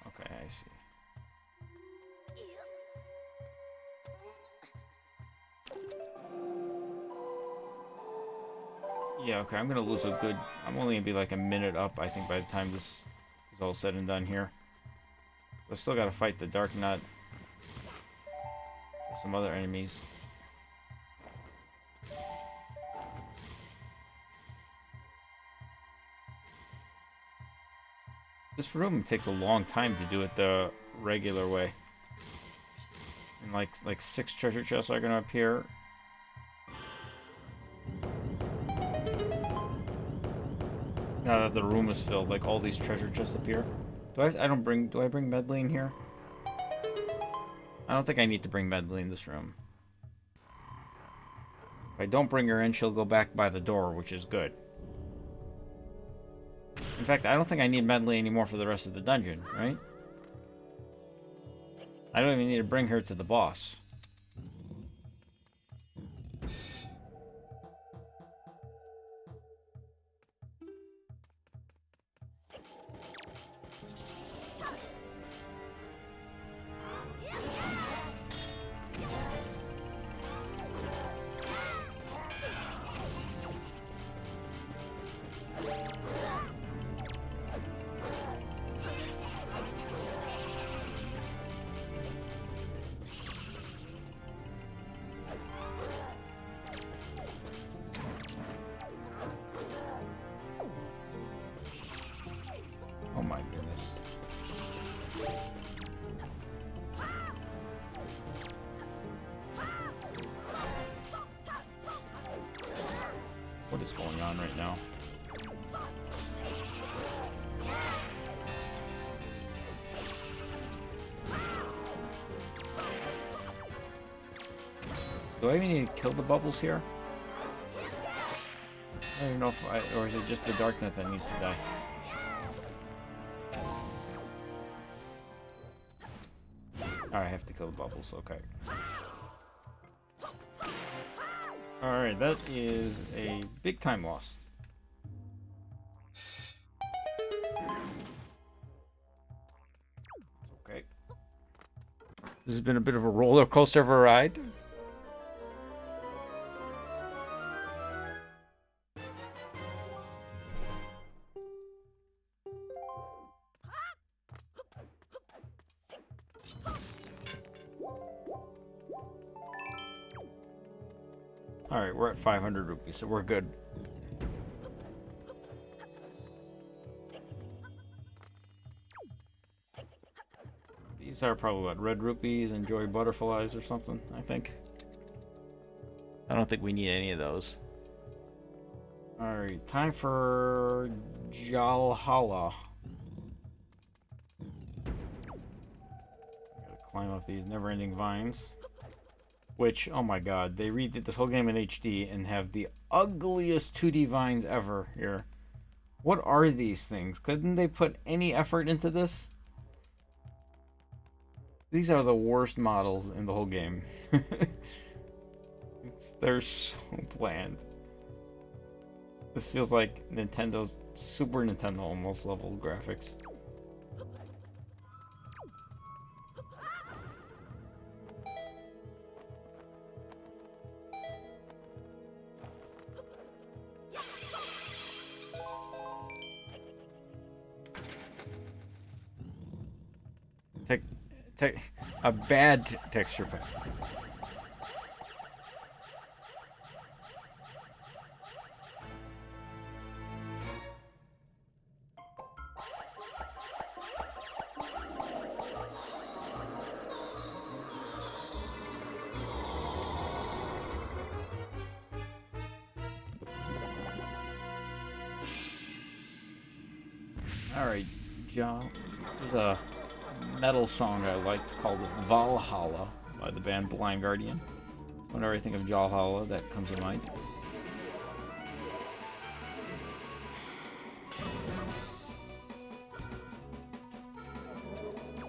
Okay, I see. Yeah, okay, I'm gonna lose a good. I'm only gonna be like a minute up, I think, by the time this is all said and done here. I still gotta fight the Dark Nut. Some other enemies. This room takes a long time to do it the regular way. And like 6 treasure chests are gonna appear. Now that the room is filled, like all these treasure chests appear. Do I bring Medley in here? I don't think I need to bring Medley in this room. If I don't bring her in, she'll go back by the door, which is good. In fact, I don't think I need Medley anymore for the rest of the dungeon, right? I don't even need to bring her to the boss. Oh my goodness. What is going on right now? Do I even need to kill the bubbles here? I don't even know if or is it just the Dark Knight that needs to die? I have to kill the bubbles, okay. Alright, that is a big time loss. Okay. This has been a bit of a roller coaster of a ride. Alright, we're at 500 rupees, so we're good. These are probably what, red rupees, enjoy butterflies or something, I think. I don't think we need any of those. Alright, time for Jalhala. Gotta climb up these never-ending vines. Which, oh my god, they redid this whole game in HD and have the ugliest 2D vines ever here. What are these things? Couldn't they put any effort into this? These are the worst models in the whole game. They're so bland. This feels like Nintendo's Super Nintendo almost level graphics. A bad texture pack. Alright, John. There's a metal song I liked called Valhalla by the band Blind Guardian. Whenever I think of Valhalla, that comes to mind.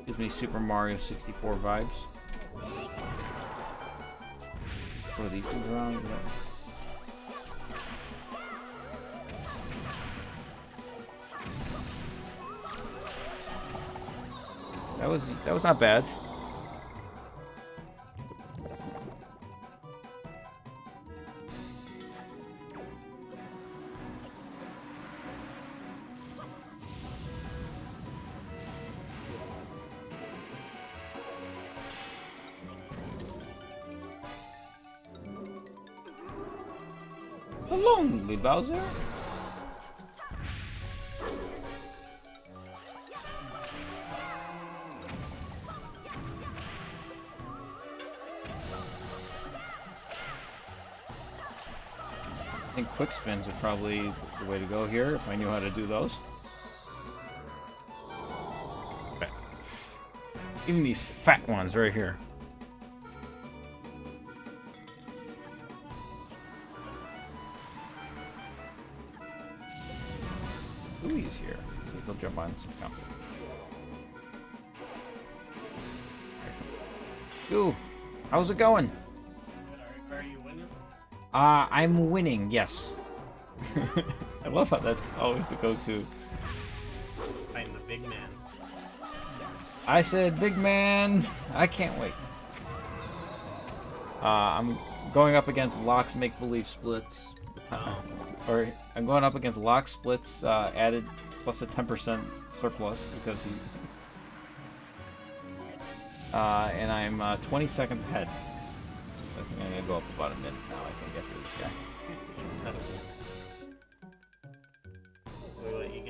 Gives me Super Mario 64 vibes. Just throw these things around. Yeah. That was not bad. So lonely, Bowser. I think quick spins are probably the way to go here if I knew how to do those. Fat. Even these fat ones right here. Ooh, he's here. See if he'll jump on some count. Ooh, how's it going? Are you winning? I'm winning, yes. I love how that's always the go-to. Fighting the big man. I said, big man, I can't wait. I'm going up against Locke's make-believe splits. Or I'm going up against Lock splits added plus a 10% surplus because he... and I'm 20 seconds ahead. I think I'm gonna go up about a minute now, I think, after this guy. What you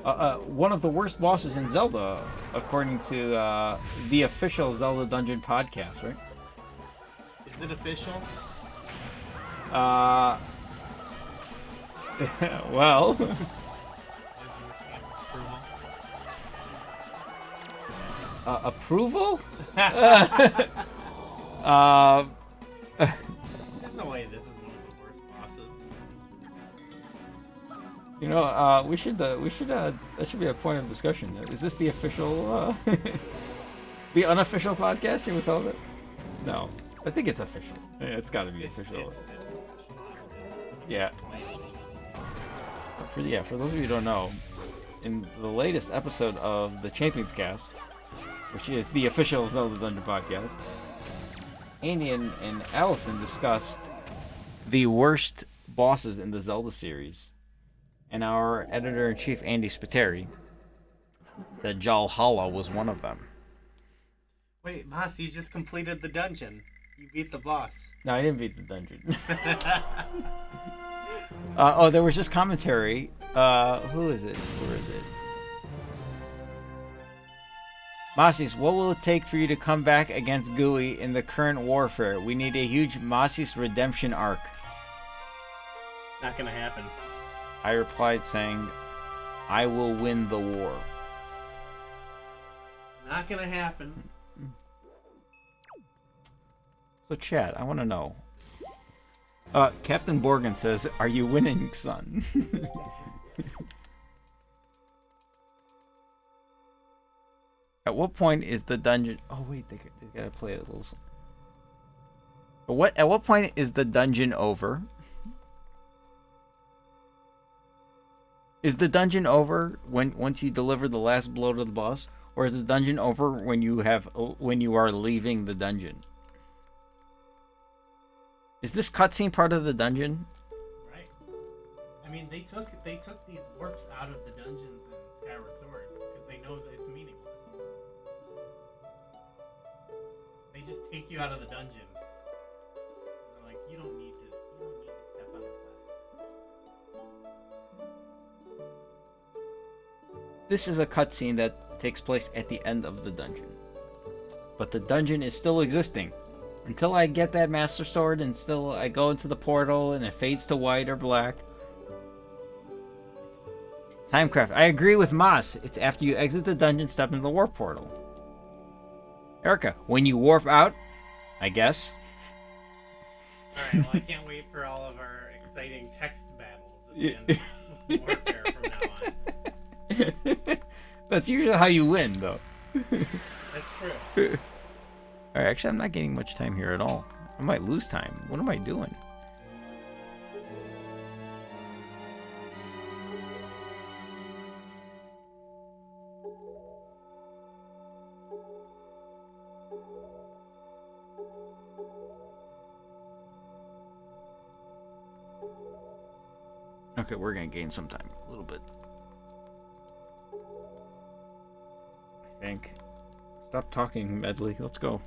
got? One of the worst bosses in Zelda, according to the official Zelda Dungeon podcast, right? Is it official? Well... Is your stamp of approval? approval? There's no way this is one of the worst bosses. You know, that should be a point of discussion. Is this the official, the unofficial podcast, you would call it? No, I think it's official. Yeah, it's gotta be official. It's official. Yeah. For those of you who don't know, in the latest episode of the Champions Cast, which is the official Zelda Dungeon podcast, Andy and Allison discussed the worst bosses in the Zelda series. And our editor-in-chief, Andy Spiteri, said Valhalla was one of them. Wait, boss, you just completed the dungeon. You beat the boss. No, I didn't beat the dungeon. Oh, there was just commentary. Who is it? Where is it? Masis, what will it take for you to come back against Gooey in the current warfare? We need a huge Masis redemption arc. Not gonna happen. I replied saying, I will win the war. Not gonna happen. So, Chad, I want to know. Captain Borgen says, are you winning, son? At what point is the dungeon... Oh, wait, they gotta play a little... At what point is the dungeon over? Is the dungeon over once you deliver the last blow to the boss, or is the dungeon over when you are leaving the dungeon? Is this cutscene part of the dungeon? Right. I mean, they took these warps out of the dungeons in Skyward Sword because they know that it's meaningless. They just take you out of the dungeon. They're like, you don't need to step on the path. This is a cutscene that takes place at the end of the dungeon, but the dungeon is still existing until I get that Master Sword, and still I go into the portal and it fades to white or black. Timecraft. I agree with Moss. It's after you exit the dungeon, step into the warp portal. Erica, when you warp out, I guess. Alright, well, I can't wait for all of our exciting text battles at the end of Warfare from now on. That's usually how you win, though. That's true. Alright, actually, I'm not getting much time here at all. I might lose time. What am I doing? Okay, we're gonna gain some time. A little bit. I think. Stop talking, Medley. Let's go.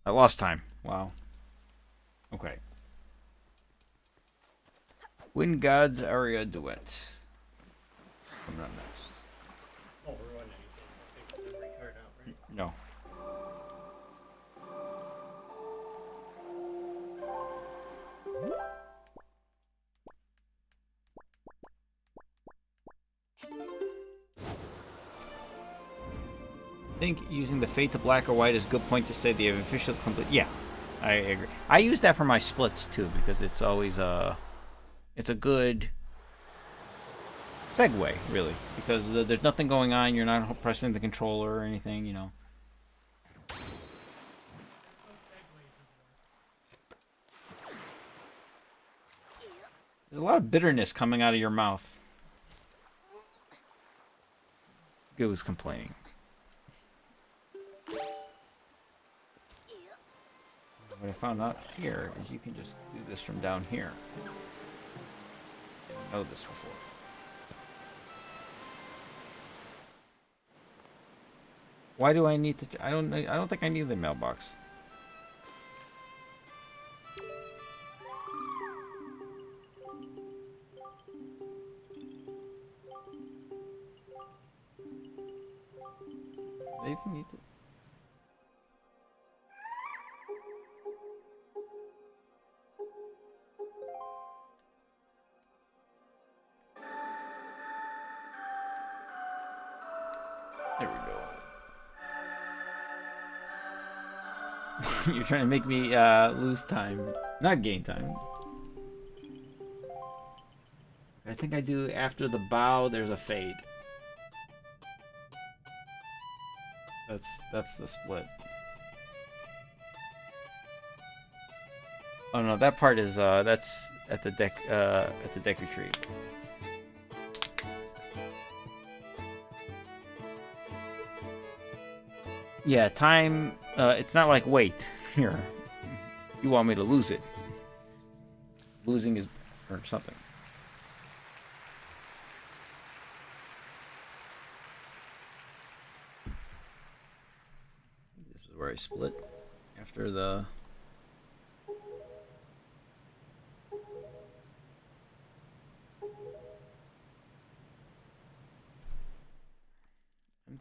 I lost time. Wow. Okay. Wind God's Aria Duet. Coming up next. Oh, we're running anything. I think every card out, right? No. I think using the fade to black or white is a good point to say they have officially complete. Yeah, I agree. I use that for my splits too because it's always it's a good segue, really, because there's nothing going on. You're not pressing the controller or anything, you know. There's a lot of bitterness coming out of your mouth. Goo is complaining. What I found out here is you can just do this from down here. Didn't know this before. Why do I need to? I don't think I need the mailbox. Do I even need to? There we go. You're trying to make me lose time, not gain time. I think I do after the bow. There's a fade. That's the split. Oh no, that part is that's at the deck retreat. Yeah, time. It's not like wait here. You want me to lose it? Losing is or something. This is where I split after the.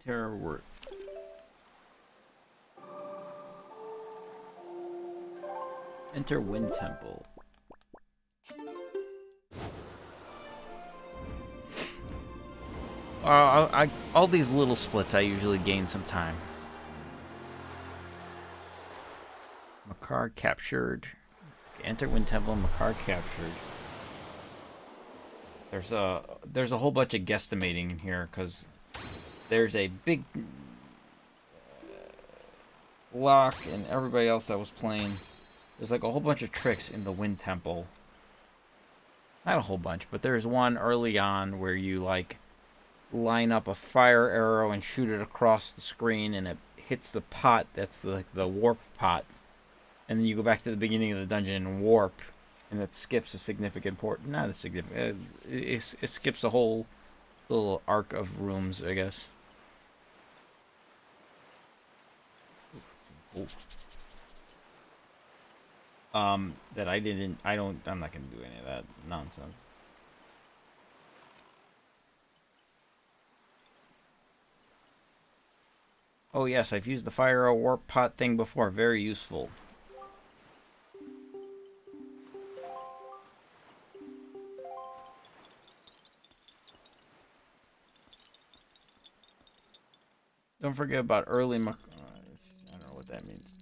Terror word. Enter Wind Temple. All these little splits, I usually gain some time. Makar captured. Enter Wind Temple. Makar captured. There's a whole bunch of guesstimating in here because there's a big lock and everybody else that was playing. There's like a whole bunch of tricks in the Wind Temple. Not a whole bunch, but there's one early on where you like line up a fire arrow and shoot it across the screen, and it hits the pot. That's like the warp pot, and then you go back to the beginning of the dungeon and warp, and it skips a significant port. Not a significant. It skips a whole little arc of rooms, I guess. Ooh. That I didn't. I'm not gonna do any of that nonsense. Oh yes, I've used the fire arrow warp pot thing before. Very useful. Don't forget about early I don't know what that means.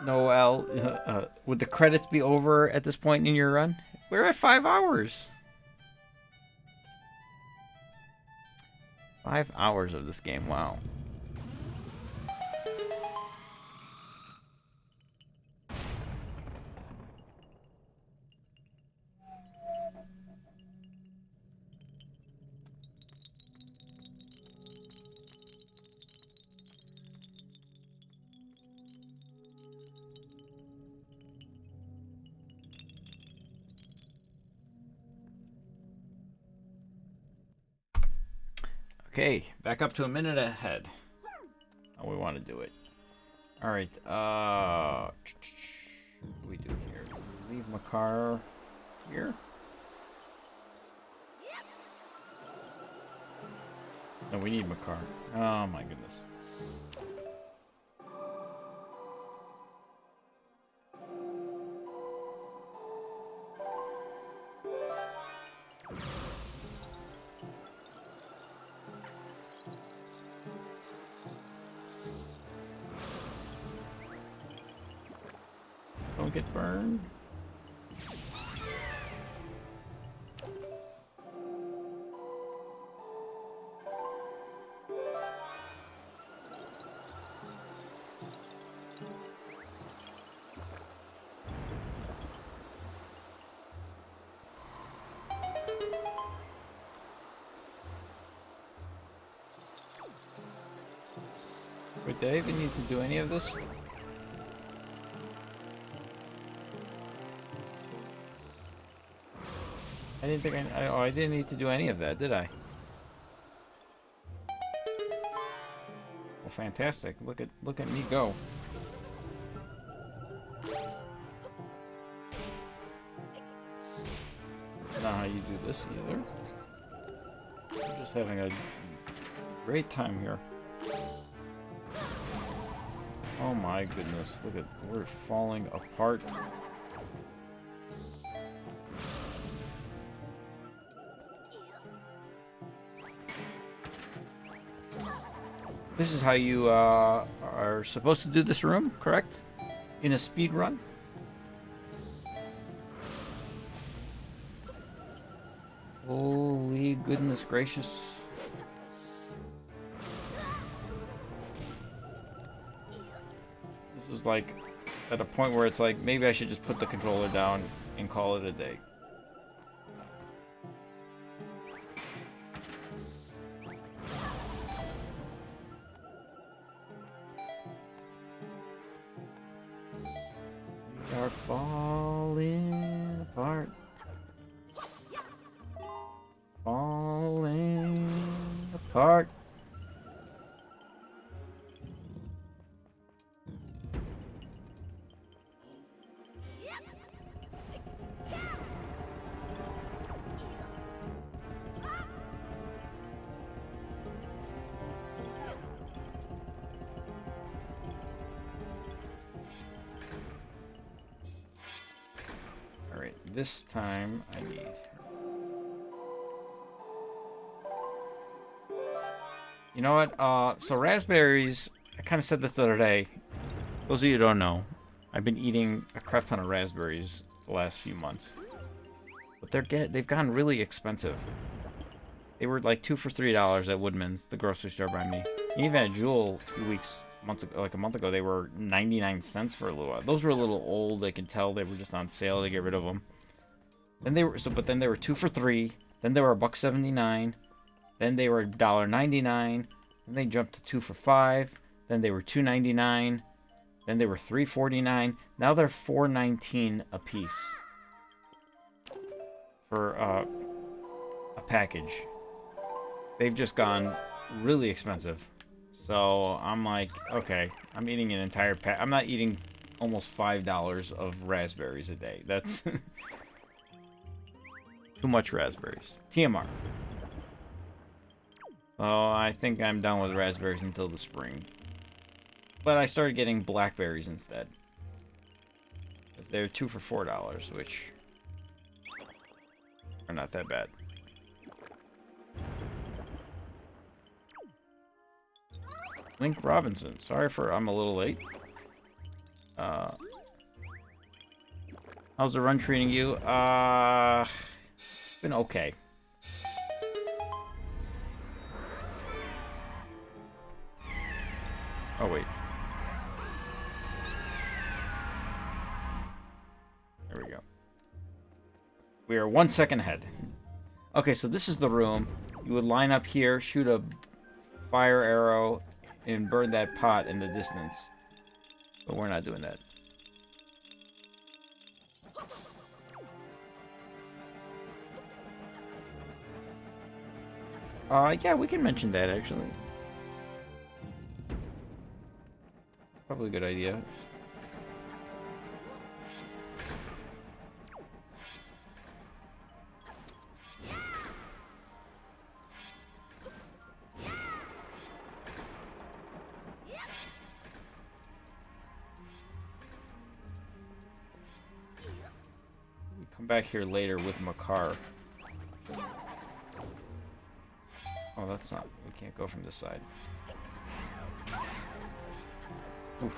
Noel, would the credits be over at this point in your run? We're at 5 hours. 5 hours of this game, wow. Okay, back up to a minute ahead. That's how we want to do it. Alright, what do we do here? Leave Makar here? No, we need Makar. Oh my goodness. Don't get burned. Wait, did I even need to do any of this? I didn't think I didn't need to do any of that, did I? Well, fantastic. Look at me go. Not how you do this either. I'm just having a great time here. Oh my goodness, look at, we're falling apart. This is how you are supposed to do this room, correct? In a speed run? Holy goodness gracious. This is like at a point where it's like, maybe I should just put the controller down and call it a day. We are falling apart. Falling apart. Alright, this time I need... You know what? So raspberries, I kind of said this the other day. Those of you who don't know, I've been eating a crap ton of raspberries the last few months. But they've gotten really expensive. They were like 2 for $3 at Woodman's, the grocery store by me. Even at Jewel a few months ago, like a month ago, they were 99 cents for a little while. Those were a little old. I can tell they were just on sale. They get rid of them. Then they were but then they were 2 for $3. Then they were $1.79. Then they were $1.99. Then they jumped to 2 for $5. Then they were $2.99. Then they were $3.49. Now they're $4.19 a piece for a package. They've just gone really expensive. So I'm like, okay, I'm eating an entire pack. I'm not eating almost $5 of raspberries a day. That's too much raspberries. TMR. So I think I'm done with raspberries until the spring. But I started getting blackberries instead. Because they're 2 for $4, which are not that bad. Link Robinson. Sorry for I'm a little late. How's the run treating you? It's been okay. Oh, wait. There we go. We are 1 second ahead. Okay, so this is the room. You would line up here, shoot a fire arrow, and burn that pot in the distance. But we're not doing that. Yeah, we can mention that, actually. Probably a good idea. We come back here later with Makar. Oh, that's not... We can't go from this side. Oof.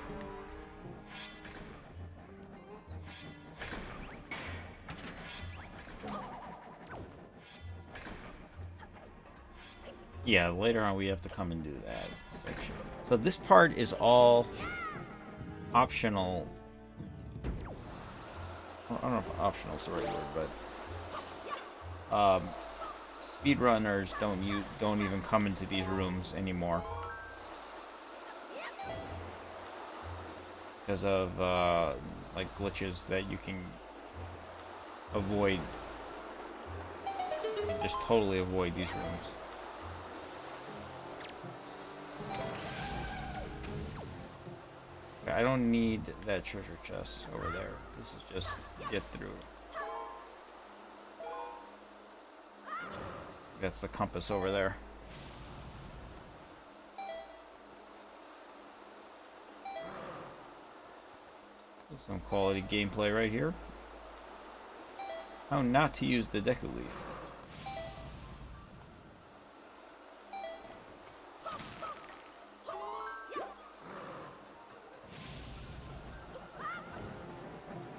Yeah, later on we have to come and do that section. So this part is all optional. I don't know if optional is the right word, but speedrunners don't even come into these rooms anymore because of like glitches that you can avoid. You can just totally avoid these rooms. I don't need that treasure chest over there. This is just get through. That's the compass over there. Some quality gameplay right here. How not to use the Deku Leaf.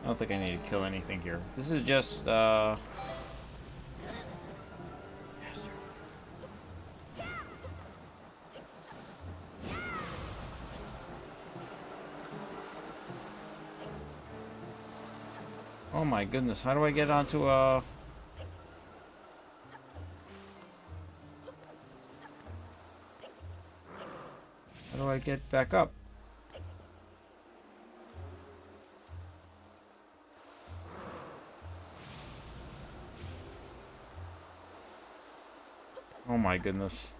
I don't think I need to kill anything here. This is just, oh my goodness, how do I get onto a... How do I get back up? Oh my goodness.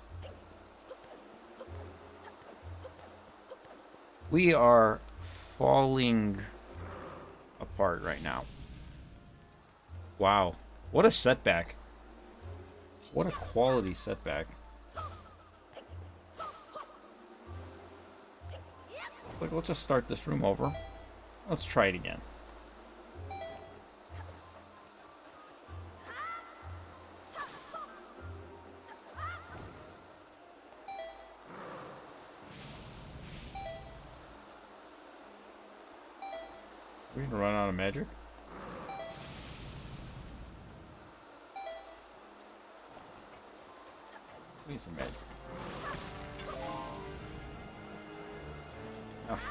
We are falling apart right now. Wow. What a setback. What a quality setback. Look, let's just start this room over. Let's try it again. We can run out of magic. We need some magic. Enough.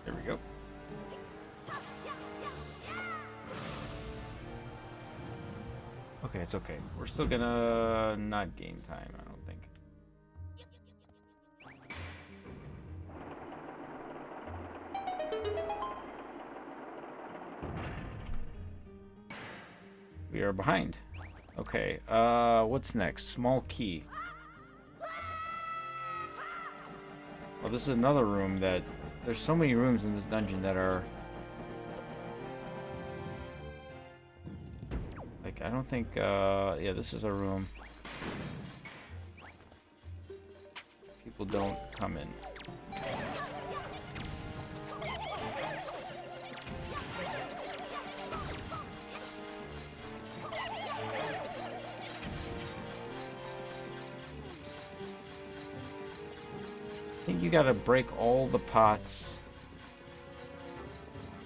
There we go. Okay, it's okay. We're still gonna not gain time, I don't think. We are behind. Okay, what's next? Small key. Well, this is another room that... There's so many rooms in this dungeon that are... Like, I don't think, yeah, this is a room. People don't come in. I think you gotta break all the pots.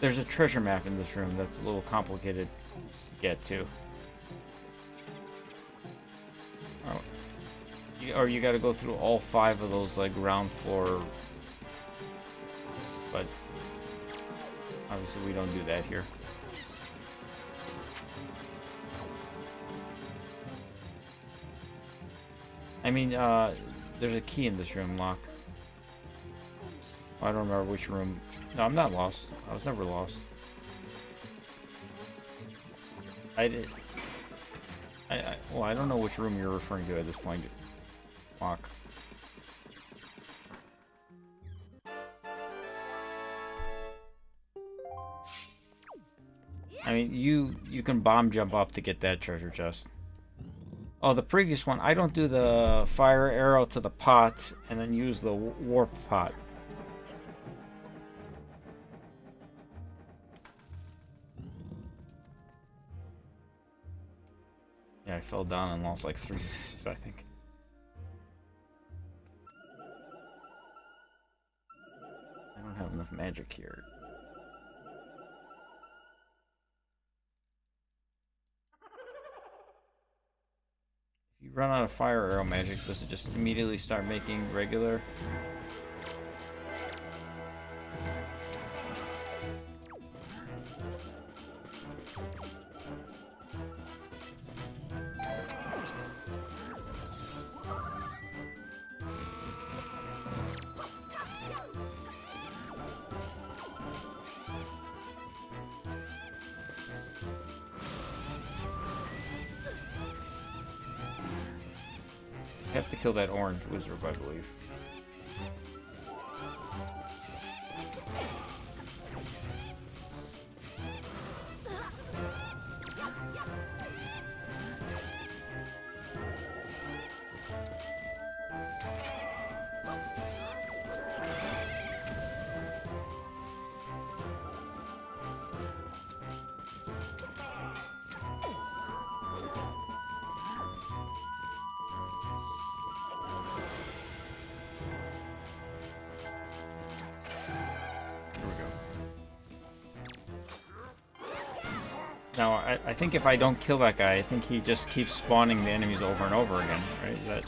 There's a treasure map in this room that's a little complicated to get to. Oh. Or you gotta go through all 5 of those, like, ground floor. But obviously we don't do that here. I mean, there's a key in this room, Locke. I don't remember which room. No, I'm not lost. I was never lost. Well, I don't know which room you're referring to at this point. Lock. I mean, you can bomb jump up to get that treasure chest. Oh, the previous one, I don't do the fire arrow to the pot and then use the warp pot. Yeah, I fell down and lost like 3 minutes, I think. I don't have enough magic here. If you run out of fire arrow magic, does it just immediately start making regular? I have to kill that orange wizard, I believe. Now, I think if I don't kill that guy, I think he just keeps spawning the enemies over and over again, right? Is that...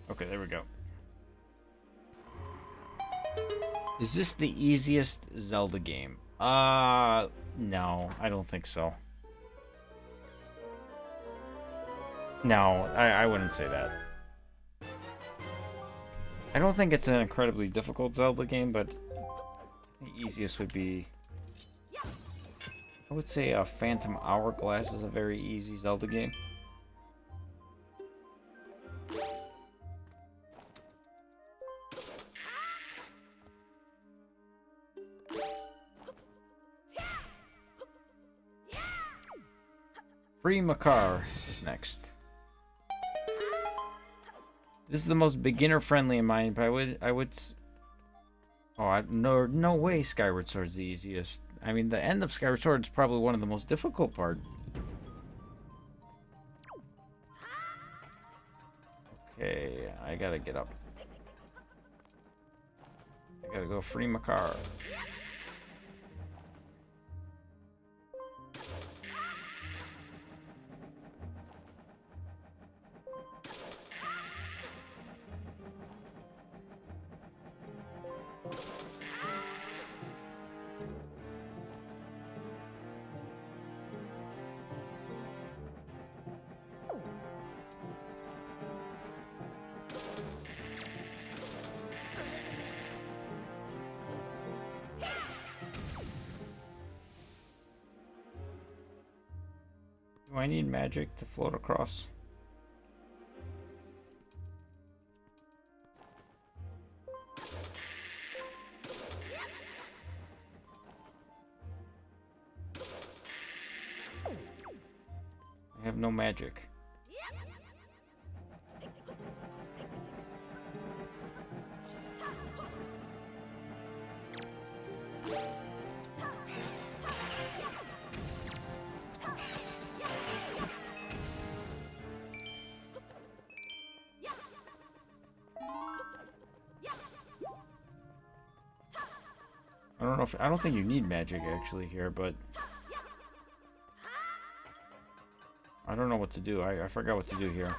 Okay, there we go. Is this the easiest Zelda game? No, I don't think so. No, I wouldn't say that. I don't think it's an incredibly difficult Zelda game, but the easiest would be... I would say Phantom Hourglass is a very easy Zelda game. Free Makar is next. This is the most beginner-friendly in mine, but I would Oh, no way Skyward Sword's the easiest. I mean, the end of Skyward Sword is probably one of the most difficult part. Okay, I gotta get up. I gotta go free my car. Do I need magic to float across? I have no magic. I don't think you need magic actually here, but I don't know what to do. I forgot what to do here.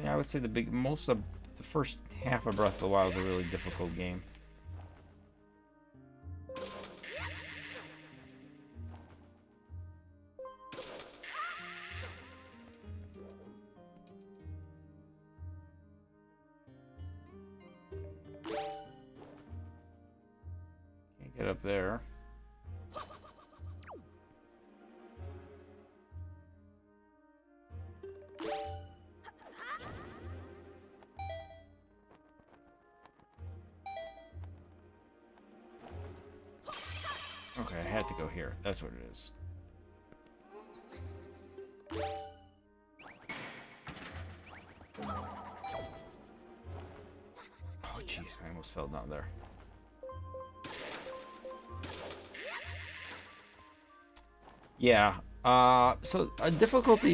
Yeah, I would say most of the first half of Breath of the Wild is a really difficult game. Can't get up there. Okay, I had to go here. That's what it is. Oh, jeez, I almost fell down there. Yeah. So difficulty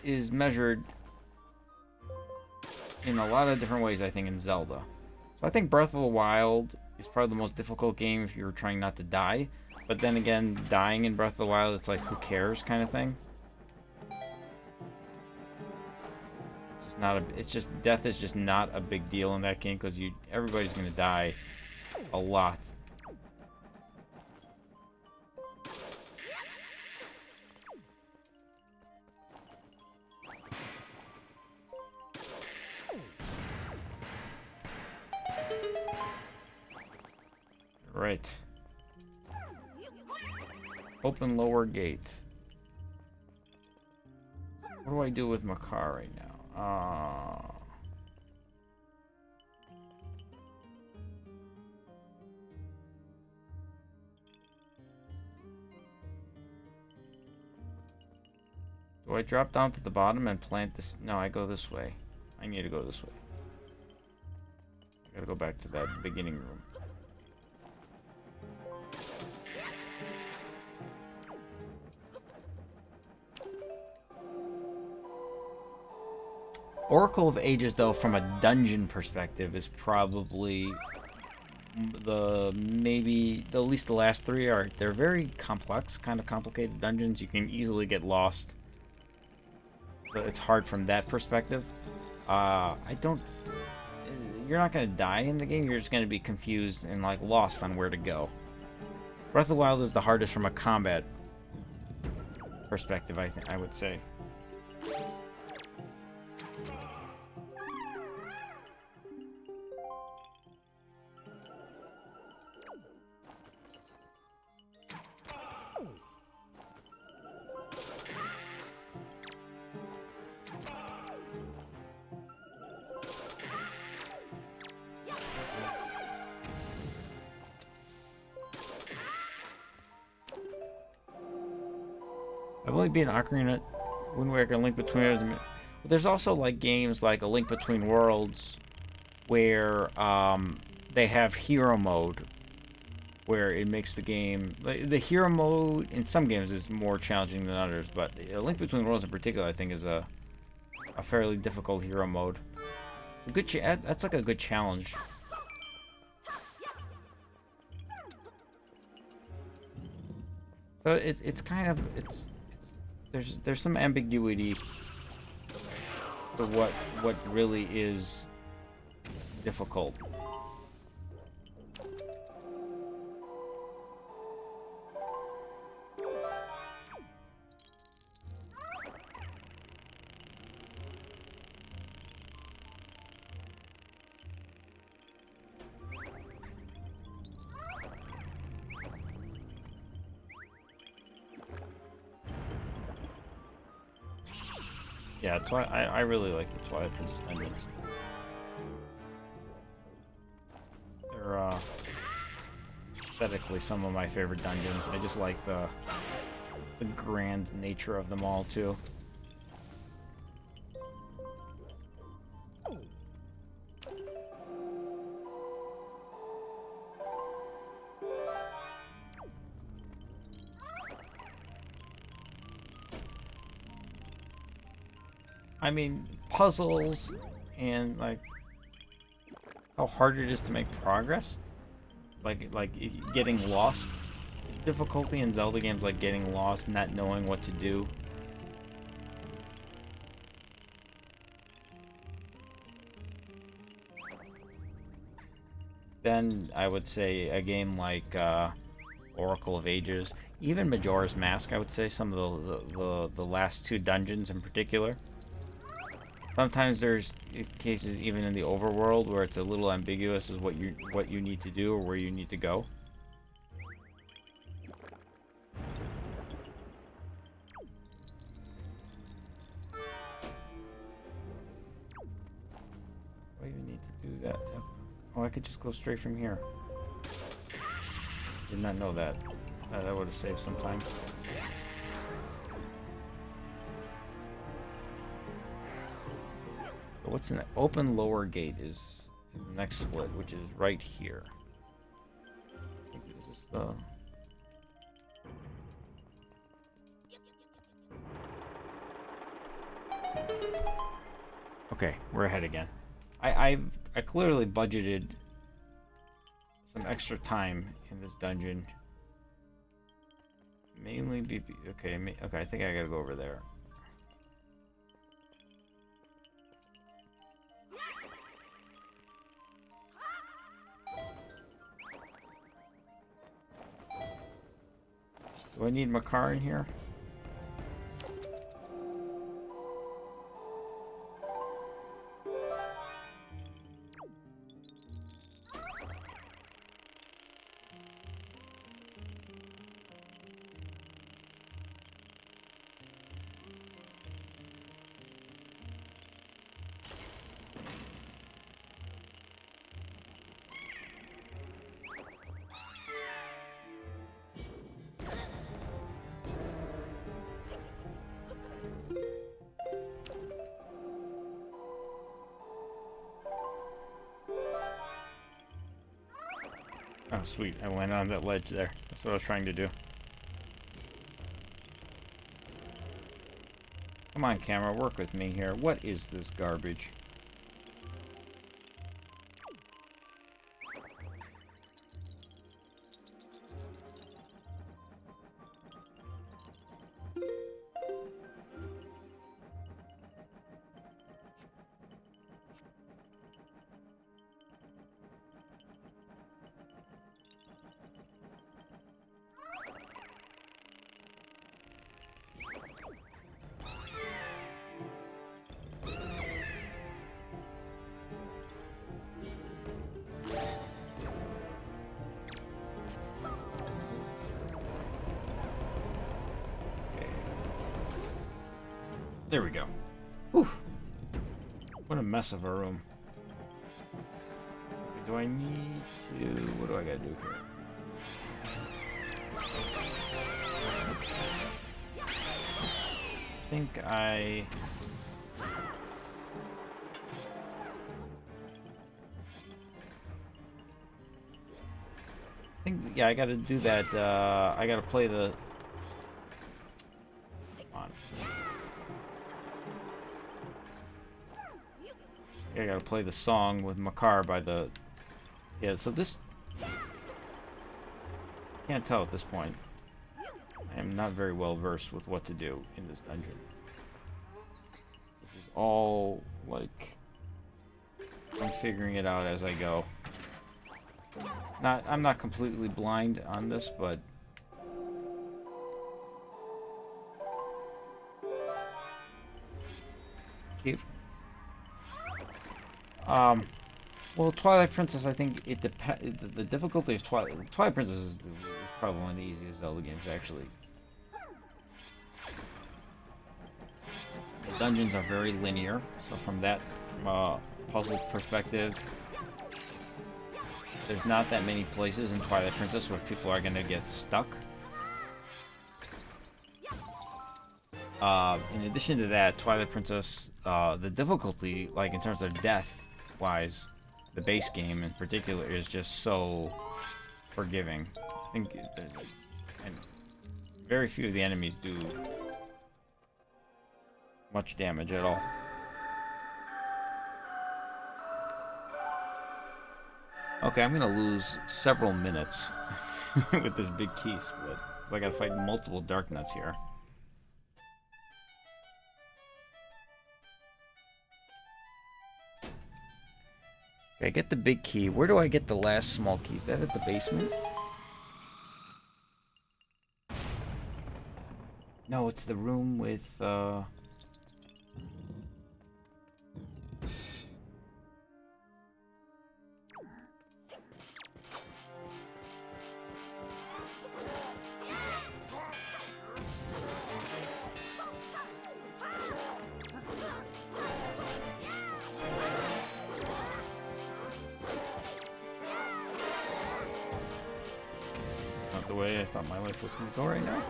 is measured in a lot of different ways, I think, in Zelda. So I think Breath of the Wild is probably the most difficult game if you're trying not to die. But then again, dying in Breath of the Wild, it's like, who cares kind of thing. It's just not a. It's just death is just not a big deal in that game because everybody's gonna die a lot. Right. Open lower gate. What do I do with my car right now? Do I drop down to the bottom and plant this? No, I go this way. I need to go this way. I gotta go back to that beginning room. Oracle of Ages, though, from a dungeon perspective, is probably maybe at least the last three are. They're very complex, kind of complicated dungeons. You can easily get lost. So it's hard from that perspective. You're not gonna die in the game. You're just gonna be confused and like lost on where to go. Breath of the Wild is the hardest from a combat perspective. I would say. I've only beaten Ocarina, Wind Waker, and Link Between Worlds. But there's also like games like A Link Between Worlds, where they have hero mode, where it makes the game the hero mode in some games is more challenging than others. But A Link Between Worlds in particular, I think, is a fairly difficult hero mode. It's a good that's like a good challenge. So it's kind of there's some ambiguity to what really is difficult. Yeah, I really like the Twilight Princess dungeons. They're aesthetically some of my favorite dungeons. I just like the grand nature of them all too. I mean, puzzles and like how hard it is to make progress, like getting lost. Difficulty in Zelda games, like getting lost, not knowing what to do. Then I would say a game like Oracle of Ages, even Majora's Mask. I would say some of the last two dungeons in particular. Sometimes there's cases even in the overworld where it's a little ambiguous as what you need to do or where you need to go. Why do you need to do that? Oh, I could just go straight from here. Did not know that. That would have saved some time. What's an open lower gate is the next split, which is right here. I think this is the... Okay, we're ahead again. I clearly budgeted some extra time in this dungeon. Mainly BP. Okay, okay, I think I gotta go over there. Do I need Makar in here? Oh, sweet. I went on that ledge there. That's what I was trying to do. Come on, camera. Work with me here. What is this garbage? There we go. Whew. What a mess of a room. Do I need to... What do I gotta do here? Oops. think I think, yeah, I gotta do that. I gotta play the. Come on. Yeah, I gotta play the song with Makar by the. Yeah, so this. Can't tell at this point. I am not very well versed with what to do in this dungeon. This is all like. I'm figuring it out as I go. I'm not completely blind on this, but keep. Well, Twilight Princess, I think it depends. The difficulty of Twilight Princess is probably one of the easiest Zelda games, actually. The dungeons are very linear, so from a puzzle perspective, there's not that many places in Twilight Princess where people are gonna get stuck. In addition to that, Twilight Princess, the difficulty, like in terms of death-wise, the base game in particular is just so forgiving. I think, and very few of the enemies do much damage at all. Okay, I'm gonna lose several minutes with this big key split, because I gotta fight multiple Dark Nuts here. Okay, I get the big key. Where do I get the last small key? Is that at the basement? No, it's the room with, not the way I thought my life was gonna go right now.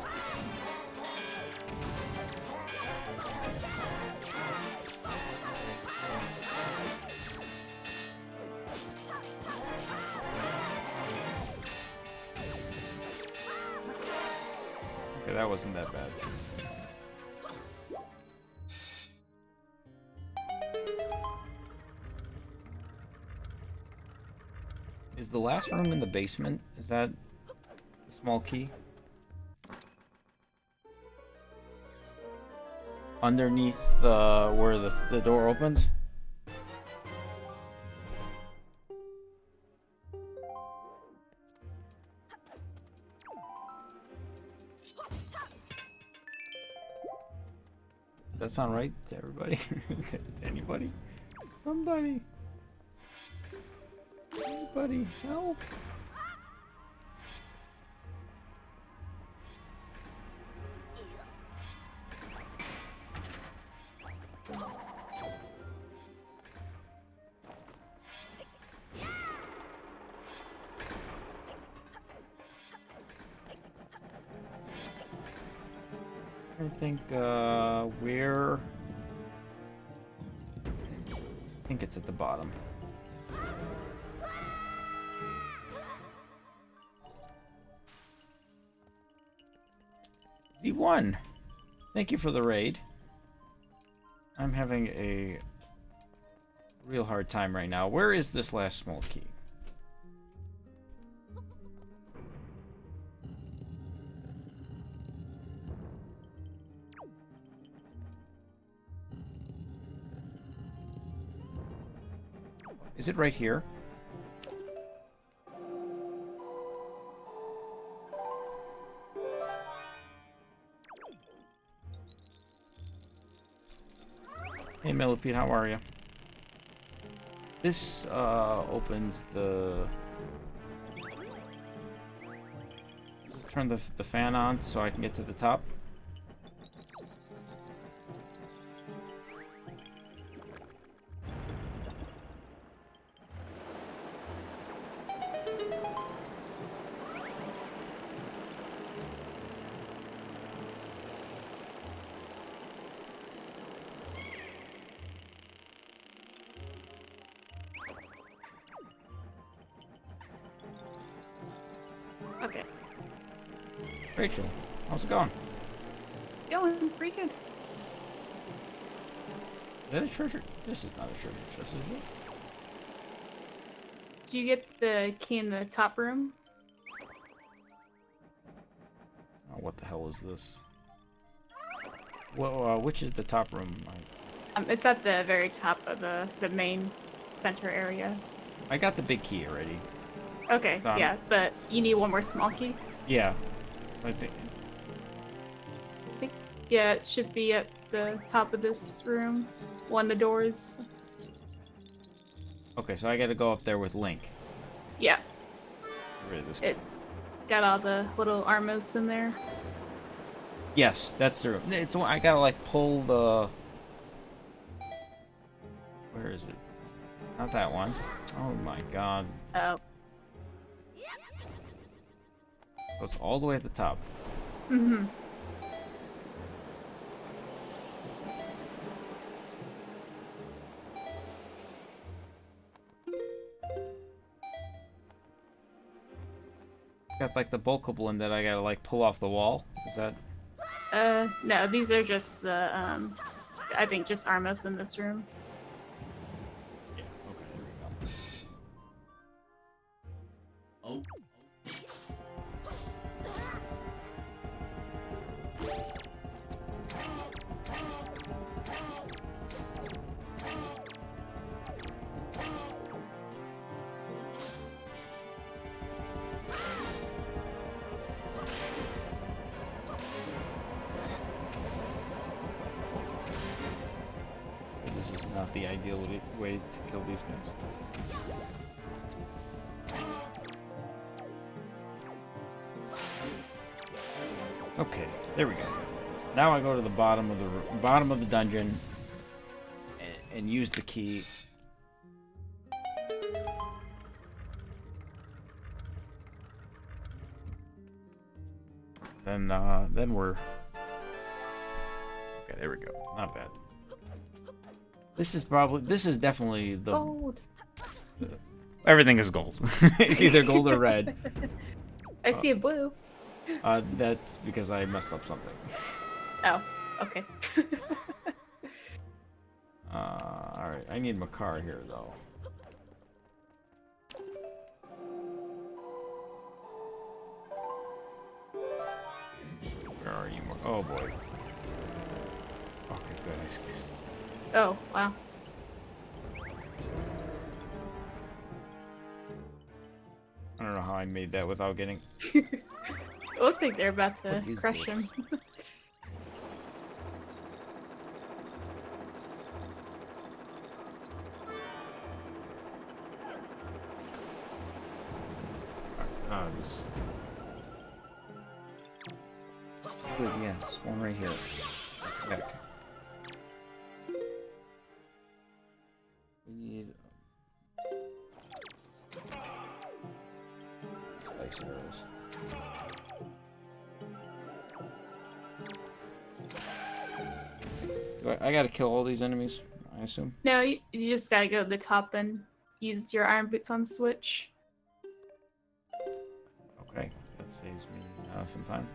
Okay, that wasn't that bad. Is the last room in the basement? Is that a small key? Underneath where the door opens? Does that sound right to everybody? To anybody? Somebody? Anybody? Help? I think, where... I think it's at the bottom. Z1! Thank you for the raid. I'm having a real hard time right now. Where is this last small key? Is it right here? Hey Millipede, how are you? This opens the... Just turn the fan on so I can get to the top. Okay. Rachel, how's it going? It's going pretty good. Is that a treasure? This is not a treasure chest, is it? Did you get the key in the top room? Oh, what the hell is this? Well, which is the top room? It's at the very top of the main center area. I got the big key already. Okay, So yeah, but you need one more small key. Yeah. I think. Yeah, it should be at the top of this room. One of the doors. Okay, so I gotta go up there with Link. Yeah, Get rid of this guy. it's got all the little armos in there. Yes, that's the room. It's I gotta like pull the. Where is it? It's not that one. Oh my god. Oh. So it's all the way at the top. Mm-hmm. Got like the bokoblin that I gotta like pull off the wall. Is that? No, these are just the, I think just armos in this room. Yeah. Okay. There we go. This is not the ideal way to kill these guys. Okay, there we go. Now I go to the bottom of the dungeon and use the key. Then we're okay. There we go. Not bad. This is definitely the Gold. everything is gold. It's either gold or red. I see a blue. That's because I messed up something. Oh, okay. Alright, I need Makar here though. Where are you? Oh boy. Okay, good. I see. Oh, wow. I don't know how I made that without getting. It looked like they're about to What is crush this? him. This. Good, yeah, this one right here. Back. We need. Spikes and arrows. I gotta kill all these enemies, I assume? No, you just gotta go to the top and use your iron boots on the switch. Okay, that saves me some time.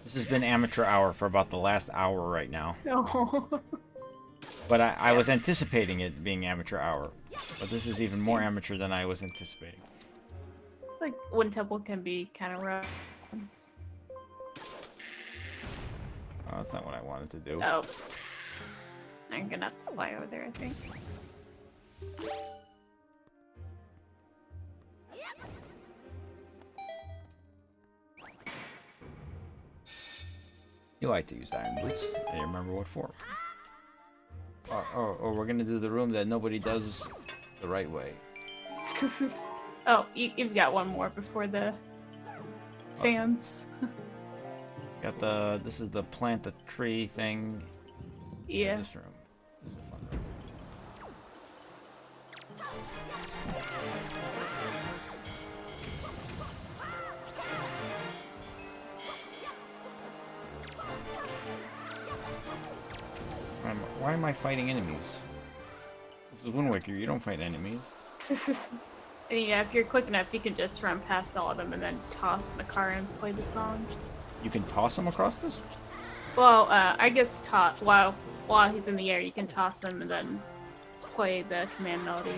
This has been amateur hour for about the last hour right now. No. But I was anticipating it being amateur hour. But this is even more amateur than I was anticipating. Like, Wind Temple can be kind of rough. Oh, that's not what I wanted to do. Oh. I'm gonna have to fly over there, I think. You like to use iron boots. I remember what for. Or we're gonna do the room that nobody does the right way. Oh, you've got one more before the fans. Got the. This is the plant the tree thing. Yeah. This room. This is a fun room. Why am I fighting enemies? This is Wind Waker. You don't fight enemies. And yeah, if you're quick enough, you can just run past all of them and then toss the car and play the song. You can toss them across this? Well, I guess while he's in the air, you can toss him and then play the command melody.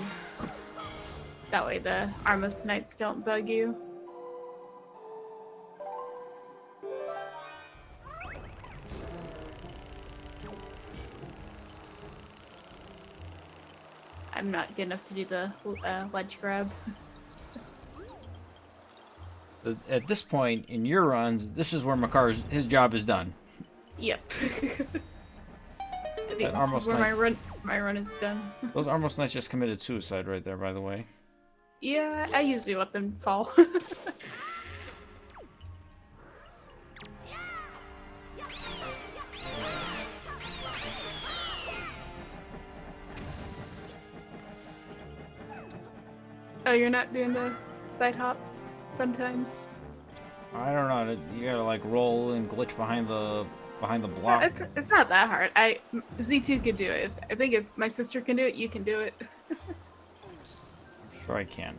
That way the Armos Knights don't bug you. I'm not good enough to do the ledge grab. At this point in your runs, this is where his job is done. Yep. I think this Armos is where Knight- my run is done. Those Armos Knights just committed suicide right there, by the way. Yeah, I usually let them fall. Oh, you're not doing the side hop fun times? I don't know. You gotta like roll and glitch behind the block. It's not that hard. Z2 could do it. I think if my sister can do it, you can do it. I'm sure I can.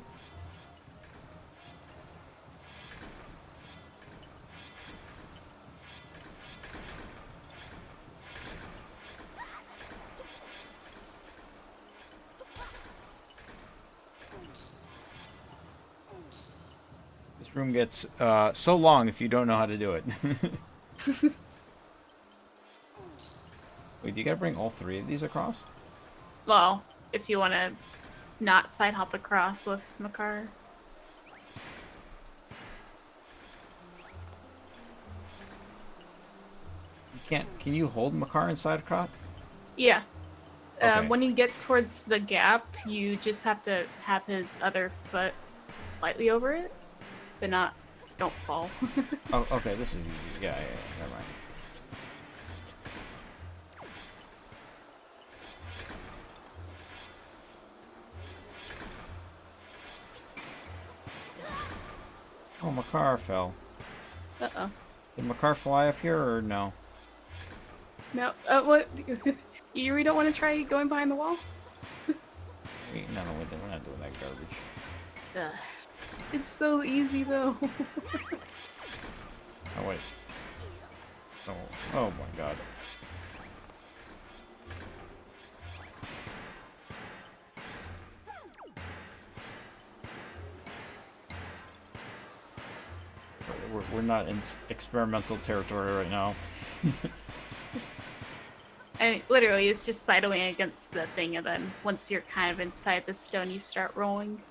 This room gets so long if you don't know how to do it. Wait, do you gotta bring all three of these across? Well, if you want to not side hop across with Makar. You can't. Can you hold Makar inside a crop? Yeah. Okay. When you get towards the gap, you just have to have his other foot slightly over it, but don't fall. Oh, okay. This is easy. Yeah. Never mind. Oh, Makar fell. Uh-oh. Did Makar fly up here or no? No, what? You really don't want to try going behind the wall? Wait, no, we're not doing that garbage. Ugh. It's so easy, though. Oh, wait. Oh my god. We're not in experimental territory right now. I mean, literally, it's just sidling against the thing, and then once you're kind of inside the stone, you start rolling.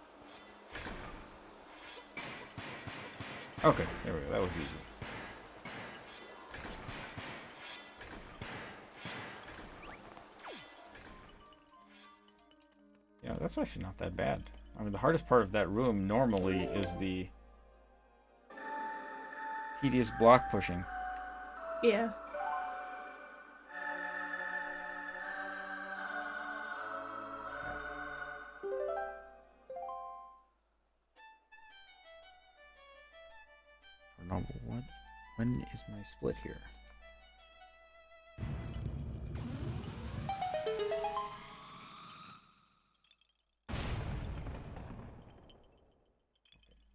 Okay, there we go. That was easy. Yeah, that's actually not that bad. I mean, the hardest part of that room normally is the tedious block pushing. Yeah. No, what? When is my split here?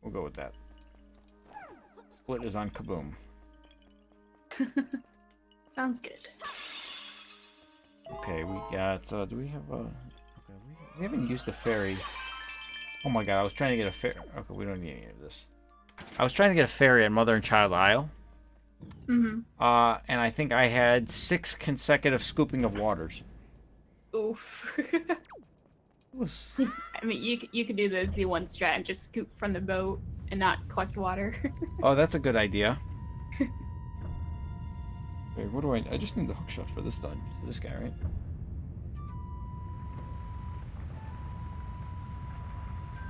We'll go with that. Split is on Kaboom. Sounds good. Okay, we got. Do we have a? Okay, we haven't used the ferry. Oh my god, I was trying to get a ferry. Okay, we don't need any of this. I was trying to get a ferry at Mother and Child Isle. Mm-hmm. And I think I had 6 consecutive scooping of waters. Oof. It was. I mean, you could do the Z1 strat and just scoop from the boat and not collect water. Oh, that's a good idea. Wait, what do I just need the hook shot for this done. This guy, right?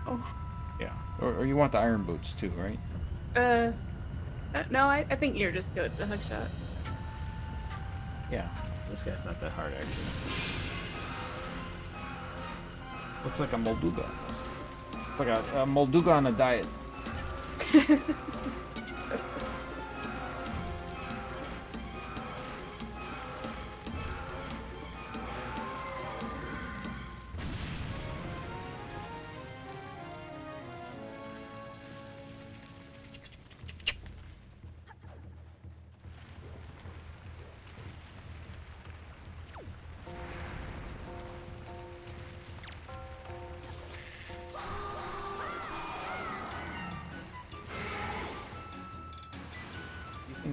Oh. Yeah. Or you want the iron boots too, right? No, I think you're just good with the hook shot. Yeah. This guy's not that hard, actually. Looks like a Molduga. It's like a Molduga on a diet.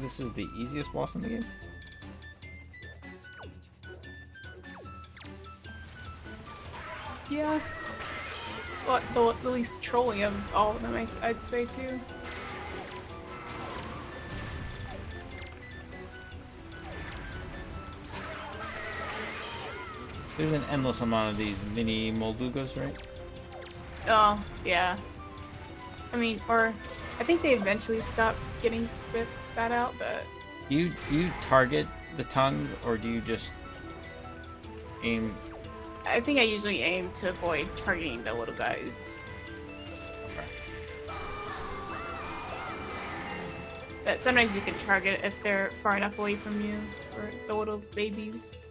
this is the easiest boss in the game. Yeah. But the least trolling of all of them, I'd say too. There's an endless amount of these mini Moldugas, right? Oh, yeah. I mean, or I think they eventually stopped getting spat out, but Do you target the tongue, or do you just aim? I think I usually aim to avoid targeting the little guys. But sometimes you can target if they're far enough away from you, or the little babies.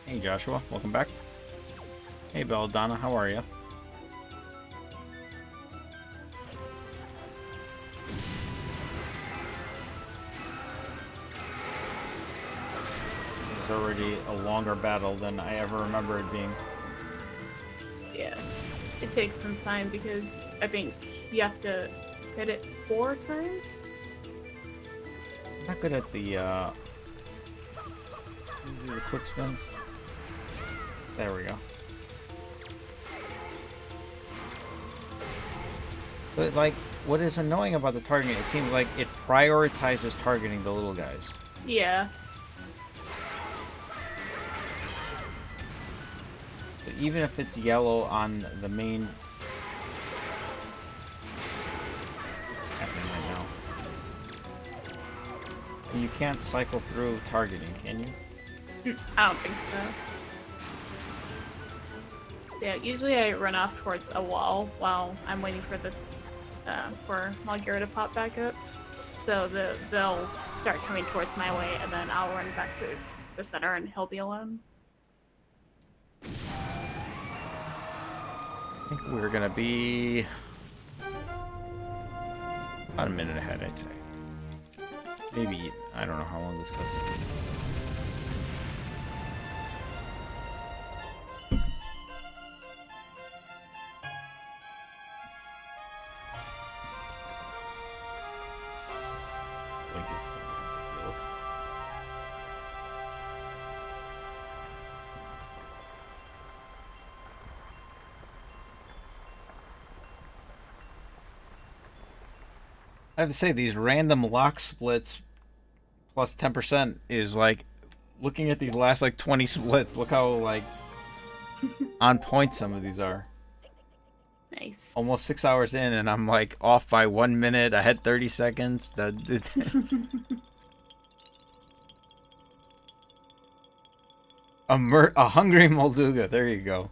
Hey Joshua, welcome back. Hey Belladonna, how are you? This is already a longer battle than I ever remember it being. Yeah. It takes some time because I think you have to hit it 4 times. I'm not good at the quick spins. There we go. But like, what is annoying about the targeting, it seems like it prioritizes targeting the little guys. Yeah. So even if it's yellow on the main happening right now. You can't cycle through targeting, can you? I don't think so. Yeah, usually I run off towards a wall while I'm waiting for the for Malgira to pop back up. So they'll start coming towards my way, and then I'll run back to the center, and he'll be alone. I think we're gonna be about a minute ahead, I'd say. Maybe, I don't know how long this cutscene is. Link is so ridiculous. I have to say, these random lock splits plus 10% is like, looking at these last like 20 splits, look how like on point some of these are. Nice. Almost 6 hours in, and I'm like off by 1 minute. I had 30 seconds. A hungry Molduga. There you go.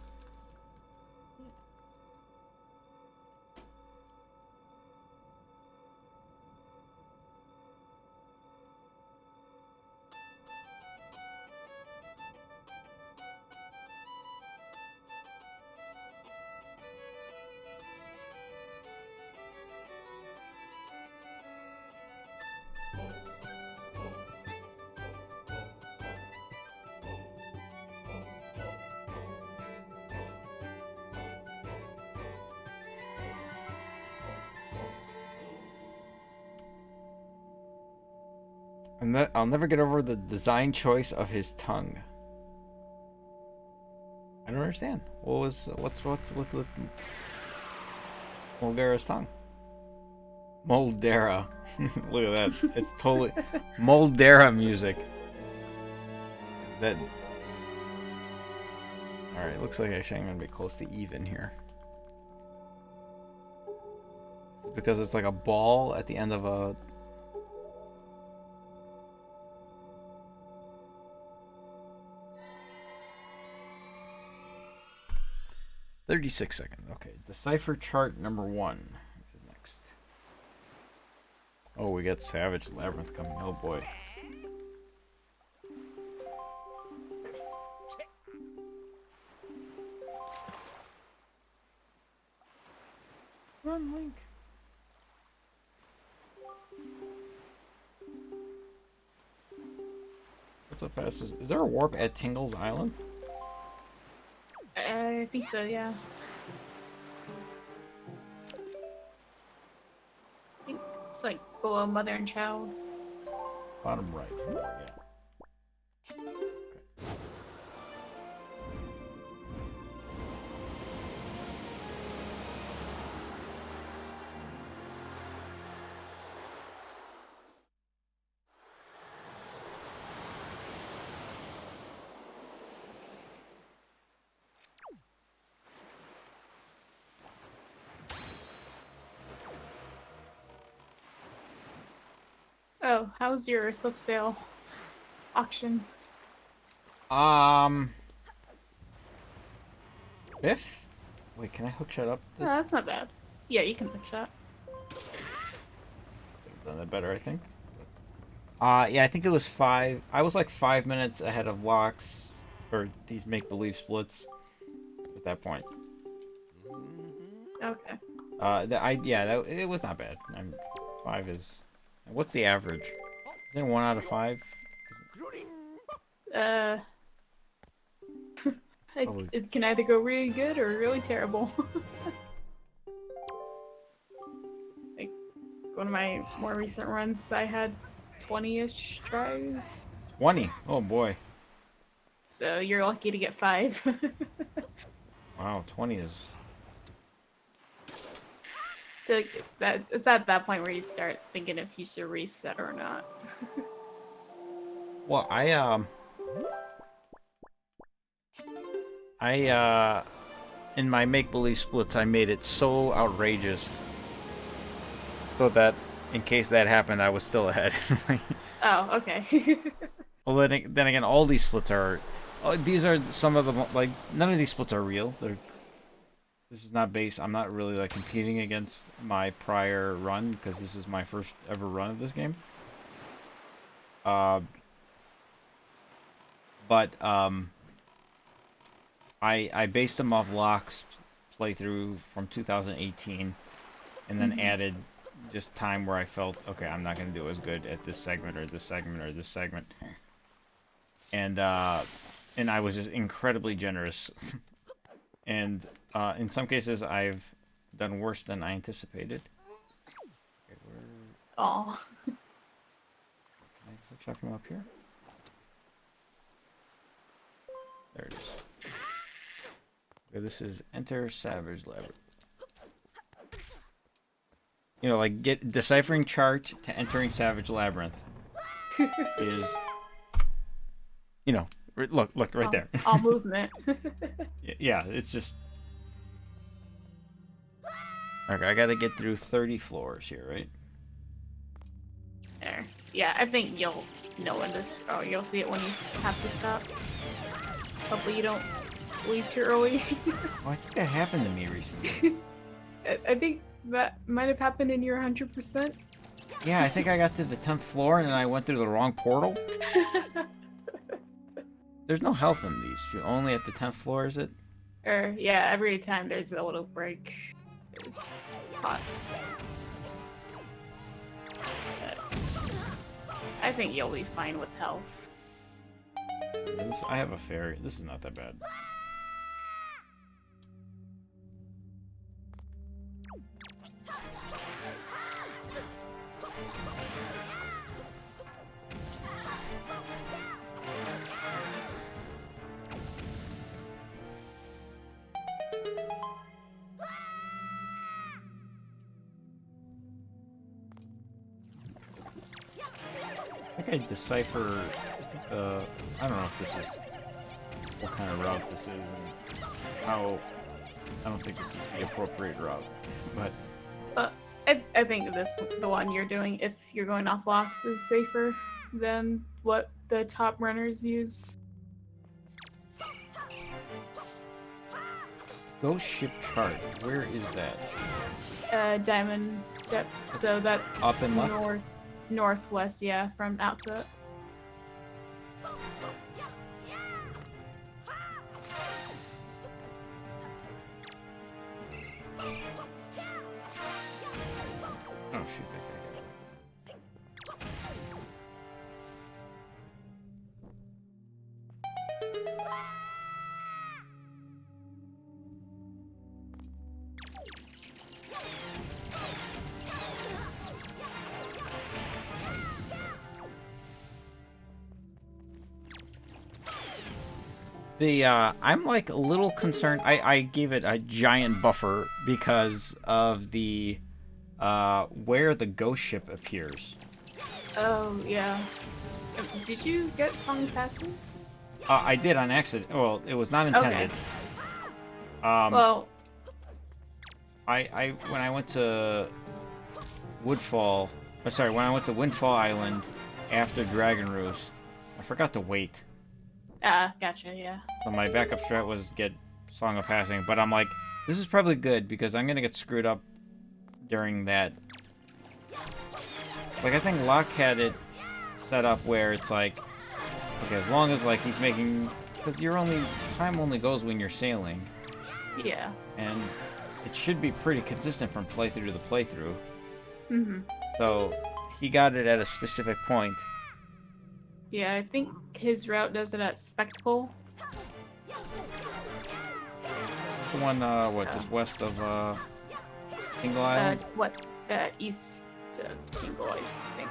And I'll never get over the design choice of his tongue. I don't understand. What's with Moldera's tongue? Moldera. Look at that. It's totally Moldera music. That. All right. Looks like actually I'm gonna be close to even here. Because it's like a ball at the end of a. 36 seconds. Okay, decipher chart number 1 is next. Oh, we got Savage Labyrinth coming. Oh boy. Run, Link. What's the fastest? Is there a warp at Tingle's Island? I think so, yeah. I think it's like below Mother and Child. Bottom right. Yeah. Oh, how's your Swift Sale auction? Fifth? Wait, can I hook shot up Oh, this? that's not bad. Yeah, you can pick that. Done that better, I think. Yeah, I think it was 5. I was like 5 minutes ahead of Locks, or these make-believe splits at that point. Okay. It was not bad. 5 is. What's the average? Is it 1 out of 5? It can either go really good or really terrible. Like, one of my more recent runs, I had 20-ish tries. 20. Oh boy. So you're lucky to get 5. Wow, 20 is. It's at that point where you start thinking if you should reset or not. Well, in my make-believe splits, I made it so outrageous so that in case that happened, I was still ahead. Oh, okay. Well, then again, all these splits are. Oh, these are some of the like. None of these splits are real. This is not based. I'm not really like competing against my prior run because this is my first ever run of this game. I based them off Locke's playthrough from 2018, and then added just time where I felt okay, I'm not gonna do as good at this segment or this segment or this segment, and I was just incredibly generous, and in some cases I've done worse than I anticipated. Okay, Oh. can I hook shot from up here? There it is. Okay, this is Enter Savage Labyrinth. You know, like deciphering chart to entering Savage Labyrinth is, you know, look right there. All movement. Yeah, it's just. Okay, I gotta get through 30 floors here, right? There. Yeah, I think you'll know when this. Oh, you'll see it when you have to stop. Hopefully you don't leave too early. Oh, I think that happened to me recently. I think that might have happened in your 100%. Yeah, I think I got to the 10th floor and then I went through the wrong portal. There's no health in these. You're only at the 10th floor, is it? Yeah, every time there's a little break, there's pots. I think you'll be fine with health. I have a fairy. This is not that bad. I think I decipher. I don't know if this is what kind of route this is and how. I don't think this is the appropriate route, but I think the one you're doing, if you're going off locks, is safer than what the top runners use. Ghost ship chart. Where is that? Diamond Step. So that's Up and left? northwest, yeah, from outset. Oh shoot, that guy got away. I'm like a little concerned. I gave it a giant buffer because of the where the ghost ship appears. Oh yeah. Did you get Song Passing? I did on accident. Well, it was not intended. Well, I when I went to Woodfall, when I went to Windfall Island after Dragon Roost, I forgot to wait. gotcha, yeah. So my backup strat was get Song of Passing, but I'm like, this is probably good because I'm gonna get screwed up during that. Like I think Locke had it set up where it's like, okay, as long as like he's making, because time only goes when you're sailing, Yeah. and it should be pretty consistent from playthrough to the playthrough. Mhm. So he got it at a specific point. Yeah, I think his route does it at Spectacle. The one, just west of Tingle Island. East of Tingle, I think.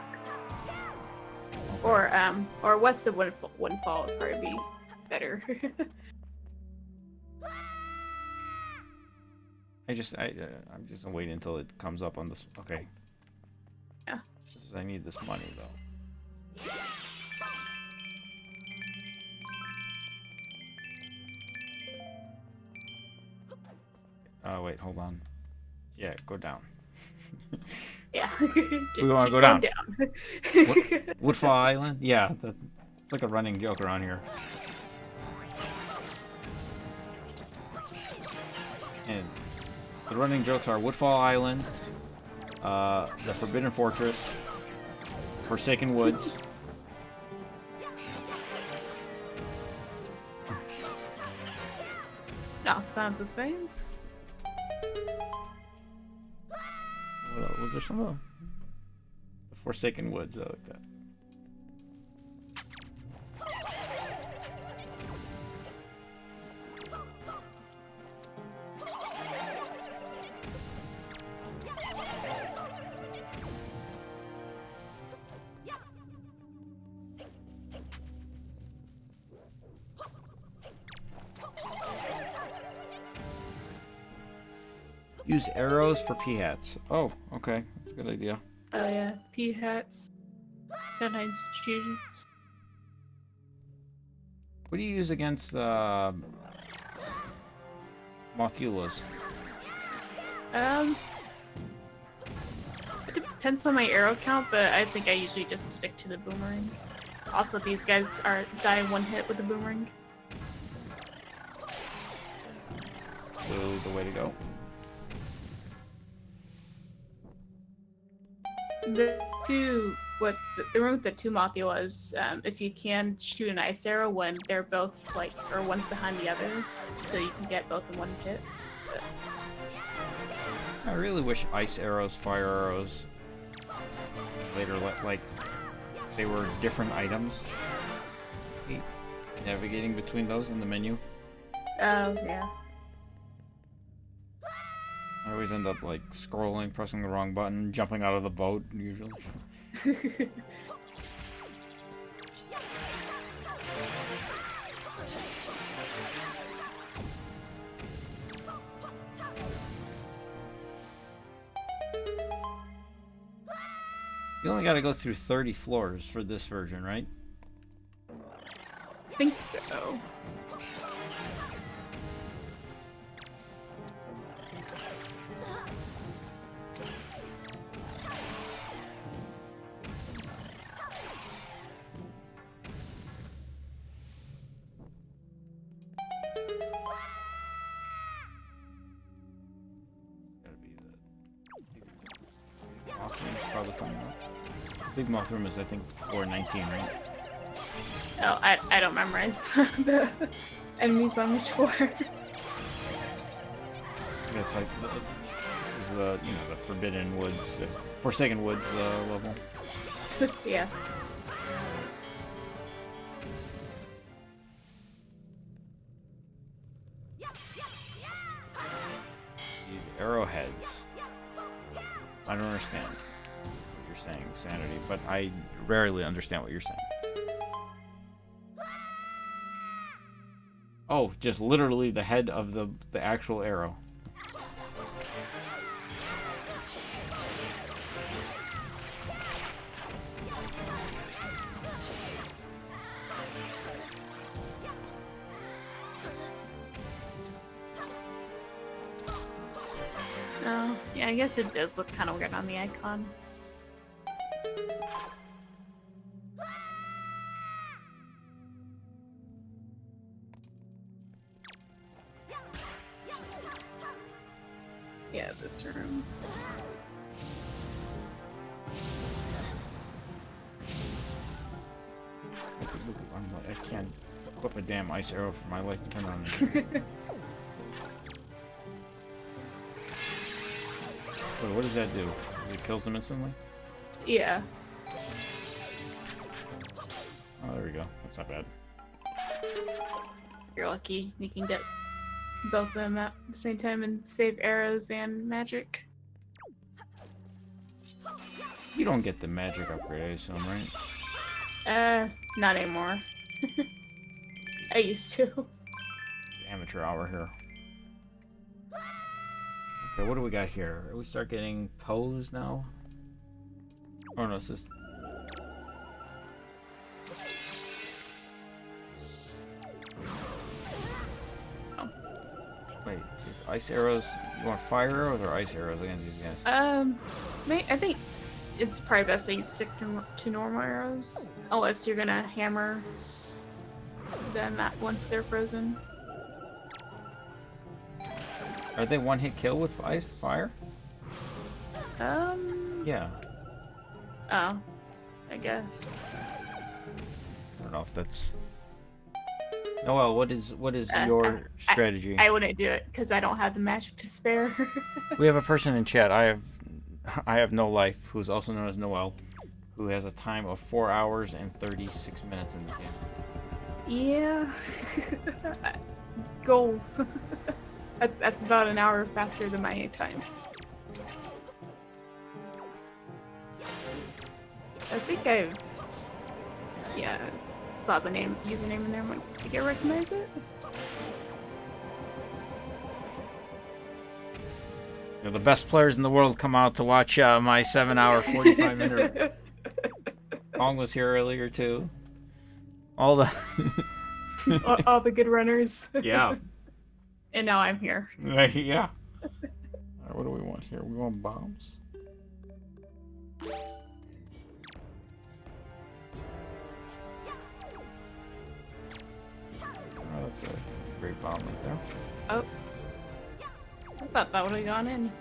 Or west of Windfall would probably be better. I'm just gonna wait until it comes up on this. Okay. Yeah. I need this money though. Wait, hold on. Yeah, go down. Yeah. We want to go down. Woodfall Island? Yeah, it's like a running joke around here. And the running jokes are Woodfall Island, the Forbidden Fortress, Forsaken Woods. That sounds the same. Was there some the Forsaken Woods? I like that. Use arrows for p-hats. Oh, okay. That's a good idea. Oh yeah, pea hats. Sometimes shoes. What do you use against Mothulas? It depends on my arrow count, but I think I usually just stick to the boomerang. Also, these guys die one hit with the boomerang. Clearly the way to go. The room with the two Mothulas, if you can shoot an ice arrow when they're both or one's behind the other, so you can get both in one hit. But... I really wish ice arrows, fire arrows, later they were different items. Navigating between those in the menu. Oh yeah. I always end up scrolling, pressing the wrong button, jumping out of the boat usually. You only got to go through 30 floors for this version, right? I think so. coming up. Big Mouth Room is, I think, 419, right? Oh, I don't memorize the enemies on which floor. Yeah, it's like this is the the Forbidden Woods, Forsaken Woods level. Yeah. These arrowheads. I don't understand what you're saying, Sanity, but I rarely understand what you're saying. Oh, just literally the head of the actual arrow. Oh, yeah, I guess it does look kind of weird on the icon. Yeah, this room. I can't equip a damn ice arrow for my life depending on it. Wait, what does that do? It kills them instantly? Yeah. Oh, there we go. That's not bad. You're lucky. You can get both of them at the same time and save arrows and magic. You don't get the magic upgrade, I assume, right? Not anymore. I used to. Amateur hour here. Okay, what do we got here? We start getting pose now? Oh no, it's just... Oh. Wait, ice arrows? You want fire arrows or ice arrows against these guys? I think it's probably best that you stick to normal arrows. Unless you're gonna hammer them once they're frozen. Are they one-hit kill with fire? Yeah. Oh. I guess. I don't know if that's... Noel, what is your strategy? I wouldn't do it because I don't have the magic to spare. We have a person in chat. I have no life, who's also known as Noel, who has a time of 4 hours and 36 minutes in this game. Yeah. Goals. That's about an hour faster than my time. I think saw the username in there. I'm like, did I recognize it? The best players in the world come out to watch my 7-hour, 45-minute. Kong was here earlier too. All the all the good runners. Yeah. And now I'm here. Yeah. What do we want here? We want bombs. Oh, that's a great bomb right there. Oh. I thought that would have gone in.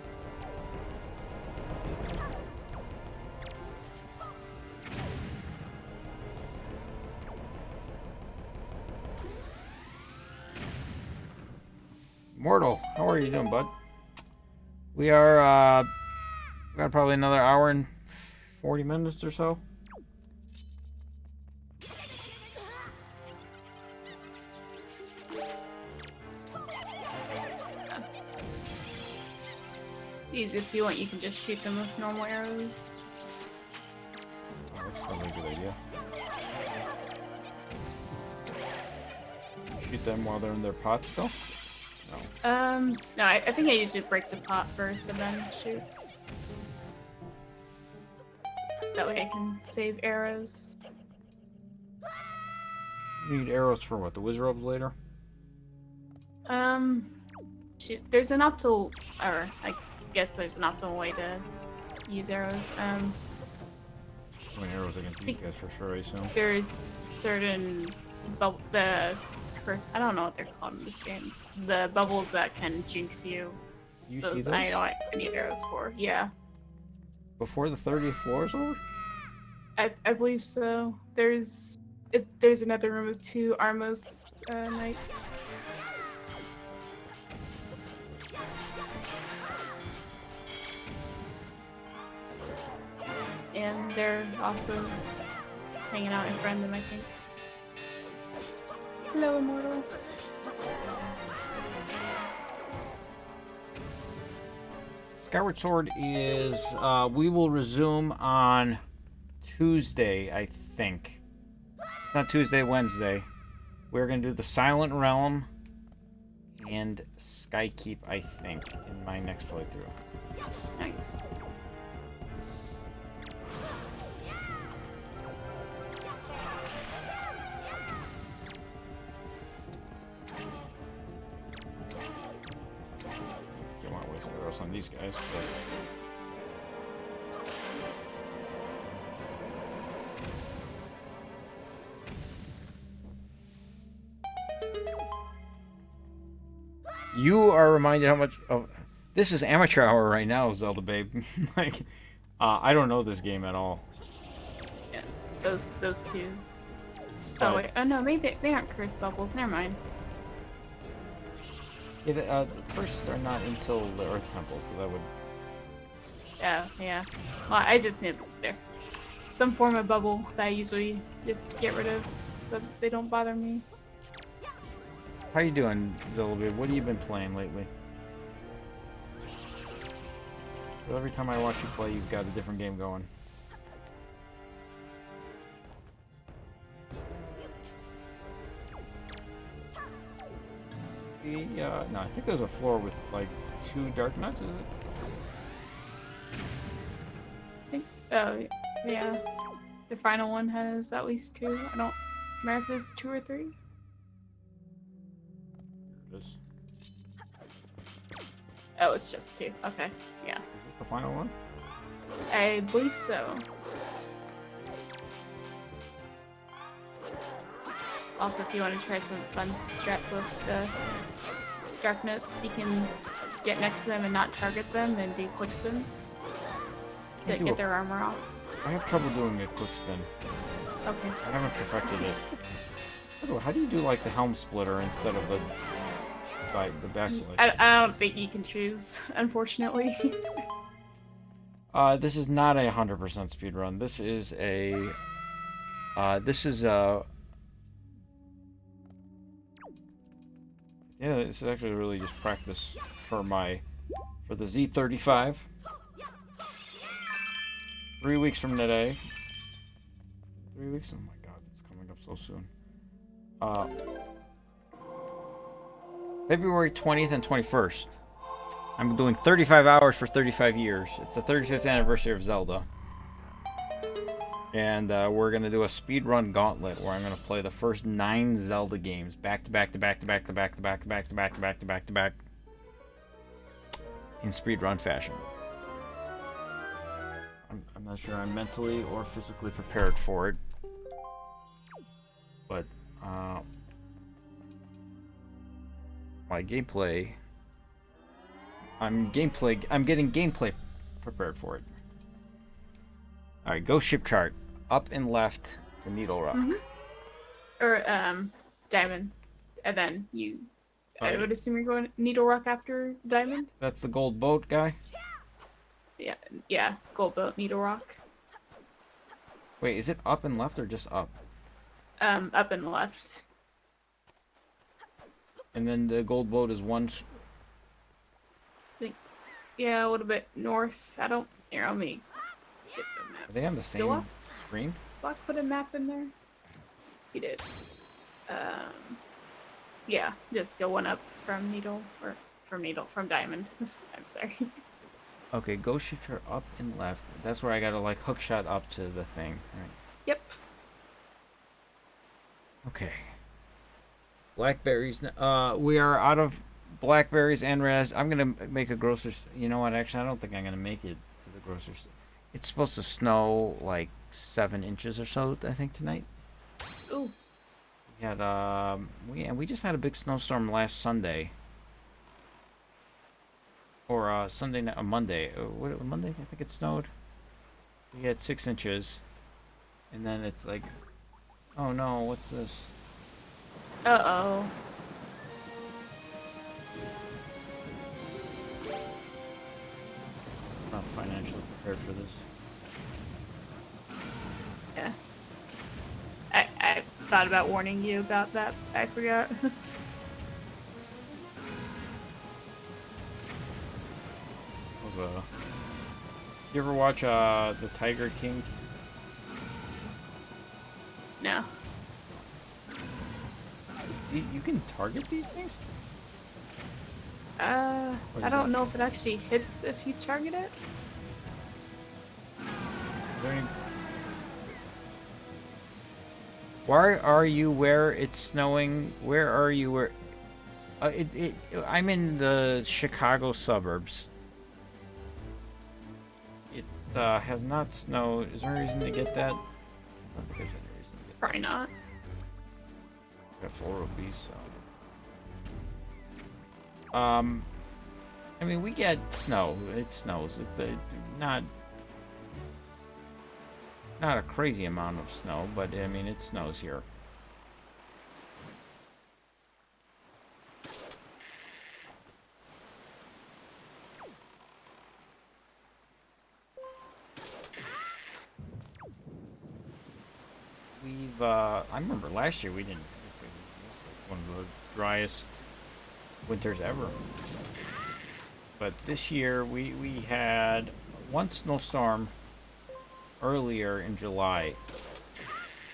Mortal, how are you doing, bud? We are, we got probably another hour and 40 minutes or so. These, if you want, you can just shoot them with normal arrows. Oh, that's probably a good idea. Shoot them while they're in their pots still? No. No, I think I usually break the pot first and then shoot. That way I can save arrows. You need arrows for what? The Wizrobes later? Shoot, there's an optimal, or I guess there's an optimal way to use arrows. I mean, arrows against these guys for sure, I assume. There's certain I don't know what they're called in this game. The bubbles that can jinx you. You Those see I need arrows for. Yeah. before the 30th floor is over? I believe so. There's another room with 2 Armos knights. And they're also hanging out in front of them, I think. Hello, Immortal. Skyward Sword is, we will resume on Tuesday, I think. It's not Tuesday, Wednesday. We're going to do the Silent Realm and Skykeep, I think, in my next playthrough. Nice. I want to waste arrows on these guys, but... You are reminded how much of... This is amateur hour right now, Zelda babe. Like, I don't know this game at all. Yeah, those 2. But- Oh wait, oh no, maybe they aren't curse bubbles. Never mind. Yeah, the first are not until the Earth Temple, so that would... Yeah. Well, I just need there some form of bubble that I usually just get rid of, but they don't bother me. How you doing, Zelda babe? What have you been playing lately? Well, every time I watch you play, you've got a different game going. No, I think there's a floor with like 2 dark nuts, is it? I think, oh yeah, the final one has at least 2. I don't remember if it's 2 or 3. Here it is. Oh, it's just 2. Okay, yeah, Is this the final one? I believe so. Also, if you want to try some fun strats with the Dark Notes, you can get next to them and not target them and do quick spins to get their armor off. I have trouble doing a quick spin. Okay. I haven't perfected it. By the way, how do you do like the helm splitter instead of the side, the back side? I don't think you can choose, unfortunately. This is not a 100% speedrun. This is a... Yeah, this is actually really just practice for the Z35. 3 weeks from today. 3 weeks? Oh my god, it's coming up so soon. February 20th and 21st. I'm doing 35 hours for 35 years. It's the 35th anniversary of Zelda. And we're going to do a speedrun gauntlet where I'm going to play the first 9 Zelda games back to back to back to back to back to back to back to back to back to back to back in speedrun fashion. I'm not sure I'm mentally or physically prepared for it. But my gameplay, I'm getting gameplay prepared for it. All right, go ship chart. Up and left to Needle Rock. Or Diamond, and then you. I Alright. would assume you're going Needle Rock after Diamond. That's the gold boat guy. Yeah, Gold Boat, Needle Rock. Wait, is it up and left or just up? Up and left. And then the gold boat is one. Yeah, a little bit north. I don't. Here, let me get the map. Are they on the Still same up? screen? Block put a map in there. He did. Yeah, just go one up from from Diamond. I'm sorry. Okay, go ship chart up and left. That's where I gotta like hook shot up to the thing. Right. Yep. Okay. Blackberries. We are out of blackberries and raz. I'm gonna make a grocer's. You know what? Actually, I don't think I'm gonna make it to the grocer's. It's supposed to snow like 7 inches or so, I think, tonight. Ooh. We had we just had a big snowstorm last Sunday. Or Sunday night, Monday. What Monday? I think it snowed. we get 6 inches, and then it's like, oh no, what's this? Uh-oh. Not financially prepared for this. Yeah. I thought about warning you about that. I forgot. You ever watch the Tiger King? No. See, you can target these things? I is don't that? know if it actually hits if you target it. Are there any... Why are you where it's snowing? Where are you where... I'm in the Chicago suburbs. It has not snowed. Is there a reason to get that? I don't think there's any reason to get that. Probably not. Got 4 rupees, so... I mean, we get snow. It snows. It's not a crazy amount of snow, but I mean, it snows here. I remember last year we didn't. It was like one of the driest winters ever. But this year we had one snowstorm earlier in July.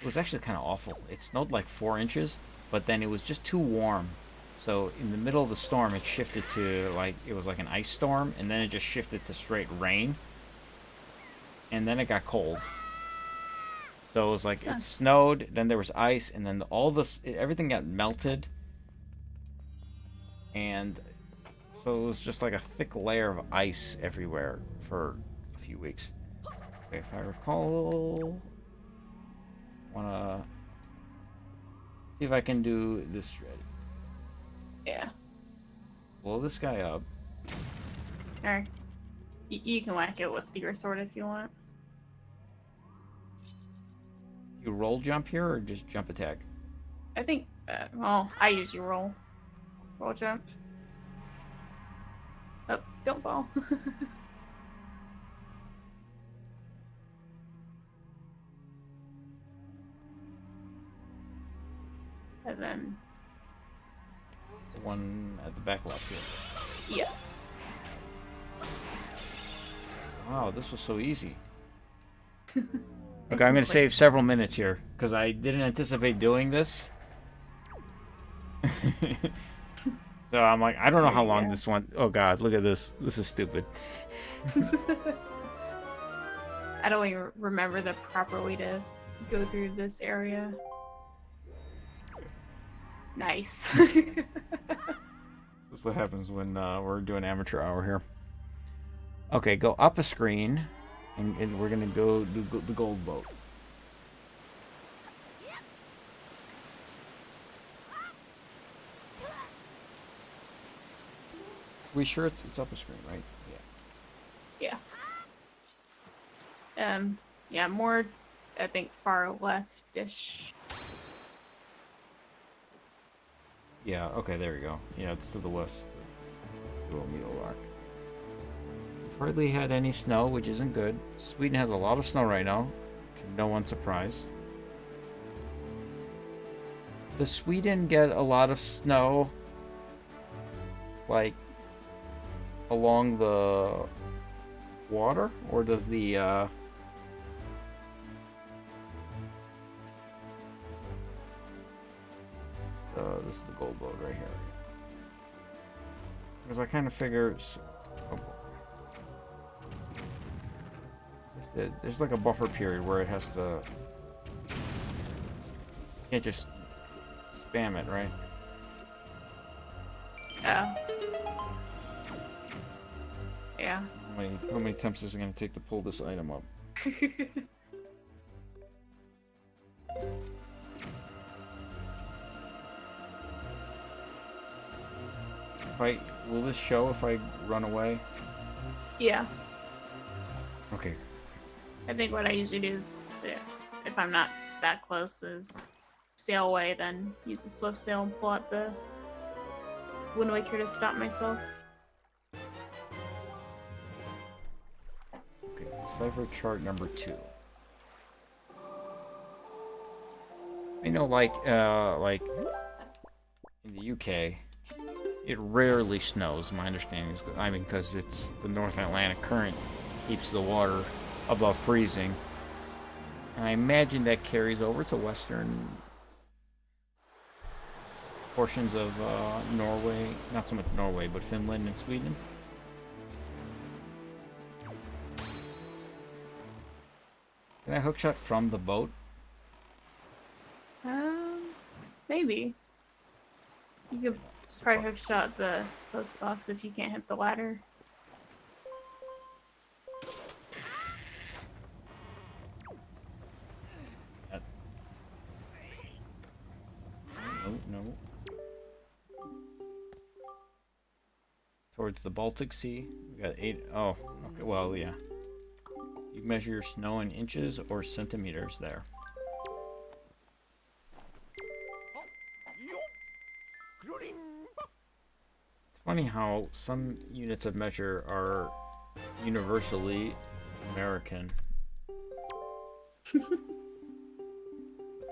It was actually kind of awful. It snowed like 4 inches, but then it was just too warm. So in the middle of the storm, it shifted to it was like an ice storm, and then it just shifted to straight rain. And then it got cold. So it was like it snowed, then there was ice, and then everything got melted. And so it was just like a thick layer of ice everywhere for a few weeks. Okay, if I recall, wanna see if I can do this shred. Yeah. Blow this guy up. Or you can whack it with your sword if you want. You roll jump here or just jump attack? I think. Well, I usually roll jump. Oh, don't fall. And then. The one at the back left here. Yeah. Wow, this was so easy. It's Okay, I'm gonna like- save several minutes here because I didn't anticipate doing this. So I'm like, I don't know how long Yeah. this one. Oh God, look at this. This is stupid. I don't even remember the proper way to go through this area. Nice. This is what happens when we're doing amateur hour here. Okay, go up a screen, and we're gonna go do the gold boat. We sure it's up a screen, right? Yeah. Yeah. Yeah, more, I think, far left-ish. Yeah. Okay, there we go. Yeah, it's to the west. The little needle rock. We've hardly had any snow, which isn't good. Sweden has a lot of snow right now, to no one's surprise. Does Sweden get a lot of snow, like, along the water, or does the this is the gold boat right here, because I kind of figure there's like a buffer period where it has to, can't just spam it, right? Oh. Yeah. How many attempts is it going to take to pull this item up? Will this show if I run away? Yeah. Okay. I think what I usually do is, if I'm not that close, is sail away, then use the swift sail and pull out the Wind Waker to stop myself. Okay, cipher chart number 2. I know, like in the UK, it rarely snows. My understanding is, I mean, because it's the North Atlantic current keeps the water above freezing. And I imagine that carries over to western portions of Norway. Not so much Norway, but Finland and Sweden. Can I hookshot from the boat? Maybe. You could probably have shot the post box if you can't hit the ladder. No. Towards the Baltic Sea. We got 8. Oh, okay. Well, yeah. You measure your snow in inches or centimeters there. It's funny how some units of measure are universally American. But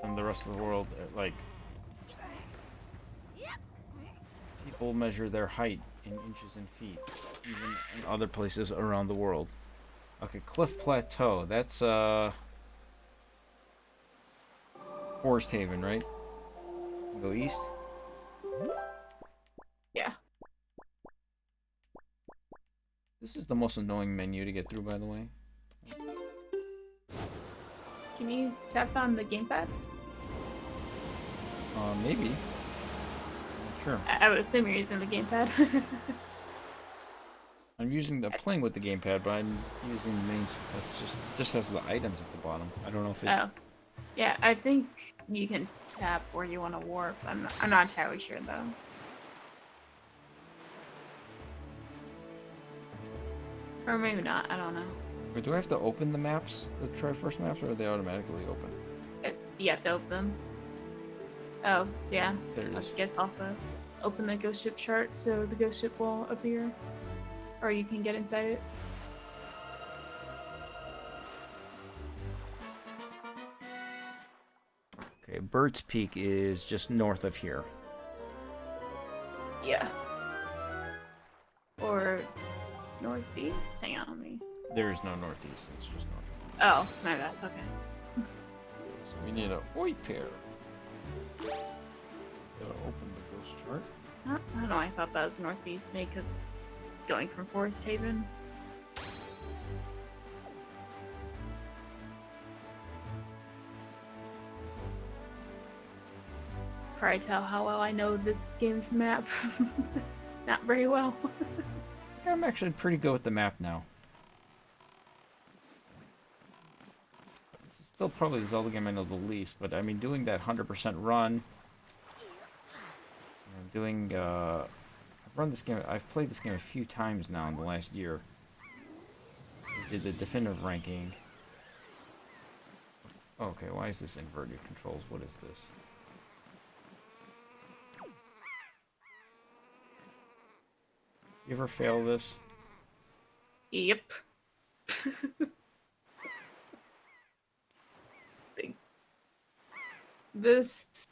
then the rest of the world, like, people measure their height in inches and feet, even in other places around the world. Okay, Cliff Plateau. That's Forest Haven, right? Go east. Yeah. This is the most annoying menu to get through, by the way. Can you tap on the gamepad? Maybe. Sure. I would assume you're using the gamepad. I'm playing with the gamepad, but I'm using the main. It just has the items at the bottom. I don't know if it. Oh. Yeah, I think you can tap where you want to warp. I'm not entirely sure though. Or maybe not. I don't know. Wait, do I have to open the maps, the Triforce maps, or are they automatically open? You have to open them. Oh, yeah. There it I is. guess also open the ghost ship chart so the ghost ship will appear. Or you can get inside it. Okay, Bird's Peak is just north of here. Yeah. Or northeast? Hang on, let me. There is no northeast, it's just north. Oh, my bad. Okay. So we need a oi pair. Gotta open the ghost chart. I don't know. I thought that was northeast, maybe because going from Forest Haven. Probably tell how well I know this game's map. Not very well. I'm actually pretty good with the map now. This is still probably the Zelda game I know the least, but I mean, doing that 100% run, and doing, I've played this game a few times now in the last year. I did the definitive ranking. Okay, why is this inverted controls? What is this? You ever fail this? Yep. This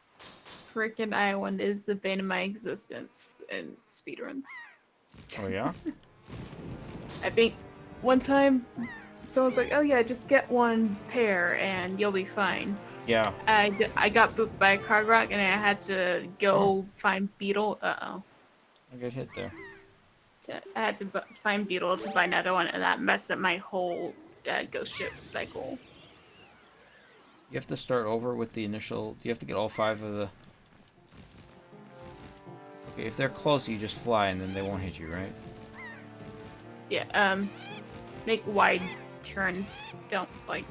freaking island is the bane of my existence in speedruns. Oh yeah? I think one time someone's like, "Oh yeah, just get one pair and you'll be fine." Yeah. I got booped by a car rock and I had to go find Beetle. I got hit there. I had to find Beetle to buy another one, and that messed up my whole ghost ship cycle. You have to start over with the initial. You have to get all 5 of the. Okay, if they're close, you just fly and then they won't hit you, right? Yeah. Make wide turns. Don't like.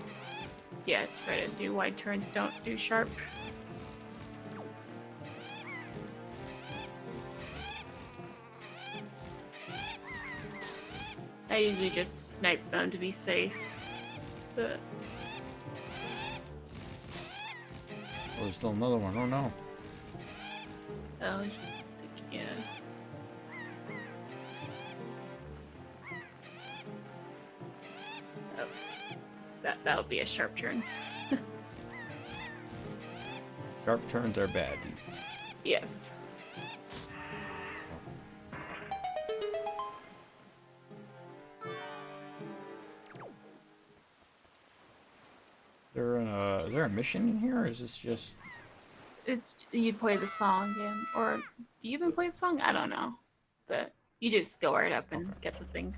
Yeah, try to do wide turns. Don't do sharp. I usually just snipe them to be safe. But Oh, there's still another one. Oh no. oh yeah. Oh, that'll be a sharp turn. Sharp turns are bad. Yes. Is there a mission in here, or is this just... It's you play the song and or do you even play the song? I don't know. But you just go right up and Okay. get the thing.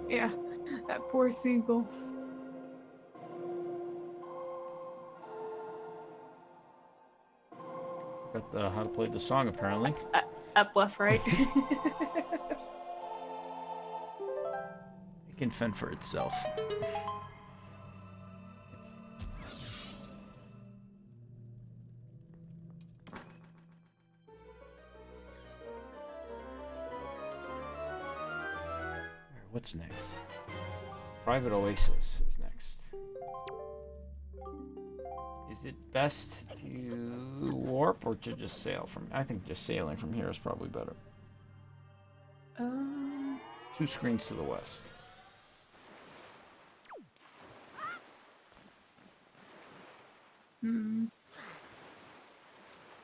Yeah, that poor seagull. Forgot how to play the song, apparently. Up, left, right. It can fend for itself. What's next? Private Oasis is next. Is it best to warp or to just sail from... I think just sailing from here is probably better. 2 screens to the west.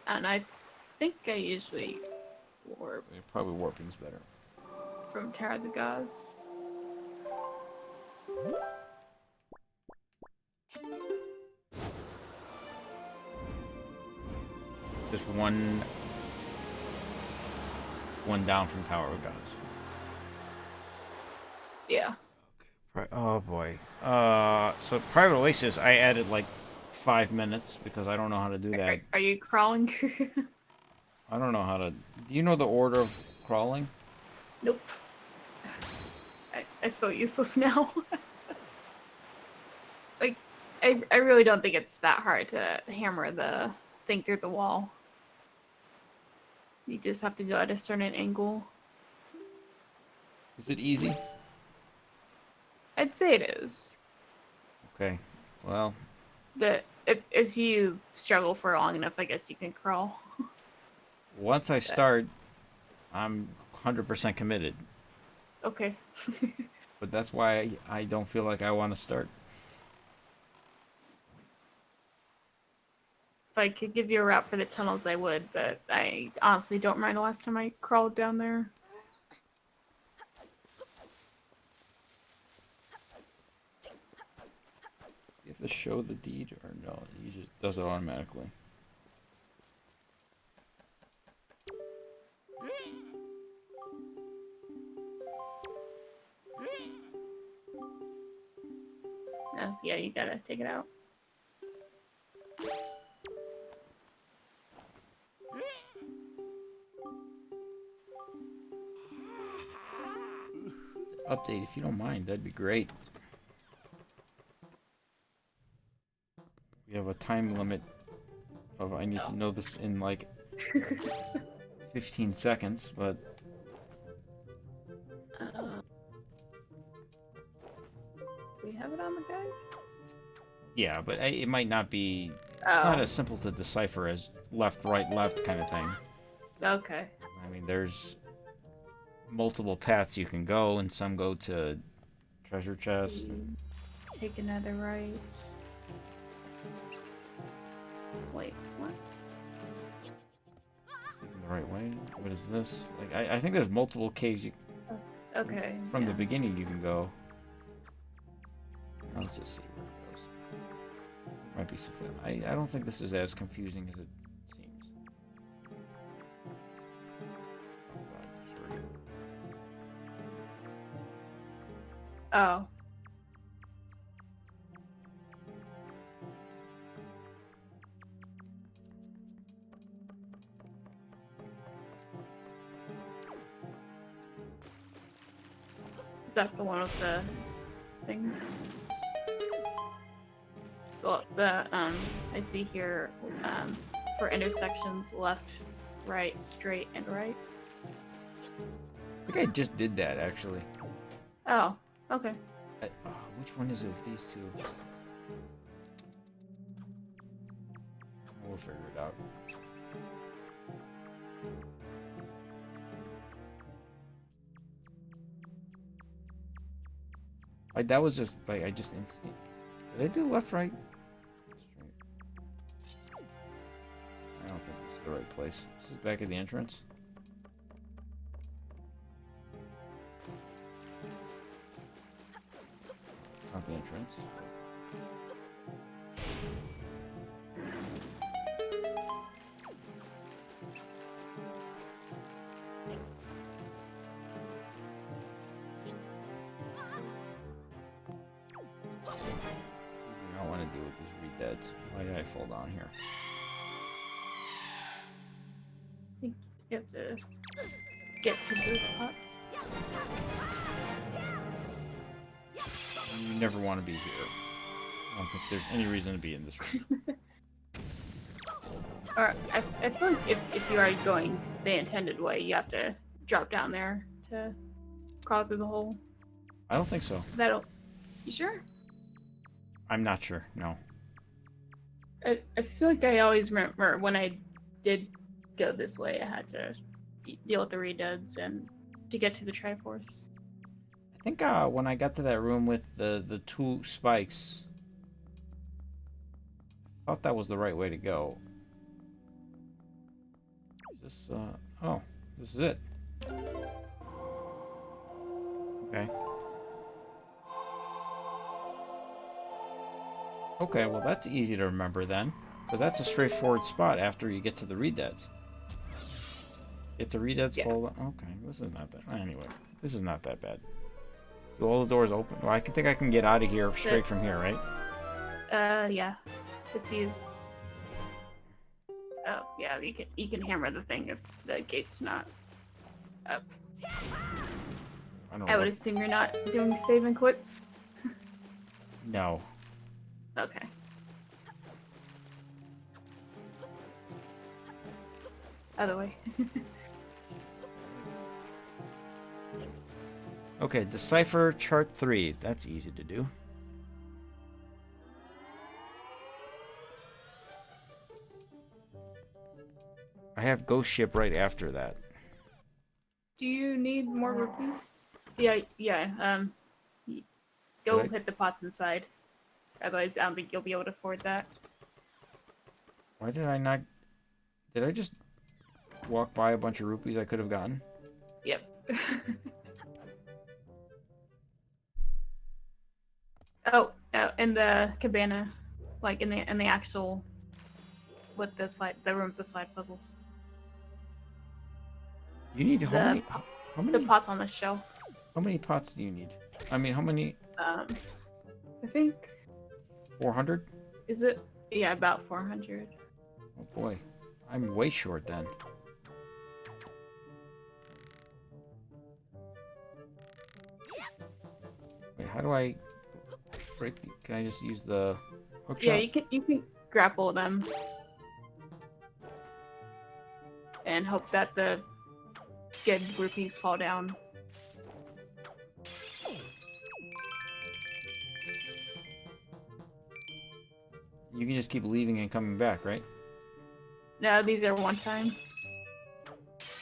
And I think I usually warp Probably warping's better. from Tower of the Gods. It's just one down from Tower of Gods. Yeah. Oh boy. So Private Oasis, I added like 5 minutes because I don't know how to do that. Are you crawling? I don't know how to... Do you know the order of crawling? Nope. I feel useless now. Like, I really don't think it's that hard to hammer the thing through the wall. You just have to go at a certain angle. Is it easy? I'd say it is. Okay. Well, But if you struggle for long enough, I guess you can crawl. once I start, I'm 100% committed. Okay. But that's why I don't feel like I want to start. If I could give you a route for the tunnels, I would, but I honestly don't remember the last time I crawled down there. You have to show the deed or no? He just does it automatically. Oh, yeah, you gotta take it out. Update if you don't mind, that'd be great. We have a time limit of I need to know this in like 15 seconds, but Do we have it on the guide? yeah, but it might not be. It's not as simple to decipher as left, right, left kind of thing. Okay. I mean, there's multiple paths you can go, and some go to treasure chests. Take another right. Wait, what? Even the right way. What is this? Like, I think there's multiple caves Okay. from the yeah. beginning you can go. Let's just see where it goes. Might be sufficient. I don't think this is as confusing as it seems. Oh god, sorry. Oh. Is that the one with the things? Well, I see here for intersections, left, right, straight, and right. I think I just did that actually. Oh, okay. Which one is it of these two? We'll figure it out. That was just like I just instant. Did I do left, right? Straight. I don't think this is the right place. This is back at the entrance. It's not the entrance. I don't want to deal with these redeads. Why did I fall down here? I think you have to get to those pots. You never want to be here. I don't think there's any reason to be in this room. Or I feel like if you are going the intended way, you have to drop down there to crawl through the hole. I don't think so. That'll. You sure? I'm not sure. No. I feel like I always remember when I did go this way, I had to deal with the redeads and to get to the Triforce. I think when I got to that room with the two spikes, I thought that was the right way to go. Is this oh, this is it. Okay. Okay, well that's easy to remember then, because that's a straightforward spot after you get to the redeads. Get the redeads full. Okay, this is not that. Anyway, this is not that bad. Do all the doors open? Well, I think I can get out of here straight from here, right? Yeah. If you. Oh, yeah. You can hammer the thing if the gate's not up. I would assume you're not doing save and quits. No. Okay. Other way. Okay, decipher chart 3. That's easy to do. I have ghost ship right after that. Do you need more rupees? Yeah. Go hit the pots inside. Otherwise, I don't think you'll be able to afford that. Why did I not... Did I just walk by a bunch of rupees I could have gotten? Yep. Oh, in the cabana, like in the actual with the room with the slide puzzles. You need how many? The pots on the shelf. How many pots do you need? I mean, how many? I think. 400? Is it? Yeah, about 400. Oh boy, I'm way short then. Wait, how do I break? Can I just use the hook shot? Yeah, you can grapple them and hope that the good rupees fall down. You can just keep leaving and coming back, right? No, these are one time.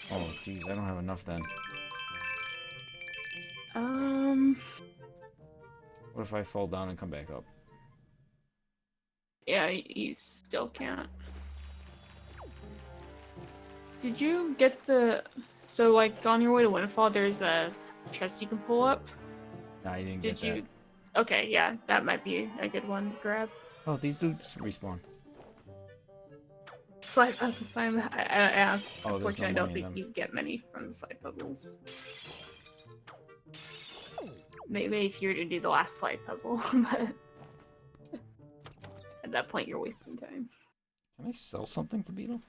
Oh, jeez, I don't have enough then. What if I fall down and come back up? Yeah, you still can't. Did you get the... So, like, on your way to Windfall, there's a chest you can pull up? No, I didn't get that. Okay, yeah, that might be a good one to grab. Oh, these dudes respawn. Slide puzzles, fine. I unfortunately, I don't think them. you get many from the slide puzzles. Maybe if you were to do the last slide puzzle, but at that point, you're wasting time. Can I sell something to Beetle?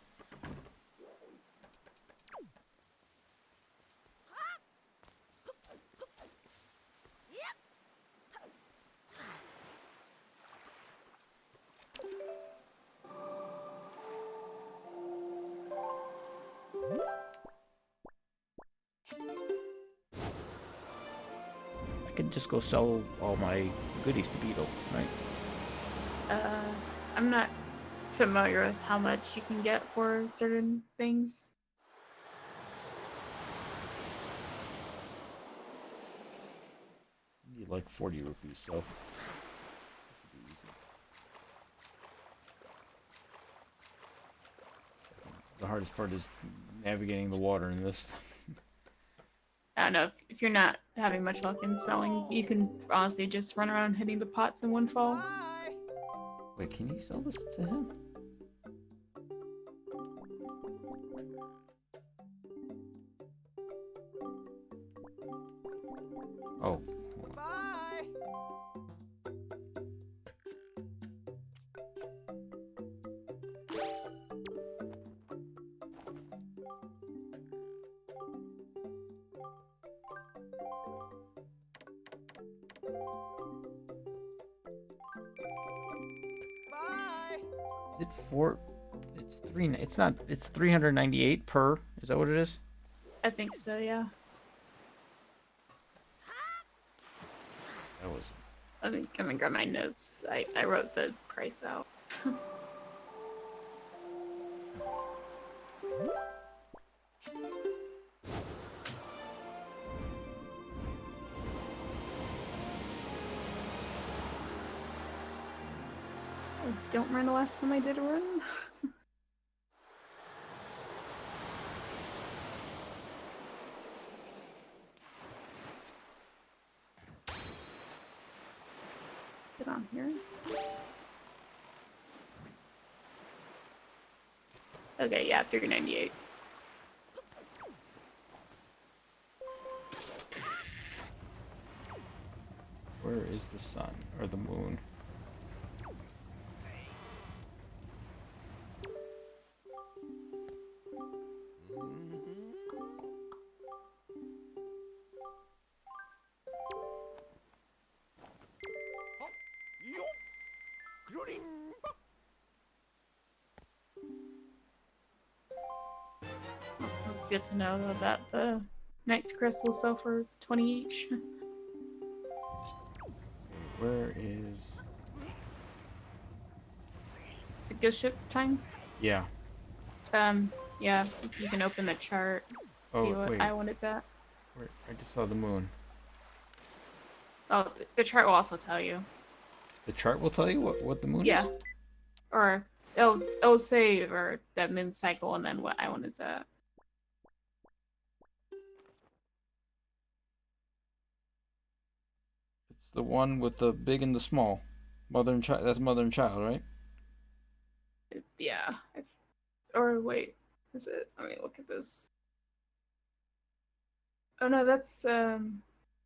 could just go sell all my goodies to Beetle, right? I'm not familiar with how much you can get for certain things. Need like 40 rupees, so. Should be easy. The hardest part is navigating the water in this. I don't know if you're not having much luck in selling, you can honestly just run around hitting the pots in one fall. Wait, can you sell this to him? Oh. Is it four? It's three. It's not. It's 398 per. Is that what it is? I think so, yeah. That was. Let me grab my notes. I wrote the price out. I don't remember the last time I did a run. Get on here. Okay, yeah, 398. Where is the sun or the moon? It's good to know though that the Knight's Crest will sell for 20 each. Where is? It's a good ship time. Yeah. Yeah, if you can open the chart, Oh see what wait. island it's at. Where? I just saw the moon. Oh, the chart will also tell you. The chart will tell you what the moon Yeah. is. Or it'll say or that moon cycle and then what island it's at. It's the one with the big and the small. Mother and child. That's mother and child, right? Yeah. Or wait, is it? Let me look at this. Oh no, that's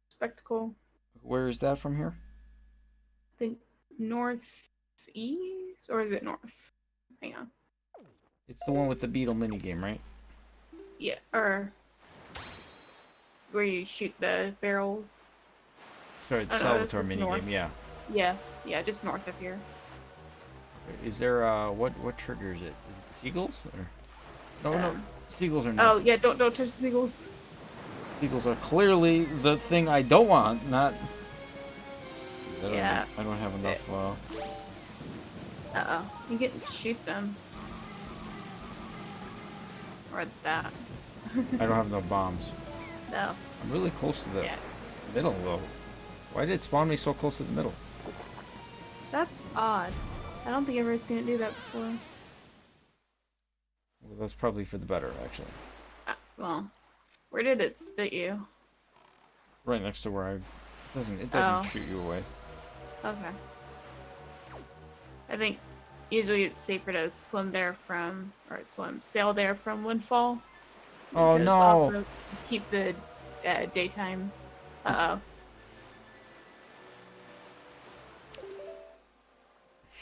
spectacle. Where is that from here? I think northeast, or is it north? Hang on. It's the one with the beetle minigame, right? Yeah, or where you shoot the barrels. Sorry, the Oh, no, Salvatore that's just minigame. north. Yeah. Yeah, just north of here. Is there what triggers it? Is it the seagulls or? No, seagulls are Oh not. yeah, don't touch the seagulls. Seagulls are clearly the thing I don't want. Not. Yeah. I don't have enough. You can shoot them. Or that. I don't have enough bombs. No. I'm really close to the Yeah. middle though. Why did it spawn me so close to the middle? That's odd. I don't think I've ever seen it do that before. Well, that's probably for the better, actually. Well, where did it spit you? Right next to where I. It doesn't shoot you away. Okay. I think usually it's safer to sail there from Windfall. Oh because no! Also keep the daytime.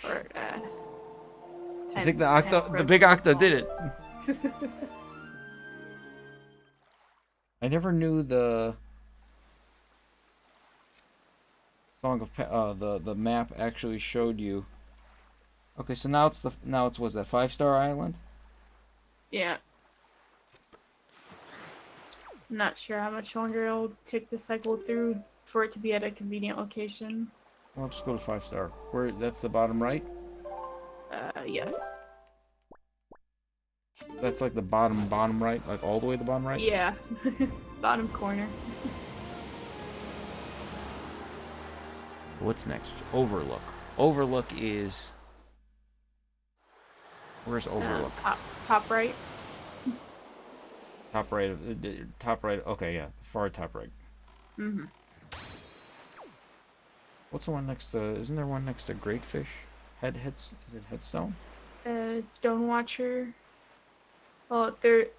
Or I think the big octa did it. I never knew the Song of the map actually showed you. Okay, so now it's was that 5-star island? Yeah. I'm not sure how much longer it'll take to cycle through for it to be at a convenient location. Well, just go to 5-star. Where? That's the bottom right. Yes. That's like the bottom right, like all the way to the bottom right. Yeah. Bottom corner. What's next? Overlook. Overlook is. Where's Overlook? Top right. Top right. Top right. Okay, yeah, far top right. Mhm. What's the one next to? Isn't there one next to Greatfish? Is it Headstone? Stonewatcher. Well,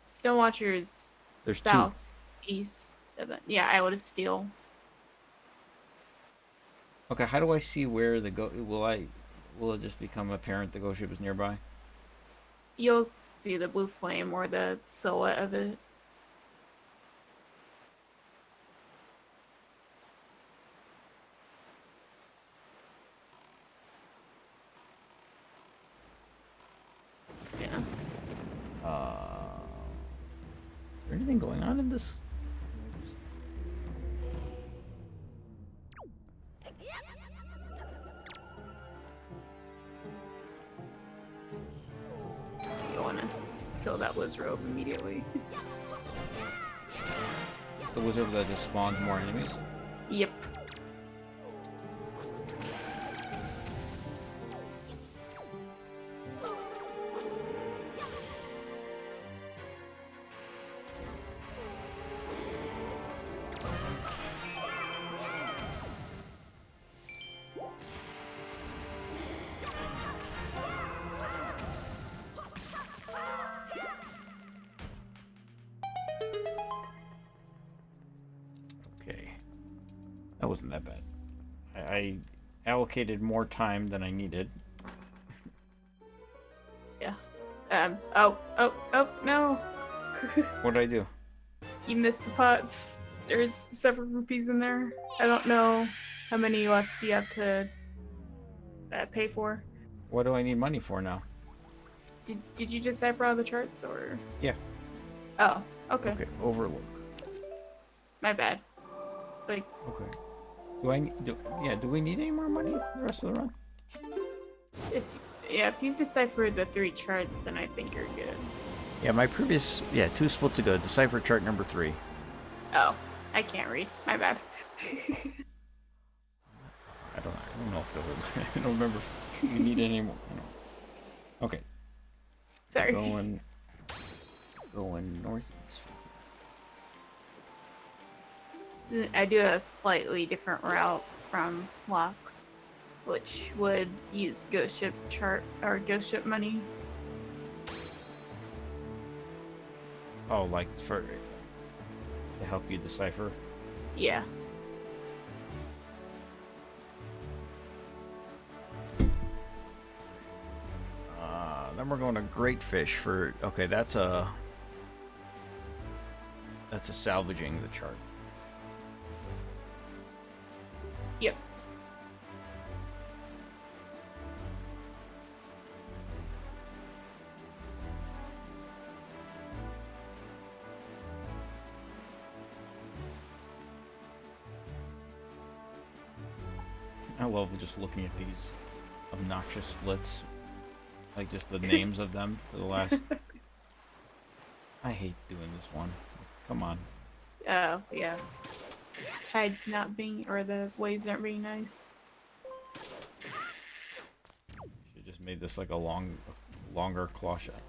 Stonewatcher is There's southeast. Yeah, I would steal. two. Okay, how do I see where the go? Will it just become apparent the ghost ship is nearby? You'll see the blue flame or the silhouette of it. Yeah. Is there anything going on in this? You wanna kill that wizard immediately. Is this the wizard that just spawns more enemies? Yep. Okay. That wasn't that bad. I allocated more time than I needed. Yeah. Oh, no. What did I do? You missed the pots. There's several rupees in there. I don't know how many you have to pay for. What do I need money for now? Did you decipher all the charts or? Yeah. Oh, okay. Okay, Overlook. My bad. Like, Okay. Do we need any more money the rest of the run? if you've deciphered the 3 charts, then I think you're good. Yeah, my previous 2 splits ago, decipher chart number 3. Oh, I can't read. My bad. I don't know if I don't remember if we need any more. Okay. Sorry. Going northeast. I do a slightly different route from Locks, which would use Ghost Ship chart or Ghost Ship money. Oh, like to help you decipher. Yeah. Then we're going to Greatfish for. Okay, that's a salvaging the chart. Yep. I love just looking at these obnoxious splits. Like just the names of them for the last. I hate doing this one. Come on. Oh, yeah. Tide's not being, or the waves aren't being nice. Should just made this like a longer claw shot.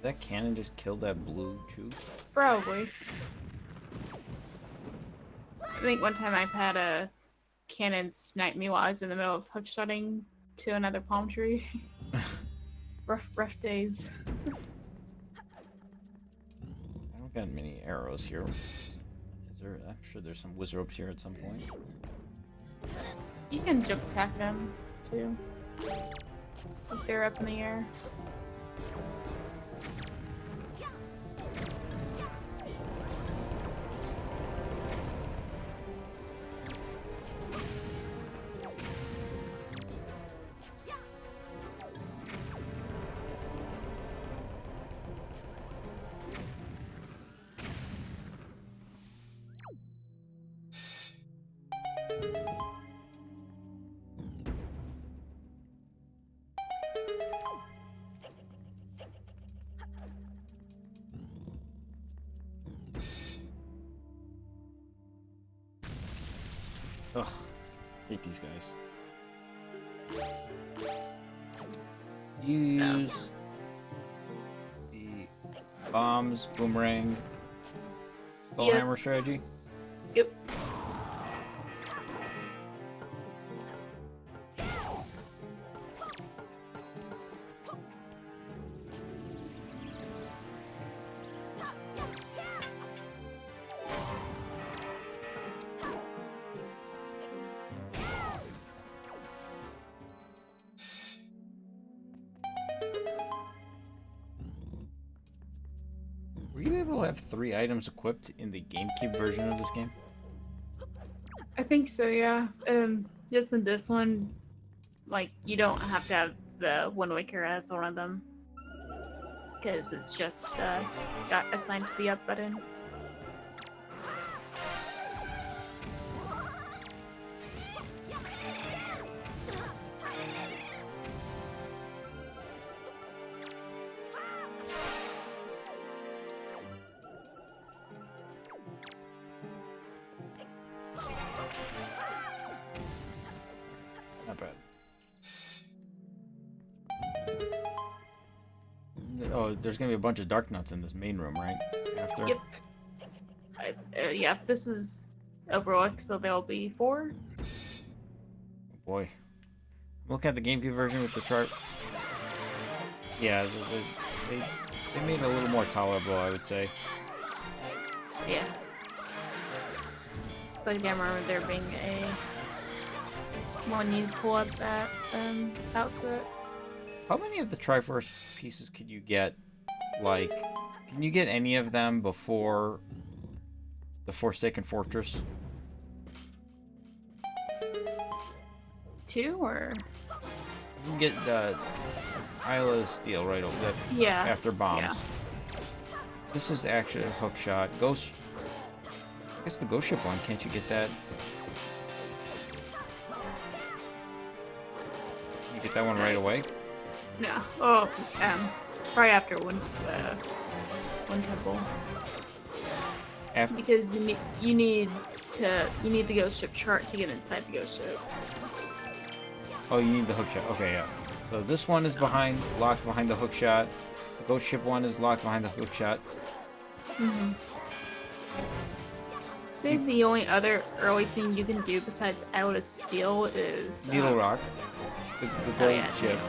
That cannon just killed that blue chew? Probably. I think one time I've had a cannon snipe me while I was in the middle of hookshotting to another palm tree. rough days. I don't got many arrows here. Is there? I'm sure there's some wizard ropes here at some point. You can jump attack them too. If they're up in the air. Ugh. Hate these guys. You use the bombs, boomerang, Skullhammer strategy. Yep. Were you able to have 3 items equipped in the GameCube version of this game? I think so, yeah. Just in this one, like, you don't have to have the Wind Waker as one of them. Because it's just got assigned to the up button. Not bad. Oh, there's gonna be a bunch of dark nuts in this main room, right? After. Yep. Yeah, this is Overlook, so there'll be 4. Oh boy. Look at the GameCube version with the chart. Yeah, they made it a little more tolerable, I would say. Yeah. It's like I remember there being a one you pull up that outset. How many of the Triforce pieces could you get? Like, can you get any of them before the Forsaken Fortress? 2 or You can get Isle of Steel right over. That's yeah. after bombs. Yeah. This is actually a hook shot. Ghost. I guess the ghost ship one. Can't you get that? You get that one right away. No. Oh, right after one temple. After. Because you need the ghost ship chart to get inside the ghost ship. Oh, you need the hook shot. Okay, yeah. So this one is locked behind the hook shot. The ghost ship one is locked behind the hook shot. Mm-hmm. Say the only other early thing you can do besides Isle of Steel is Needle Rock. The gold yeah, ship.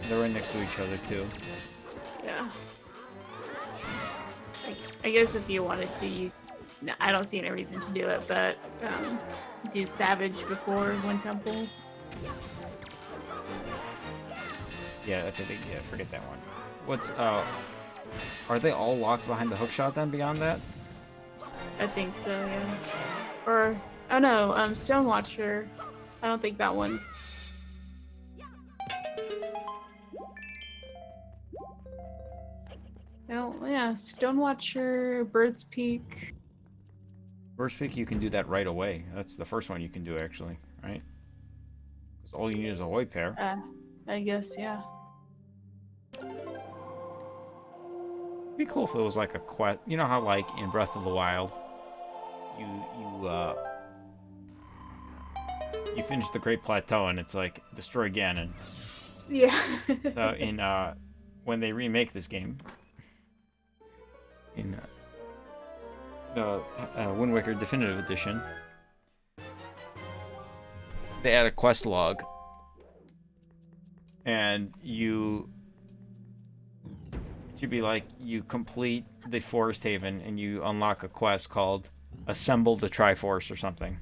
They're right next to each other too. Yeah. I guess if you wanted to, no, I don't see any reason to do it, but do Savage before one temple. Yeah, okay, yeah, forget that one. What's are they all locked behind the hook shot then beyond that? I think so, yeah. Or oh no, Stonewatcher. I don't think that one. No, yeah, Stonewatcher, Bird's Peak. First pick, you can do that right away. That's the first one you can do actually, right? Because all you need is a white pair. I guess, yeah. It'd be cool if it was like a quest. You know how like in Breath of the Wild, you finish the Great Plateau and it's like destroy Ganon. Yeah. So in when they remake this game, in the Wind Waker Definitive Edition, they add a quest log, and it should be like you complete the Forest Haven and you unlock a quest called Assemble the Triforce or something.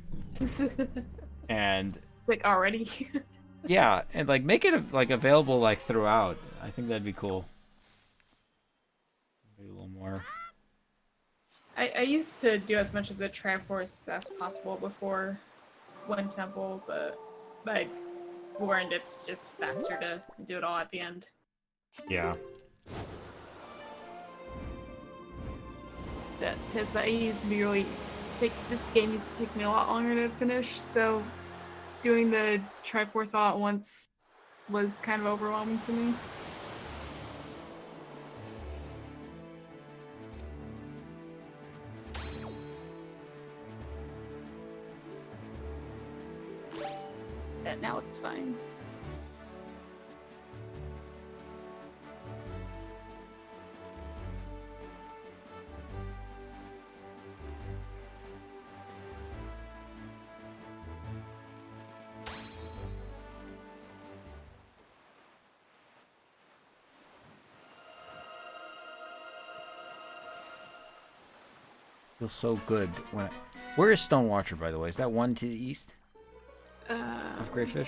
And like already. yeah, and like make it like available like throughout. I think that'd be cool. Maybe a little more. I used to do as much of the Triforce as possible before one temple, but I learned it's just faster to do it all at the end. Yeah. Because I used to be really this game used to take me a lot longer to finish, so doing the Triforce all at once was kind of overwhelming to me. but now it's fine. Feels so good when. Where is Stonewatcher, by the way? Is that one to the east of Greatfish?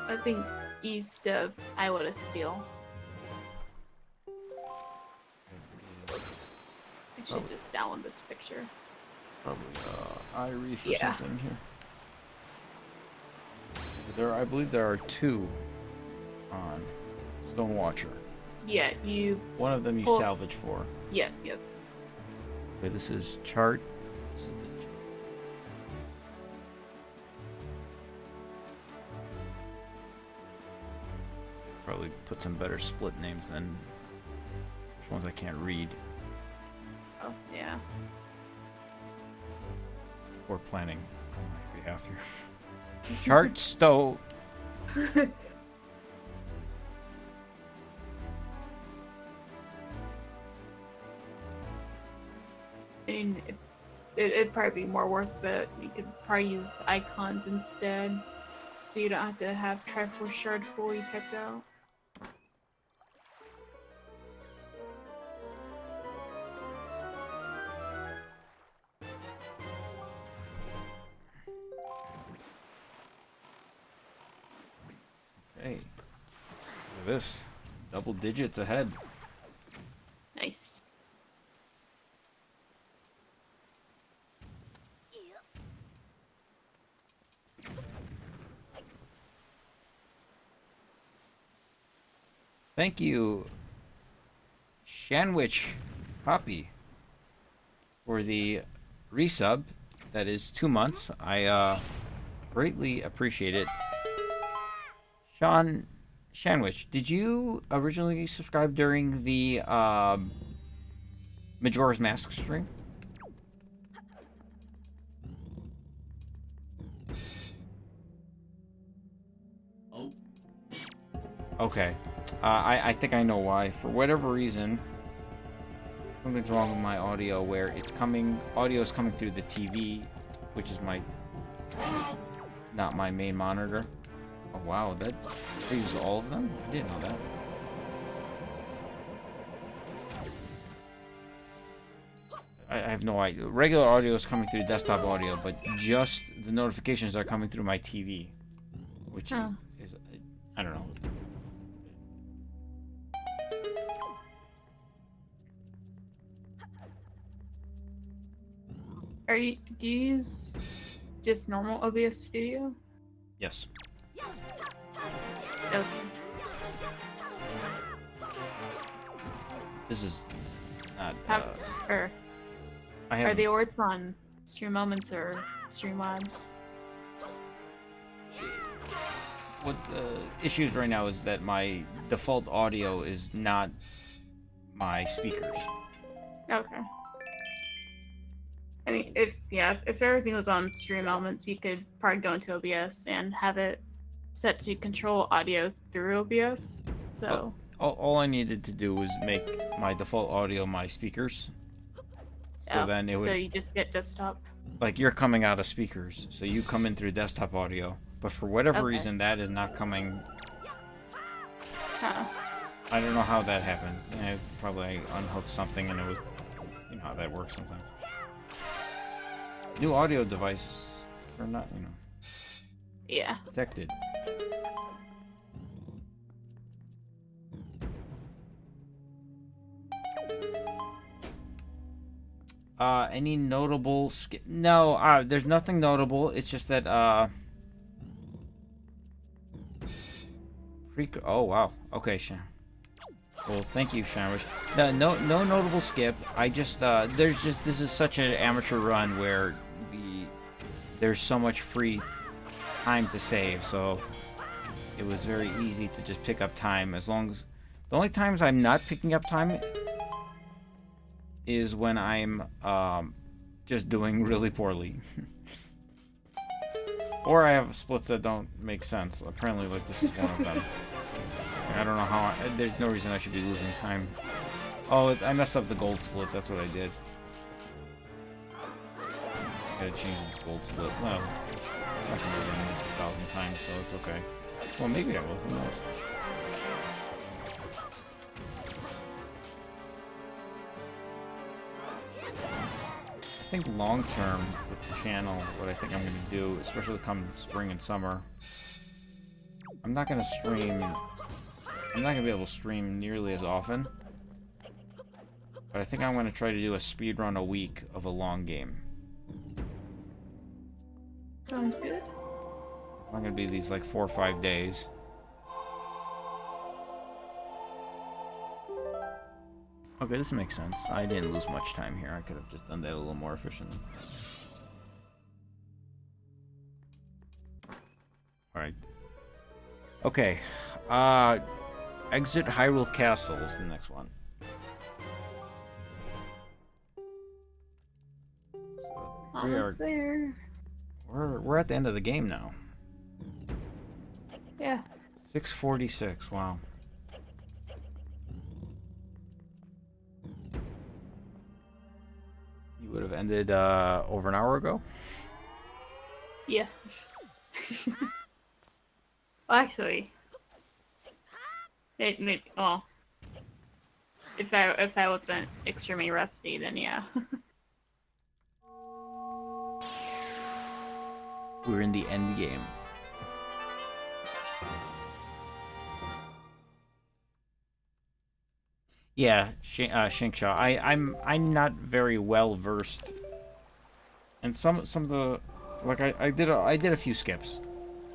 I think east of Iowa to Steel. Actually, just down this picture. Probably iReef or Yeah. something here. I believe there are two on Stonewatcher. Yeah, you. One of them you Well- salvage for. Yep, yep. Okay, this is chart. This is the probably put some better split names than which ones I can't read Oh, yeah. or planning on my behalf here. Chart Stowe. And it'd probably be more worth it. You could probably use icons instead, so you don't have to have Triforce Shard fully typed out. Hey, look at this. Double digits ahead. Nice. Thank you, Shanwich Poppy, for the resub. That is 2 months. I greatly appreciate it. Shanwich, did you originally subscribe during the Majora's Mask stream? Oh. Okay. I think I know why. For whatever reason, something's wrong with my audio where it's coming, audio is coming through the TV, which is not my main monitor. Oh wow, that saves all of them? I didn't know that. I have no idea. Regular audio is coming through desktop audio, but just the notifications are coming through my TV, which Huh. is I don't know. Do you use just normal OBS Studio? Yes. Okay. This is not. Or I are have. the awards on Stream Moments or Streamlabs? What the issues right now is that my default audio is not my speakers. Okay. I mean, if everything was on Stream Elements, you could probably go into OBS and have it set to control audio through OBS. So All I needed to do was make my default audio my speakers. So then it would, so you just get desktop. like, you're coming out of speakers, so you come in through desktop audio. But for whatever Okay. reason, that is not coming. Huh. I don't know how that happened. I probably unhooked something and it was. You know how that works sometimes. New audio devices are not, Yeah. detected. Any notable skip? No, there's nothing notable. It's just that, oh, wow. Okay, Shan. Well, thank you, Shanwish. No notable skip. I just, this is such an amateur run where there's so much free time to save, so it was very easy to just pick up time. As long as, the only times I'm not picking up time is when I'm, just doing really poorly. Or I have splits that don't make sense. Apparently, like, this is one of them. I don't know how. There's no reason I should be losing time. Oh, I messed up the gold split. That's what I did. Gotta change this gold split. Well, I'm not gonna be running this 1,000 times, so it's okay. Well, maybe I will. Who knows? I think long term with the channel, what I think I'm gonna do, especially come spring and summer, I'm not gonna stream. I'm not gonna be able to stream nearly as often. But I think I'm gonna try to do a speed run a week of a long game. Sounds good. It's not gonna be these like 4 or 5 days. Okay, this makes sense. I didn't lose much time here. I could have just done that a little more efficiently. Alright. Okay. Exit Hyrule Castle is the next one. So Almost there. we're at the end of the game now. Yeah. 6:46. Wow. You would have ended over an hour ago. Yeah. Well, actually, well, if I wasn't extremely rusty, then yeah. We're in the end game. Yeah, Shinkshaw. I'm not very well versed, and some of the, like I did a few skips.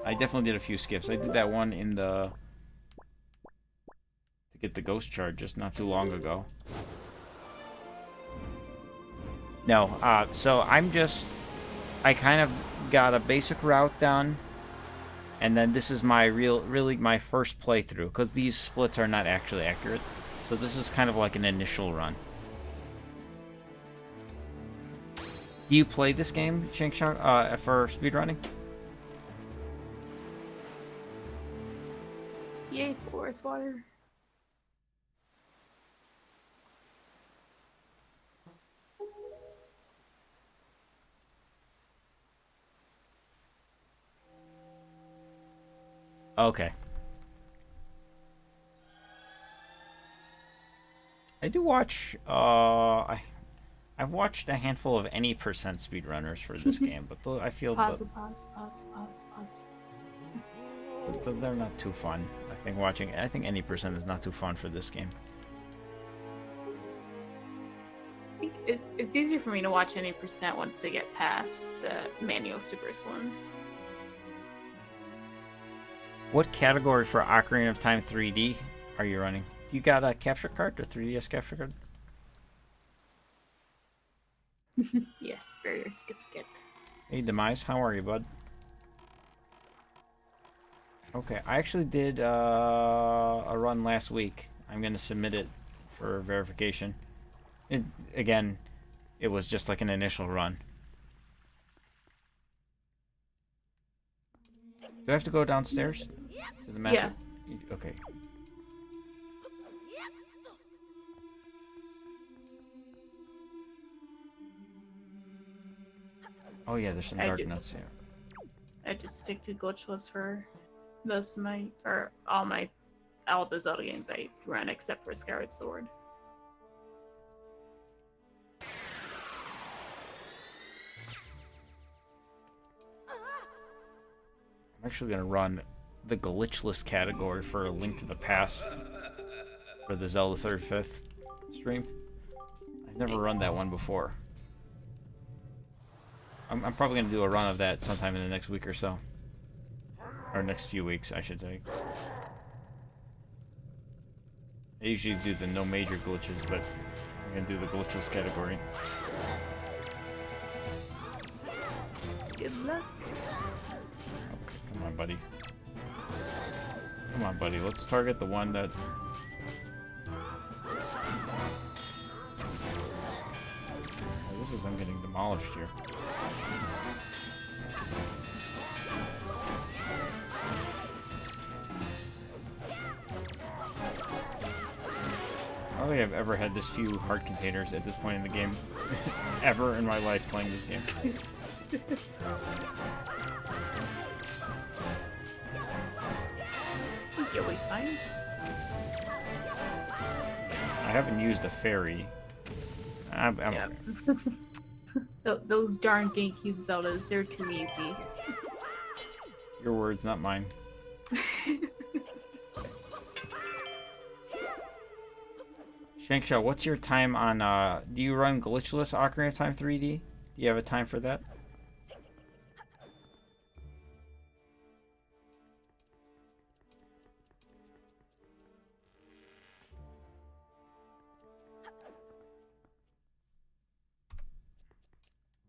I definitely did a few skips. I did that one in the to get the ghost charge just not too long ago. No, so I kind of got a basic route done, and then this is my really my first playthrough, because these splits are not actually accurate. So this is kind of like an initial run. Do you play this game, Shinkshaw, for speedrunning? Yay, forest water. Okay. I do watch, I've watched a handful of any percent speedrunners for this game, but I feel Pause, that pause. they're not too fun. I think any percent is not too fun for this game. I think it's easier for me to watch any percent once they get past the manual super swim. What category for Ocarina of Time 3D are you running? You got a capture card, a 3DS capture card? Yes, barrier skip. Hey, Demise, how are you, bud? Okay, I actually did a run last week. I'm going to submit it for verification. Again, it was just like an initial run. Do I have to go downstairs to the master? Yeah. Okay. Oh yeah, there's some dark nuts here. I just stick to Glitchless for most of my, or all the Zelda games I run except for Skyward Sword. I'm actually gonna run the Glitchless category for A Link to the Past for the Zelda 35th stream. I've never run that one before. I'm probably going to do a run of that sometime in the next week or so. Or next few weeks, I should say. I usually do the no major glitches, but I'm going to do the glitchless category. Good luck. Okay, come on, buddy. Come on, buddy. Let's target the one that... Oh, this is... I'm getting demolished here. don't think I've ever had this few heart containers at this point in the game. Ever in my life playing this game. You'll be fine. I haven't used a fairy. I'm Yeah. Those darn GameCube Zeldas, they're too easy. Your words, not mine. Shankshaw, what's your time on, do you run Glitchless Ocarina of Time 3D? Do you have a time for that?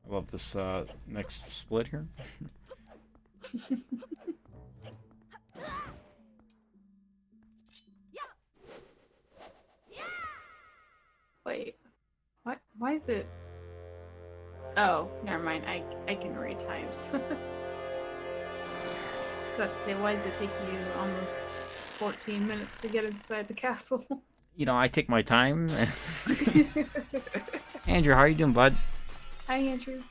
I love this, next split here. Wait, what? Why is it? Oh, never mind. I can read times. So let's say, why does it take you almost 14 minutes to get inside the castle? You know, I take my time. Andrew, how are you doing, bud? Hi, Andrew.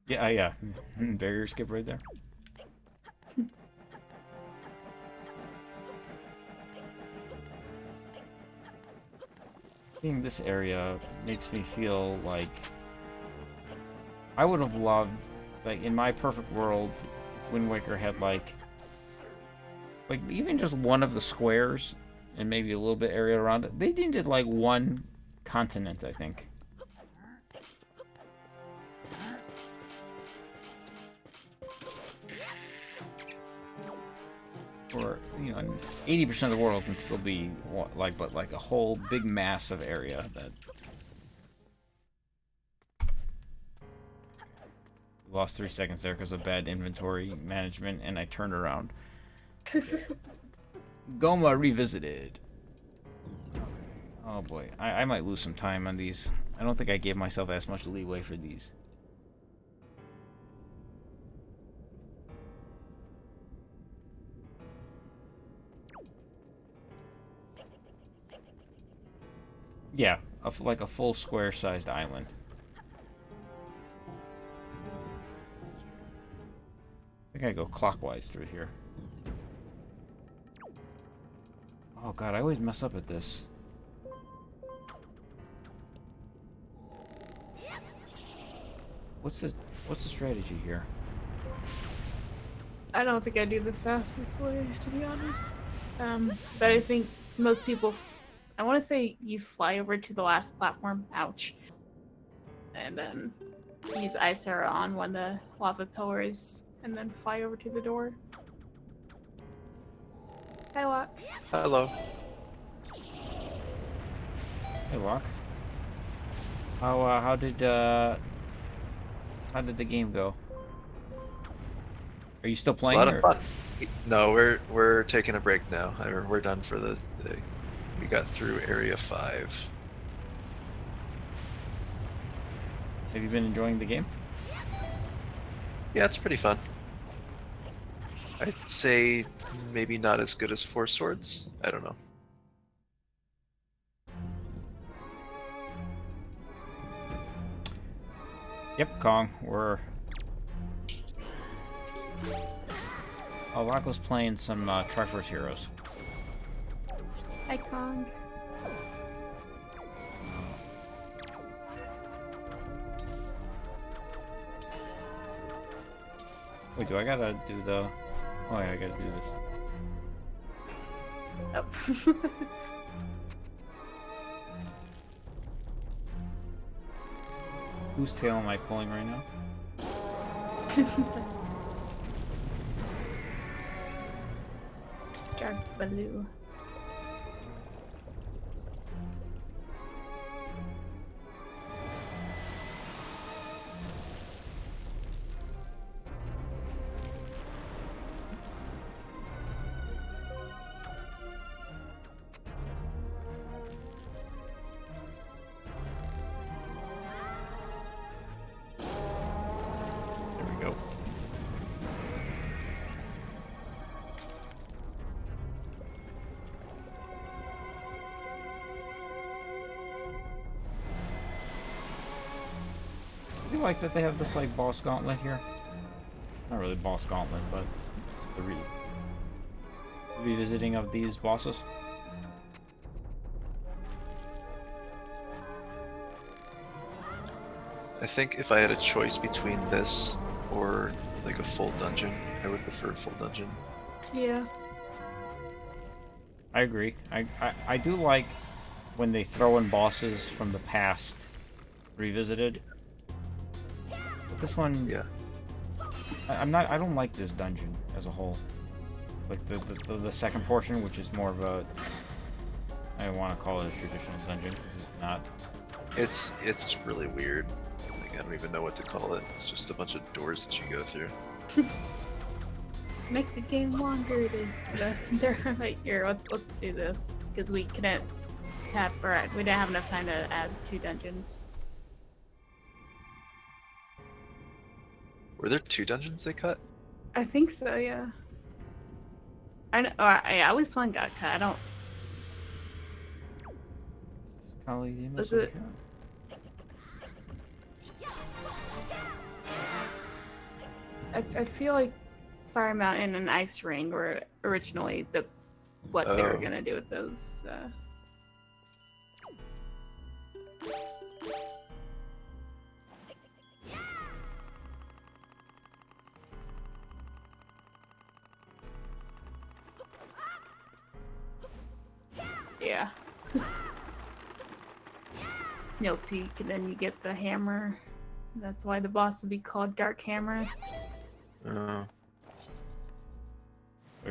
Yeah, yeah. Barrier skip right there. Seeing this area makes me feel like I would have loved, like, in my perfect world, if Wind Waker had like even just one of the squares and maybe a little bit area around it. They needed like one continent, I think. Or, you know, 80% of the world can still be like, but like a whole big mass of area that lost 3 seconds there because of bad inventory management, and I turned around. Goma revisited. Okay. Oh boy, I might lose some time on these. I don't think I gave myself as much leeway for these. Yeah, like a full square-sized island. I think I go clockwise through here. Oh god, I always mess up at this. What's the strategy here? I don't think I do the fastest way, to be honest. But I think most people, I want to say you fly over to the last platform, ouch, and then use Ice Arrow on when the lava pillar is, and then fly over to the door. Hi, Locke. Hello. Hey, Locke. How did the game go? Are you still It's a playing? lot of fun. No, we're taking a break now. We're done for the day. We got through area 5. Have you been enjoying the game? Yeah, it's pretty fun. I'd say maybe not as good as Four Swords. I don't know. Yep, Kong. We're... Oh, Rocco's playing some Triforce Heroes. Hi, Kong. Wait, do I gotta do the... Oh yeah, I gotta do this. Oh. Whose tail am I pulling right now? Dark blue. like that they have this like boss gauntlet here. Not really boss gauntlet, but it's the revisiting of these bosses. I think if I had a choice between this or like a full dungeon, I would prefer a full dungeon. Yeah. I agree. I do like when they throw in bosses from the past revisited. But this one, Yeah. I don't like this dungeon as a whole. Like the second portion, which is more of a, I don't want to call it a traditional dungeon because it's not. It's really weird. Like, I don't even know what to call it. It's just a bunch of doors that you go through. Make the game longer. They're right here. Let's do this because we couldn't tap for it. We didn't have enough time to add 2 dungeons. Were there 2 dungeons they cut? I think so. Yeah. I know. I always one got cut. I don't. Is it? I feel like Fire Mountain and Ice Ring were originally what they were Oh. gonna do with those. Yeah. Snow Peak, and then you get the hammer. That's why the boss would be called Dark Hammer. Wait,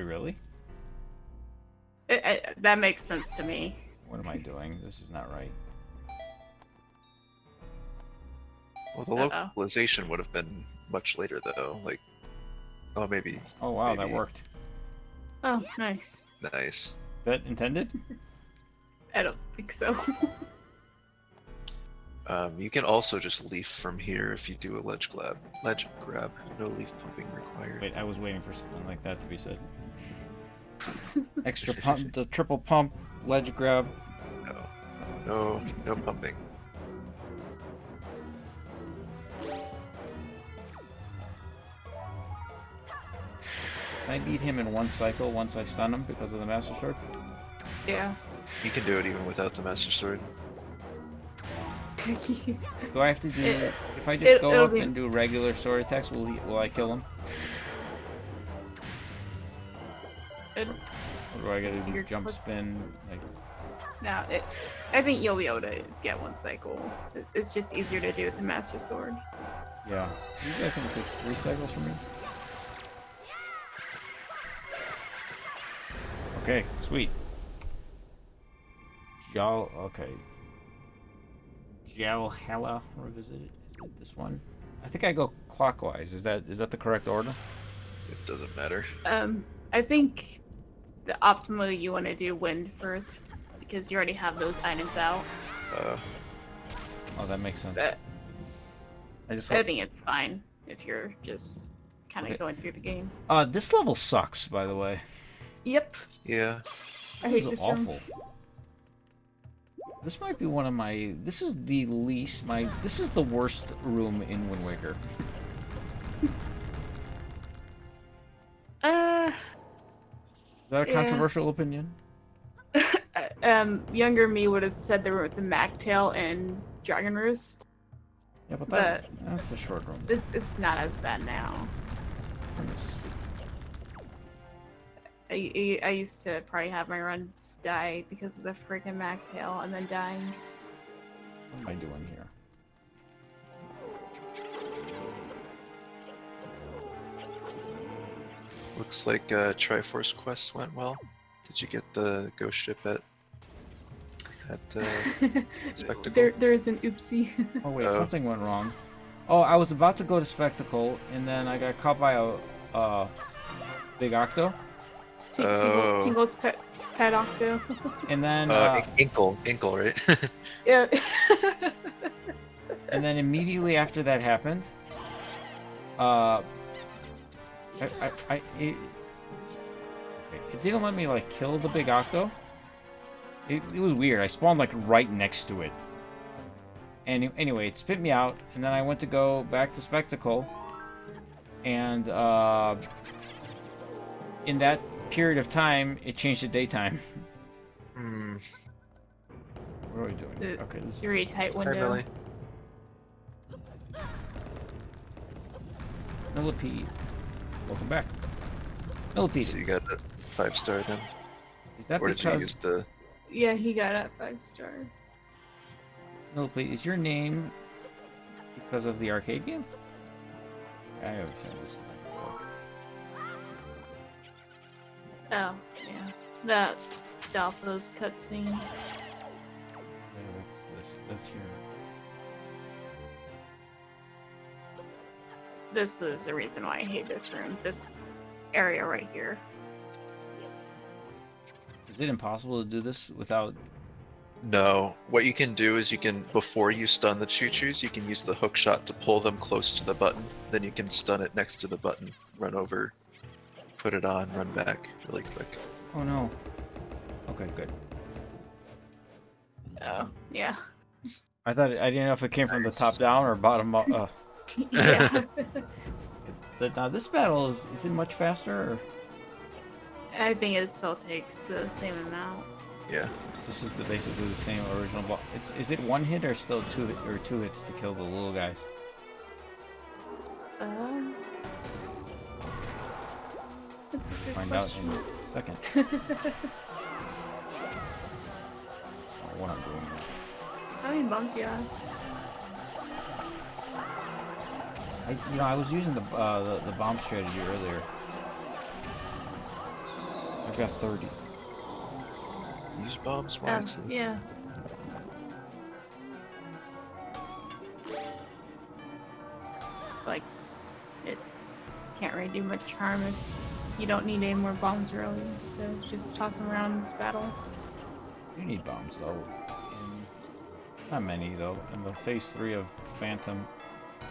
really? That makes sense to me. What am I doing? This is not right. Well, the localization would have been much later though. Like, oh, maybe. Oh wow, that Maybe. worked. Oh, nice. Nice. Is that intended? I don't think so. You can also just leaf from here if you do a ledge grab. No leaf pumping required. Wait, I was waiting for something like that to be said. Extra pump, the triple pump, ledge grab. No pumping. Can I beat him in one cycle once I stun him because of the Master Sword? Yeah. You can do it even without the Master Sword. Do I have to do... If I just go it'll up be- and do regular sword attacks, will I kill him? It- Or do I gotta do You're jump click- spin? Like, No, I think you'll be able to get one cycle. It's just easier to do with the Master Sword. yeah. Usually I think it takes 3 cycles for me. Okay, sweet. Okay. Jalhalla revisited. Is it this one? I think I go clockwise. Is that the correct order? It doesn't matter. I think the optimally you want to do wind first because you already have those items out. Oh, that makes sense. But I just I think it's fine if you're just kind of Okay. going through the game. this level sucks, by the way. Yep. Yeah. I This hate is this room. awful. This might be one of my. This is the least my. This is the worst room in Wind Waker. Is that a Yeah. controversial opinion? Younger me would have said the room with the Magtail and Dragon Roost. Yeah, but But- that's a short room. It's not as bad now. I used to probably have my runs die because of the freaking Magtail and then dying. What am I doing here? Looks like Triforce quest went well. Did you get the ghost ship at Spectacle? There's an oopsie. Oh wait, Oh. something went wrong. Oh, I was about to go to Spectacle, and then I got caught by a big octo, Oh. Tingle's pet octo. and then Inkle, right? Yeah. and then immediately after that happened, it didn't let me like kill the big octo. It was weird. I spawned like right next to it. And anyway, it spit me out, and then I went to go back to Spectacle, and in that period of time, it changed to daytime. Hmm. What are we doing? Okay, It's a really tight Hi, window. Millie. Millipede. Welcome back. Millipede. So you got a 5-star then? Is that Or did you because use the... Yeah, he got a 5-star. Millipede, is your name because of the arcade game? I have a feeling this might work. Oh, yeah. That Stalfo's cutscene. Yeah, that's here. This is the reason why I hate this room. This area right here. Is it impossible to do this without? No. What you can do is you can, before you stun the choo-choos, you can use the hook shot to pull them close to the button. Then you can stun it next to the button, run over, put it on, run back really quick. Oh no. Okay, good. Oh, yeah. I didn't know if it came from the top down or bottom up. Yeah. Now this battle is it much faster? Or? I think it still takes the same amount. Yeah. This is basically the same original ball. Is it one hit or still two hits to kill the little guys? That's a good Find question. out in a second. What I'm doing here. How many bombs do you have? I was using the bomb strategy earlier. I've got 30. Use bombs wisely. Yeah. Like, it can't really do much harm if you don't need any more bombs early, so just toss them around in this battle. You need bombs though. Not many though. In the phase 3 of Phantom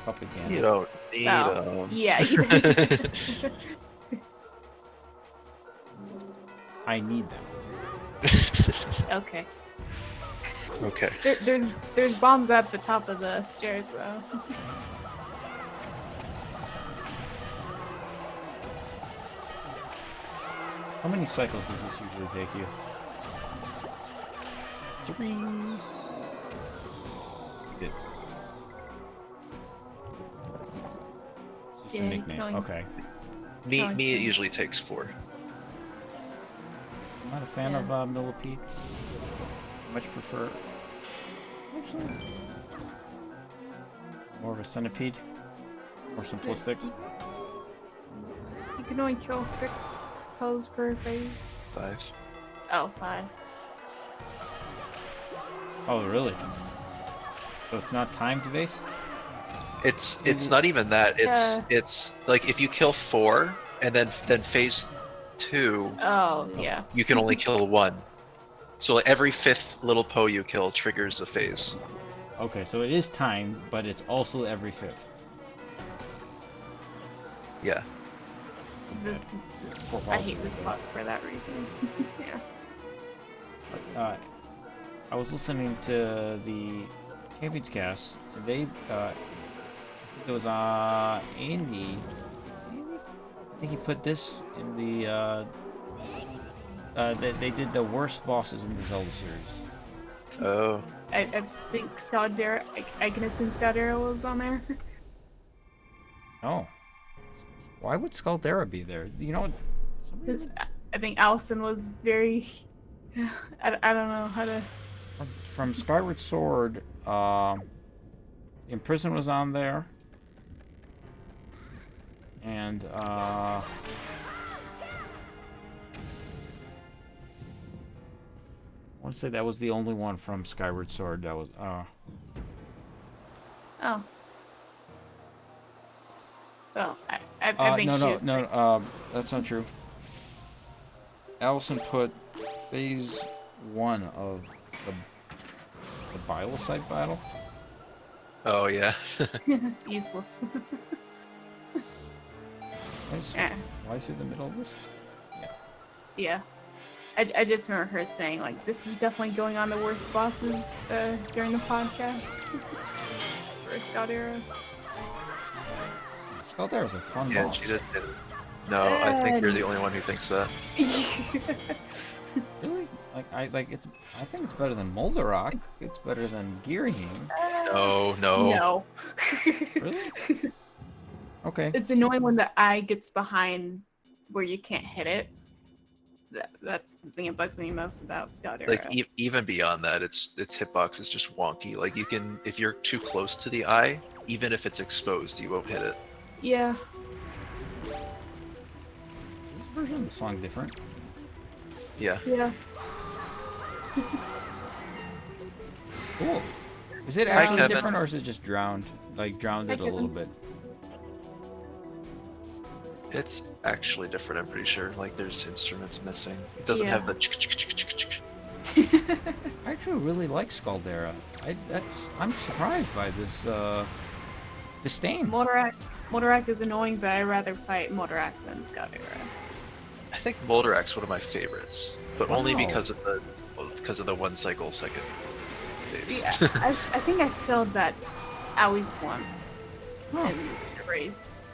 Propaganda. You don't need them. Yeah. I need them. Okay. Okay. There's bombs at the top of the stairs though. How many cycles does this usually take you? 3. Good. It's just a Yeah, nickname. killing- Okay. Me, Sorry. it usually takes 4. I'm not a fan Yeah. of Millipede. Much prefer. Actually, more of a centipede. More simplistic. You can only kill 6 foes per phase. 5. Oh, 5. Oh, really? So it's not timed base? It's not even that. It's like if you kill 4 and then phase 2, Oh, yeah. you can only kill 1. So like every 5th little Poe you kill triggers a phase. Okay, so it is timed, but it's also every 5th. Yeah. This, Poor I balls. hate this boss for that reason. Yeah. I was listening to the Champions Cast. They it was Andy. I think he put this in the they did the worst bosses in the Zelda series. Oh. I think Scaldera, I can assume Scaldera was on there. Oh, why would Scaldera be there? You know, Because I think Allison was very. I don't know how to. from Skyward Sword, Imprison was on there, and I want to say that was the only one from Skyward Sword that was. Oh. Well, I think she was no, that's not true. Allison put phase 1 of the Bilocite battle. Oh yeah. useless. Nice. Yeah. Fly through the middle of this. Yeah. I just remember her saying like this is definitely going on the worst bosses during the podcast for Scout Era. Skuldera is a fun Yeah, boss. she did say that. No, I think you're the only one who thinks that. Really? I think it's better than Moldarok. It's better than Girahim. No. No. Really? Okay. It's annoying when the eye gets behind where you can't hit it. That's the thing that bugs me most about Scout Era. Like even beyond that, its hitbox is just wonky. Like you can, if you're too close to the eye, even if it's exposed, you won't hit it. Yeah. Is this version of the song different? Yeah. Yeah. Cool. Is it Hi, actually Kevin. different, or is it just drowned? Like drowned Hi, it a little Kevin. bit. It's actually different, I'm pretty sure. Like there's instruments missing. It doesn't have the I actually really like Skuldera. I'm surprised by this disdain. Motorak is annoying, but I'd rather fight Motorak than Scout Era. I think Moldarak's one of my favorites, but only Wow. because of the 1 cycle second phase. Yeah, I think I failed that at least once Huh. in the race.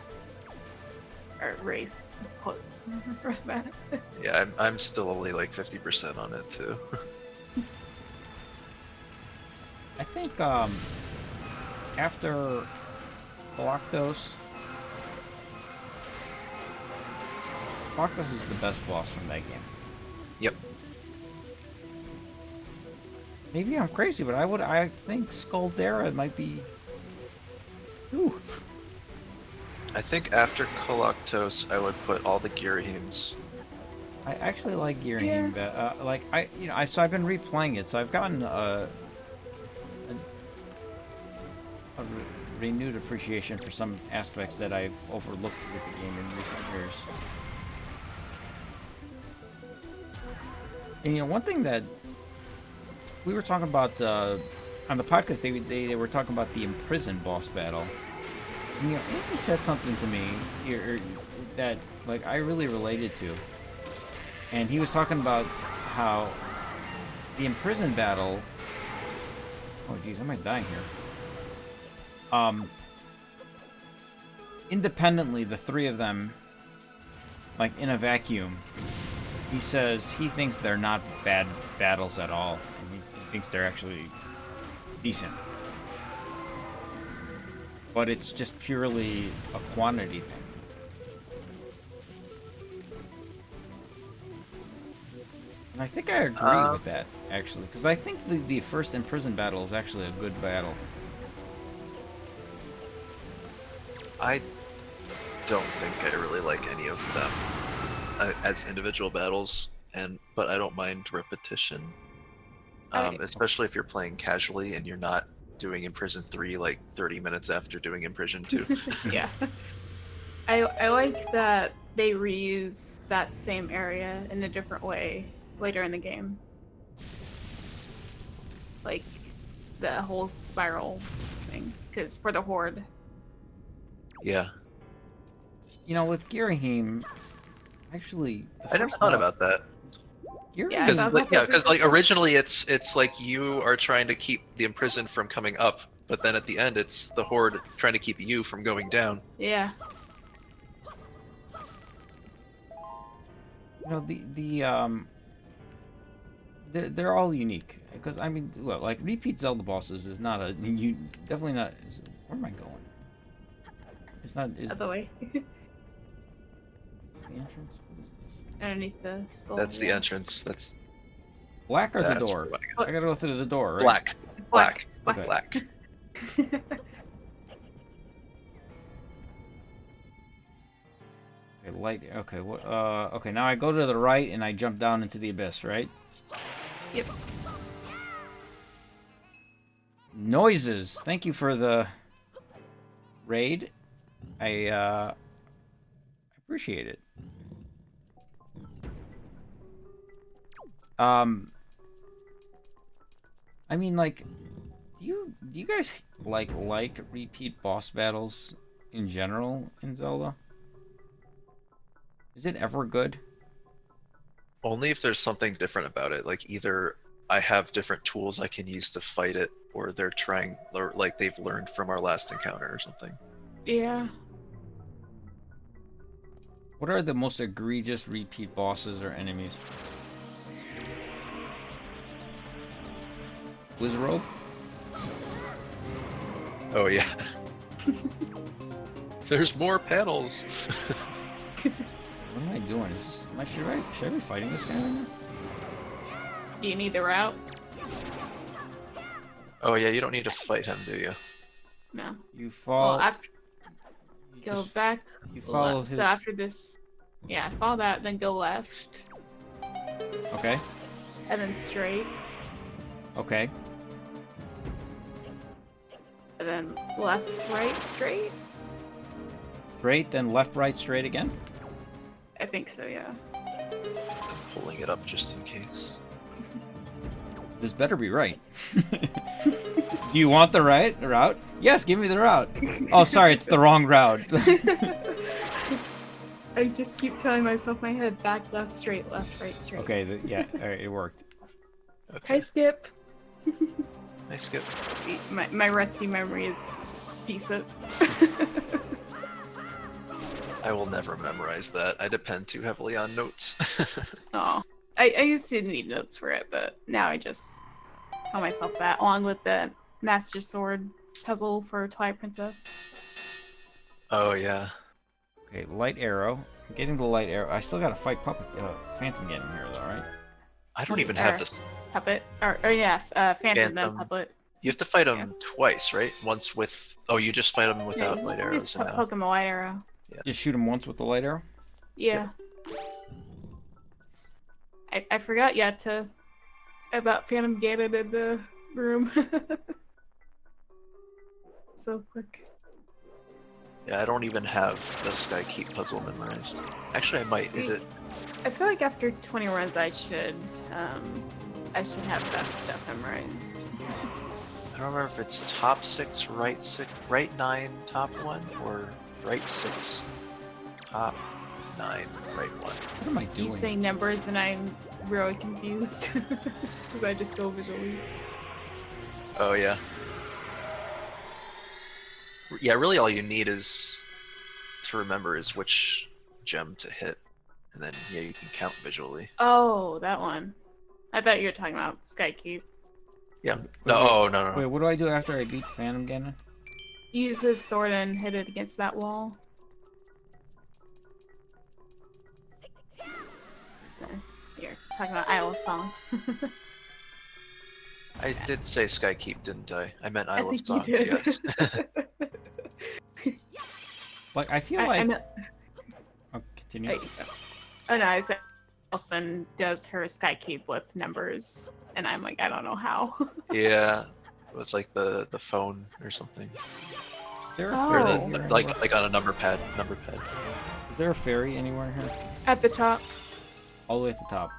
Or race quotes for that. Yeah, I'm still only like 50% on it too. I think after Galactos is the best boss from that game. Yep. Maybe I'm crazy, but I think Skuldera might be. Ooh. I think after Galactos, I would put all the Girahims. I actually like Girahim, but so I've been replaying it, so I've gotten a renewed appreciation for some aspects that I've overlooked with the game in recent years. And one thing that we were talking about on the podcast, they were talking about the imprisoned boss battle. And, Andy said something to me that I really related to, and he was talking about how the imprisoned battle. Oh geez, am I dying here? Independently, the three of them, in a vacuum, he says he thinks they're not bad battles at all, and he thinks they're actually decent. But it's just purely a quantity thing. And I think I agree with that, actually, because I think the first imprisoned battle is actually a good battle. I don't think I really like any of them as individual battles, but I don't mind repetition, especially if you're playing casually and you're not doing Imprison 3 like 30 minutes after doing Imprison 2. Yeah. I like that they reuse that same area in a different way later in the game. Like the whole spiral thing, because for the Horde. Yeah. With Girahim, actually, I never thought about that. Yeah, Because originally it's like you are trying to keep the imprisoned from coming up, but then at the end it's the Horde trying to keep you from going down. Yeah. They're all unique, because repeat Zelda bosses is not definitely not. Where am I going? It's not. Is Other way. this the entrance? What is this? Underneath the skull. That's the entrance. That's Black or the That's door? what I gotta go through the door, right? black. Black. Okay. Black. Okay, light. Okay, okay, now I go to the right and I jump down into the abyss, right? Yep. Noises. Thank you for the raid. I appreciate it. Do you guys like repeat boss battles in general in Zelda? Is it ever good? Only if there's something different about it. Like either I have different tools I can use to fight it, or they're trying, or like they've learned from our last encounter or something. Yeah. What are the most egregious repeat bosses or enemies? Blizzrobe? Oh yeah. There's more panels. What am I doing? Is this, should I be fighting this guy right now? Do you need the route? Oh yeah, you don't need to fight him, do you? No. You fall. Well, after you go just- back You follow left. his. So after this, yeah, follow that, then go left, Okay. and then straight, Okay. and then left, right, straight. Straight, then left, right, straight again. I think so. Yeah. I'm pulling it up just in case. This better be right. Do you want the right route? Yes, give me the route. Oh, sorry, it's the wrong route. I just keep telling myself in my head back, left, straight, left, right, straight. Okay, yeah, all right, it worked. Okay. Hi, Skip. Nice skip. See, my rusty memory is decent. I will never memorize that. I depend too heavily on notes. Oh, I used to need notes for it, but now I just tell myself that, along with the Master Sword puzzle for Twilight Princess. Oh yeah. Okay, light arrow. I'm getting the light arrow. I still gotta fight Phantom getting here though, right? I don't even have this. Puppet, or yeah, Phantom, then Phantom. Puppet. You have to fight him twice, right? Once with. Oh, you just fight him without Yeah, light you arrows just now. poke him a light arrow. Just shoot him once with the light arrow. Yeah. I forgot yet about Phantom Ganon in the room. So quick. Yeah, I don't even have the Sky Keep puzzle memorized. Actually, I might. Is it? I feel like after 20 runs, I should have that stuff memorized. I don't remember if it's top 6, right 9, top 1, or right 6, top 9, right 1. What am I doing? You say numbers, and I'm really confused because I just go visually. Oh yeah. Yeah, really all you need is to remember is which gem to hit, and then yeah, you can count visually. Oh, that one. I thought you were talking about Skykeep. Yeah. Wait, No, wait. oh no. Wait, what do I do after I beat Phantom Ganon? Use his sword and hit it against that wall. You're talking about Isle songs. I did say Sky Keep, didn't I? I meant I Isle of think you Songs, did. yes. Like I feel I like. know. Oh, continue. Oh no, I said Wilson does her Skykeep with numbers, and I'm like, I don't know how. Yeah, with like the phone or something, Is there a Oh. or fairy the, here like anywhere? like on a number pad. Is there a fairy anywhere here? At the top. All the way at the top.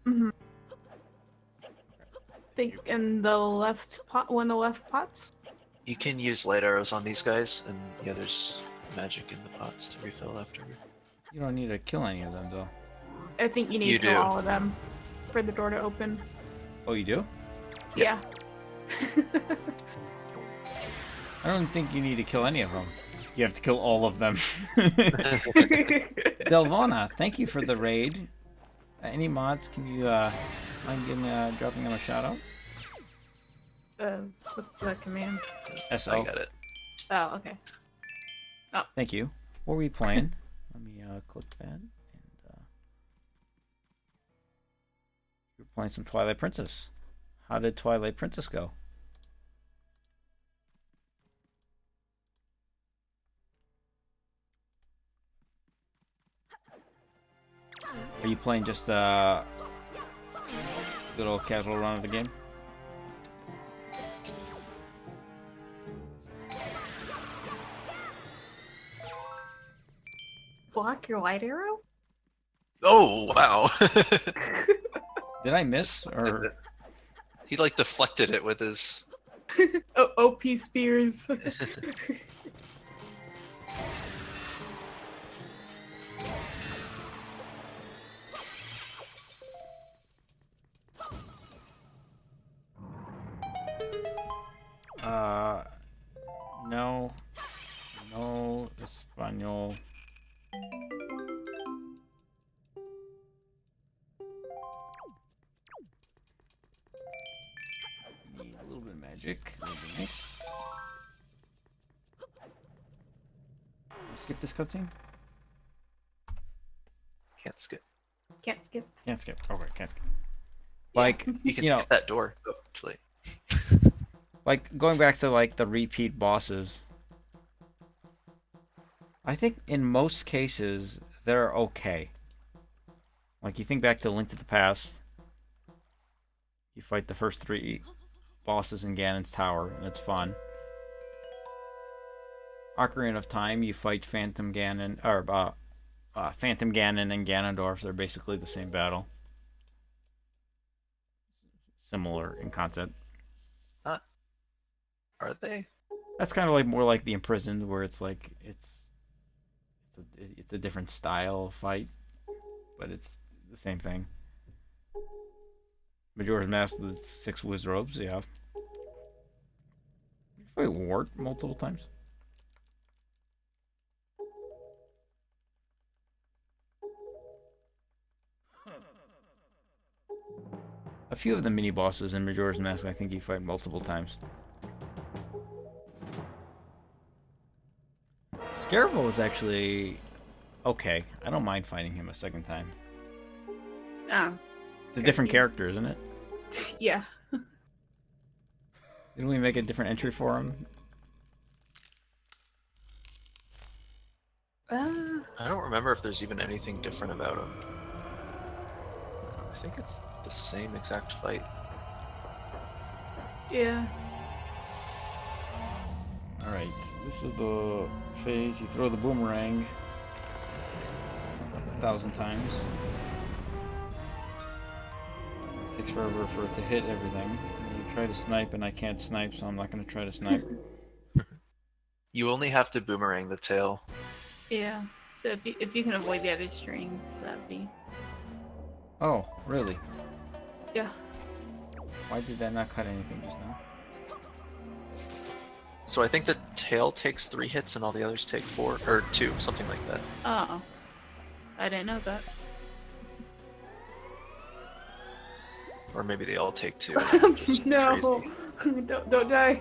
Mm-hmm. Think in the left pot, one of the left pots. You can use light arrows on these guys, and yeah, there's magic in the pots to refill after. You don't need to kill any of them though. I think you need You to kill do. all of them for the door to open. Oh, you do? Yeah. I don't think you need to kill any of them. You have to kill all of them. Delvana, thank you for the raid. Any mods? Can you mind dropping them a shout out? What's the command? SO. I got it. Oh, okay. Thank you. What were we playing? Let me click that. And we're playing some Twilight Princess. How did Twilight Princess go? Are you playing just a little casual run of the game? Block your light arrow? Oh wow! Did I miss or? He like deflected it with his. Oh, OP spears. Magic would be nice. Skip this cutscene? Can't skip. Can't skip. Can't skip. Okay, can't skip. Yeah. Like, You can you know, skip that door. Oh, too late. like going back to like the repeat bosses. I think in most cases they're okay. Like you think back to Link to the Past. You fight the first 3 bosses in Ganon's Tower, and it's fun. Ocarina of Time, you fight Phantom Ganon, or Phantom Ganon and Ganondorf. They're basically the same battle. Similar in concept. Are they? That's kind of like more like the Imprisoned, where it's like it's a different style of fight, but it's the same thing. Majora's Mask, the 6 Wizrobes, yeah. You fight Wart multiple times. A few of the mini bosses in Majora's Mask, I think you fight multiple times. Scarable is actually okay. I don't mind fighting him a second time. Oh. It's a different character, isn't it? Yeah. Didn't we make a different entry for him? I don't remember if there's even anything different about him. I think it's the same exact fight. Yeah. Alright, this is the phase. You throw the boomerang 1,000 times. It takes forever for it to hit everything. You try to snipe, and I can't snipe, so I'm not going to try to snipe. You only have to boomerang the tail. Yeah. So if you can avoid the other strings, that'd be. Oh, really? Yeah. Why did that not cut anything just now? So I think the tail takes 3 hits and all the others take 4 or 2, something like that. Oh. I didn't know that. Or maybe they all take 2. No. Don't die.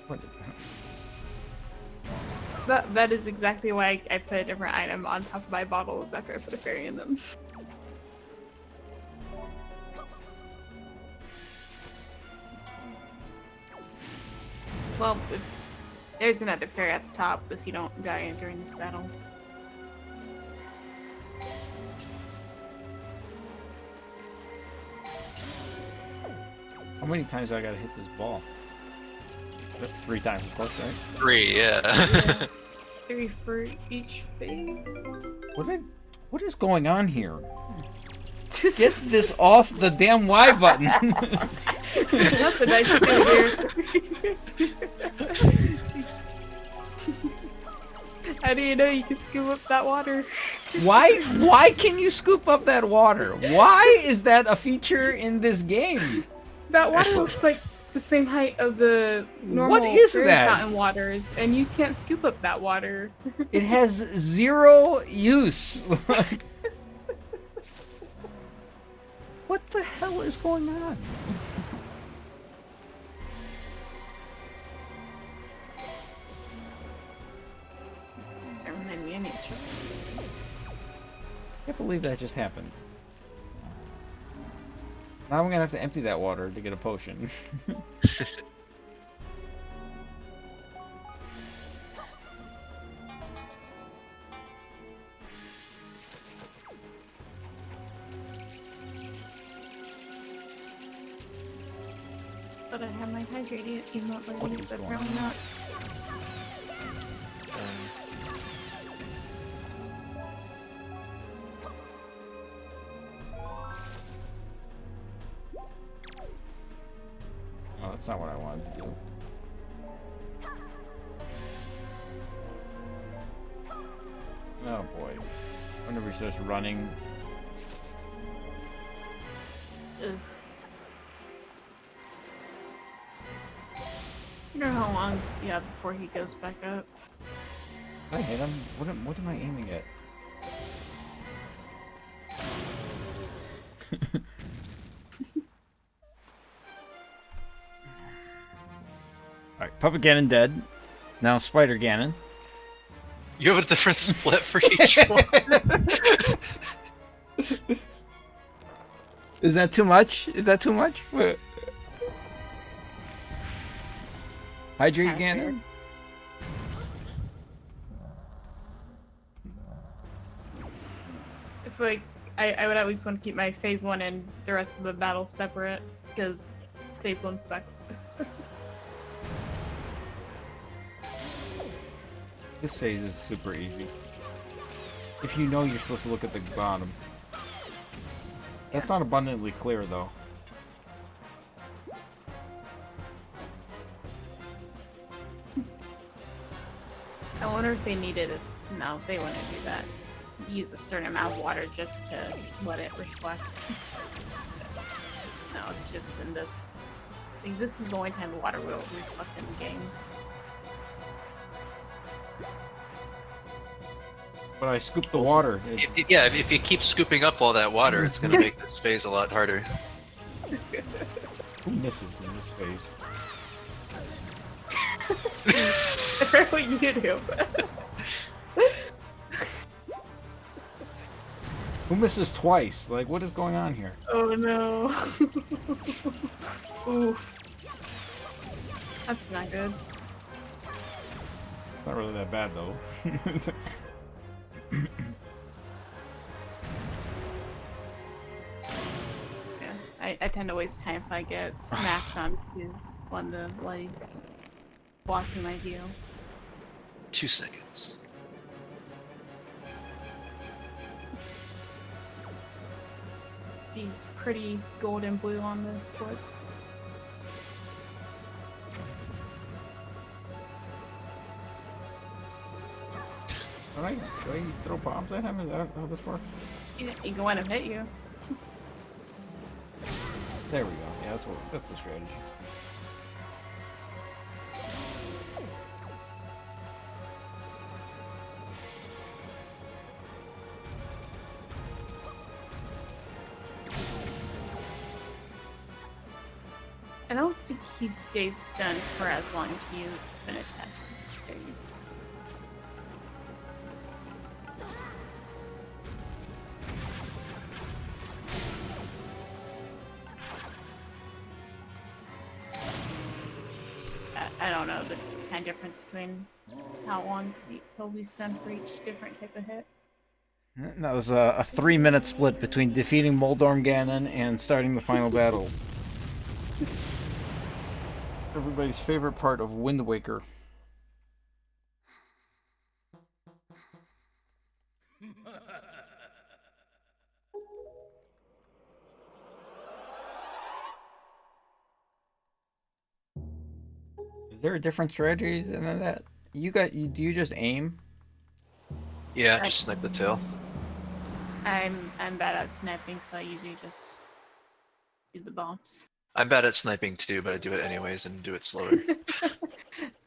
What? That is exactly why I put a different item on top of my bottles after I put a fairy in them. Well, if there's another fairy at the top if you don't die during this battle. How many times do I gotta hit this ball? 3 times, of course, right? 3, yeah. Yeah. 3 for each phase. What is going on here? Get Get this off the damn Y button! That's a nice thing here. How do you know you can scoop up that water? Why can you scoop up that water? Why is that a feature in this game? That water looks like the same height of the normal What is fairy that? fountain waters, and you can't scoop up that water. It has 0 use. What the hell is going on? That reminded me of nature. I can't believe that just happened. Now I'm gonna have to empty that water to get a potion. But I have my hydrated emote What ready, is but going apparently on? not. Oh, that's not what I wanted to do. Oh boy. Whenever he starts running. Ugh. You know how long you have before he goes back up? Did I hit him? What am I aiming at? Alright, Puppet Ganon dead. Now Spider Ganon. You have a different split for each one. Is that too much? Is that too much? Hydrate Ganon? If like I would at least want to keep my phase 1 and the rest of the battles separate because phase 1 sucks. This phase is super easy. If you know you're supposed to look at the bottom. That's not abundantly clear though. I wonder if they needed a... No, they wouldn't do that. Use a certain amount of water just to let it reflect. No, it's just in this... I think this is the only time the water will reflect in the game. But I scooped the water. Yeah, if you keep scooping up all that water, it's gonna make this phase a lot harder. Who misses in this phase? What you do? Who misses twice? Like, what is going on here? Oh no. Oof. That's not good. Not really that bad though. Yeah, I tend to waste time if I get smacked onto one of the legs, blocking my view. 2 seconds. He's pretty gold and blue on the splits. Do I throw bombs at him? Is that how this works? He go in and hit you. There we go. Yeah, that's the strategy. I don't think he stays stunned for as long as you spin attack his face. I don't know the time difference between how long he'll be stunned for each different type of hit. That was a 3-minute split between defeating Moldorm Ganon and starting the final battle. Everybody's favorite part of Wind Waker. Is there a different strategy than that? Do you just aim? Yeah, just snipe the tail. I'm bad at sniping, so I usually just do the bombs. I'm bad at sniping too, but I do it anyways and do it slower.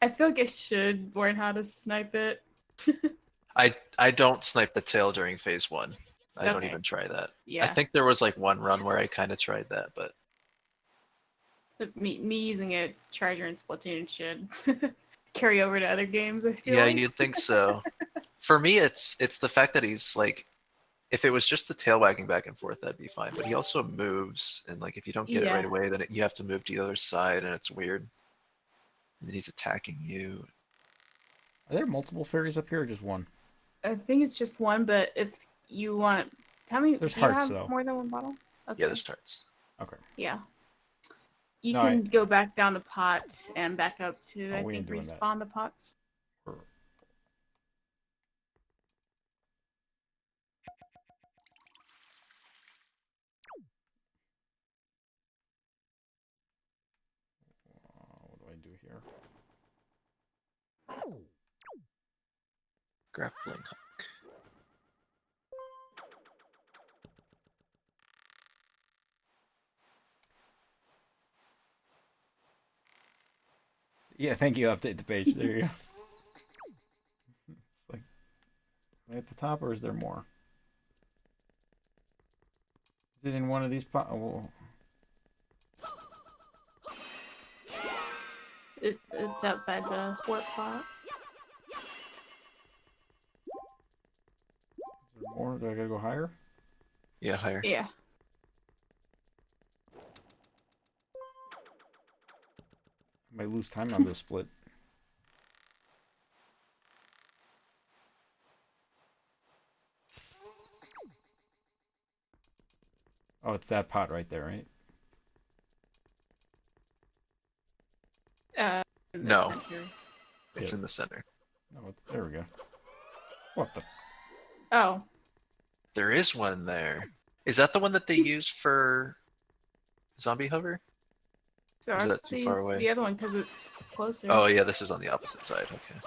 I feel like I should learn how to snipe it. I don't snipe the tail during phase 1. I don't Okay. even try that. Yeah. I think there was like one run where I kind of tried that, but Me using a charger in Splatoon should carry over to other games, I feel yeah, like. you'd think so. For me, it's the fact that he's like, if it was just the tail wagging back and forth, that'd be fine. But he also moves, and like if you don't get it right Yeah. away, then you have to move to the other side, and it's weird. And then he's attacking you. Are there multiple fairies up here or just one? I think it's just one, but if you want... Tell me, There's do you hearts, have though. more than one bottle? Okay. Yeah, there's tarts. Okay. Yeah. You No, can go back down the pot and back up to, Oh, I we think, ain't doing that. respawn the pots. What do I do here? Grappling hook. Yeah, thank you. Update the page. There you go. It's like, am I at the top or is there more? Is it in one of these pots? Oh, It's outside the warp pot. is there more? Do I gotta go higher? Yeah, higher. Yeah. I might lose time on this split. Oh, it's that pot right there, right? In the No. center. It's Yeah. in the center. No, it's there we go. What the? Oh. There is one there. Is that the one that they use for zombie hover? So Or is I that thought too they far used away? the other one because it's closer. Oh yeah, this is on the opposite side. Okay.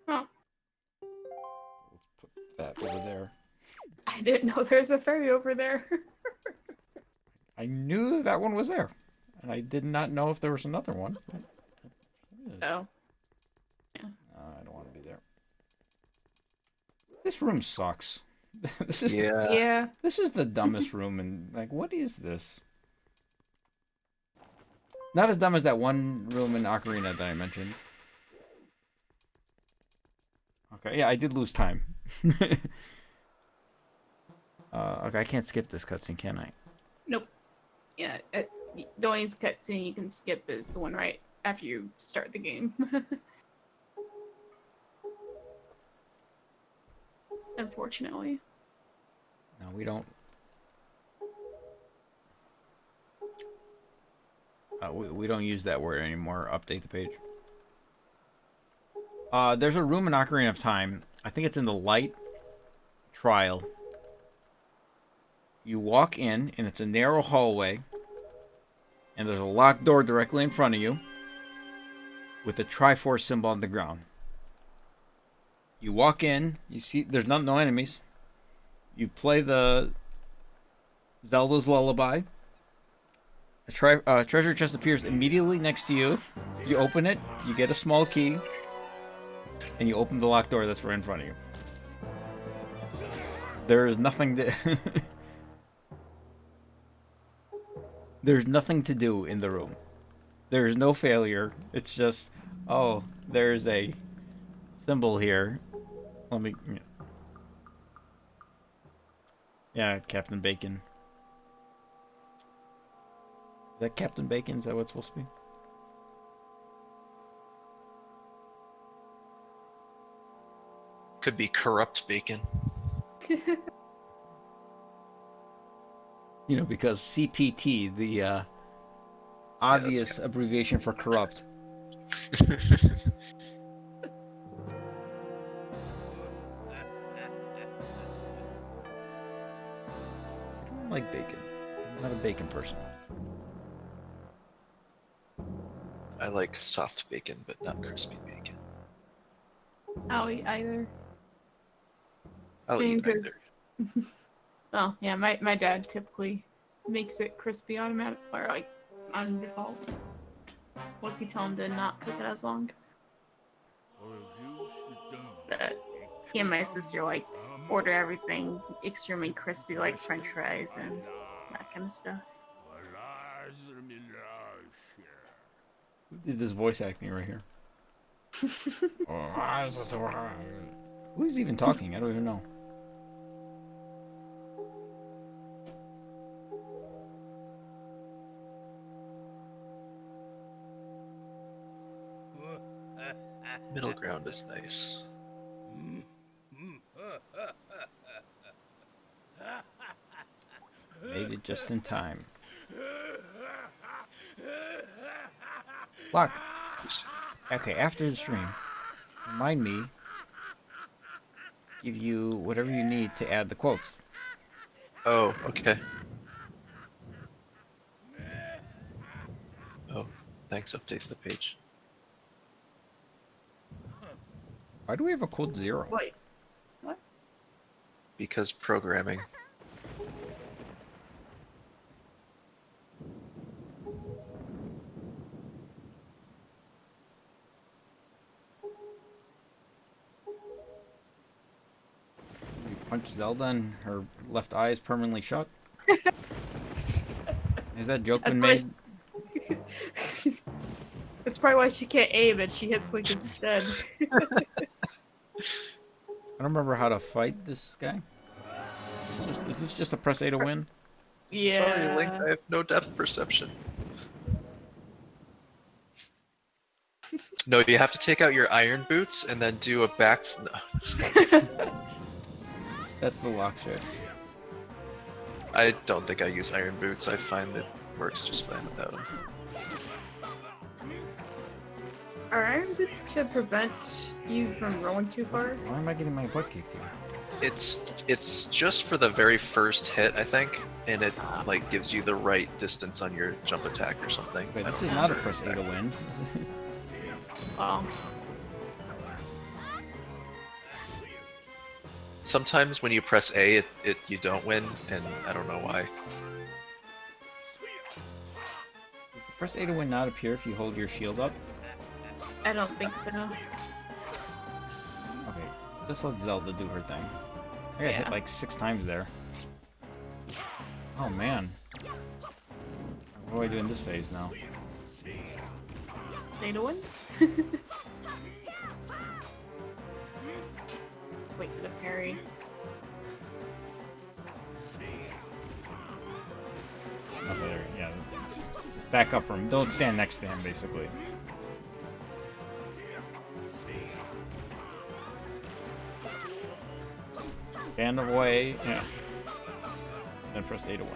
Oh, Let's put that over there. I didn't know there's a ferry over there. I knew that one was there, and I did not know if there was another one. Oh. I don't want to be there. This room sucks. This is Yeah. Yeah. this is the dumbest room, and like, what is this? Not as dumb as that one room in Ocarina that I mentioned. Okay, yeah, I did lose time. Okay, I can't skip this cutscene, can I? Nope. Yeah. The only cutscene you can skip is the one right after you start the game. Unfortunately. No, we don't. We don't use that word anymore. Update the page. There's a room in Ocarina of Time. I think it's in the light trial. You walk in, and it's a narrow hallway. And there's a locked door directly in front of you. With a Triforce symbol on the ground. You walk in. You see there's no enemies. You play the Zelda's Lullaby. A treasure chest appears immediately next to you. You open it. You get a small key. And you open the locked door that's right in front of you. There is nothing to... There's nothing to do in the room. There's no failure. It's just, oh, there's a symbol here. Let me... Yeah, Captain Bacon. Is that Captain Bacon? Is that what it's supposed to be? Could be corrupt bacon. You know, because CPT, the obvious abbreviation for corrupt. I don't like bacon. I'm not a bacon person. I like soft bacon, but not crispy bacon. I'll eat either. I'll eat either. Oh, yeah, my dad typically makes it crispy automatic or like on default. Once you tell him to not cook it as long. But he and my sister like order everything extremely crispy, like French fries and that kind of stuff. Who did this voice acting right here? Who's even talking? I don't even know. Middle ground is nice. Made it just in time. Look. Okay, after the stream, remind me. Give you whatever you need to add the quotes. Oh, okay. Oh, thanks. Update the page. Why do we have a code 0? Wait, what? Because programming. punch Zelda and her left eye is permanently shut? Is that joke been made? That's probably why she can't aim and she hits Link instead. I don't remember how to fight this guy. Is this just a press A to win? Yeah. Sorry, Link, I have no depth perception. No, you have to take out your iron boots and then do a back. No. That's the lock shit. I don't think I use iron boots. I find it works just fine without them. Are iron boots to prevent you from rolling too far? Why am I getting my butt kicked here? It's just for the very first hit, I think, and it like gives you the right distance on your jump attack or something. Wait, I this don't is not a remember press A to exactly. win. Oh. Sometimes when you press A, you don't win, and I don't know why. Does the press A to win not appear if you hold your shield up? I don't think so. Okay, just let Zelda do her thing. I got hit like 6 times there. Oh man. What do I do in this phase now? Say to win? Let's wait for the parry. Okay, there, yeah. Just back up from him. Don't stand next to him, basically. Stand away. Yeah. Then press A to win.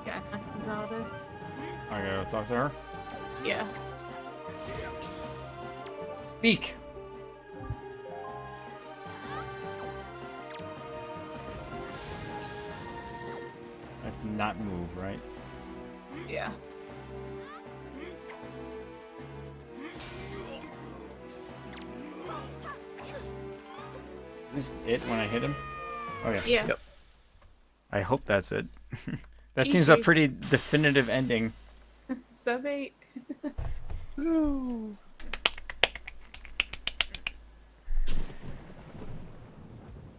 Gotta talk to Zelda. I gotta talk to her. Yeah. Speak! I have to not move, right? Yeah. Is this it when I hit him? Oh yeah. Yeah. Yep. I hope that's it. That seems a pretty definitive ending. Sub 8.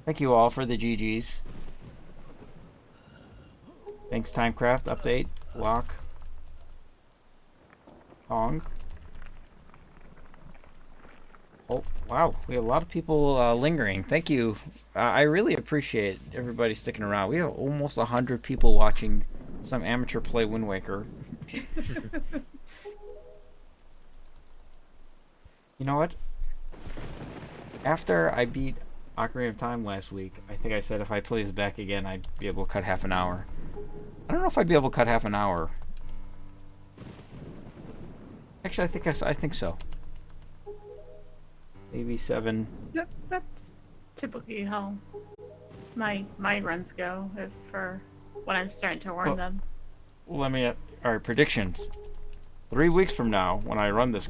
Thank you all for the GGs. Thanks, Timecraft. Update. Lock. Kong. Oh, wow. We have a lot of people lingering. Thank you. I really appreciate everybody sticking around. We have almost 100 people watching some amateur play Wind Waker. You know what? After I beat Ocarina of Time last week, I think I said if I play this back again, I'd be able to cut half an hour. I don't know if I'd be able to cut half an hour. Actually, I think so. Maybe 7. Yep, that's typically how my runs go for when I'm starting to warn Well, them. Let me. All right, predictions. 3 weeks from now, when I run this